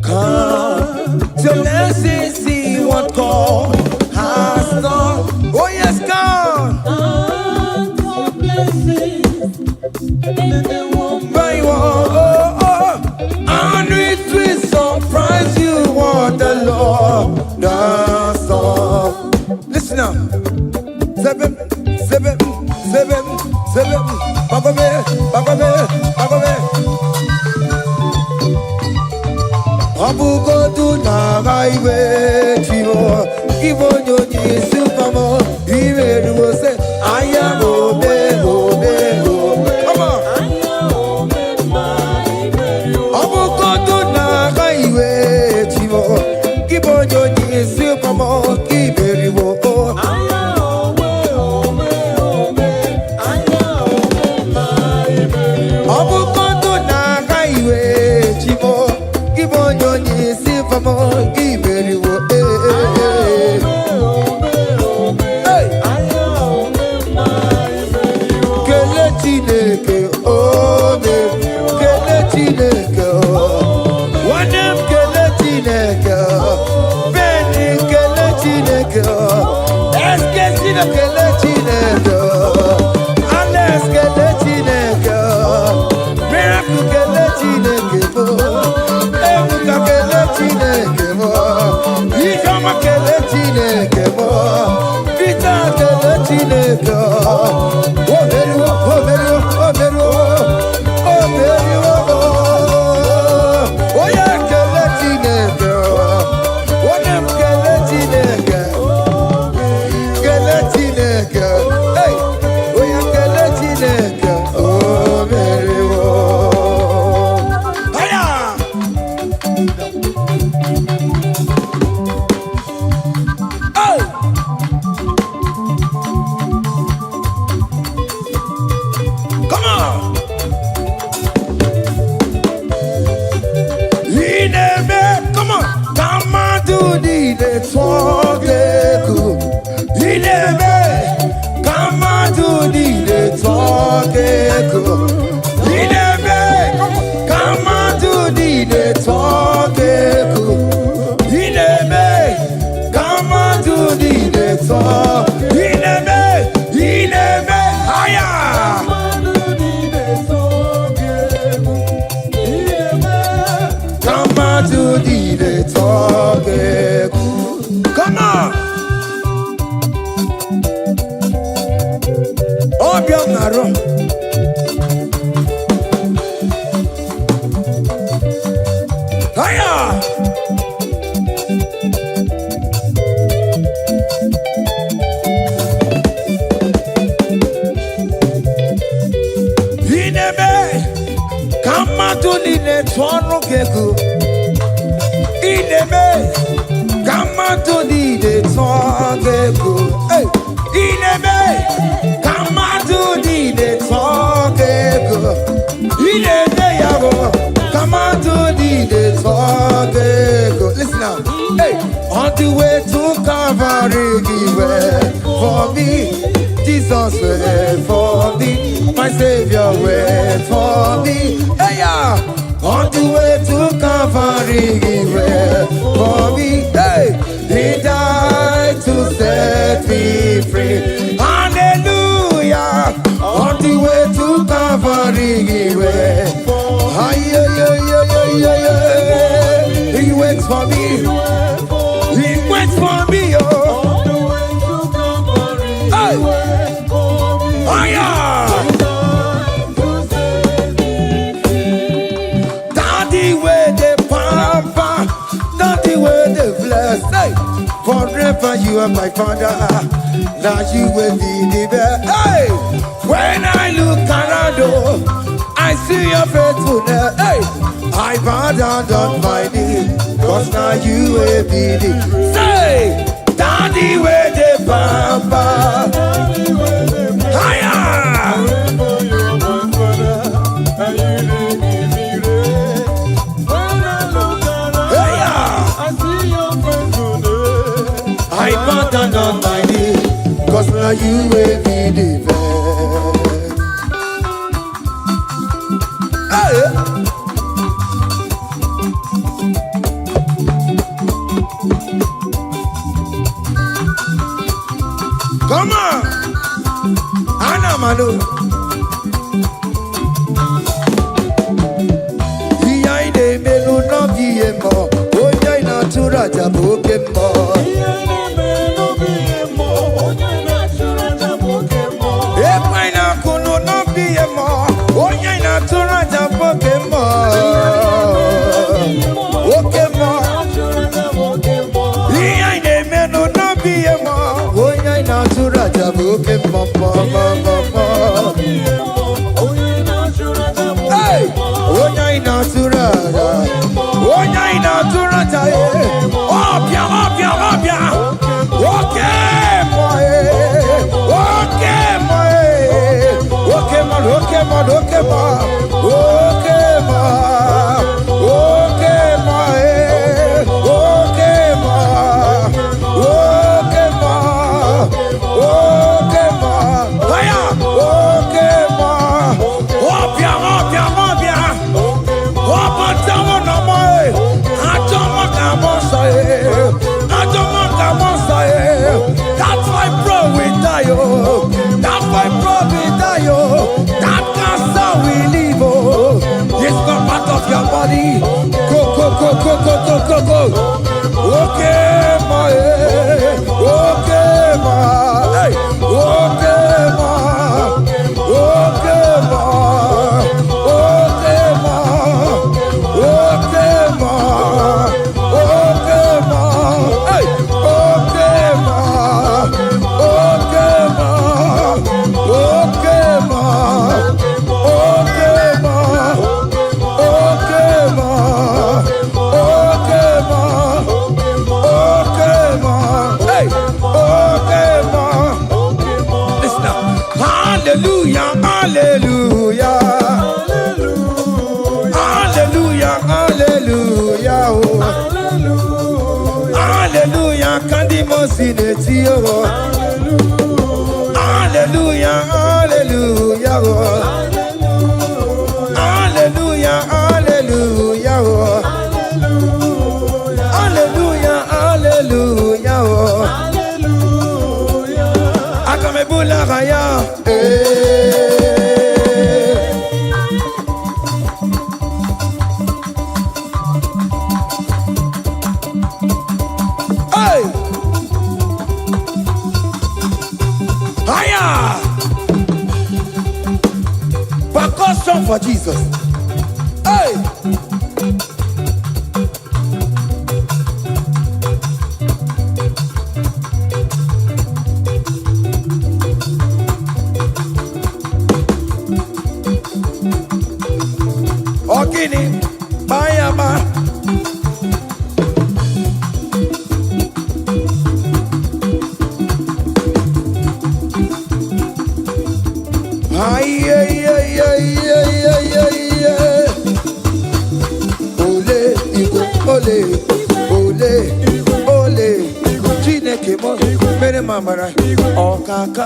Come to blessing, see what God has done. Oh yes, God. By and it will surprise you what the Lord does. Listen now. Seven. Bagome. Abugo do na highway chivo. Ibo nyonyi supamo. Ibe do say I am obe. Come on. Abugo do na highway chivo. Ibo nyonyi supamo. Ibe do Abukondo na highway chivo. Ibo nyonyi supamo. Ibe do Chineke, oh, kele Chineke, wanem kele Chineke, beni kele Chineke, eske kele Chineke, ales kele Chineke, miracle kele Chineke, ebuka kele Chineke, ikama kele Chineke, vita kele Chineke. Listen now, hey, on the way to Calvary, he went for me. Jesus went for me. My Savior went for me. Hey, yeah, on the way to Calvary, he went for me. Hey, he died to set me free. Hallelujah. On the way to Calvary, he went. He waits for me. He waits for me. Oh, hey. Daddy, where the pamper, daddy, where the bless. Hey, forever you are my father. Now you will be the best. Hey, when I look around, I see your faithfulness. Hey, I bow down on my knees, cause now you will be the. Say, Daddy, where the pamper. Higher. I bow down on my knees, cause now you will be the best. mano. Iya ine melu no biye mo. Onya ina tura jaboke mo. Ekwa ina kunu no biye mo. Onya ina tura jaboke mo. Oke mo. Iya ine melu no biye mo. Onya ina tura jaboke mo. Hey, onya ina tura. Onya ina tura jaye. Opia, opia, opia. Okay, boy. Okay, boy. Okay, man. Okay, man. Okay, man. Okay, man. Okay, man. Okay, man. Okay, man. Okay, man. Hiya. Okay, man. Opia, opia, opia. Opa, tamo na moi. Atoma kamosa e. Atoma kamosa e. That's why bro we die oh. That's why bro we die oh. That cancer we live oh. This not part of your body. Go, go, go, go, go, go, go, go. Okay, my. Okay, my. Hey. Okay, my. Okay, my. Okay, my. Okay, ma. Okay, ma. Hey. Okay, ma. Okay, ma. Okay, ma. Okay, ma. Okay, ma. Okay, ma. Okay, ma. Hey. Okay, ma. Listen up. Hallelujah, hallelujah. Hallelujah, hallelujah, oh. Hallelujah, kandi mosineti oh. Hallelujah, hallelujah, oh. Hallelujah, hallelujah, oh. Hallelujah, hallelujah, oh. Akamebula raya, Hey! Higher! Percussion for Jesus. Hey! Ogini, Bayama. Ay, ay, ay, ay, ay, ay, ay, ay. Ole, Igbo, ole, ole, ole. Chineke mo, mere mamara. Okaka,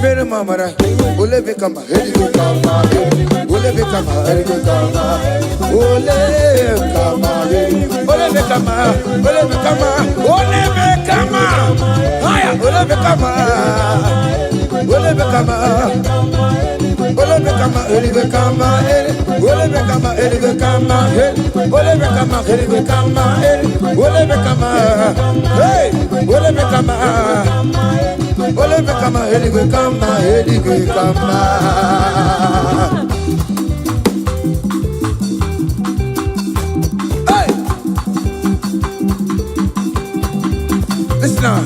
mere mamara. Ole bekama, heli kama, ole bekama, heli kama, ole kama, ole bekama, ole bekama, ole bekama. Haya, ole bekama, ole bekama. Ole bekama, ele bekama, ole bekama, ele bekama, ole bekama, ele bekama, ole bekama, hey, ole bekama, ole bekama, ele bekama, ele bekama. Hey, listen now.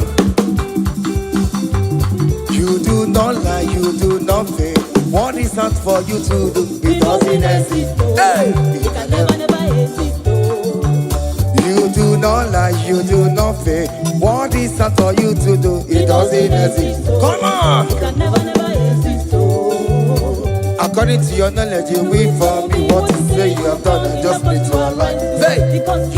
You do not lie, you do not fail. What is not for you to do? It doesn't exist. Hey! It can never exist. You do not lie, you do not fail. What is not for you to do? It doesn't exist. Come on! It can never exist. According to your knowledge, you will for me. What you say you have done, I just need to align. Say,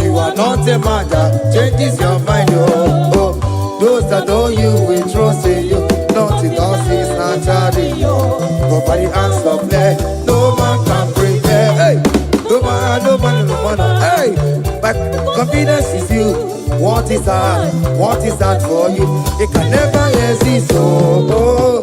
you are not a man that changes your mind. Oh, oh. Those that know you will trust in you. Nothing else is naturally. But by the hands of flesh, no man can break it. Hey, no man. Hey, but confidence is you. What is that? What is that for you? It can never exist. Oh,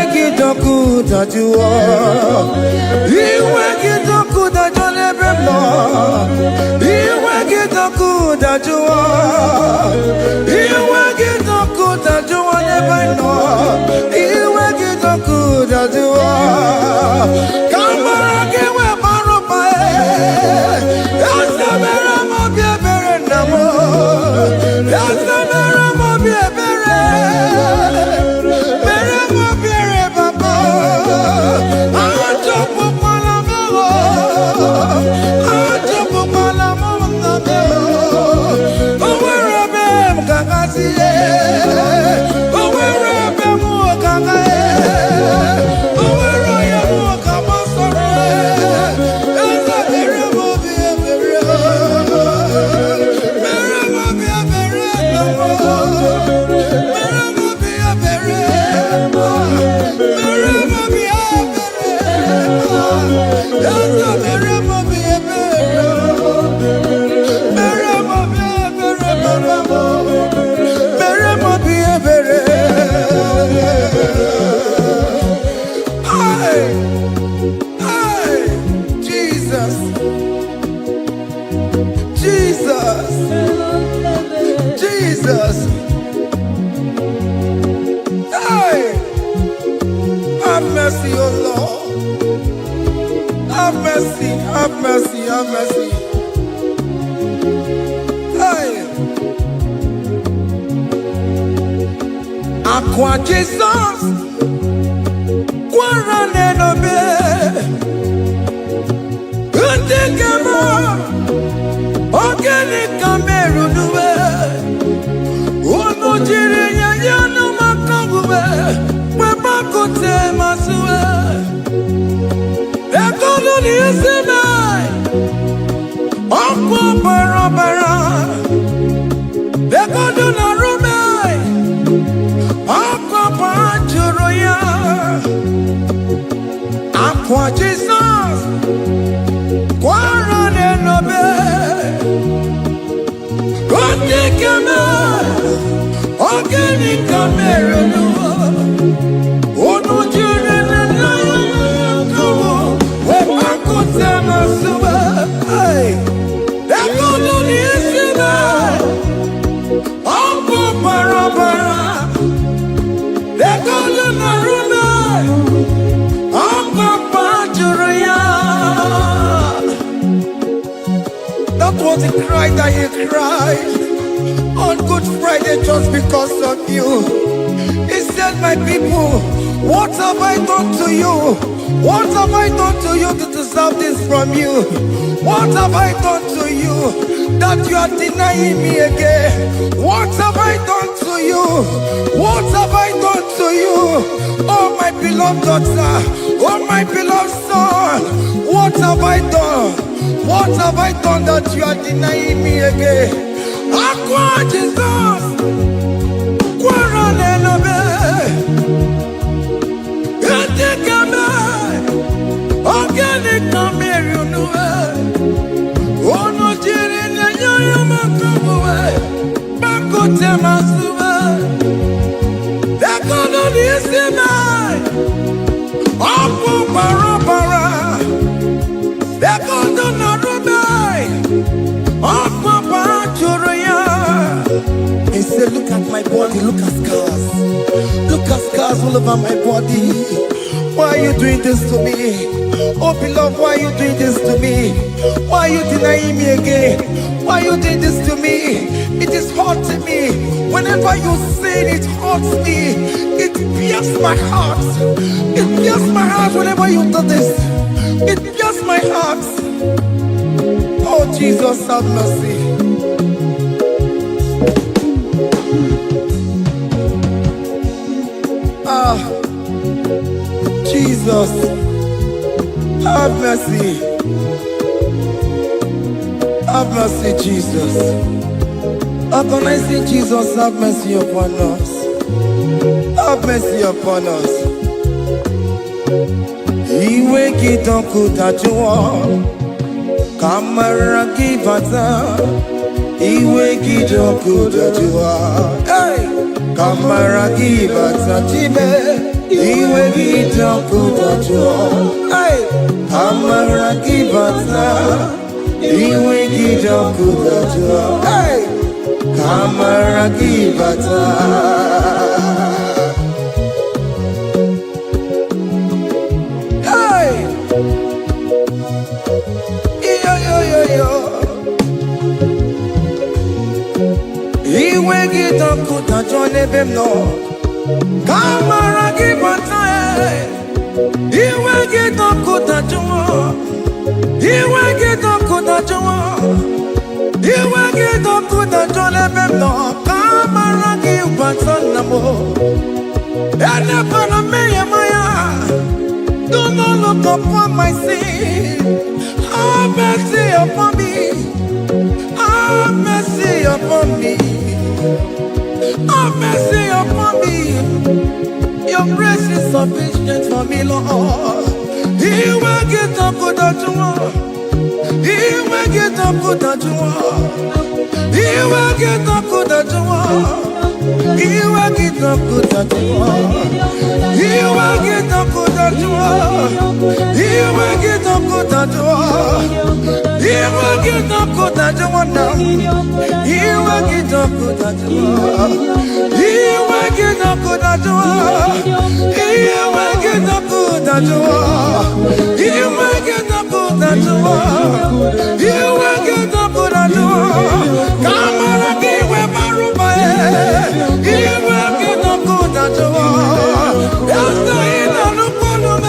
don't that you are. You work it up good that you never know. You work it up good that you are. You work it up good that you never know. You work it up good that you are. Come on, give me my rope. That's the very mob, you're very number. That's the very mob, you're very. Have mercy, have mercy. Hey. Aqua Jesus, Quarane no be. Undekemo, Ogeni Kameru nuwe. Ono jiri nyanyanu makangube. Weba kote masuwe. Ekono ni esime. Okwo bara. Ekono na rume. Okwo panjuro ya. Aqua Jesus. Quarane no be. Ondekeme. Ogeni Kameru nuwe. Ono jiri nyanyanu Hey, that good on the that was the cry that he cried on Good Friday just because of you. He said, my people, what have I done to you? What have I done to you to deserve this from you? What have I done to you that you are denying me again? What have I done to you? What have I done to you? Oh my beloved daughter, oh my beloved son, what have I done? What have I done that you are denying me again? Aqua Jesus, Quarane no be. Ogeni Kameru nuwe. Ono jiri nyanyaya makabuwe. Bakote masuwe. Dekono nisime. Opo bara. Dekono narube. Opo panchuruya. He said, look at my body, look at scars. Look at scars all over my body. Why are you doing this to me? Oh beloved, why are you doing this to me? Why are you denying me again? Why are you doing this to me? It is hurting me. Whenever you sin, it hurts me. It pierces my heart. It pierces my heart whenever you do this. It pierces my heart. Oh Jesus, have mercy. Jesus, have mercy. Have mercy, Jesus. Agonizing Jesus, have mercy upon us. Have mercy upon us. Iwe kidoku tajua, kamara kivata. Iwe kidoku tajua, hey, kamara kivata chibe. iwe gitakudajo. Amara gibata, iwe gitakudajo. Amara gibata. Iwe gitakudajo nebem no. Kamara gibata. Iwe gitakudajo. Iwe gitakudajo. Iwe gitakudajo nebem no. Kamara gibata namo. Ene pana meye maya. Do not look upon my sin. Have mercy upon me. Have mercy upon me. Have mercy upon me. Your grace is sufficient for me, Lord. He will get up with the joy. He will get up with the joy. He will get up with the joy. He will get up with the joy. He will get up with the joy. He will get up with the joy. He will get up with the joy now. He will get up with the joy. He will get up with the joy. He will get up with the joy. He will get up with the joy. He will get up with the joy. Come on, give me my room. He will get up with the joy. That's the end of the problem.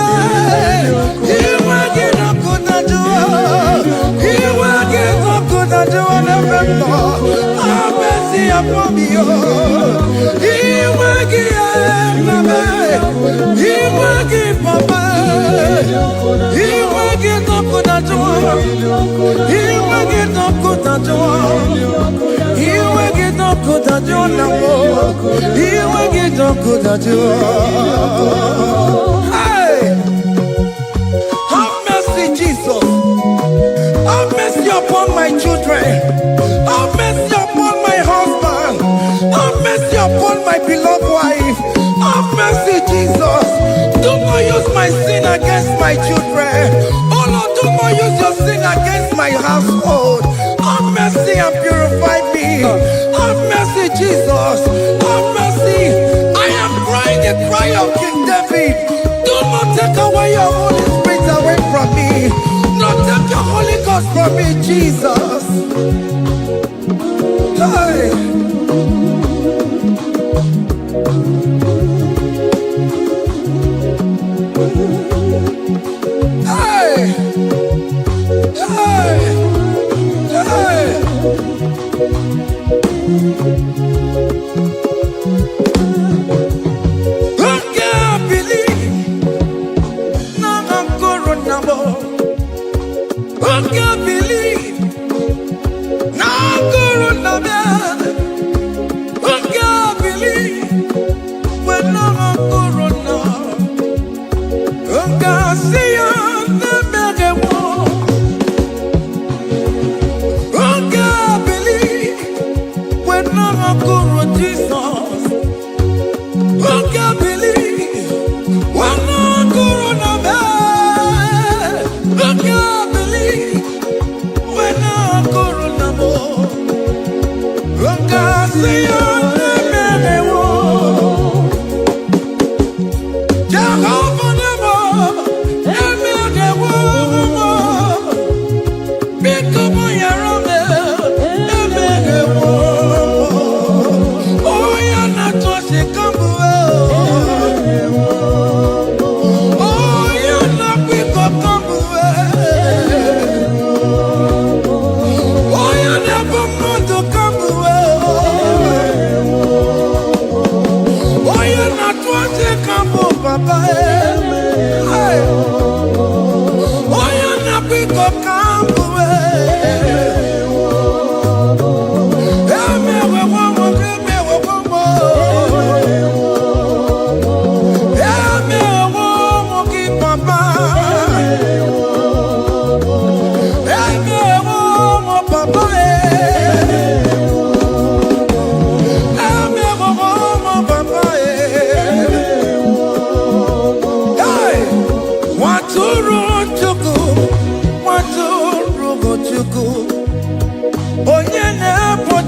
He will get up with the joy. He will get up with the joy. Have mercy upon me. He will give me. He will give me. He will get up with the joy. He will get up with the joy. He will get up with the joy now. He will get up with the joy. Hey, have mercy, Jesus. Have mercy upon my children. Have mercy upon my husband. Have mercy upon my beloved wife. Have mercy, Jesus. Do not use my sin against my children. Oh Lord, do not use your sin against my household. Have mercy and purify me. Have mercy, Jesus. Have mercy. I am crying the cry of King David. Do not take away your Holy Spirit away from me. Not take your Holy Ghost from me, Jesus. Hey. Hey. Hey. Hey. I can't believe now I'm going number. I can't believe now I'm going number. I can't believe when I'm going number. I can't see you the better one. I can't believe when I'm going Jesus. I can't believe when I'm going number. I can't believe when I'm going number. I can't see you the better one. Jehovah never, never one. Become your own, never one. Oh, you're not just a combo. Oh, you're not quick of combo. Oh, you're never more to combo.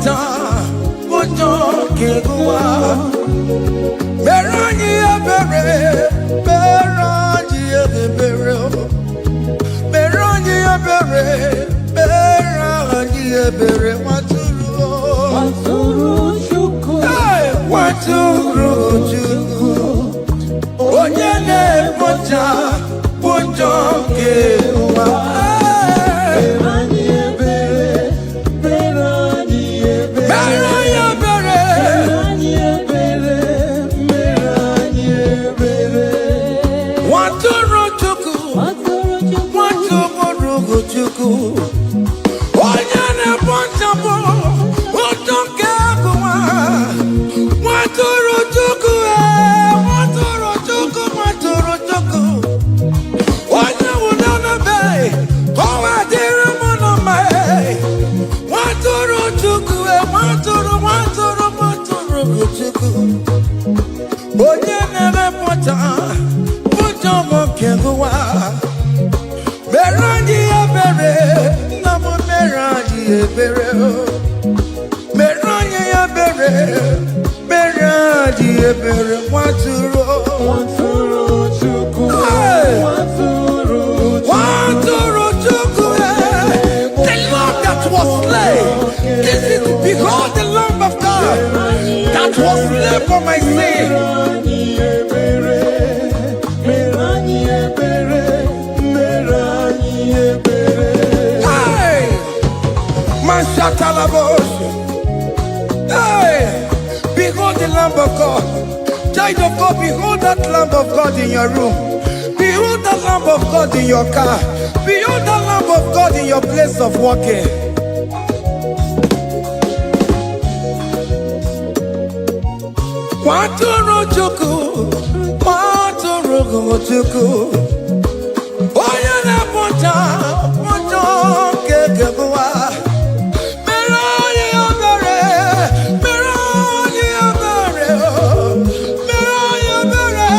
pota, mojo keguwa. Berani ebere, berani ebere, berani ebere, berani ebere. Waturu chuku, waturu chuku. Onyene pota, mojo keguwa. Behold the Lamb of God that was slain for my sin. Hey, hey, behold the Lamb of God. Child of God, behold that Lamb of God in your room. Behold that Lamb of God in your car. Behold that Lamb of God in your place of working. Waturu chuku, waturu chuku. Oya na pota, mojo keguwa. Meroni obere, meroni obere, meroni obere.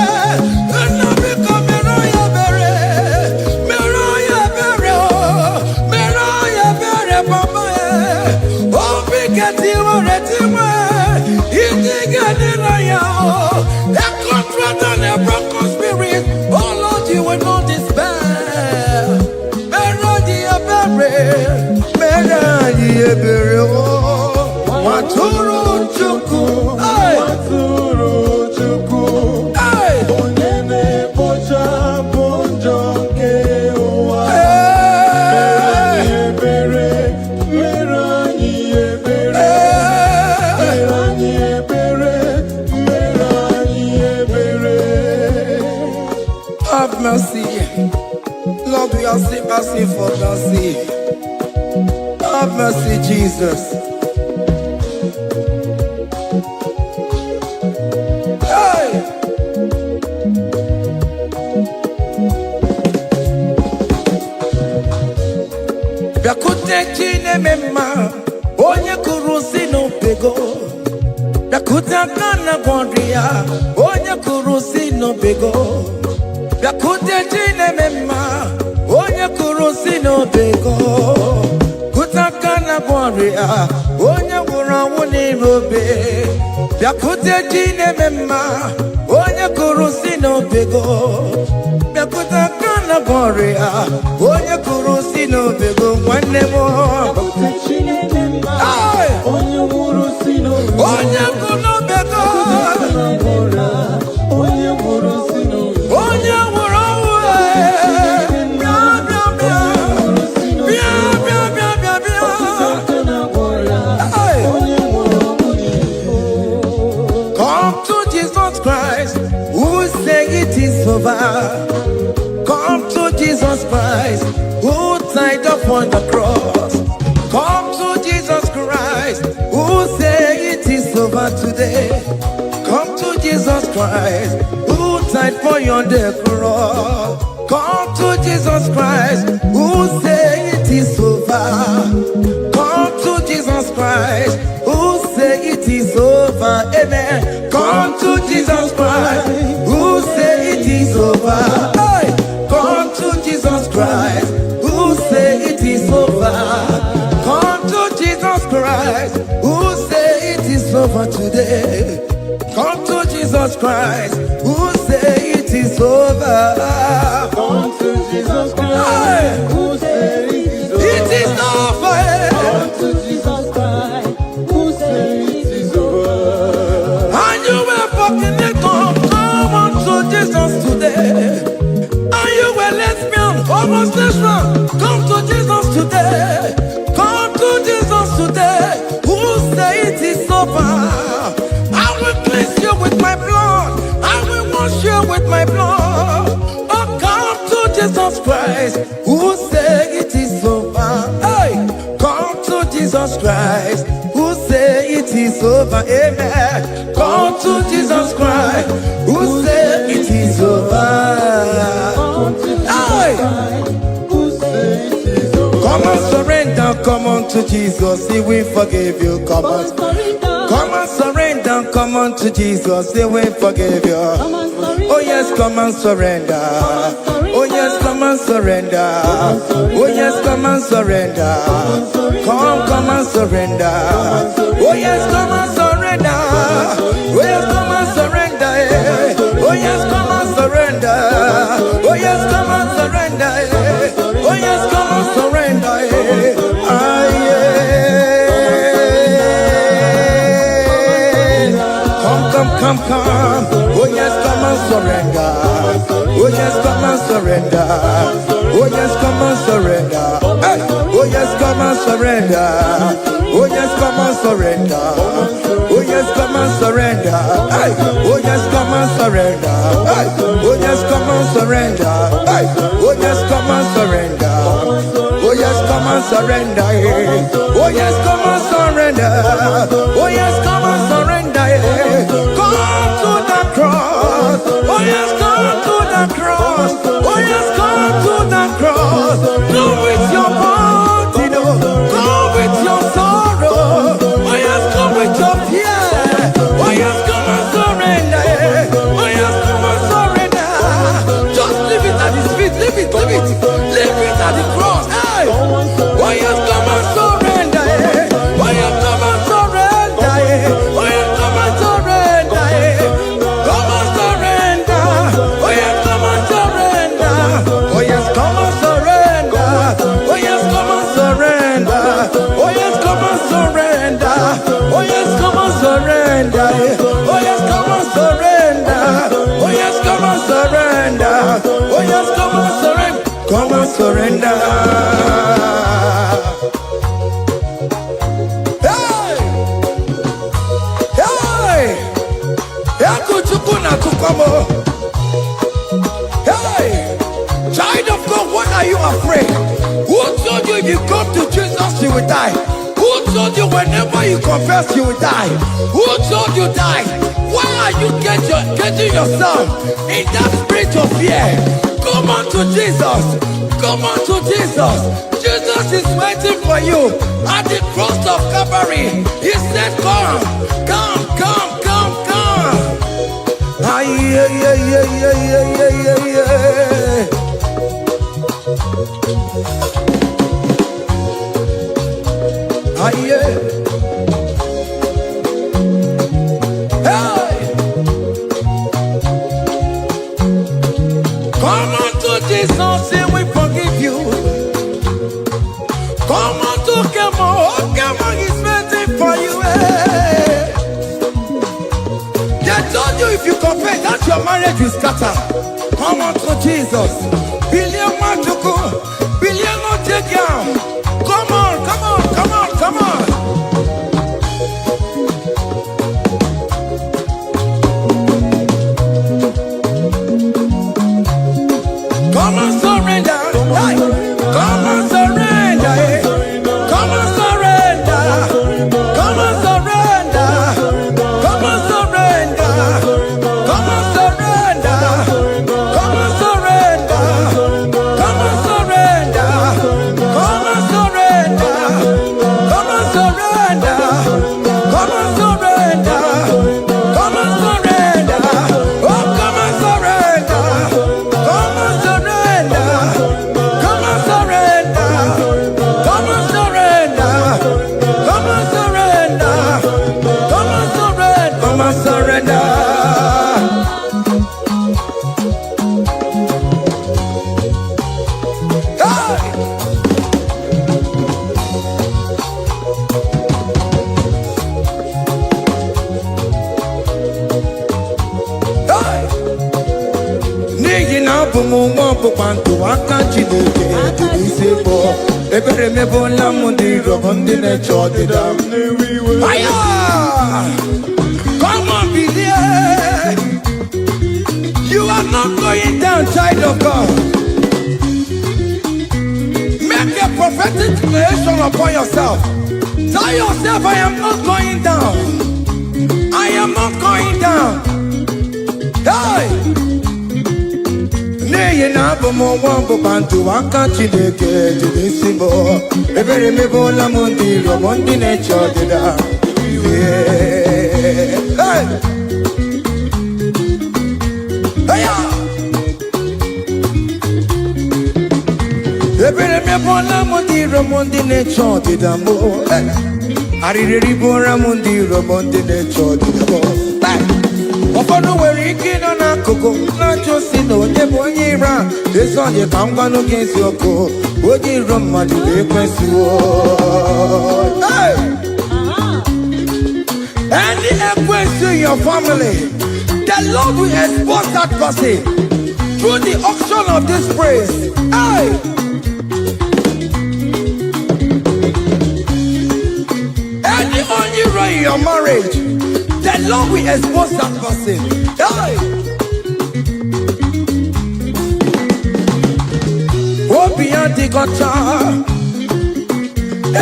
Nabiko meroni obere, meroni obere, meroni obere, papa. Obi keti waretiwe, idigani. A contrite and a broken spirit, oh Lord, you will not despair. Merodi ebere, waturu chuku, waturu chuku, onyene pocha bonjo kewa. Merodi ebere. Have mercy, Lord, we are still asking for mercy. Have mercy, Jesus. Hey! Biakute chine mema, onye kurusi no pego. Biakute kana gwandria, onye kurusi no pego. Biakute chine mema, onye kurusi no bego. Kutakana gwaria, onye wurawu ni robe. Biakute chine mema, onye kurusi no bego. Biakutakana gwaria, onye kurusi no bego. Mwanemo. Biakute chine mema, onye kurusi no bego. Onye kuno bego. Onye kurusi no bego. Onye come to Jesus Christ, who died upon the cross. Come to Jesus Christ, who said it is over today. Come to Jesus Christ, who died for you on the cross. Come to Jesus Christ, who said it is over. Come to Jesus Christ, who said it is over. Amen. Come to Jesus Christ, who said it is over. Hey! Come to Jesus Christ, who say it is over. Come to Jesus Christ. Christ, who say it is over today. Come to Jesus Christ, who say it is over. Come to Jesus Christ, who say it is over. Come to Jesus Christ, who say it is over. And you were fucking it up. Come on to Jesus today. And you were lesbian, homosexual. Come to Jesus today. Come to Jesus today. Who say it is over? I will cleanse you with my blood. I will wash you with my blood. Oh, come to Jesus Christ. Who say it is over? Hey, come to Jesus Christ. Who say it is over? Amen. Come to Jesus Christ. Who say it is over? Hey. Come and surrender, come on to Jesus, He will forgive you. Come on surrender, come on to Jesus, He will forgive you. Oh yes, come and surrender. Oh yes, come and surrender. Oh yes, come and surrender. Come and surrender. Oh yes, come and surrender. Oh yes, come and surrender. Oh yes, come and surrender. Oh yes, come and surrender. Oh yes, come and surrender. Come. Oh yes, come and surrender. Oh yes, come and surrender. Oh yes, come and surrender. Hey. Oh yes, come and surrender. Oh yes, come and surrender. Oh yes, come and surrender. Hey. Oh yes, come and surrender. Hey. Oh yes, come and surrender. Hey. Oh yes, come and surrender. Oh yes, come and surrender. Oh yes, come and surrender. Oh yes, come and surrender. Come to the cross. Oh yes, come to the cross. Oh yes, come to the cross. Go with your body, no. Go with your sorrow. Oh yes, come with your fear. Oh yes, come and surrender. Oh yes, come and surrender. Just leave it at His feet. Leave it. Leave it at the cross. Hey. Oh yes, come and surrender. Oh yes, come and surrender. Oh yes, come and surrender. Come and surrender. Oh yes, come and surrender. Oh yes, come and surrender. Oh yes, come and surrender. Oh yes, come and surrender. Oh yes, come and surrender. Oh yes, come and surrender. Oh yes, come and surrender. Oh yes, come and surrender. Come and surrender. Hey! Hey! Hey! Child of God, what are you afraid? Who told you if you come to Jesus you will die? Who told you whenever you confess you will die? Who told you die? Why are you getting yourself in that spirit of fear? Come on to Jesus. Come on to Jesus. Jesus is waiting for you at the cross of Calvary. He said, come. Yeah. Yeah. Hey. Come on to Jesus, He will forgive you. Come on to Kemo, He's waiting for you. They told you if you confess that your marriage will scatter. Come on to Jesus. Billion Machuku, billion no take down. Come on. Come on, surrender. Hey. Come on, surrender. Hey. Come on, surrender. Come on, surrender. Come on, surrender. Come on, surrender. Come on, surrender. mo panto akanchi deke dibisibo. Ebere me bola mundi robondi ne chodida. Fire! Come on, be there. You are not going down, child of God. Make a prophetic declaration upon yourself. Tell yourself, I am not going down. I am not going down. Hey! Nay, na bomo wambo bantu akanchi deke dibisibo. Ebere me bola mundi robondi ne chodida. Hey! Ebere me bola mundi robondi ne chodida mo. Arireri bora mundi robondi ne chodida mo. Ofono were ike no na koko na josi no onye bụ onye ira ezi onye ka m gwanụ gị eziokwu onye iro mmadụ na-ekwensu. Any ekwensu in your family, the Lord will expose that person through the auction of this praise. Any onye in your marriage, the Lord will expose that person. Obi anti gotcha.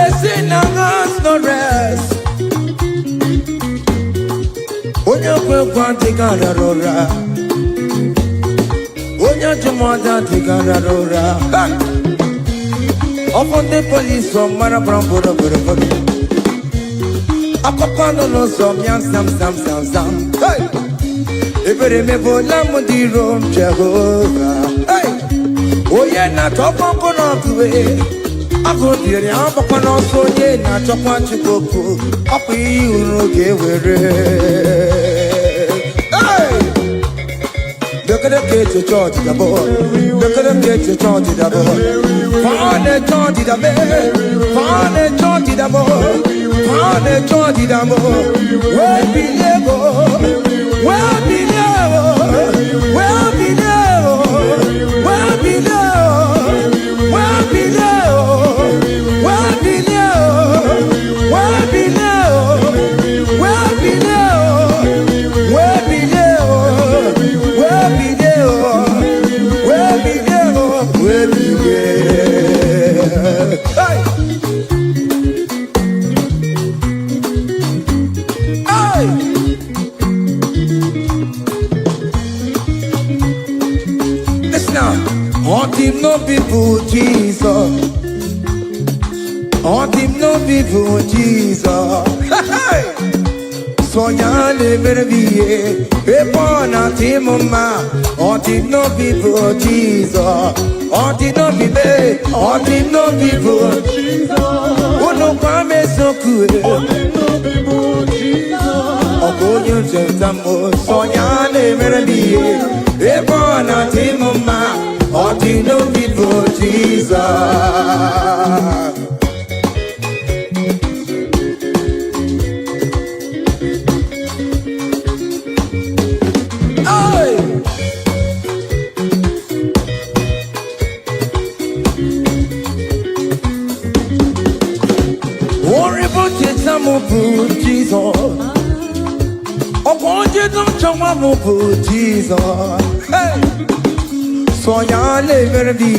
Esi nangas no rest. Onya kwe kwanti gararora. Onya jumada ti gararora. Upon the police from Marabram Boro. Akopano no som yam sam. Hey! Ebere me bola mundi rom Jehovah. Hey! Oye na topo kono kuwe. Ako dire apokono so ye na chokwa chikoku. Api uroge were. Hey! Look at them get to church the boy. Look at them get to church the boy. Fane church the boy. Fane church the boy. Fane church the boy. Where be lego? Where be lego? Where be lego? Where be lego? Where be lego? Where be lego? Where be lego? Where be lego? Where be lego? Where be lego? Where be lego? Where be lego? Hey! Hey! Listen now. On him no people Jesus. On him no people Jesus. Hey! Sognare per vie e buona timoma. On him no people Jesus. On him no people. On him no people Jesus. Uno kwame sokue. On him no people Jesus. Ogoyo jentamo. Sognare per vie e buona timoma. On him no people Jesus. Jesus, oh, won't you don't show up Jesus? Hey, so ya live be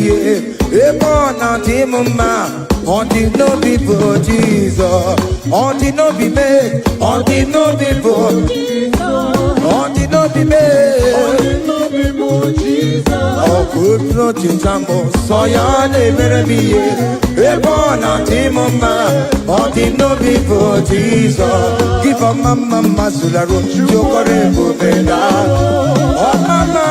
a born out him, ma. On the no people Jesus, on the no be made, on the no people, on the no be made, on the no people Jesus. Oh, good no chintambo, so ya live be a born out him, ma. On the no people Jesus. Give a mama sularo, jokore bubenda. Oh mama,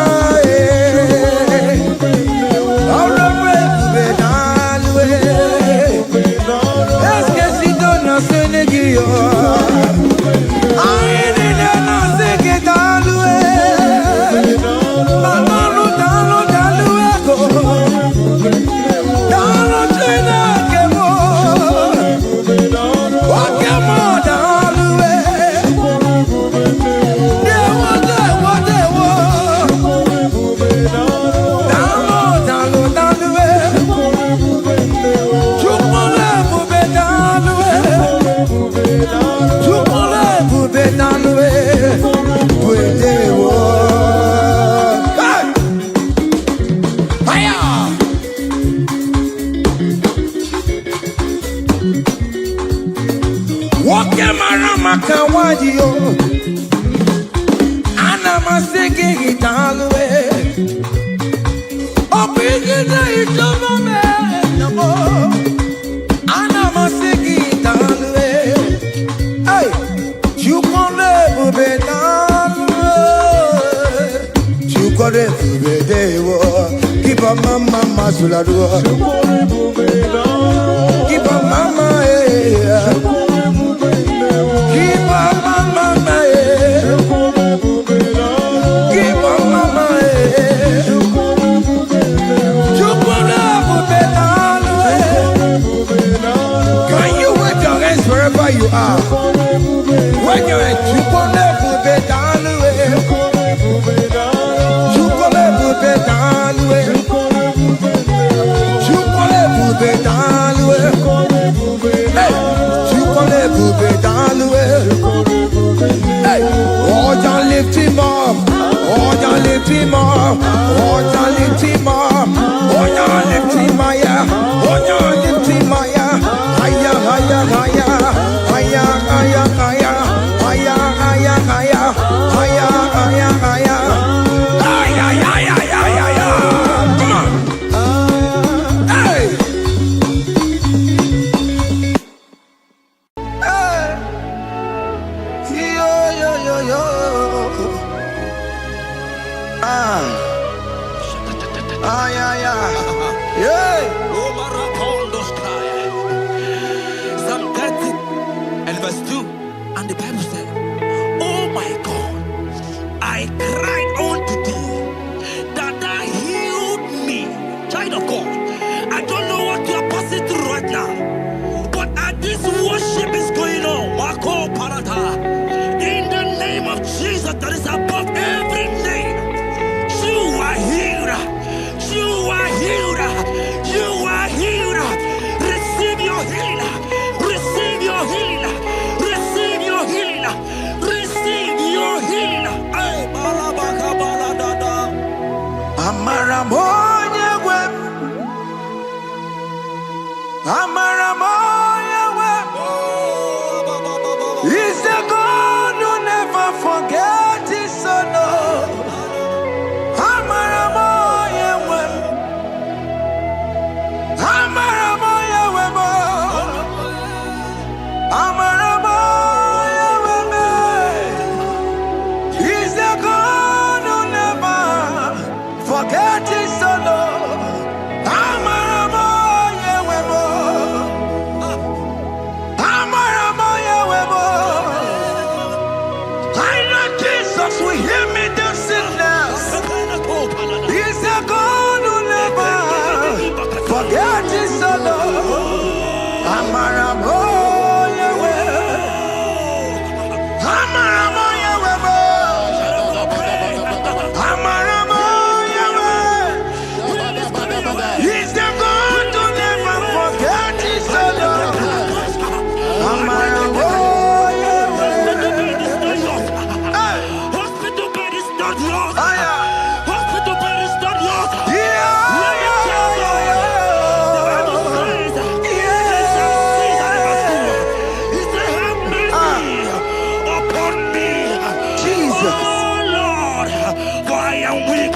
Makawadio, Anamasiki Italwe, Opinion Italwe, Anamasiki Italwe, hey, you can live with you can live with keep a mama Masulado, keep a mama, wherever you are, when you're at Chupone, oh, y'all lift him up, oh, y'all lift him up, oh, y'all lift him up, oh, y'all lift him higher, oh, y'all lift him higher, higher, higher, higher, higher, higher, higher, higher, higher, higher, higher, higher, higher. Psalm 30 and verse 2, and the Bible said, oh my God, I cried unto thee, that thou healed me. Child of God, I don't know what you are passing through right now, but as this worship is going on, Wako Parata, in the name of Jesus that is above every name, you are healed. You are healed. You are healed. Receive your healing. Receive your healing. Receive your healing. Receive your healing. Ay, balabaka baladada. Amaramoya web. Amaramoya web. He's the God who never forgets his son. Amaramoya web. Amaramoya web. Amaramoya web. He's the God who never forgets his son. Amaramoya web. Amaramoya web. I know Jesus will hear me the sickness. He's the God who never forget his son. Amaramoya web. Amaramoya web. Amaramoya web. He's the God who never forget his son. Amaramoya web. Hospital bed is not yours. Aya. Hospital bed is not yours. Yeah. Let me tell you, the Bible says, in Psalm 6 and verse 2, he said, have mercy upon me, Jesus. oh Lord, for I am weak.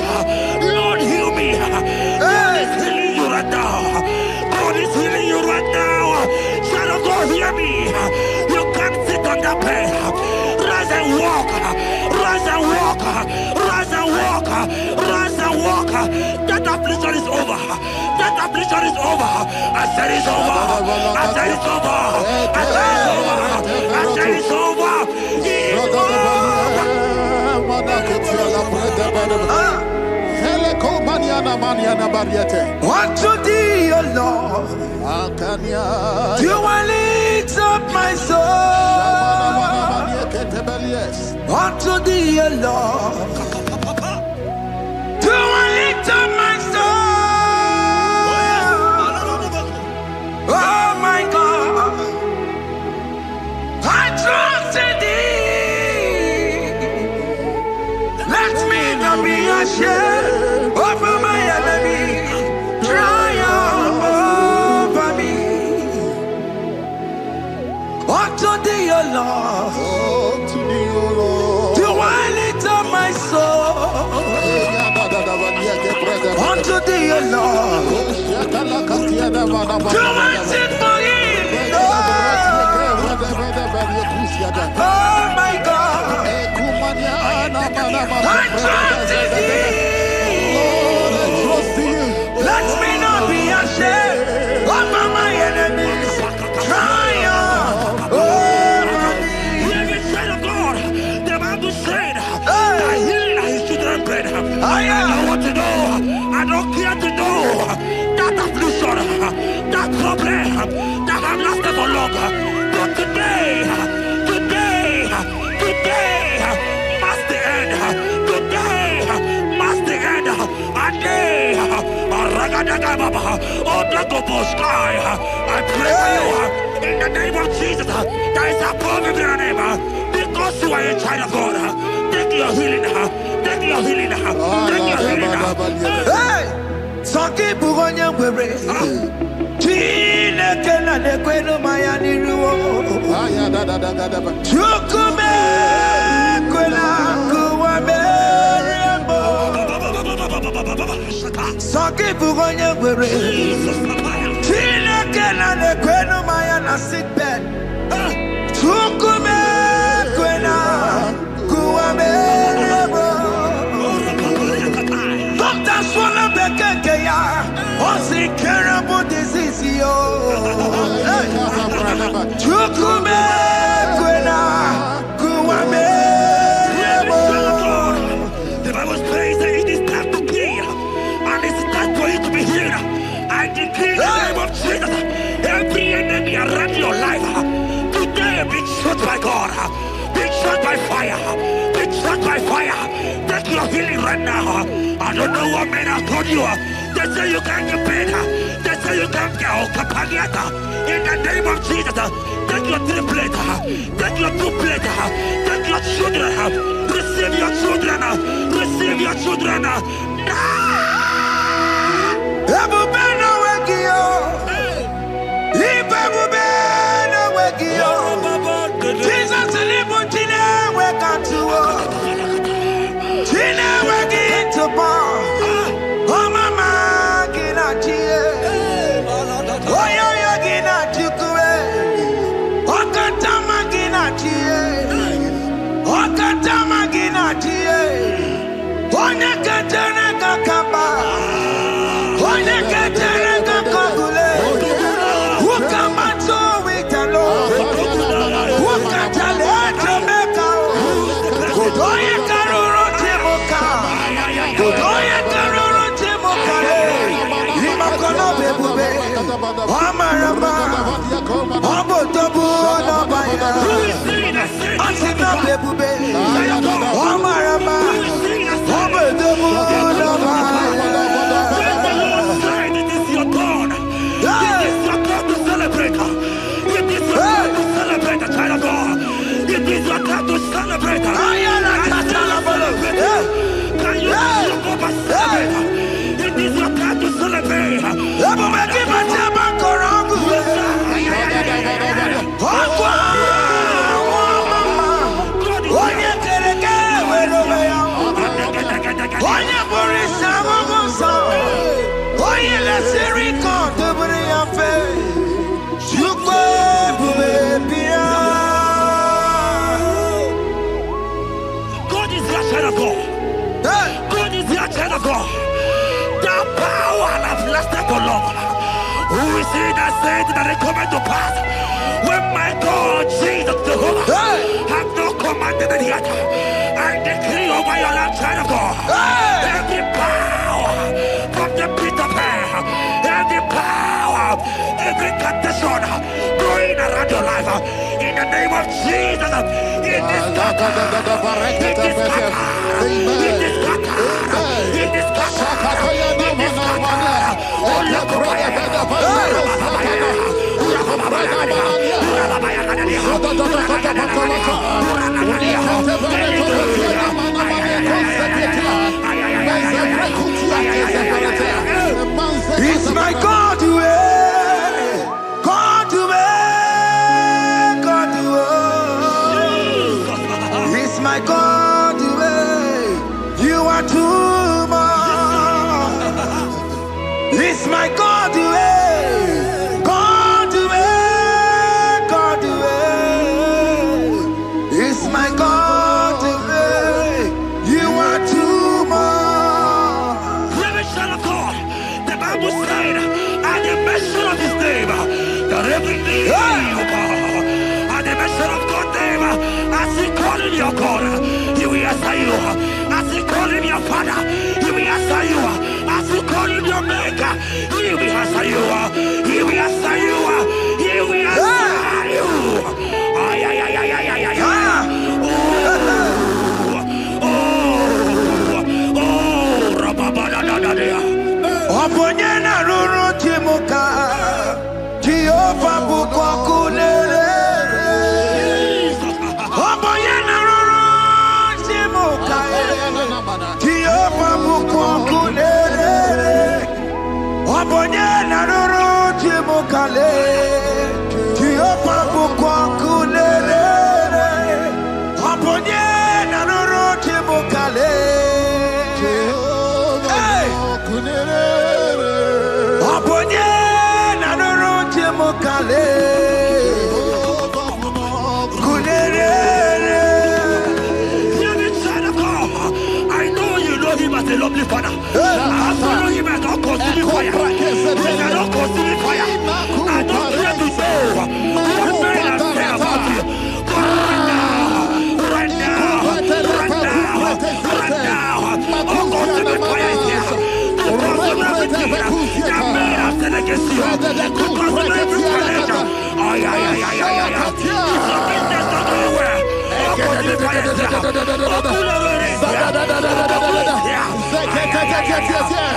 Lord, heal me. God is healing you right now. God is healing you right now. Child of God, hear me. You can't sit on that bed. Rise and walk. Rise and walk. Rise and walk. Rise and walk. That affliction is over. That affliction is over. I said it's over. I said it's over. I said it's over. I said it's over. It's Unto thee, O Lord, do I lift up my soul. Unto thee, O Lord, do I lift up my soul. Oh my God, I trust in thee. Let me not be ashamed over my enemy. Triumph over me. Unto thee, O Lord. Oh, to thee, O Lord. Do I lift up my soul unto thee, O Lord? Do I sing for him, Lord? Oh my God, I trust in thee. Lord, I trust in you. Let me not be ashamed of my enemies. Triumph over me. Hear the child of God. The Bible said that healing is children's bread. I want to know. I don't care to know that affliction, that problem that have lasted for long. But today must the end. Today must the end. And day, I pray for you in the name of Jesus. There is a problem in your name. Because you are a child of God. Take your healing. Take your healing. Take your healing. Hey, Sanki Bugonya Were. Tina Kena de Queno Mayani Ruo. Chukume Quena Kuame. Sanki Bugonya Were. Tina Kena de Queno Mayana sick bed. Chukume Quena Kuame. Doctor Swallow Bekeya, Osi Carabo disease, Chukume Quena Kuame. The Bible says that it is time to kill, and it is time for you to be healed. I decree in the name of Jesus, every enemy around your life, today be shot by God, be shot by fire, be shot by fire. Take your healing right now. I don't know what men have told you. They say you can't get better. They say you can't get Okapagiata. In the name of Jesus, take your triplet, take your duplet, take your children, receive your children, receive your children. Ebubeno Wegio, Ibebubeno Wegio, Jesus Libutine Wekantuo, Tina Wegi to Bar, Oh Mama Ginachi, Oh Yo Ginachi, Okatama Ginachi, Okatama Ginachi, Onya Katana Kakamba, Onya Katana Kakagule, Ukamato Witalo, Ukatale Jamaica, Oya Karuro Timoka, Oya Karuro Timoka, Limakono Bebube, Amaraba, Abotobu Nabaya, Asina Bebube, Amaraba, Abotobu Nabaya. It is your turn. It is your turn to celebrate. It is your turn to celebrate, child of God. It is your turn to celebrate. Can you celebrate? It is your turn to celebrate. God is your child of God. God is your child of God. The power that lasted for long. Who is he that said that it coming to pass? When my God, Jesus Jehovah, have not commanded it yet. I decree over your life, child of God. Every power from the pit of hell, every power, every condition going around your life, in the name of Jesus, it is scattered. It is scattered. It is scattered. It is scattered. It is scattered. Oh, look It's my God to God to God to your God, He will answer you. As you call Him your Father, He will answer you. As you call Him your Maker, He will answer you. He will answer you. He will answer you. Ay, ay, ay, ay, ay, ay, ay. Oponyena ruru timuka Jehovah bukwakulele Oponyena ruru timuka Jehovah bukwakulele Oponyena ruru timuka Jehovah bukwakulele Oponyena ruru timuka I know you know Him as a lovely Father. I follow Him as a consuming fire. He cannot consume fire. I don't care to know what men have said about you. But right now, consuming fire is here. To consume everything that men have said against you. To consume every challenge. Ay, ay, ay, ay, ay, ay. If your business not doing well, consuming fire is here.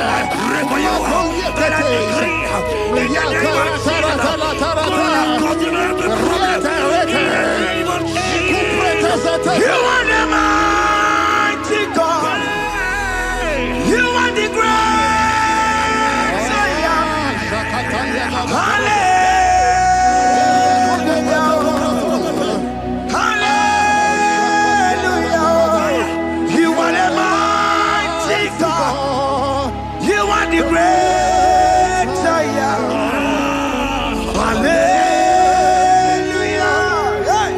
I pray for you that I decree in the name of Jesus, consume every problem. In the name of Jesus. You are the mighty God. You are the great Zion. Hallelujah. Hallelujah. You are the mighty God. You are the great Zion. Hallelujah. Hey.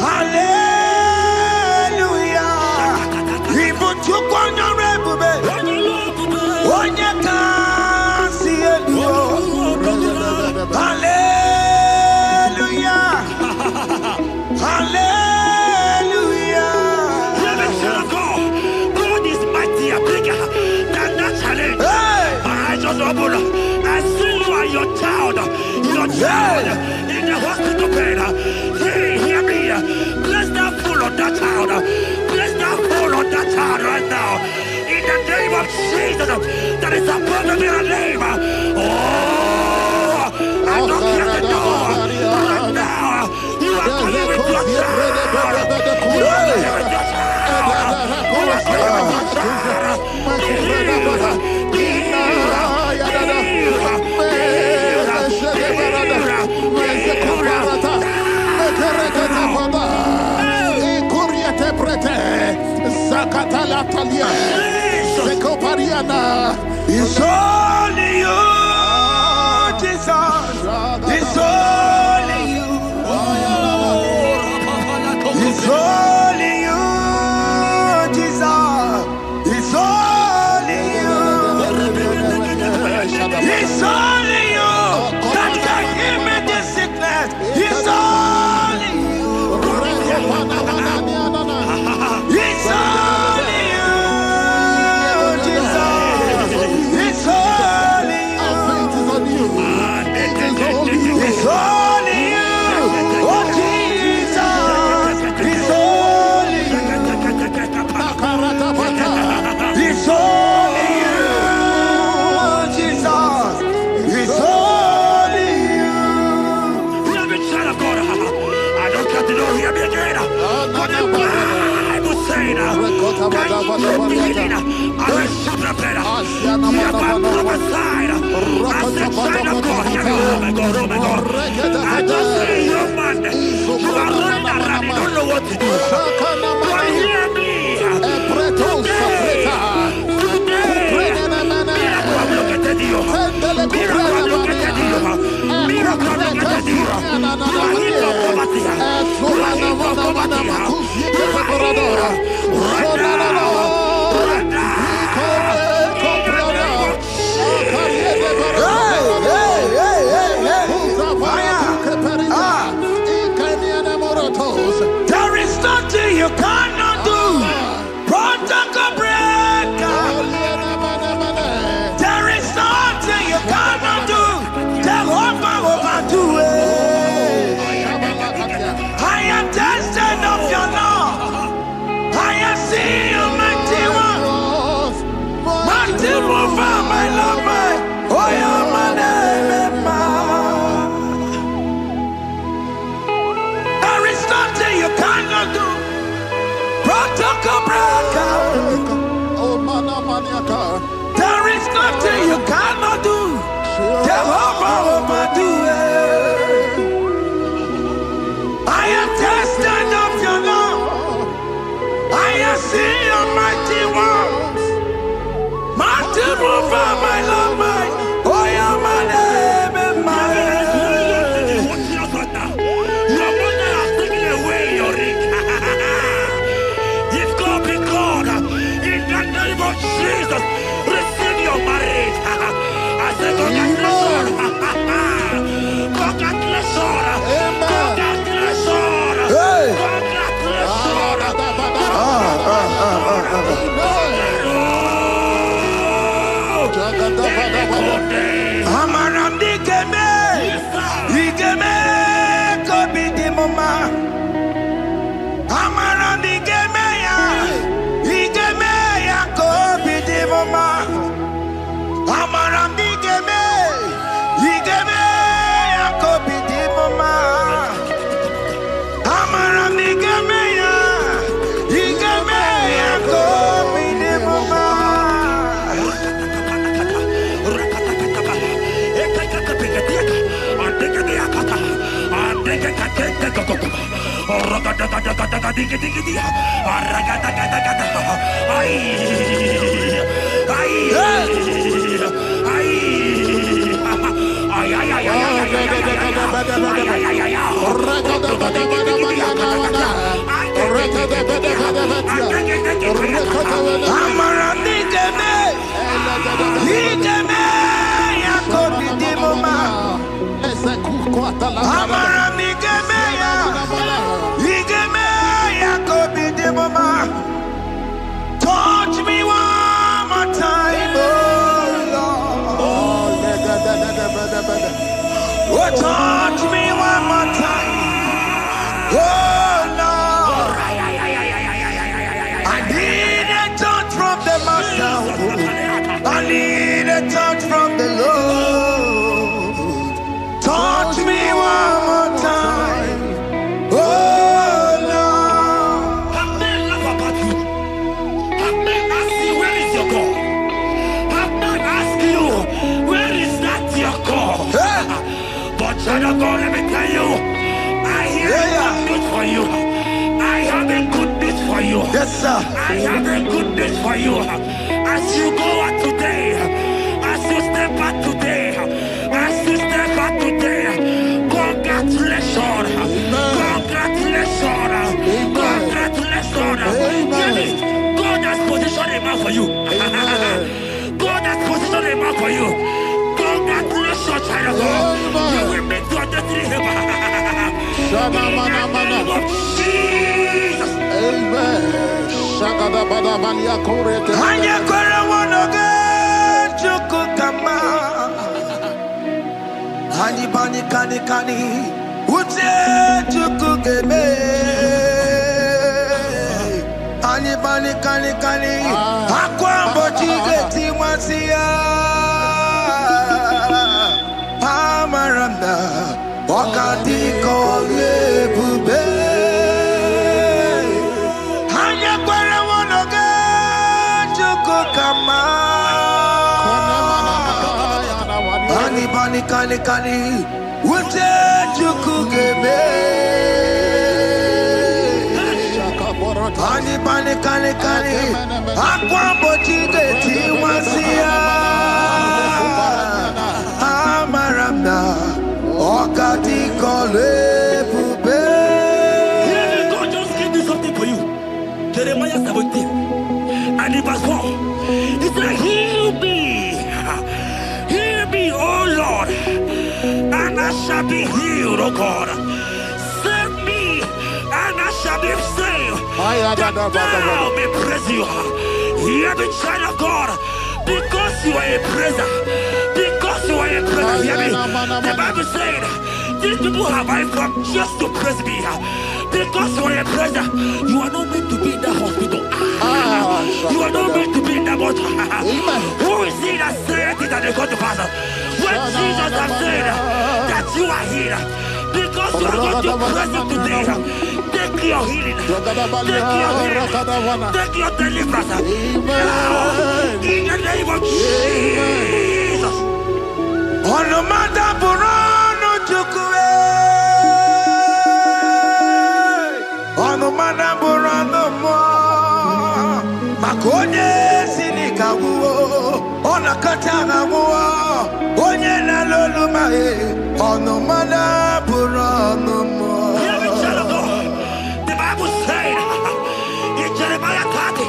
Hallelujah. Even to go on your rebbe. On your car, see it. Hallelujah. Hallelujah. God is mighty and bigger than that challenge. I just open. I see you and your child in the hospital bed. Hear me. Bless that fool on that child. Bless that fool on that child right now. In the name of Jesus, that is supposed to be a name. Oh, I don't hear the door. Right now, you are coming with your child. You are coming with your child. You are coming with your It's only you, Jesus. It's only you. It's only you, Jesus. It's only you. It's only you that can give me this sickness. It's only you. It's only you, Jesus. It's only you. It's only you. Oh, Jesus. It's only you. It's only you, Jesus. It's only you. Hear me, child of God. I don't got to know, hear me again. What the Bible saying, that you will be healing. I will shoot the better. Hear my prophesied. I said, child of God, hear me. Oh my God, oh my God. I just see you, man. You are running around, you don't know what to do. But hear me. There is no you cannot do. Protocol breaker. There is nothing you cannot do. Jehovah overdo it. I am tested of your love. I am seeing you, mighty one. Mighty mover, my love, my. Oh, yeah, my name, there is nothing you cannot do. Protocol breaker. There is nothing you cannot do. Jehovah overdo it. I am tested of your love. I am seeing your mighty ones. Mighty mover, my love, my. Oh, yeah, my name and my. Your mother has taken away your ring. If God be God, in the name of Jesus, receive your marriage. I say congratulations. Congratulations. Congratulations. Hey. Congratulations. Amaram digeme, digeme, kobi di mama. Amaram digeme ya kobi di mama. Amaram digeme, digeme ya kobi di mama. Amaram digeme ya, digeme ya kobi di mama. Touch me one more time, oh Lord. Oh, touch me one more time, oh Lord. I need a touch from the Master. I need a touch from the Lord. Touch me one more time, oh Lord. Have men laugh about you? Have men ask you, where is your God? Have men ask you, where is that your God? But child of God, let me tell you, I hear good news for you. I have a good news for you. Yes, sir. I have a good news for you. As you go out today, as you step out today, as you step out today, congratulations. Congratulations. Congratulations. God has positioned a man for you. God has positioned a man for you. Congratulations, child of God. You will meet your destiny. In the name of Jesus. Amen. Hanya kora wanoge chukukama. Hani bani kani kani ute chukugeme. Hani bani kani kani akwa mbochige timasia. Amaranda wakati kole bube. Hanya kora wanoge chukukama. Hani bani kani kani ute chukugeme. Hani bani kani kani akwa mbochige timasia. Amaranda wakati kole bube. God just gave me something for you. Jeremiah 17 and in verse 4. He said, heal me, oh Lord, and I shall be healed, oh God. Save me, and I shall be saved. that thou may praise you. Hear me, child of God, because you are a praiser. Because you are a praiser, hear me. The Bible said, these people have I come just to praise me. Because you are a praiser, you are not meant to be in the hospital. You are not meant to be in the motor. Who is it that said it and they got to pass? When Jesus has said that you are here, because you are going to praise him today, take your healing, take your deliverance. Now, in the name of Jesus. On the matter, Burano Chukwe. On the matter, Burano Mo. Makonye Sinikawu. On a Katana Wo. Onye na Lulu Mae. On the matter, Burano Mo. The Bible said in Jeremiah 30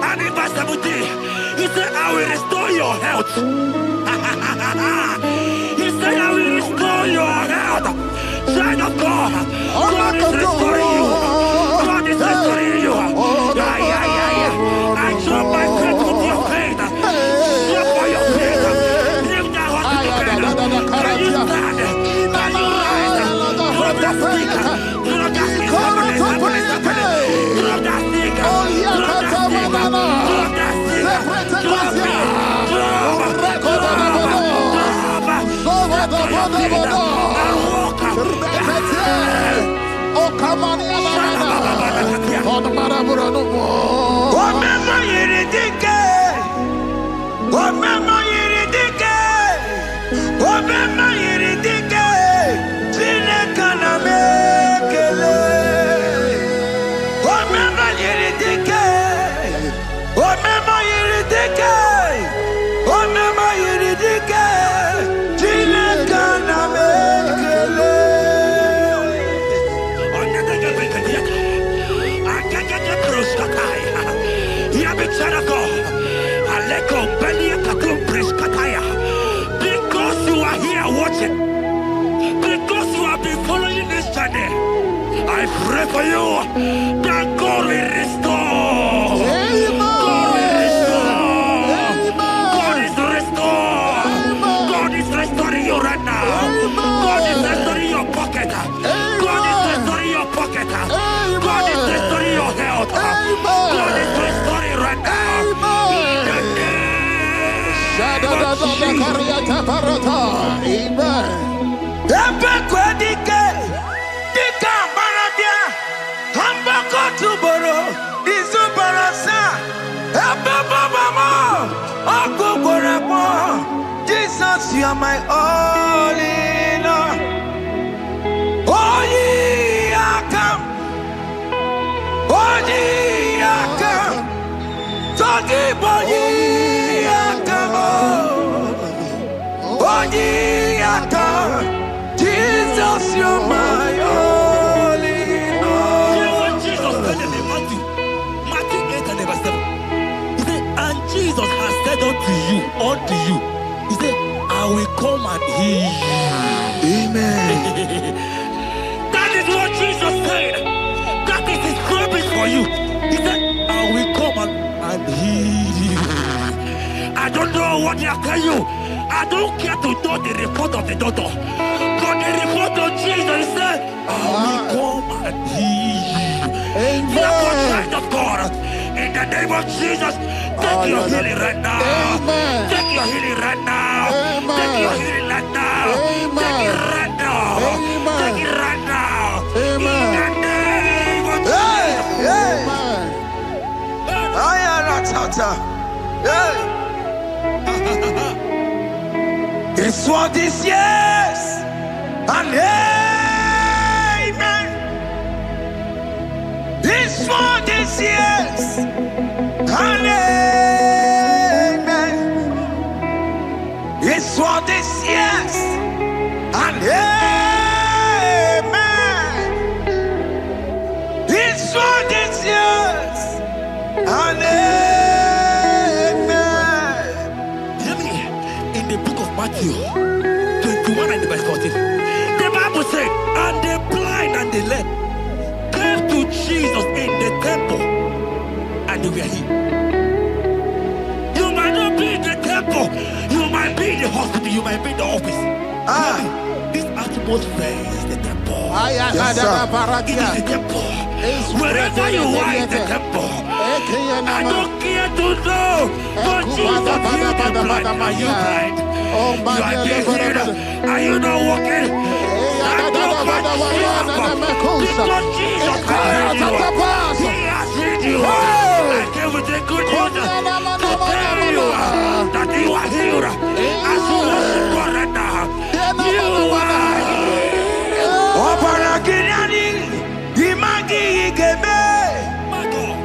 and in verse 17, he said, I will restore your health. He said, I will restore your health. Child of God, God is restoring you. God is restoring you. I drop my faith with your faith. Drop for your faith. Lift that hospital bed. Can you stand? Can you rise? Drop that stick. Drop that stick. Drop that stick. Drop that stick. Drop it. Because you are here watching, because you have been following this journey, I pray for you that God will restore. God will restore. God is restoring. God is restoring you right now. God is restoring your pocket. God is restoring your pocket. God is restoring your health. God is restoring right now. Jesus, you are my all in all. Oh, ye are come. Oh, ye are come. Talking about ye are come. Oh, ye are come. Jesus, you are my all in all. You know what Jesus said in Matthew 8 and verse 7? He said, and Jesus has said unto you, he said, I will come and heal you. Amen. That is what Jesus said. That is his promise for you. He said, I will come and heal you. I don't know what they are telling you. I don't care to know the report of the doctor. But the report of Jesus, he said, I will come and heal you. Therefore, child of God, in the name of Jesus, take your healing right now. Take your healing right now. Take your healing right now. Take it right now. Take it right now. In the name of Jesus. It's what this yes and amen. It's what this yes and amen. It's what this yes and amen. It's what this yes and amen. Hear me. In the book of Matthew 21 and verse 14, the Bible said, and the blind and the lame came to Jesus in the temple anywhere here. You might not be in the temple. You might be in the hospital. You might be in the office. This atmosphere is the temple. Yes, sir. It is the temple. Wherever you are in the temple. I don't care to know. But Jesus healed the blind. Are you blind? You are dead here. Are you not walking? Stand up and because Jesus has healed you. He has healed you. I came with the good news to tell you that you are healed. As you worship God right now, you are healed. Obaragirani, imagi igebe. My God.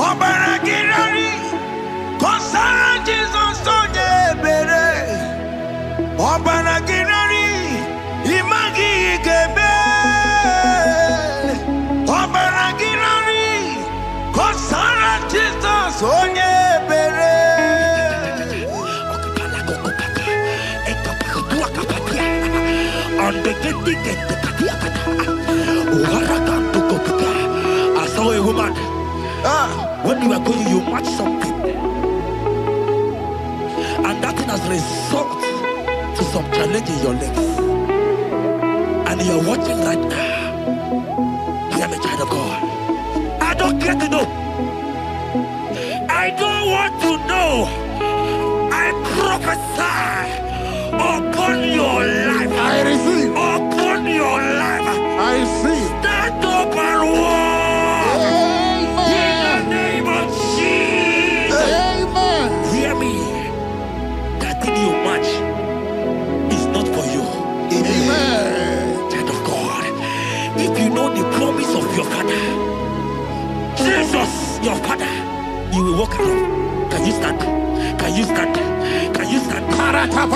Obaragirani, konsara Jesus onye bere. Obaragirani, imagi igebe. Obaragirani, konsara Jesus onye bere. I saw a woman. When you were going, you matched something, and that thing has resulted to some challenge in your legs. And you're watching right now. I am a child of God. I don't care to know. I don't want to know. I prophesy upon your life. I receive. Upon your life. I receive. Stand up and walk. In the name of Jesus. Amen. Hear me. That thing you match is not for you. Amen. Child of God. If you know the promise of your father, Jesus, your father, you will walk around. Can you stand? Can you stand? Can you stand? Can you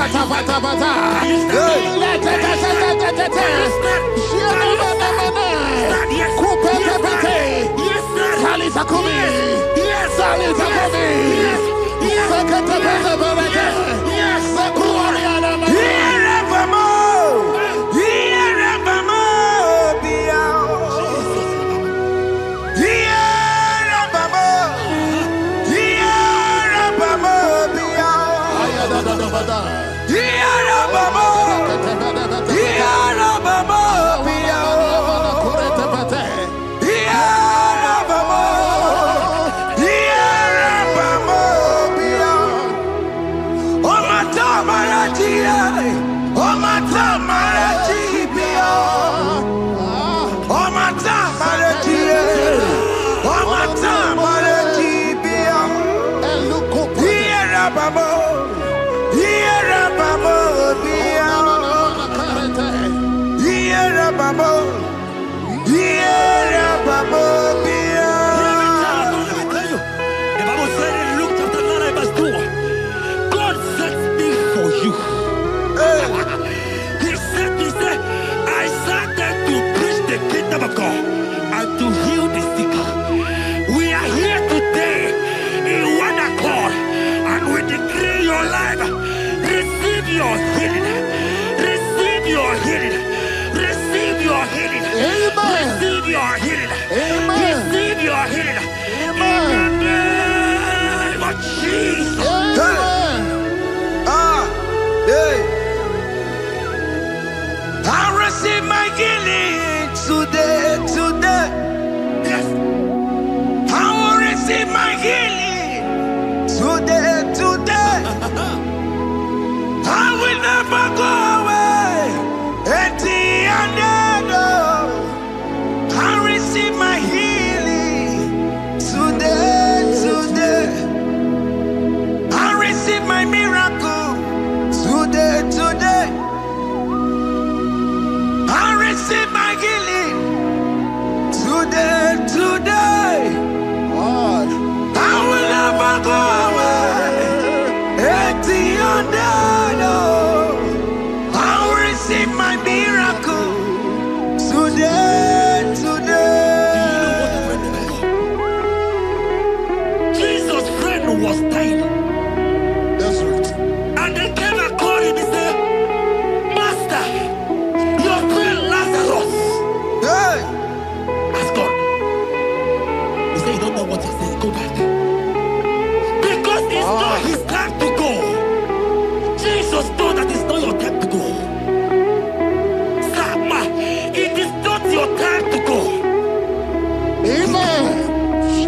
Amen.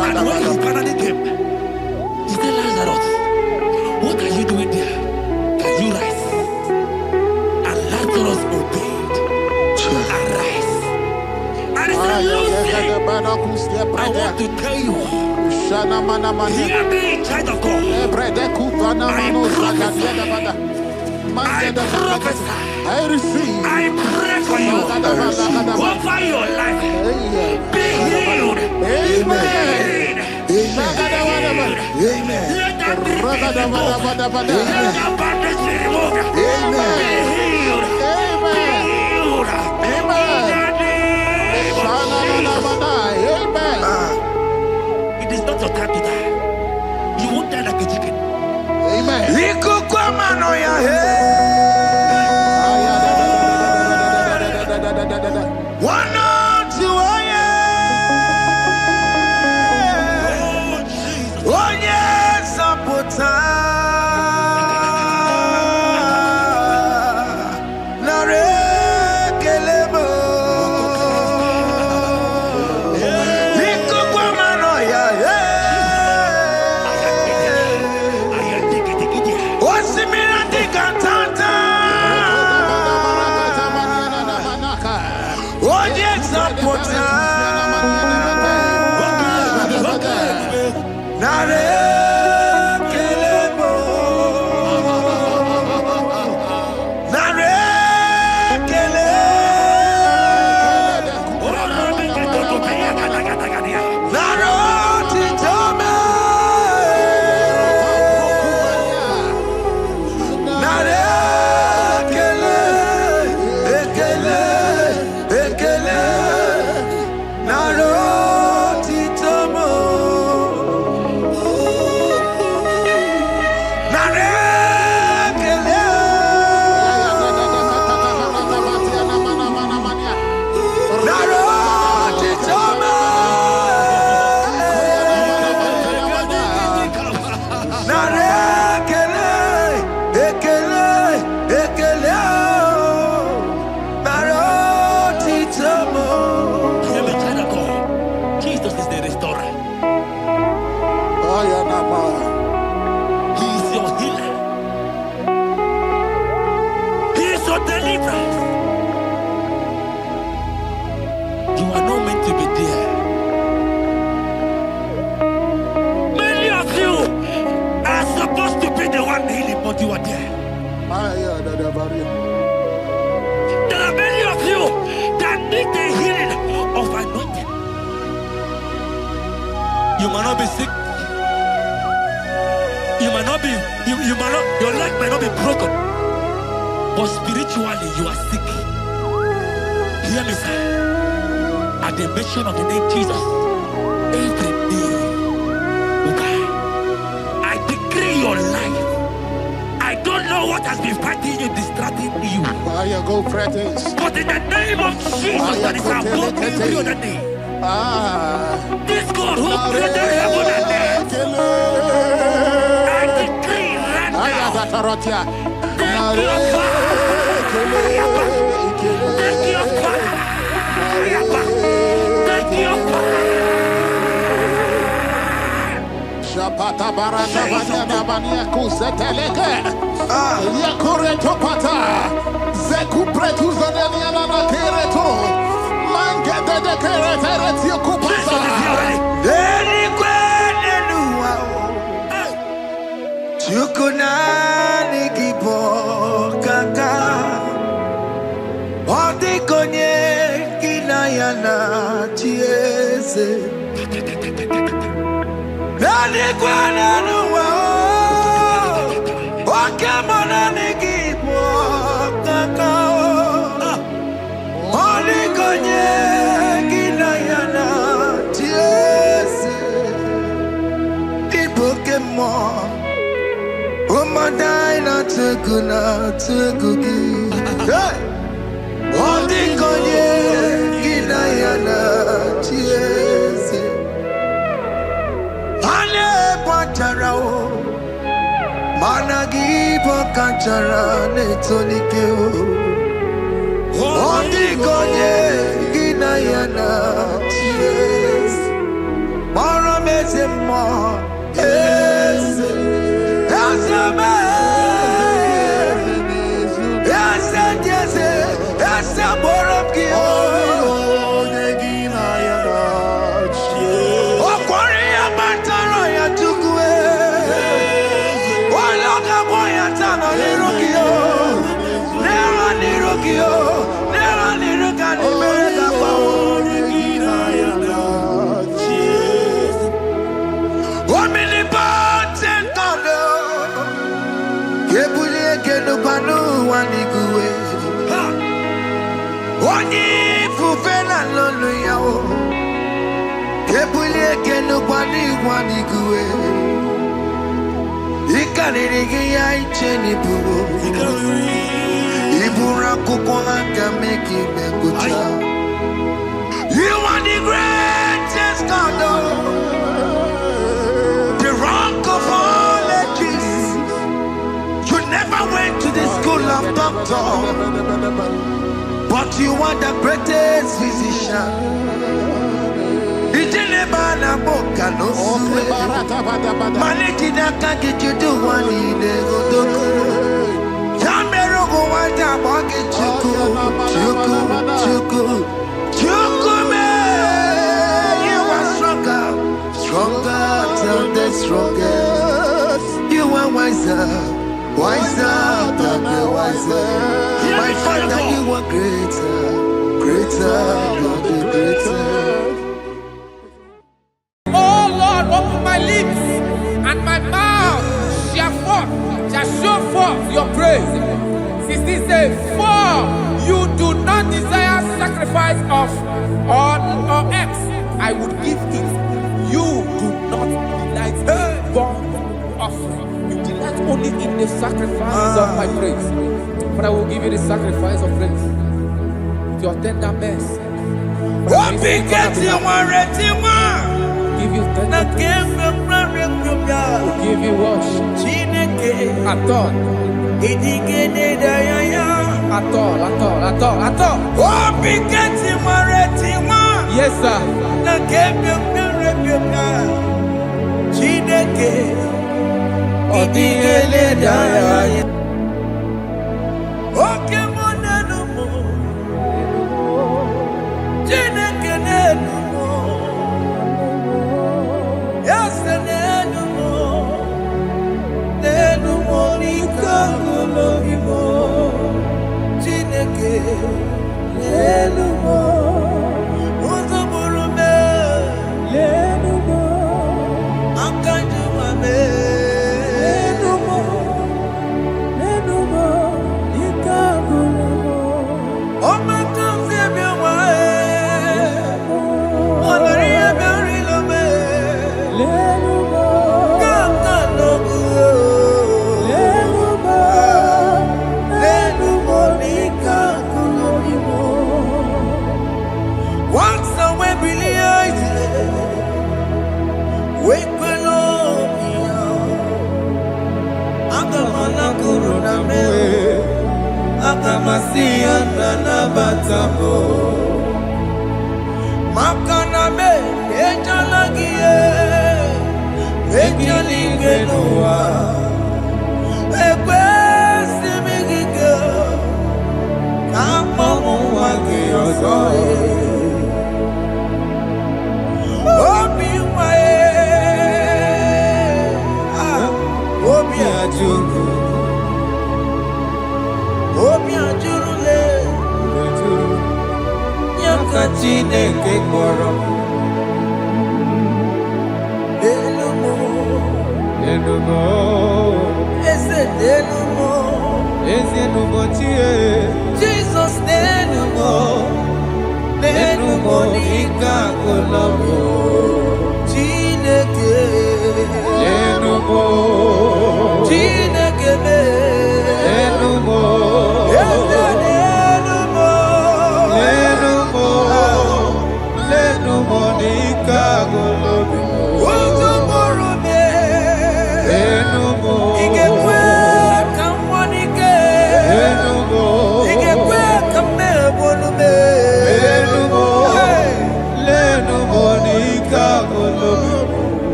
And when he finally came, he said, Lazarus, what are you doing there? Can you rise? And Lazarus obeyed. Arise. And he said, Lucy, I want to tell you, hear me, child of God. I prophesy. I receive. I pray for you. Over your life. Be healed. Amen. Amen. Let that be removed. Let that bandage be removed. Amen. Be healed. Be healed. Amen. In the name of Jesus. It is not your time to die. You won't die like a chicken. Amen. You might not be sick. You might not be, your leg might not be broken. But spiritually, you are sick. Hear me, sir. At the mention of the name Jesus, every day will die. I decree your life. I don't know what has been fighting you, distracting you. But in the name of Jesus, that is above every other name. This God who created heaven and earth, I decree right now, take your fire, take your fire, take your fire. Shapata barata banya banya kuseteleke. Yakure topata. Zeku pretu zanelia na kereto. Mangete de kerete kupasa. Deni kwene nuwa. Chukuna nikipo kaka. Odi konye kinayana chiese. Deni kwene nuwa. Wakamona nikipo kaka. Odi konye kinayana chiese. Ipokemon. Omadai na tegugi. Hey! Odi konye kinayana chiese. Ale patarao. Managi pokachara netonikeo. Odi konye kinayana chiese. You are the greatest God, the rock of all ages. You never went to the school of doctor, but you are the greatest physician. You are stronger than the strongest. You are wiser than the wiser. My Father, you are greater than the greatest. Oh Lord, open my lips and my mouth shall show forth your praise. 16 says, for you do not desire sacrifice of or X, I would give it. You do not delight in burnt offering. You delight only in the sacrifice of my praise. But I will give you the sacrifice of praise. With your tender mercy. Give you tender will give you worship. At all. Yes, sir.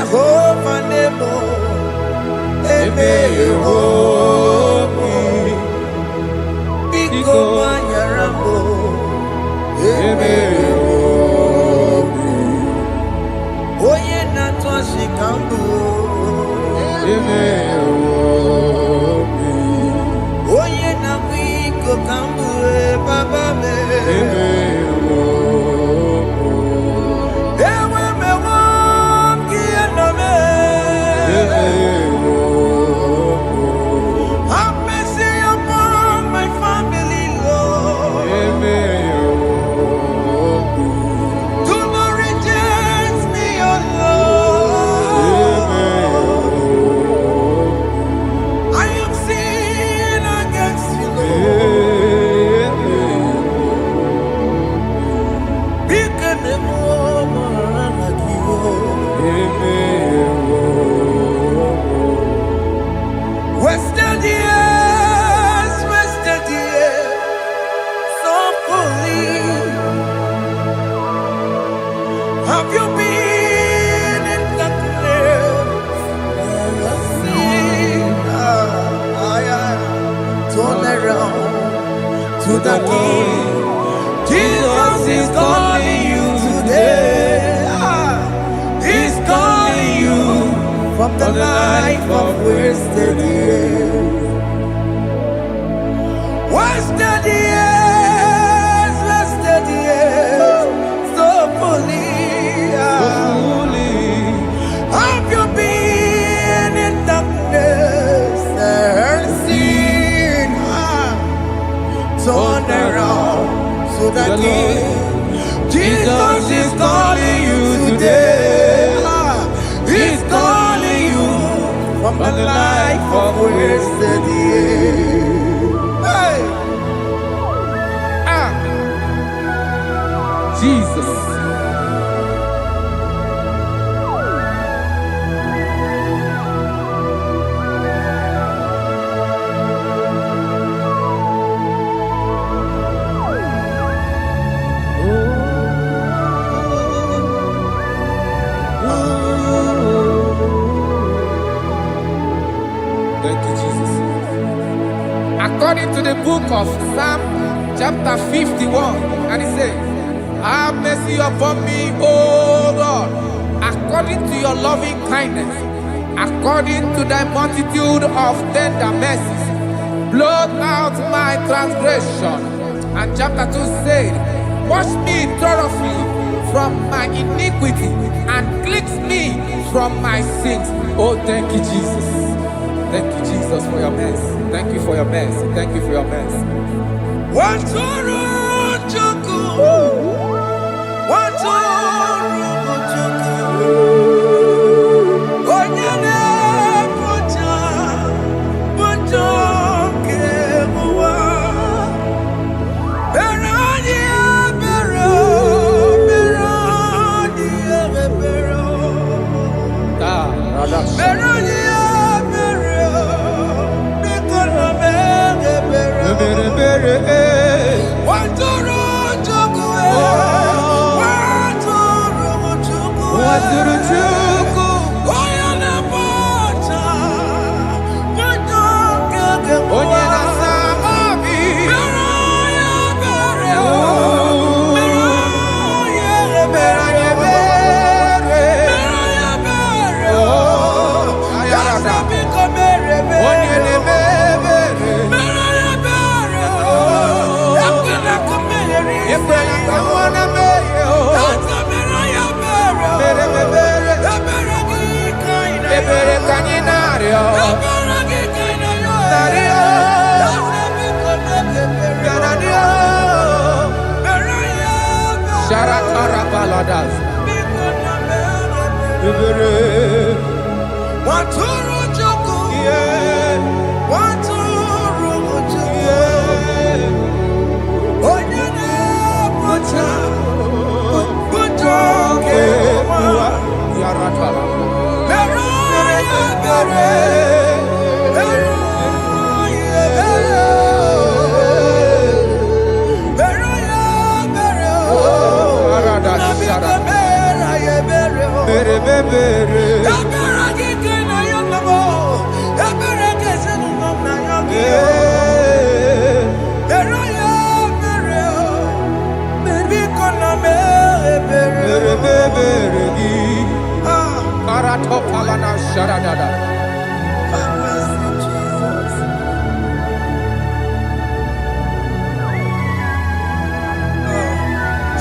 Jehovah Nebo, Biko Manyarambo, Oye Natwa Shikambu, Oye Namiko Kambu, Baba me. Have you been in the turn around to the King. Jesus is calling you today. He's calling you from the life of wasted years. Wasted years, wasted years, so fully. Have you been in darkness and seen? Turn around to the King. Jesus is calling you today. He's calling you from the life of wasted years. Hey. Jesus. Thank you, Jesus. According to the book of Psalm chapter 51, and it says, have mercy upon me, O Lord, according to your loving kindness, according to thy multitude of tender mercies, blot out my transgression. And chapter 2 said, wash me thoroughly from my iniquity and cleanse me from my sins. Oh, thank you, Jesus. Thank you, Jesus, for your mercy. Thank you for your mercy. Thank you for your mercy.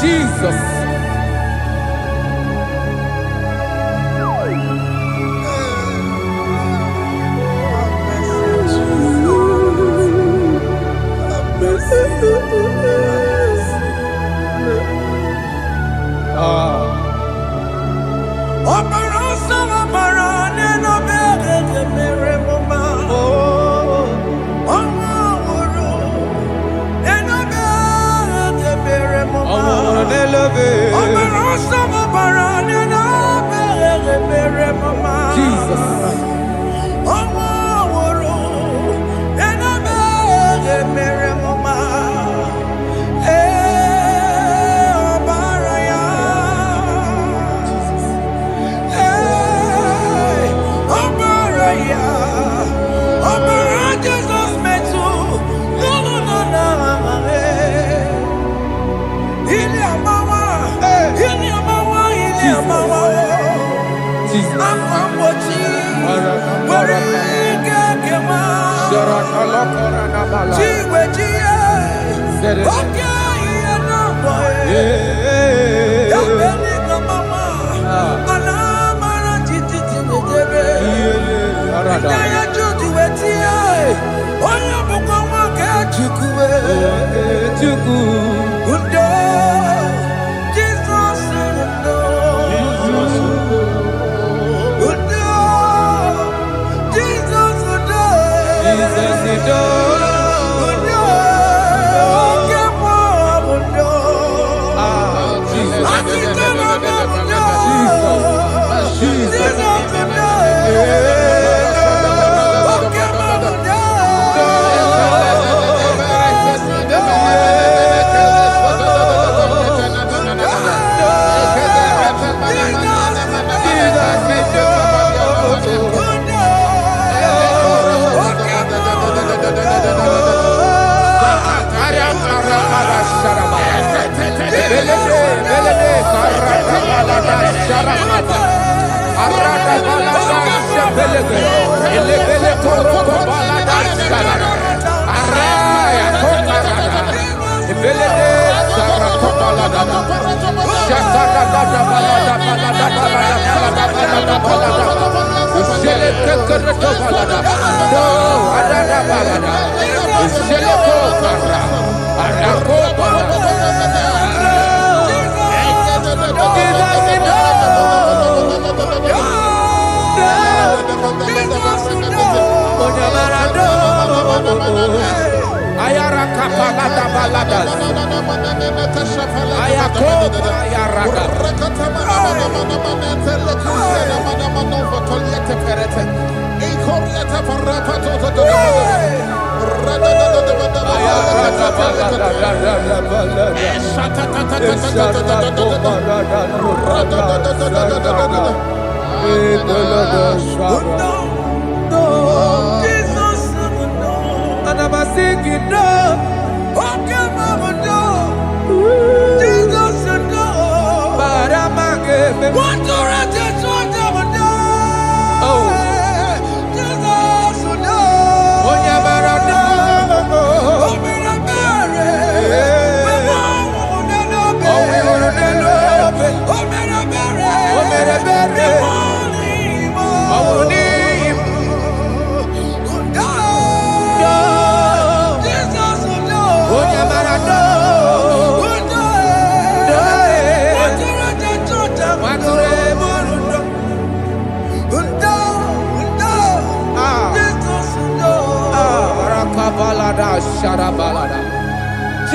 Jesus.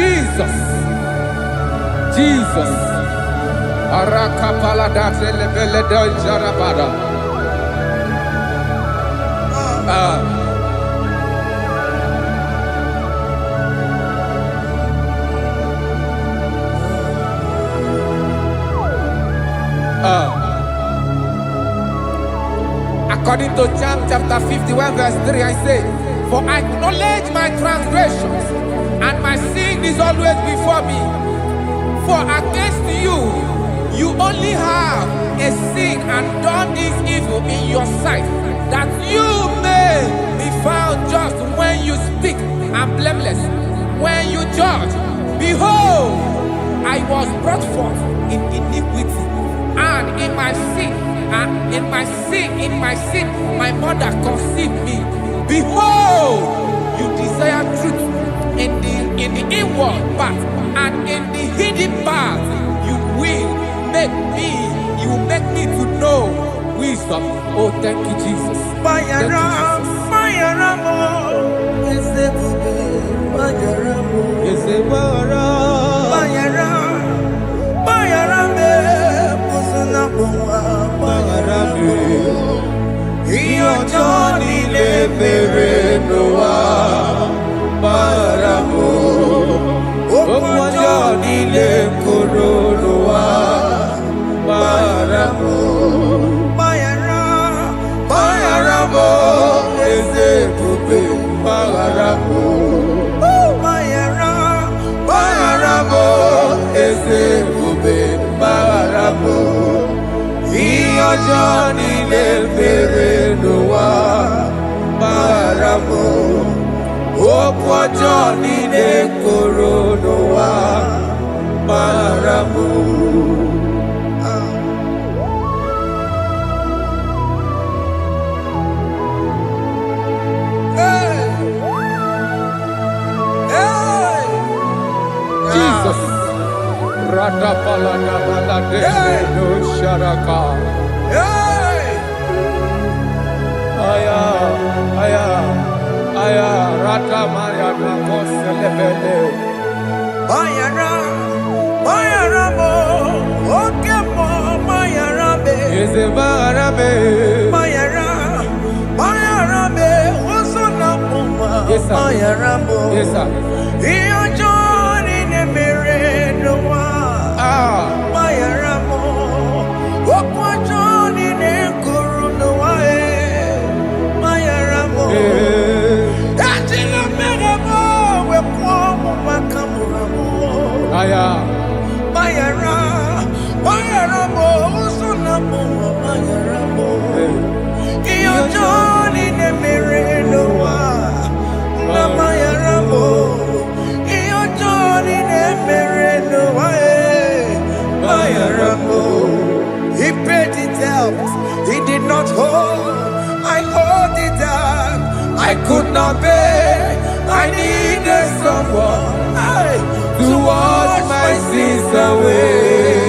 Jesus. Jesus. Arakapalada zelebeleda jarabada. According to John chapter 51 verse 3, I say, for I acknowledge my transgressions, and my sin is always before me. For against you, you only have a sin and done this evil in your sight, that you may be found just when you speak, and blameless when you judge. Behold, I was brought forth in iniquity, and in my sin, my mother conceived me. Behold, you desire truth in the inward part, and in the hidden part, you will make me to know wisdom. Oh, thank you, Jesus. Thank you, Johnny le bere noa baramo okwa Johnny le koro noa baramo. Jesus. Rada palada balade no sharaka. Aya, rata maya na koselebele. Bayara mo, oke mo, bayara be. Eze bayara be. Bayara be, osona muma. Bayara mo. Yes sir. Iyo Johnny ne mere noa. Bayara mo, okwa Johnny ne kuru noa. Bayara mo. Aya, bayara mo, usuna mo, bayara mo. Iyo Johnny ne mere noa, na bayara mo. Iyo Johnny ne mere noa, bayara mo. He paid it out, he did not hold. I hold it out, I could not bear. I needed someone to wash my sins away.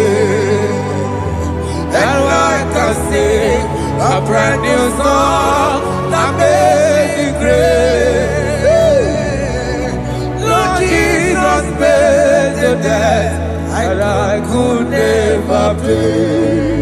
And I can sing a brand new song that made me great. Lord Jesus paid the debt that I could never pay.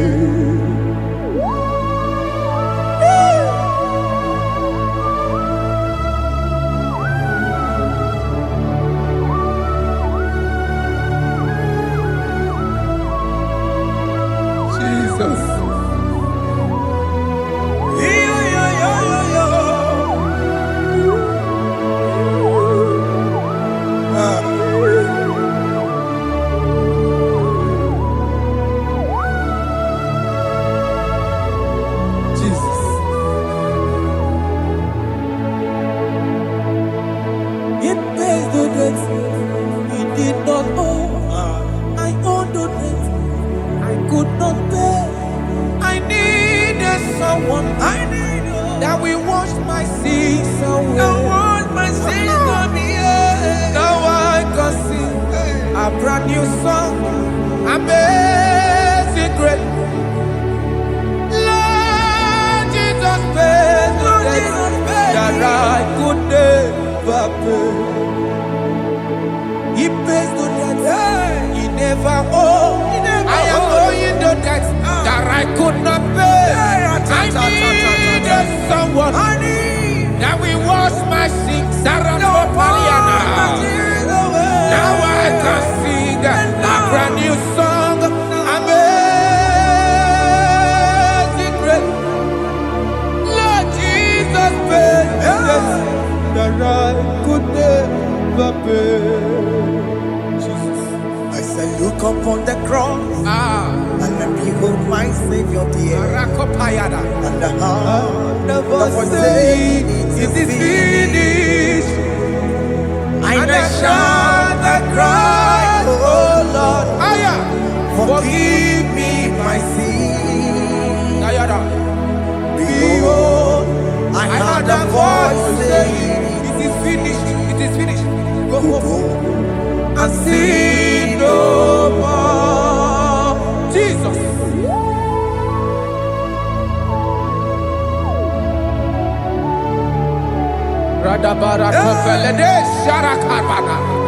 That we wash my sins away. Now I can sing a brand new song. Amazing grace. Lord Jesus paid that I could never pay. He pays the debt he never owed. I am owing the debt that I could not pay. I needed someone that will wash my sins. Now I can sing a of your dear. Rakopayada. And the heart of us saying, it is finished. And I shout and cry, oh Lord, forgive me my sin. Behold, I heard a voice saying, it is finished. It is finished. Go home and sin no more. Jesus.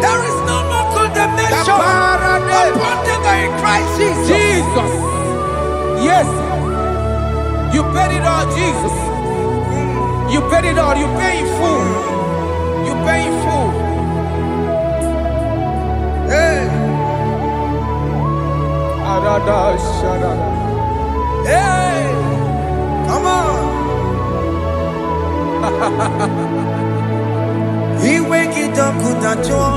There is no more condemnation upon them that in Christ Jesus. Jesus. Yes. You paid it all, Jesus. You paid it all. You pay in full. You pay in full. Hey. Hey. Come on. Iwe kitakutajwa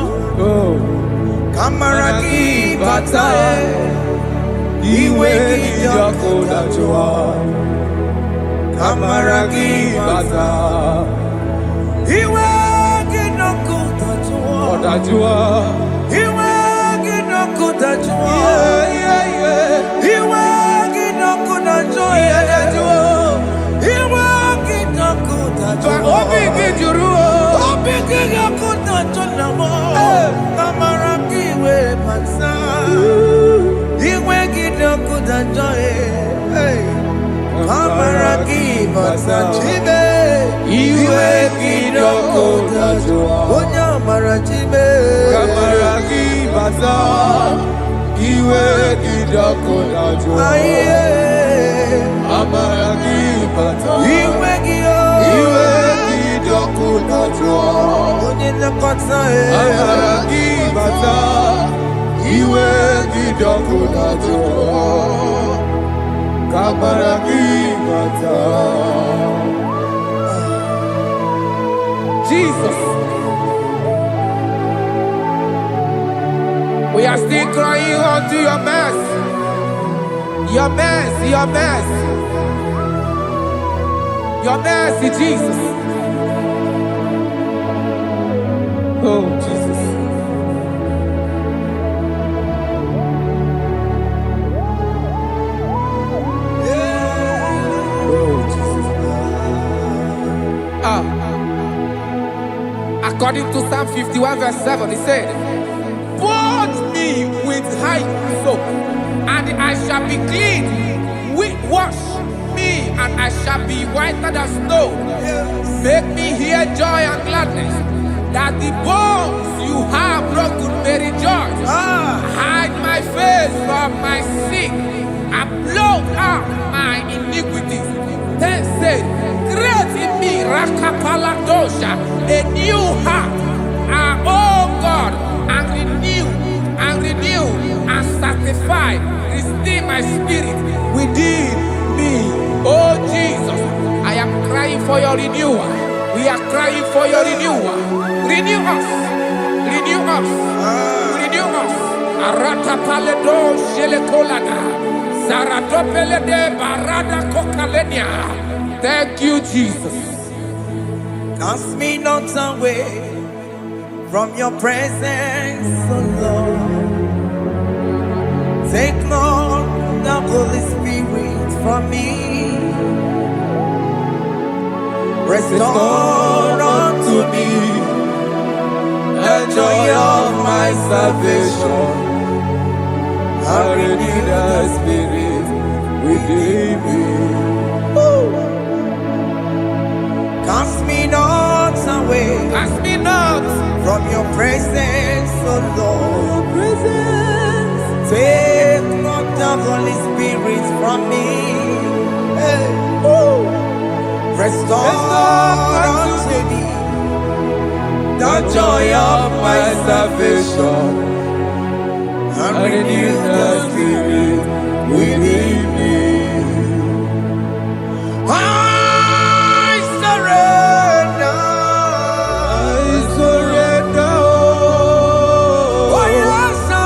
kamaraki batae. Iwe kitakutajwa kamaraki batae. Iwe kitakutajwa iwe kitakutajwa iwe kitakutajwa iwe kitakutajwa Kamarakiwe Mansa Iwe Gidokudajo Kamaraki Mansa Chibe Iwe Gidokudajo Onya Marachibe Kamaraki Mansa Iwe Gidokudajo Kamaraki Mansa Iwe Gidokudajo Amaraki bata, iwe gidokudajo. Kamaraki bata. Jesus. We are still crying unto your mercy. Your mercy, your mercy. Your mercy, Jesus. Oh, Jesus. Oh, Jesus. According to Psalm 51 verse 7, he said, "Purge me with hyssop, and I shall be clean. Wash me, and I shall be whiter than snow. Make me hear joy and gladness, that the bones you have broken may rejoice. Hide my face from my sin, and blot out my iniquities. Then say, create in me Rakapaladosha, a new heart, oh God, and renew, and sanctify, restore my spirit within me. Oh Jesus, I am crying for your renewal. We are crying for your renewal. Renew us. Renew us. Renew us. Arata paledo shelekolada. Zaradopele de barada kokalenia. Thank you, Jesus. Cast me not away from your presence, oh Lord. Take not the Holy Spirit from me. Restore unto me the joy of my salvation, and renew the spirit within me. Cast me not away, Cast me not from your presence, oh Lord. Take not the Holy Spirit from me. Restore unto me the joy of my salvation, and renew the spirit within me. I surrender. I surrender. Oh yes, I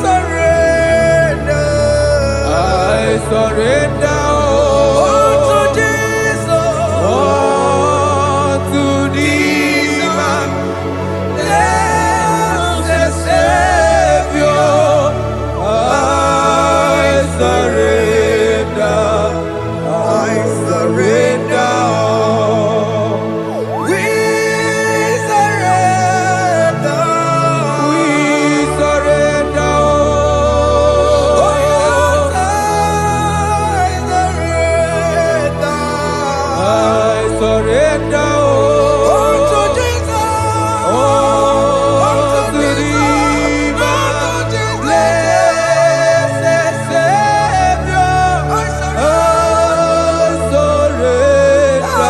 surrender. surrender. To Jesus. To thee, my Blessed Savior, I surrender. I surrender. We surrender. We surrender. Oh, yes, I surrender. I surrender. To Jesus. To thee, my blessed Savior, I surrender.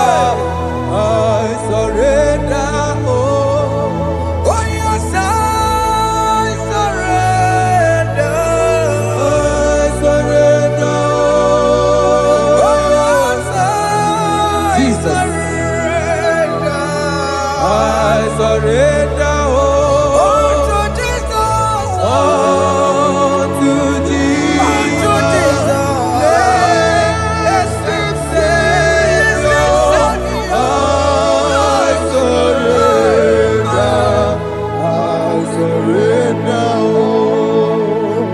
Oh, yes, I surrender. Jesus. I surrender. To Jesus. To thee, blessed Savior, I surrender.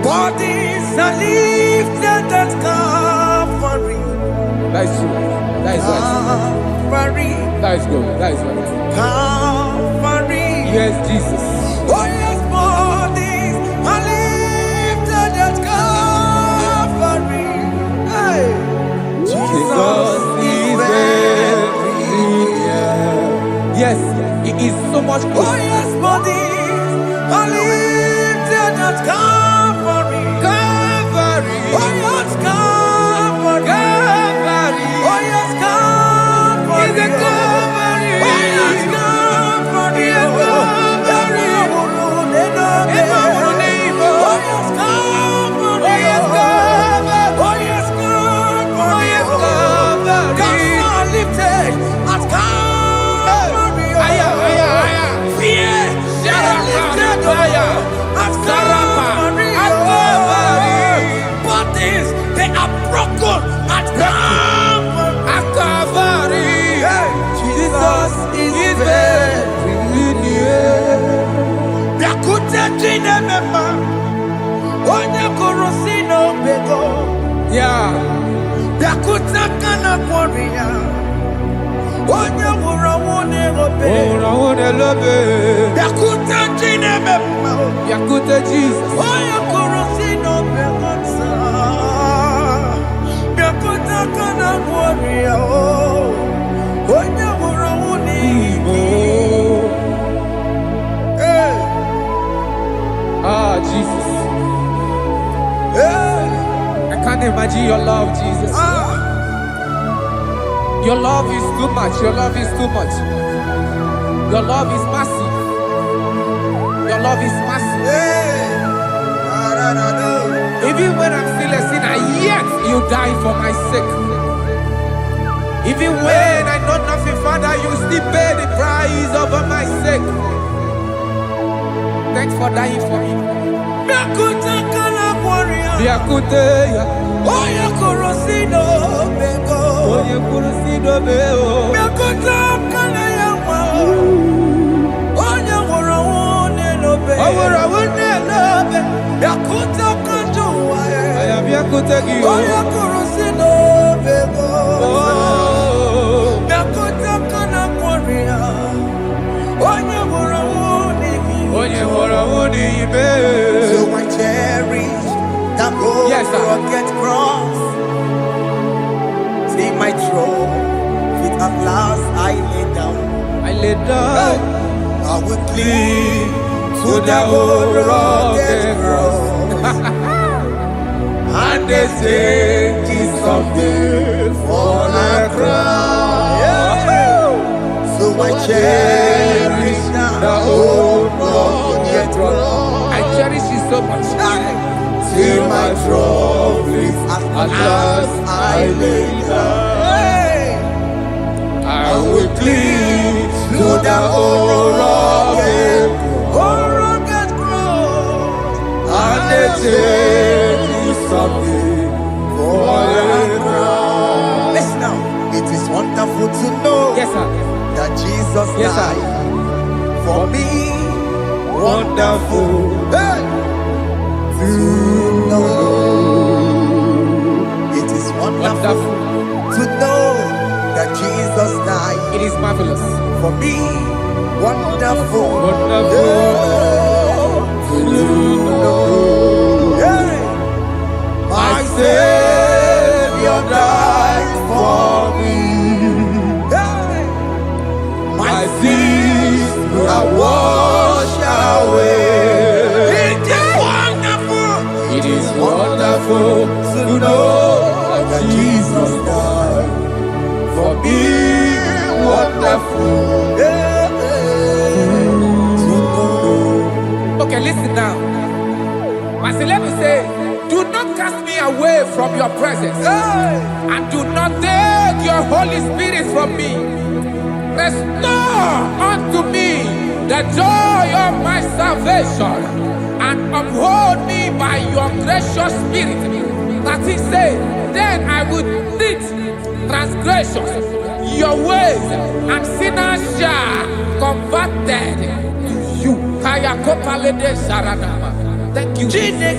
Bodies are lifted at Calvary. That is true. That is right. Calvary. That is good. That is right. Calvary. Yes, Jesus. Oh, yes, bodies are lifted at Calvary. Hey. Jesus is very near. Yes, He is so much Oh, closer. yes, bodies are lifted at Calvary. Calvary. Oh, yes, Calvary. Calvary. Oh, yes, Calvary. Is a Calvary. Oh, yes, Calvary. Is a Calvary. Oh, yes, Calvary. Oh, yes, Calvary. Oh, yes, Calvary. Oh, yes, Calvary. Gods are lifted at Calvary. Aya, aya, aya. Fear is lifted at Calvary. Bodies, they are broken at Calvary. At Calvary. Jesus is very near. Yakute chinemema, onye kurusi n'obego. Yeah. Yakute kana kworiya, onye wurawu n'egobe. Oh, I love it. Yakute chinemema, Yakute Jesus. onye kurusi n'obego nsa. Yakute kana kworiya, onye wurawu n'egobe. Hey, Ah, Jesus. hey, I can't imagine your love, Jesus. Your love is too much. Your love is too much. Your love is massive. Your love is massive. hey. Even when I'm still a sinner, yet you die for my sake. Even when I know nothing, Father, you still pay the price over my sake. Thanks for dying for me. Yakute kana kworiya. Biakute, Oya korosino bego. oye kurusido beo. Yakute kana yawa. Oya wone lobe. Awura wone lobe. Yakute kanjuwa. Aya biakute gi. Oya korosino bego. Oh, Yakute kana kworiya. Oya wone mi. oye wora woni ibe. So I cherish that old Yes, sir. rugged cross. See my throne, feet at last I lay down. I lay down I will cling to the old rugged cross. and they say this someday for a crown. So I cherish The old rugged cross. I cherish it so much. till my trophies at last I lay down. I will cling to the old rugged cross, and they take me something for marvelous. For me, wonderful. My Savior died for me. My sins are washed away. It is wonderful to know that Jesus died for me. Wonderful to know. Okay, listen now. Pastor Levi says, do not cast me away from your presence, and do not take your Holy Spirit from me. Restore unto me the joy of my salvation, and uphold me by your gracious spirit. That he said, then I would teach transgressions your ways, and sinners shall converted to you. Thank you. Jesus.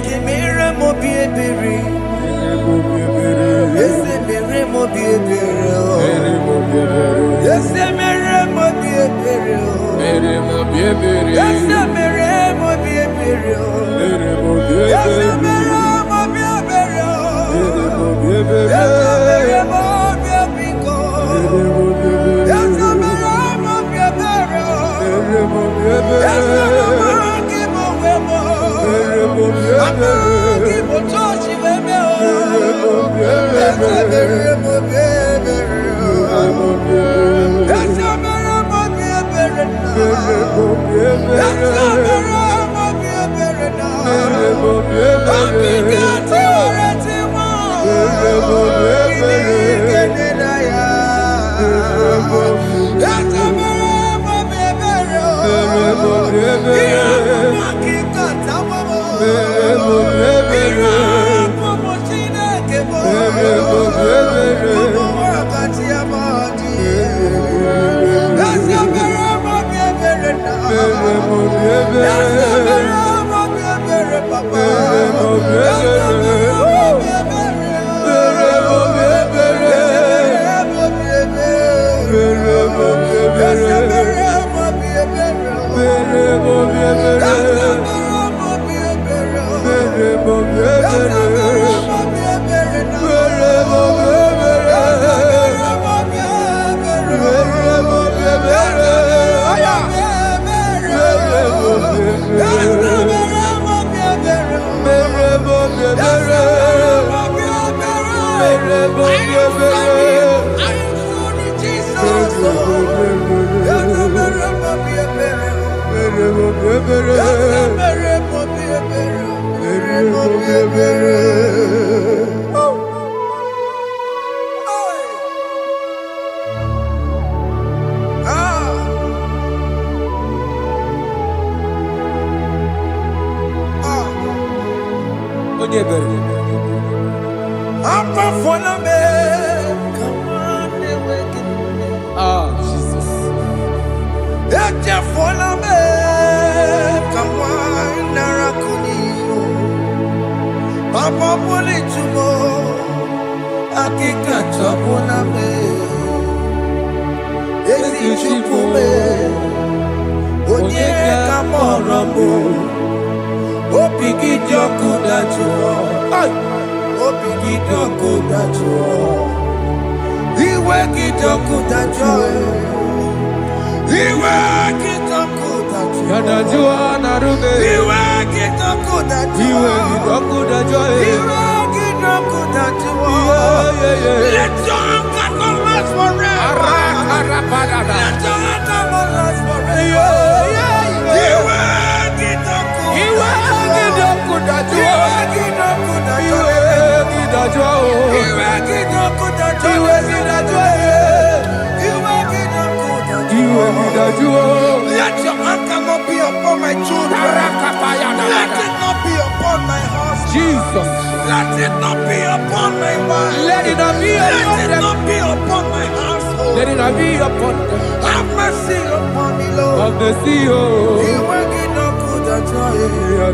Let your anger not be upon my children. Let it not be upon my husband. Jesus. Let it not be upon my wife. Let it not be upon Let it not be upon my household. Let it not be upon them. Have mercy upon me, Lord. Of the CEO. You will get no good at joy. You will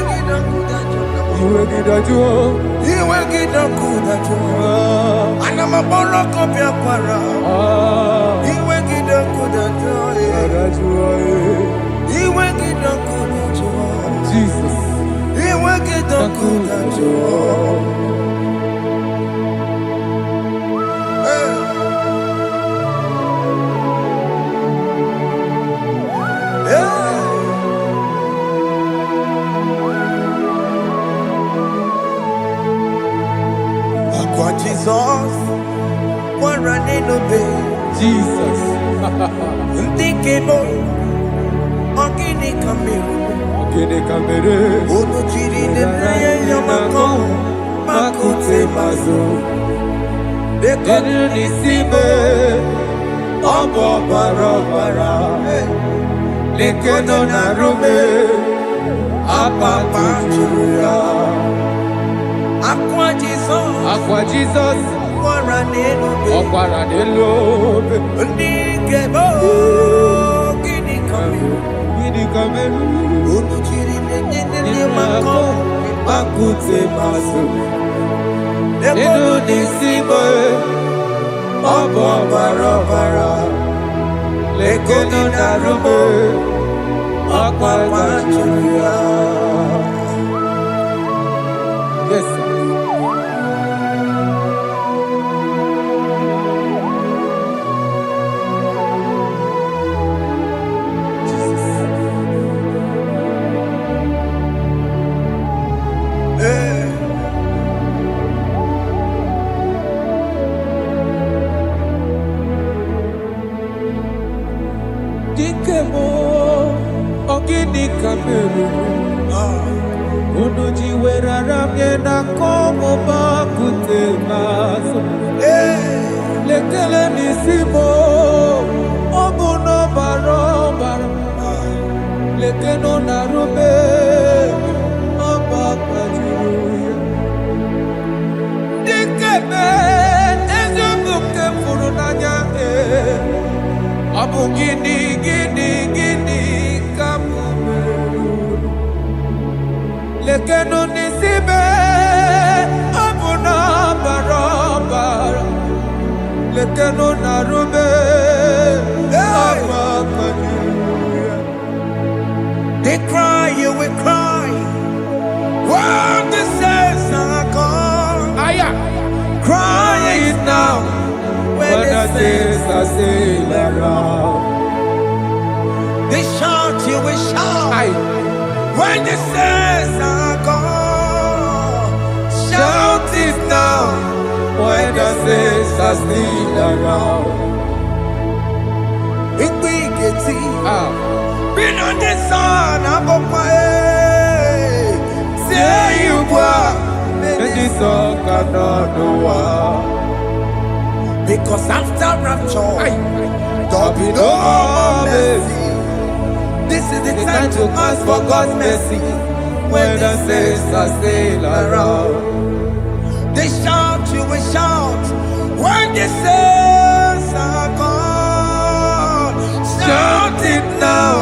get no good at joy. You will get no good at joy. And I'm a borrow of your para. Jesus. Jesus, one running obey. Jesus. Ndikemo, ogini kamero. Ogini kamere. Ono chiri nene yamako, makute mazo. Dekonu nisime, obo barabara. Lekeno narume, apa tuya. Aqua Jesus, Okwara nelobe. Ndikemo, ogini kamero. Ogini kamere. Ono chiri nene yamako, Makute mazo. Dekonu nisime, obo barabara. Lekeno narume, apa tuya. Yes, sir. Dikemo, ogini kamero. Unuji werara mjena komo bakute maso. Lekele nisimo, obuno barobara. Lekeno narube, abakwajiruya. Dikeme, ezubuke furunanya. Abu gini kamumeru. Lekeno nisibe abu na barabara. Lekeno narube abakwajiruya. They cry, you will cry. When the saints are gone, cry it now. When the saints are still around, they shout, you will shout. When the saints are gone, shout it now. when the saints are still around. It we get been on the sun, I'm on my say you were. And this song cannot do what. Because after rapture, There'll be no more mercy. this is the time to ask for God's mercy. When the saints are still around. They shout, you will shout. When the saints are gone, shout it now.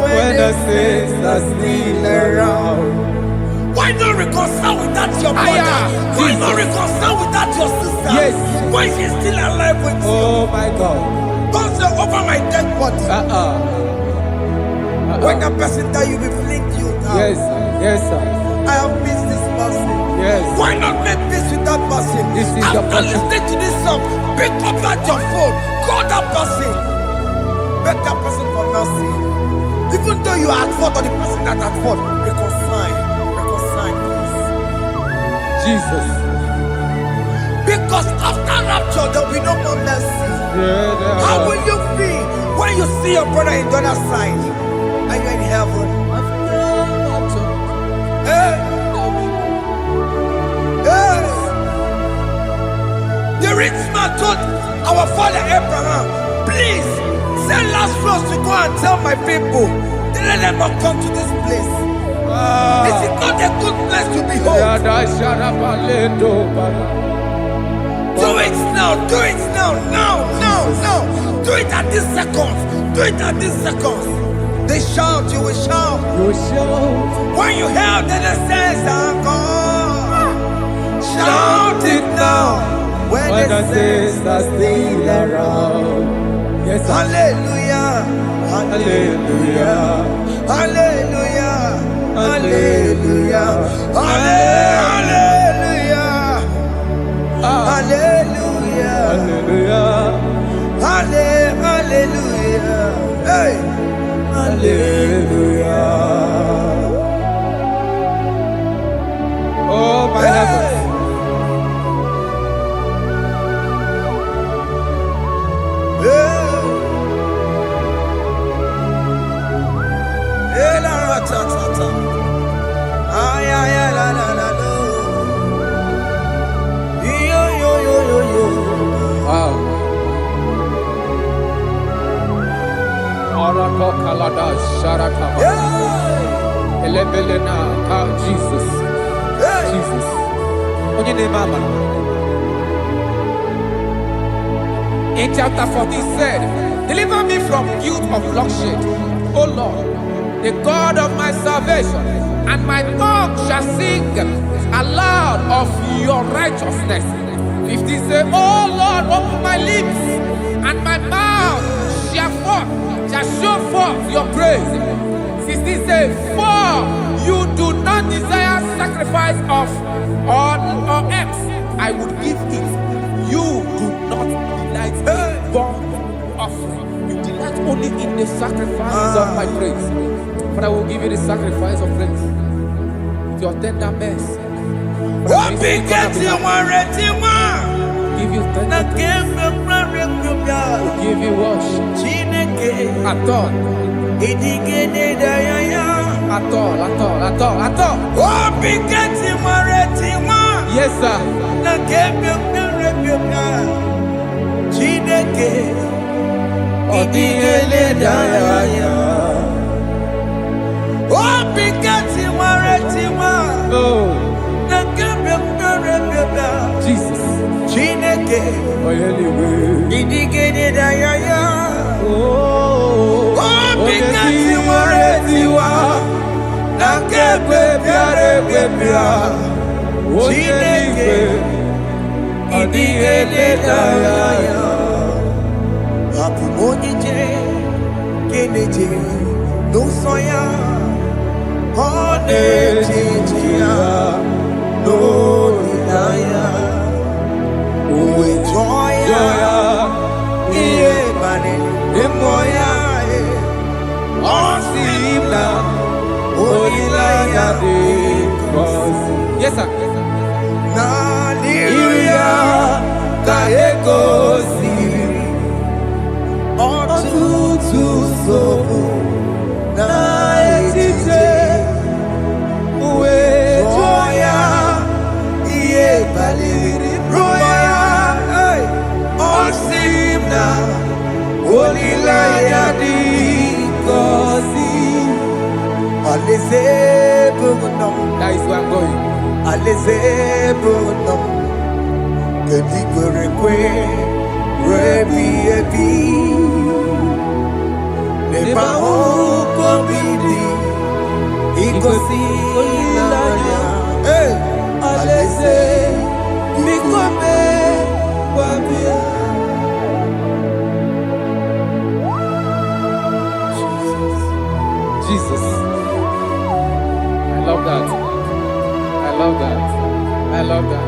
When the saints are still around. Why not reconcile with that your brother? Why not reconcile with that your sister? Yes. Why she's still alive with you? Oh my God. Don't say over my dead body. When the person that you will fling you down. Yes, yes, sir. I have missed this person. Yes. Why not make peace with that person? This is the After person. listening to this song, pick up that your phone, call that person, beg that person for mercy. Even though you are at fault or the person that at fault, reconcile, please. Jesus. Because after rapture, there will be no more mercy. Yeah, How will you feel when you see your brother in the other side and you're in heaven? Hey. Hey. The rich man told our father Abraham, please send Lazarus to go and tell my people, let them not come to this place. This is not a good place to behold. Do it now, do it now, now. Do it at this second. Do it at this second. They shout, you will shout. You shout. When you hear that the saints are gone, shout it now. When the saints are still around. Hallelujah. Hallelujah. Hallelujah. Hallelujah. Hallelujah. Hallelujah. Hallelujah. Hallelujah. Hey. Hallelujah. Oh, my heavens. Wow. Arako kalada sharataba. Elebelena ka Jesus. Jesus. Onye name ama. In chapter 14 said, deliver me from guilt of bloodshed, O Lord, the God of my salvation, and my tongue shall sing aloud of your righteousness. 15 say, O Lord, open my lips, and my mouth shall show forth your praise. 16 say, for you do not desire sacrifice of or eggs, I would give it. You do not delight in burnt offering. You delight only in the sacrifice of my praise. But I will give you the sacrifice of praise. With your tender mercy. Give you tender praise. Will give you worship. At all. At all. Yes, sir. Jesus. Yes, sir. That is where I'm going. Jesus. I love that. I love that. I love that.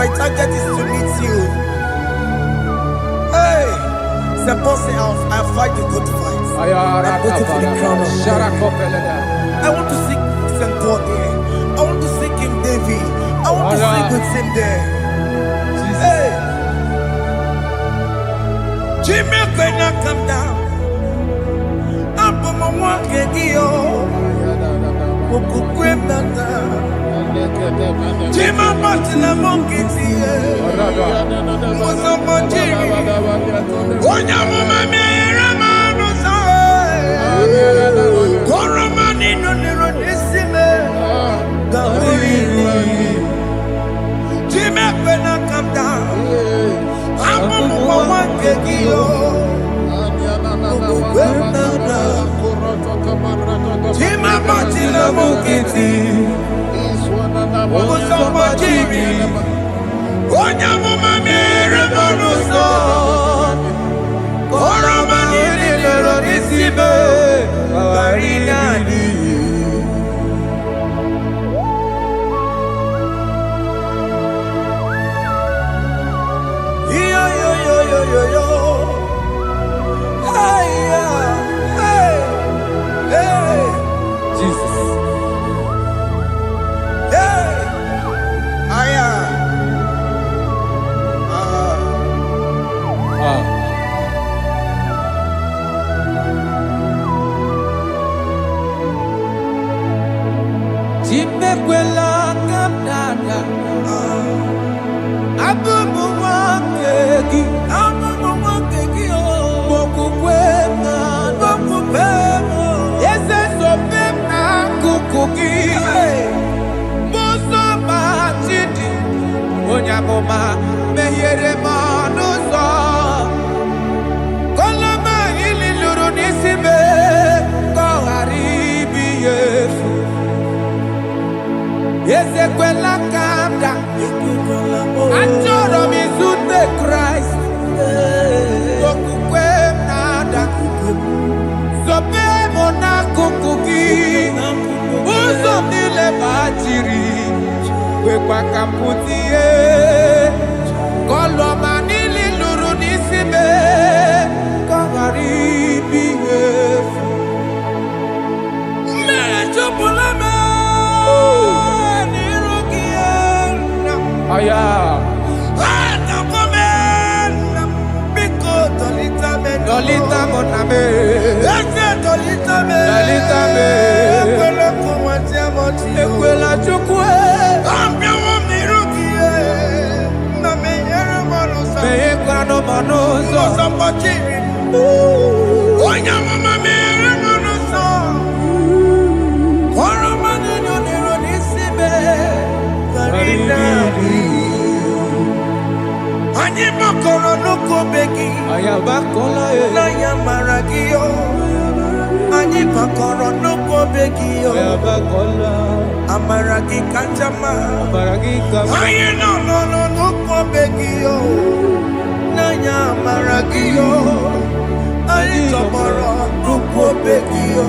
My target is to meet you. Hey, the boss say I fight the good fight. I'm waiting for the crown of glory. I want to seek St. God there. I want to seek King David. I want to sing with him there. Hey, Jimmy cannot come down. I'm on my walk again. Jima Martina Monkey, was a Monjiri. Onya Mama Ramano Sai, Koramani no Nironissime, Jima Pena come down. I'm on one kegio. Jima Martina Monkey. Onya mama mere bonuso, koromani lero nisibe, awarinani. Yo yo yo yo yo yo, hey hey hey, Jesus. Jimekwela kamdada, abubu wakegi o, mokukwema, yese sopema kukuki, muso batidi, onyamoma mehiere manuso, koloma ili luru nisibe, koharibi yefu. Ezekwela kamda, achoro mizute Christ, okukwe nada, sope mona kukuki, uzo nile bachiri, wekwa kamputie, koloma nili luru nisibe, kogaribi yefu. Mechopulame, aya, Dolita moname, Dolita me, Ekwela chukwe, Ambia mirukie, Name yere manusa, Mekwa no manusa, Sambachiri, Onya mama mere manusa, Koramani no nironisibe, Ani makoro nuko begi, ayabakola na yamaragio. Ani makoro nuko begi yo, ayabakola. Amaragi kanjama, amaragi kama. Aye no nuko begi yo, na yamaragi yo. Ani tomorrow nuko begi yo,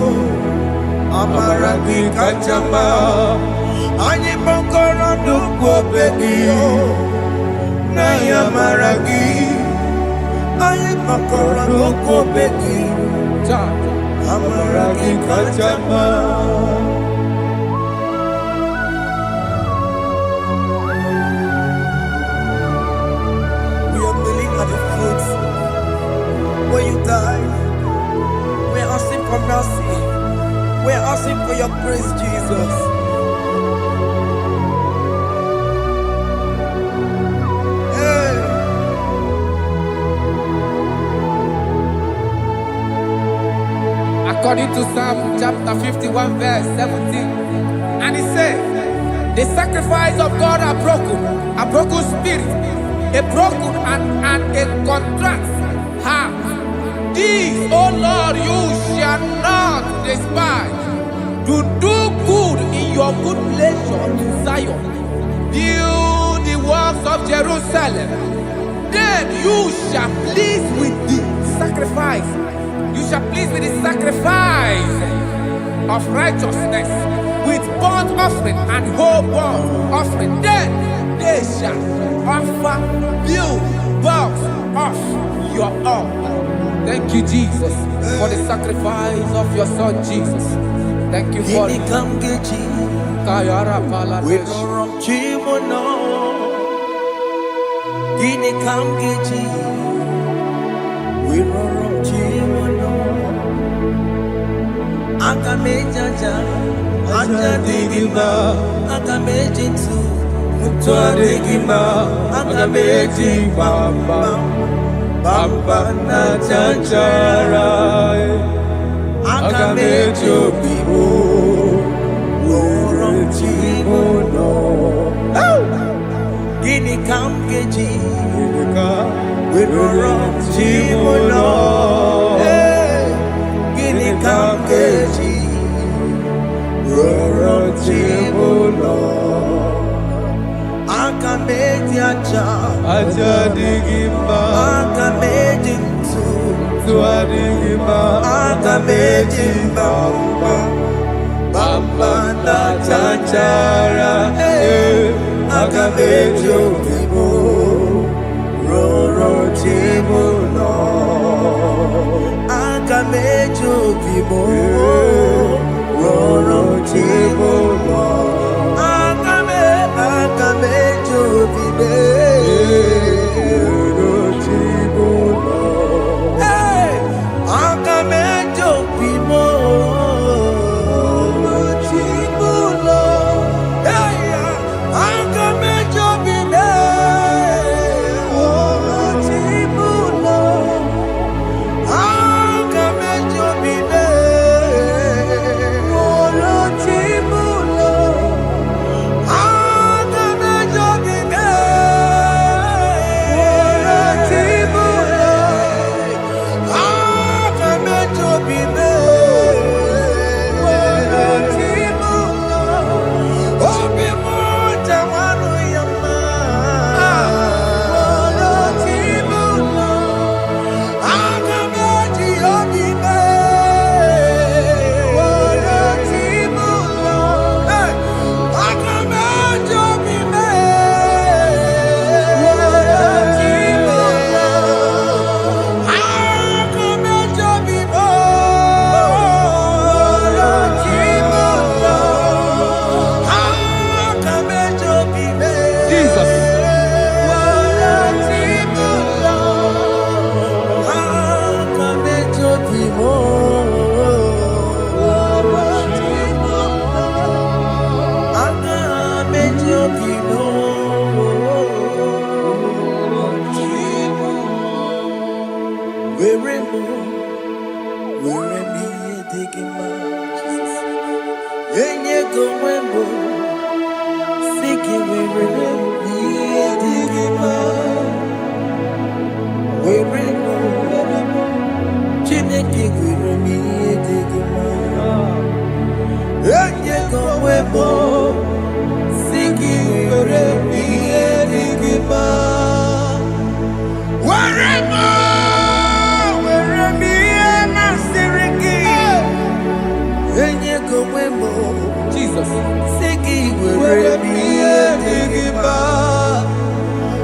amaragi kanjama. Ani makoro nuko begi yo. Naya maragi, aye makora loko beki, amaragi kachama. We are kneeling at the foot where you died. We are asking for mercy. We are asking for your grace, Jesus. According to Psalm chapter 51 verse 17, and he said, the sacrifice of God are broken spirit, a broken and a contrite heart. These, O Lord, you shall not despise. To do good in your good pleasure in Zion. Build the works of Jerusalem. Then you shall please with the sacrifice. You shall please with the sacrifice of righteousness, with burnt offering and whole burnt offering. Then they shall offer build box off your altar. Thank you, Jesus, for the sacrifice of your son, Jesus. Thank you for it. Kayara Paladesh. We no wrong chimono. Gini kamgeji. We no wrong chimono. Akamejaja. Aja digima. Akamejitu. Mutwa digima. Akameji bamba. Bamba na chanchara. Akamejo bibo. Gini kamgeji, we run chimono. Gini kamgeji, we run chimono. Akameji aja, aja digima. Akameji tu adigima. Akameji bamba. Bamba na chanchara, akamejo bibo, roro chibo no. Akamejo bibo, roro chibo no. Akamejo bibe, roro chibo no. Akamejo bibo. Jesus.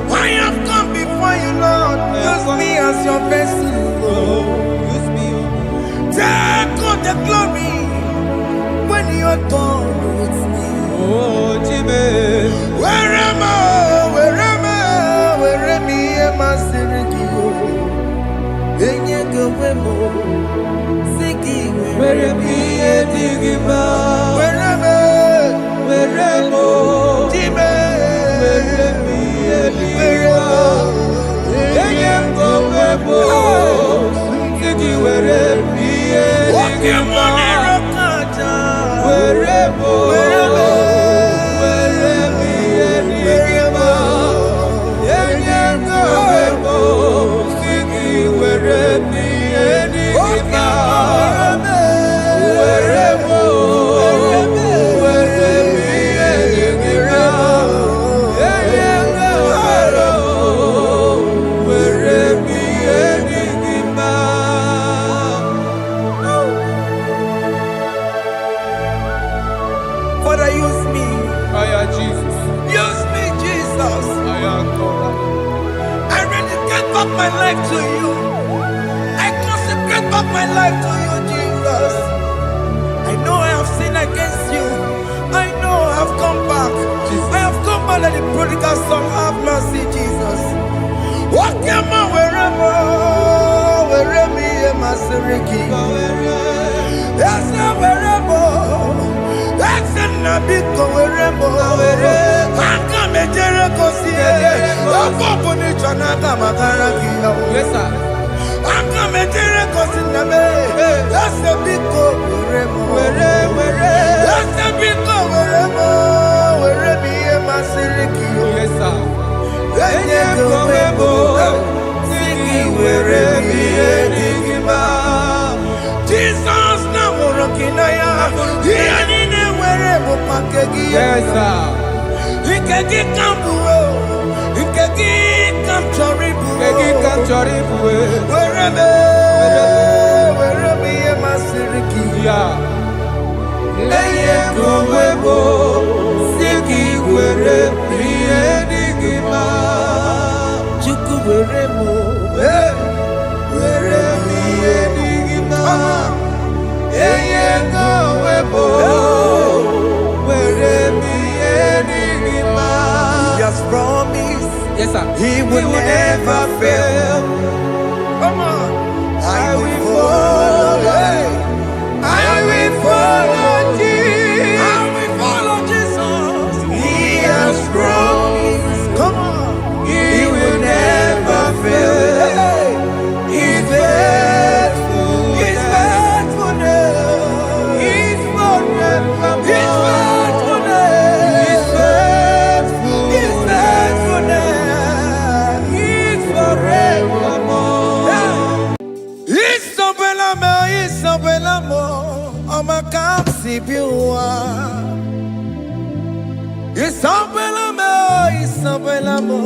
I have come before you, Lord. Use me as your vessel. Use me. Take all the glory when you are done with me. Oh, Jimmy. Where am I? Where am I, Sergio? Enye go wemo, Siki. Where am I? Where am I? Jimmy. For my life to you. I consecrate back my life to you, Jesus. I know I have sinned against you. I know I have come back. I have come back like the prodigal son. Have mercy, Jesus. Walk your man wherever me and my Siriki. That's not wherever. That's not big wherever. I come and Jericho see it. Yes, sir. I come and Jericho see the man. That's a big wherever. That's a big wherever me and my Siriki. Yes, sir. Jesus na morokinaya yani wherever pakegi. Yes, sir. Ikegi kambuo, ikegi kamchoribu, Kegi kamchoribu. wherever ye masiriki. Yeah. Eye kowebo, siki wherever ye digima. Chuku wherever, wherever ye digima. Eye kowebo, wherever ye digima. He has promised. Yes, sir. He will never fail. Come on. I will follow. I will follow Jesus. I will follow Jesus. He has promised. Come on. He will never fail. He's faithful. He's faithfulness. He's forever. He's faithfulness. He's faithful. He's faithfulness. He's forevermore. Isabelamo, I'ma come see you. Isabelamo,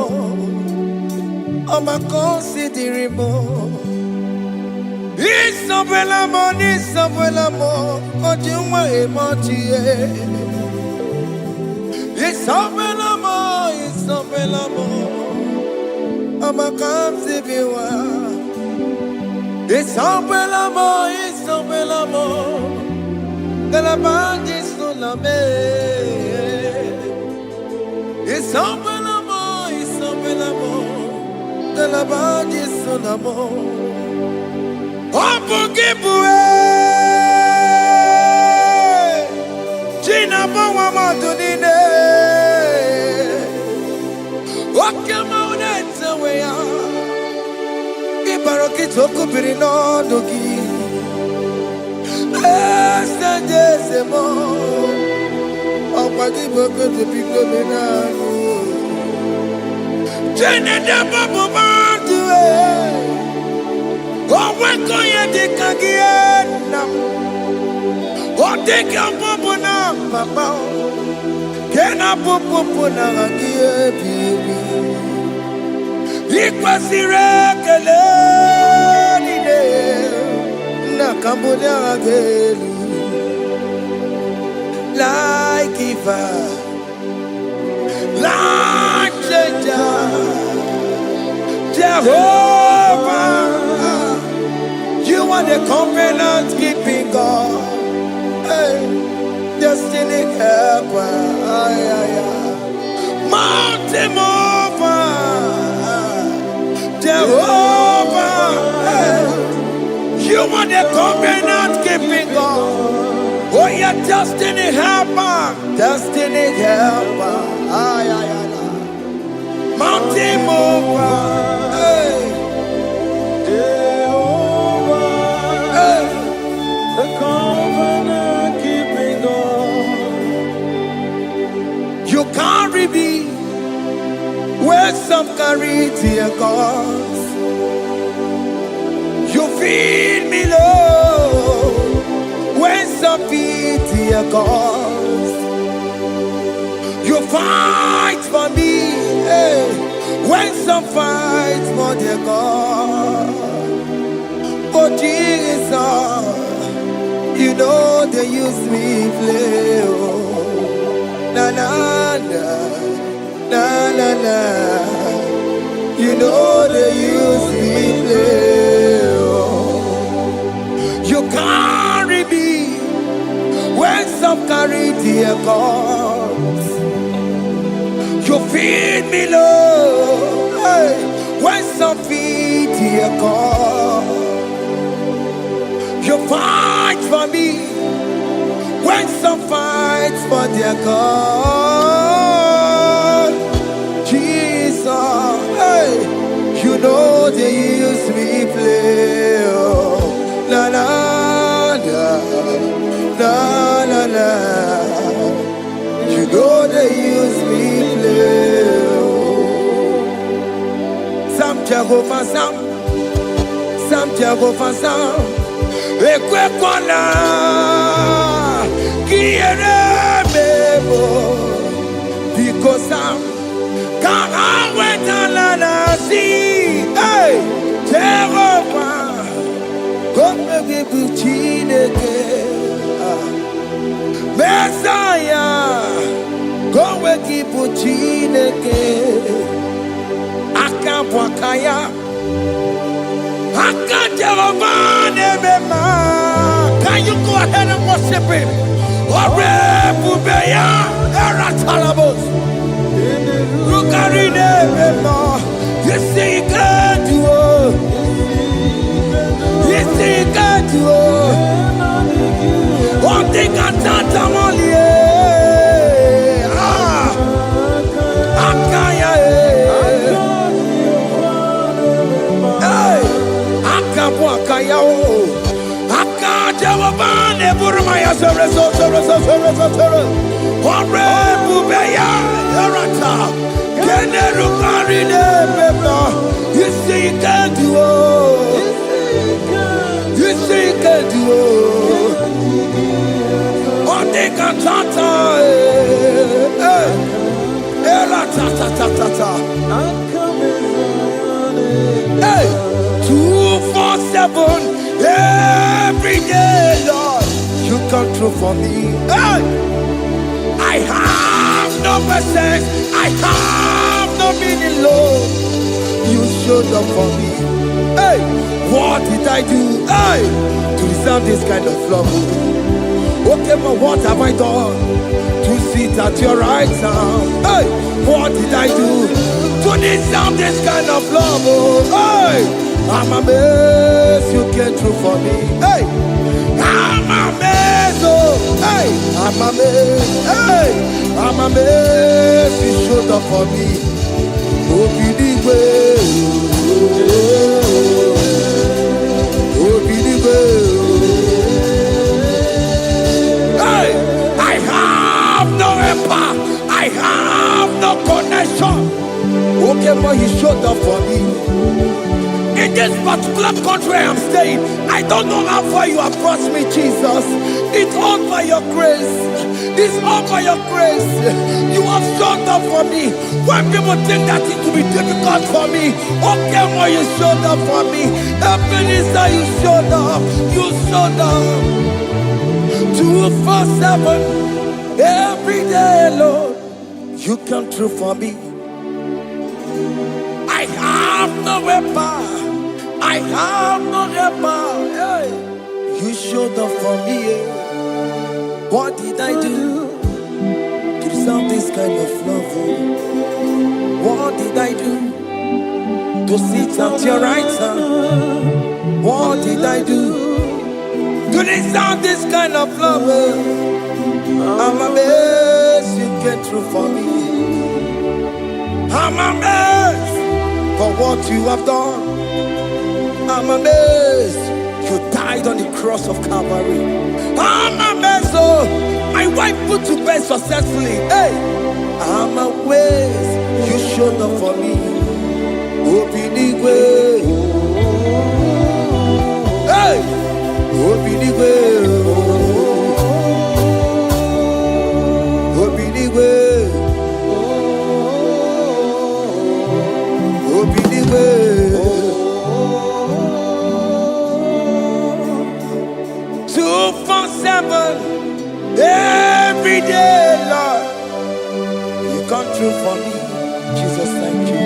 I'ma consider more. Isabelamo, but you may emoji. Isabelamo, I'ma come see you. Isabelamo, de la bande sulla me. Isabelamo, de la bande sulla mo. Opugibue, Gina Bawa Madunine. Okama unenza weya. Ibaroki toku birino dogi. Estendezemo, opagi boko to pico menano. Jene de babu bandue, oweko ye de kagiena, odeka babu na mama, kena babu na kagie bibi. Ikwasire kele nide. Cambodia gelu like giver, like changer, Jehovah. You are the covenant keeping God, hey, destiny helper, mountain mover, Jehovah. Hey. You are the covenant keeping God. Oh, your destiny helper. Destiny helper. Mountain mover. Hey. Hey. The covenant keeping God. You carry me where some carry tear gods. You feed me, Lord, when some feed your cause. You fight for me, hey, when some fight for their God. Oh Jesus, you know they use me play. Oh, na na na, na na na. You know they use me. carry the cross. You feed me, Lord, hey, when some feed the cross. You fight for me when some fight for their God. Jesus, hey, you know they use me play. Oh, la la la la la la. You know they use me play. Oh. Some Jehovah, some Jehovah, some. Ekwe kona kiere mebo because I'm can't wait to see. Hey, Jehovah, come give you chineke. Messiah, come give you chineke. Akabwakaya. Can you go ahead and worship him? You see, you can do it. You see, you can do it. One thing I can't only. You see, you can do it. You see, you can do it. One thing I can't. Hey, 247 every day, Lord, you come through for me. Hey, I have no message, I have no meaning, Lord. You showed up for me. Hey, what did I do? Hey, to deserve this kind of love? Okay, but what have I done to sit at your right hand? Hey, what did I do to deserve this kind of love? Oh, hey, I'm amazed you came through for me. Hey, I'm amazed. Oh, hey, I'm amazed. Hey, I'm amazed you showed up for me. Oh, believe it. Oh, believe it. Hey, I have no empire. I have no connection. Okay, but he showed up for me. In this particular country I'm staying, I don't know how far you have brought me, Jesus. It's all by your grace. It's all by your grace. You have showed up for me. When people think that it will be difficult for me, okay, well, you showed up for me. Ebenezer, you showed up. You showed up. 247 every day, Lord. You come through for me. I have no weapon. I have no weapon. Hey. You showed up for me. What did I do to deserve this kind of love? What did I do to sit at your right hand? What did I do to deserve this kind of love? I'm amazed you came through for me. I'm amazed for what you have done. I'm amazed you died on the cross of Calvary. I'm amazed, oh, my wife put to bed successfully. Hey, I'm amazed you showed up for me. Open the way. Hey, open the way. Open the way. Open the way. 247 every day, Lord. You come through for me, Jesus. Thank you.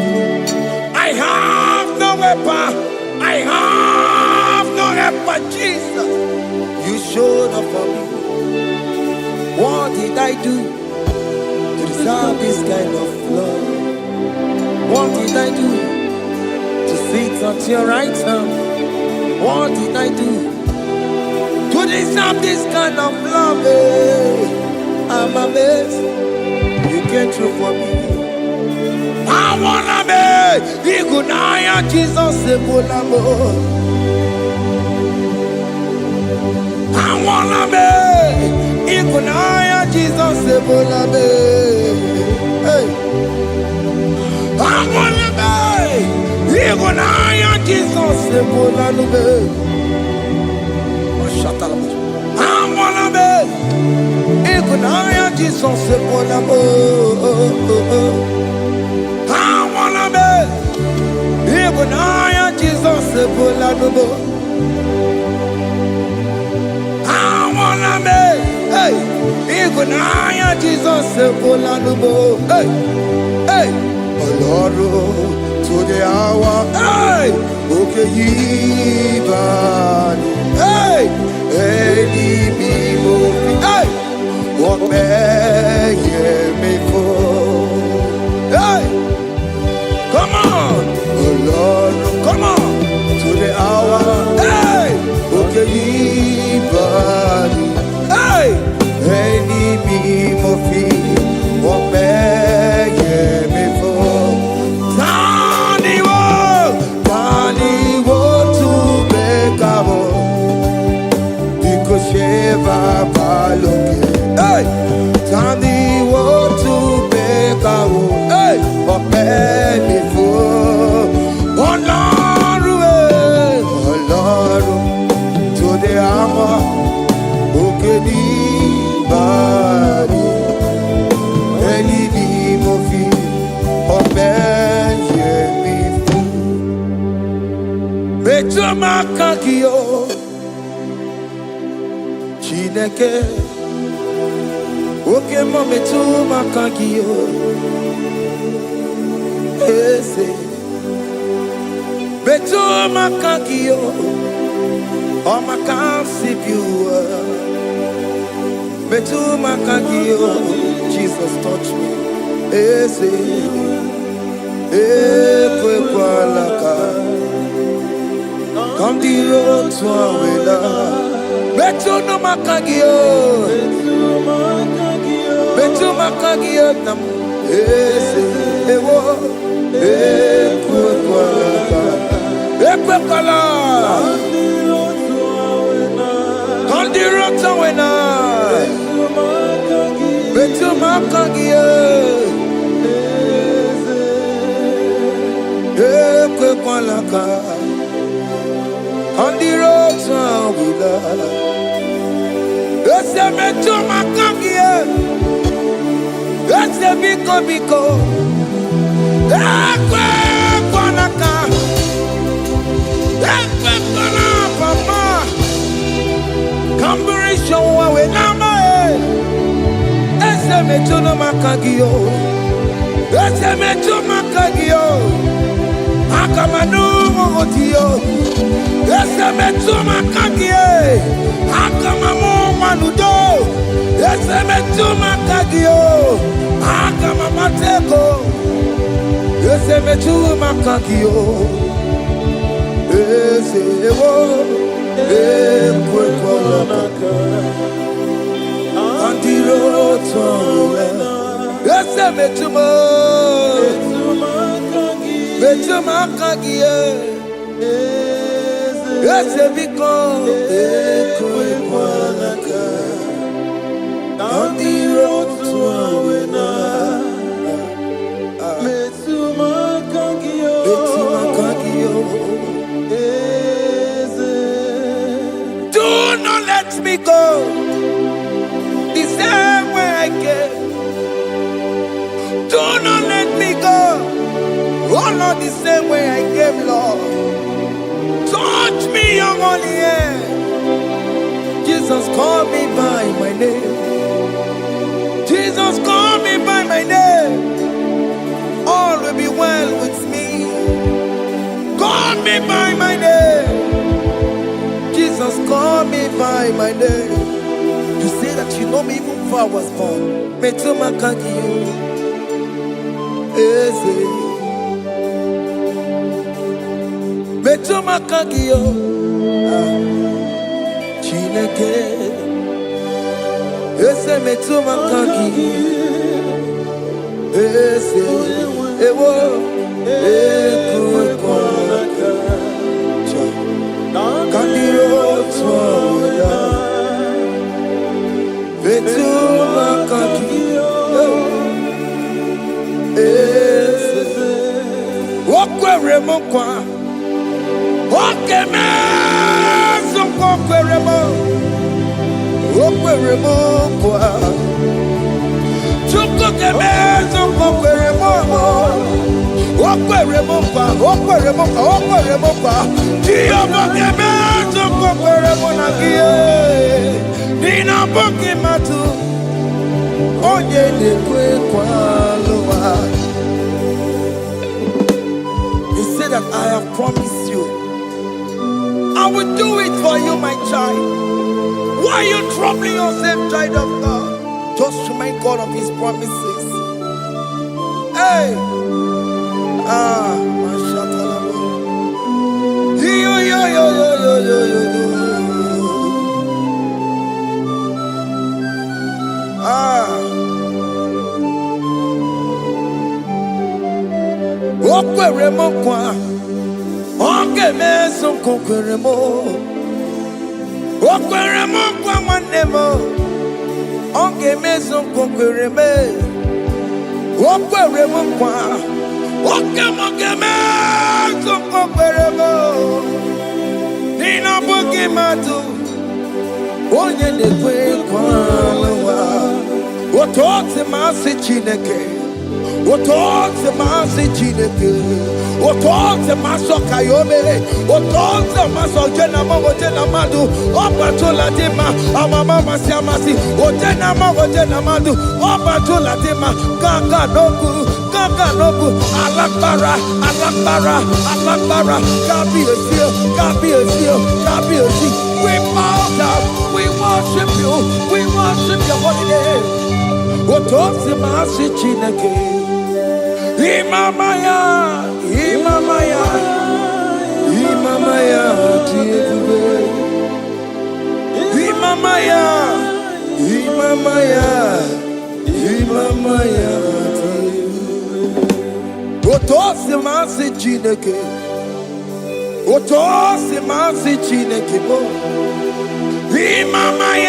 I have no weapon. I have no weapon, Jesus. You showed up for me. What did I do to deserve this kind of love? What did I do to sit at your right hand? What did I do to deserve this kind of love? I'm amazed you came through for me. I wanna be Igunaya Jesus Sebulamo. I wanna be Igunaya Jesus Sebulame. Hey. I wanna be Igunaya Jesus Sebulame. I wanna be Igunaya Jesus Sebulamo. I wanna be Igunaya Jesus Sebulamo. I wanna be hey Igunaya Jesus Sebulamo. Hey hey Oloro to the hour hey okay yibani hey any people hey what may me for hey come on oh Lord come on to the hour hey okay yibani hey any people what may me for hey, Tandi wo to beka wo, hey, ope before, Olaru, to the armor, okedi bari, any be mofi, ope ye before, beto makakio. Chineke oke mome tu makagio ese betu makagio o makansipua betu makagio Jesus touch me ese ekwe kwalaka come the road to awela betu no makagio betu makagio nam ese ewo ekwe kwala on the road to awela betu makagio ekwe kwala on the road to awela. Ese me to makangie, ese biko, ekwe kwanaka, ekwe kwana papa, kamburisho wawe nama ese me to no makagio, ese me to makagio, akamanu motio, ese me to makagie, akamamu manudo, ese me to makagio, akamamateko, ese me to makagio, ese ewo, ekwe kolaka, andiro towe, ese me to makagio, ese biko ekwe kwanaka on the road to awena betumakagio do not let me go the same way I came. Do not let me go, oh Lord, the same way I came, Lord. Touch me, your holy hand. Jesus, call me by my name. Jesus, call me by my name. All will be well with me. Call me by my name. Jesus, call me by my name. You say that that you know me even before I was born. Me too makagi yo. Eze. Me too makagi yo. Chineke. Eze me too makagi. Eze. Ewo. Eko. Kandiro tsoya. Betuma kakio. Eze. Okwere mo kwa. Okeme zonko kwere mo. Okwere mo kwa. Chuko keme zonko kwere mo. Okwere mo kwa. Okwere mo kwa. Okwere mo kwa. Diyo mo keme zonko kwere mo na kie. Nina boki matu. Onye de kwe kwa loa. He said that I have promised you. I will do it for you, my child. Why are you troubling yourself, child of God? Just remind God of His promises. Hey! Mashatalabo. Yo. Okwere mo kwa. Oke meso kokwere mo. Okwere mo kwa mwane mo. Oke meso kokwere me. Okwere mo kwa. Oke mo ke meso kokwere mo. Nina boki matu. Onye de kwe kwa lewa. Otote masi chineke. Otote masi chineke. Otote maso kayome. Otote maso jenama ojenamadu. Opatola dima. Amama masi amasi. Ojenamadu. Opatola dima. Gaga nobu. Alakbara. Gabi esio. We bow down. We worship you. We worship your holy name. Otote masi chineke. Imamaya, tiebe. Imamaya, tiebe. Otose masi chineke. Otose masi chineke bo. Imamaya.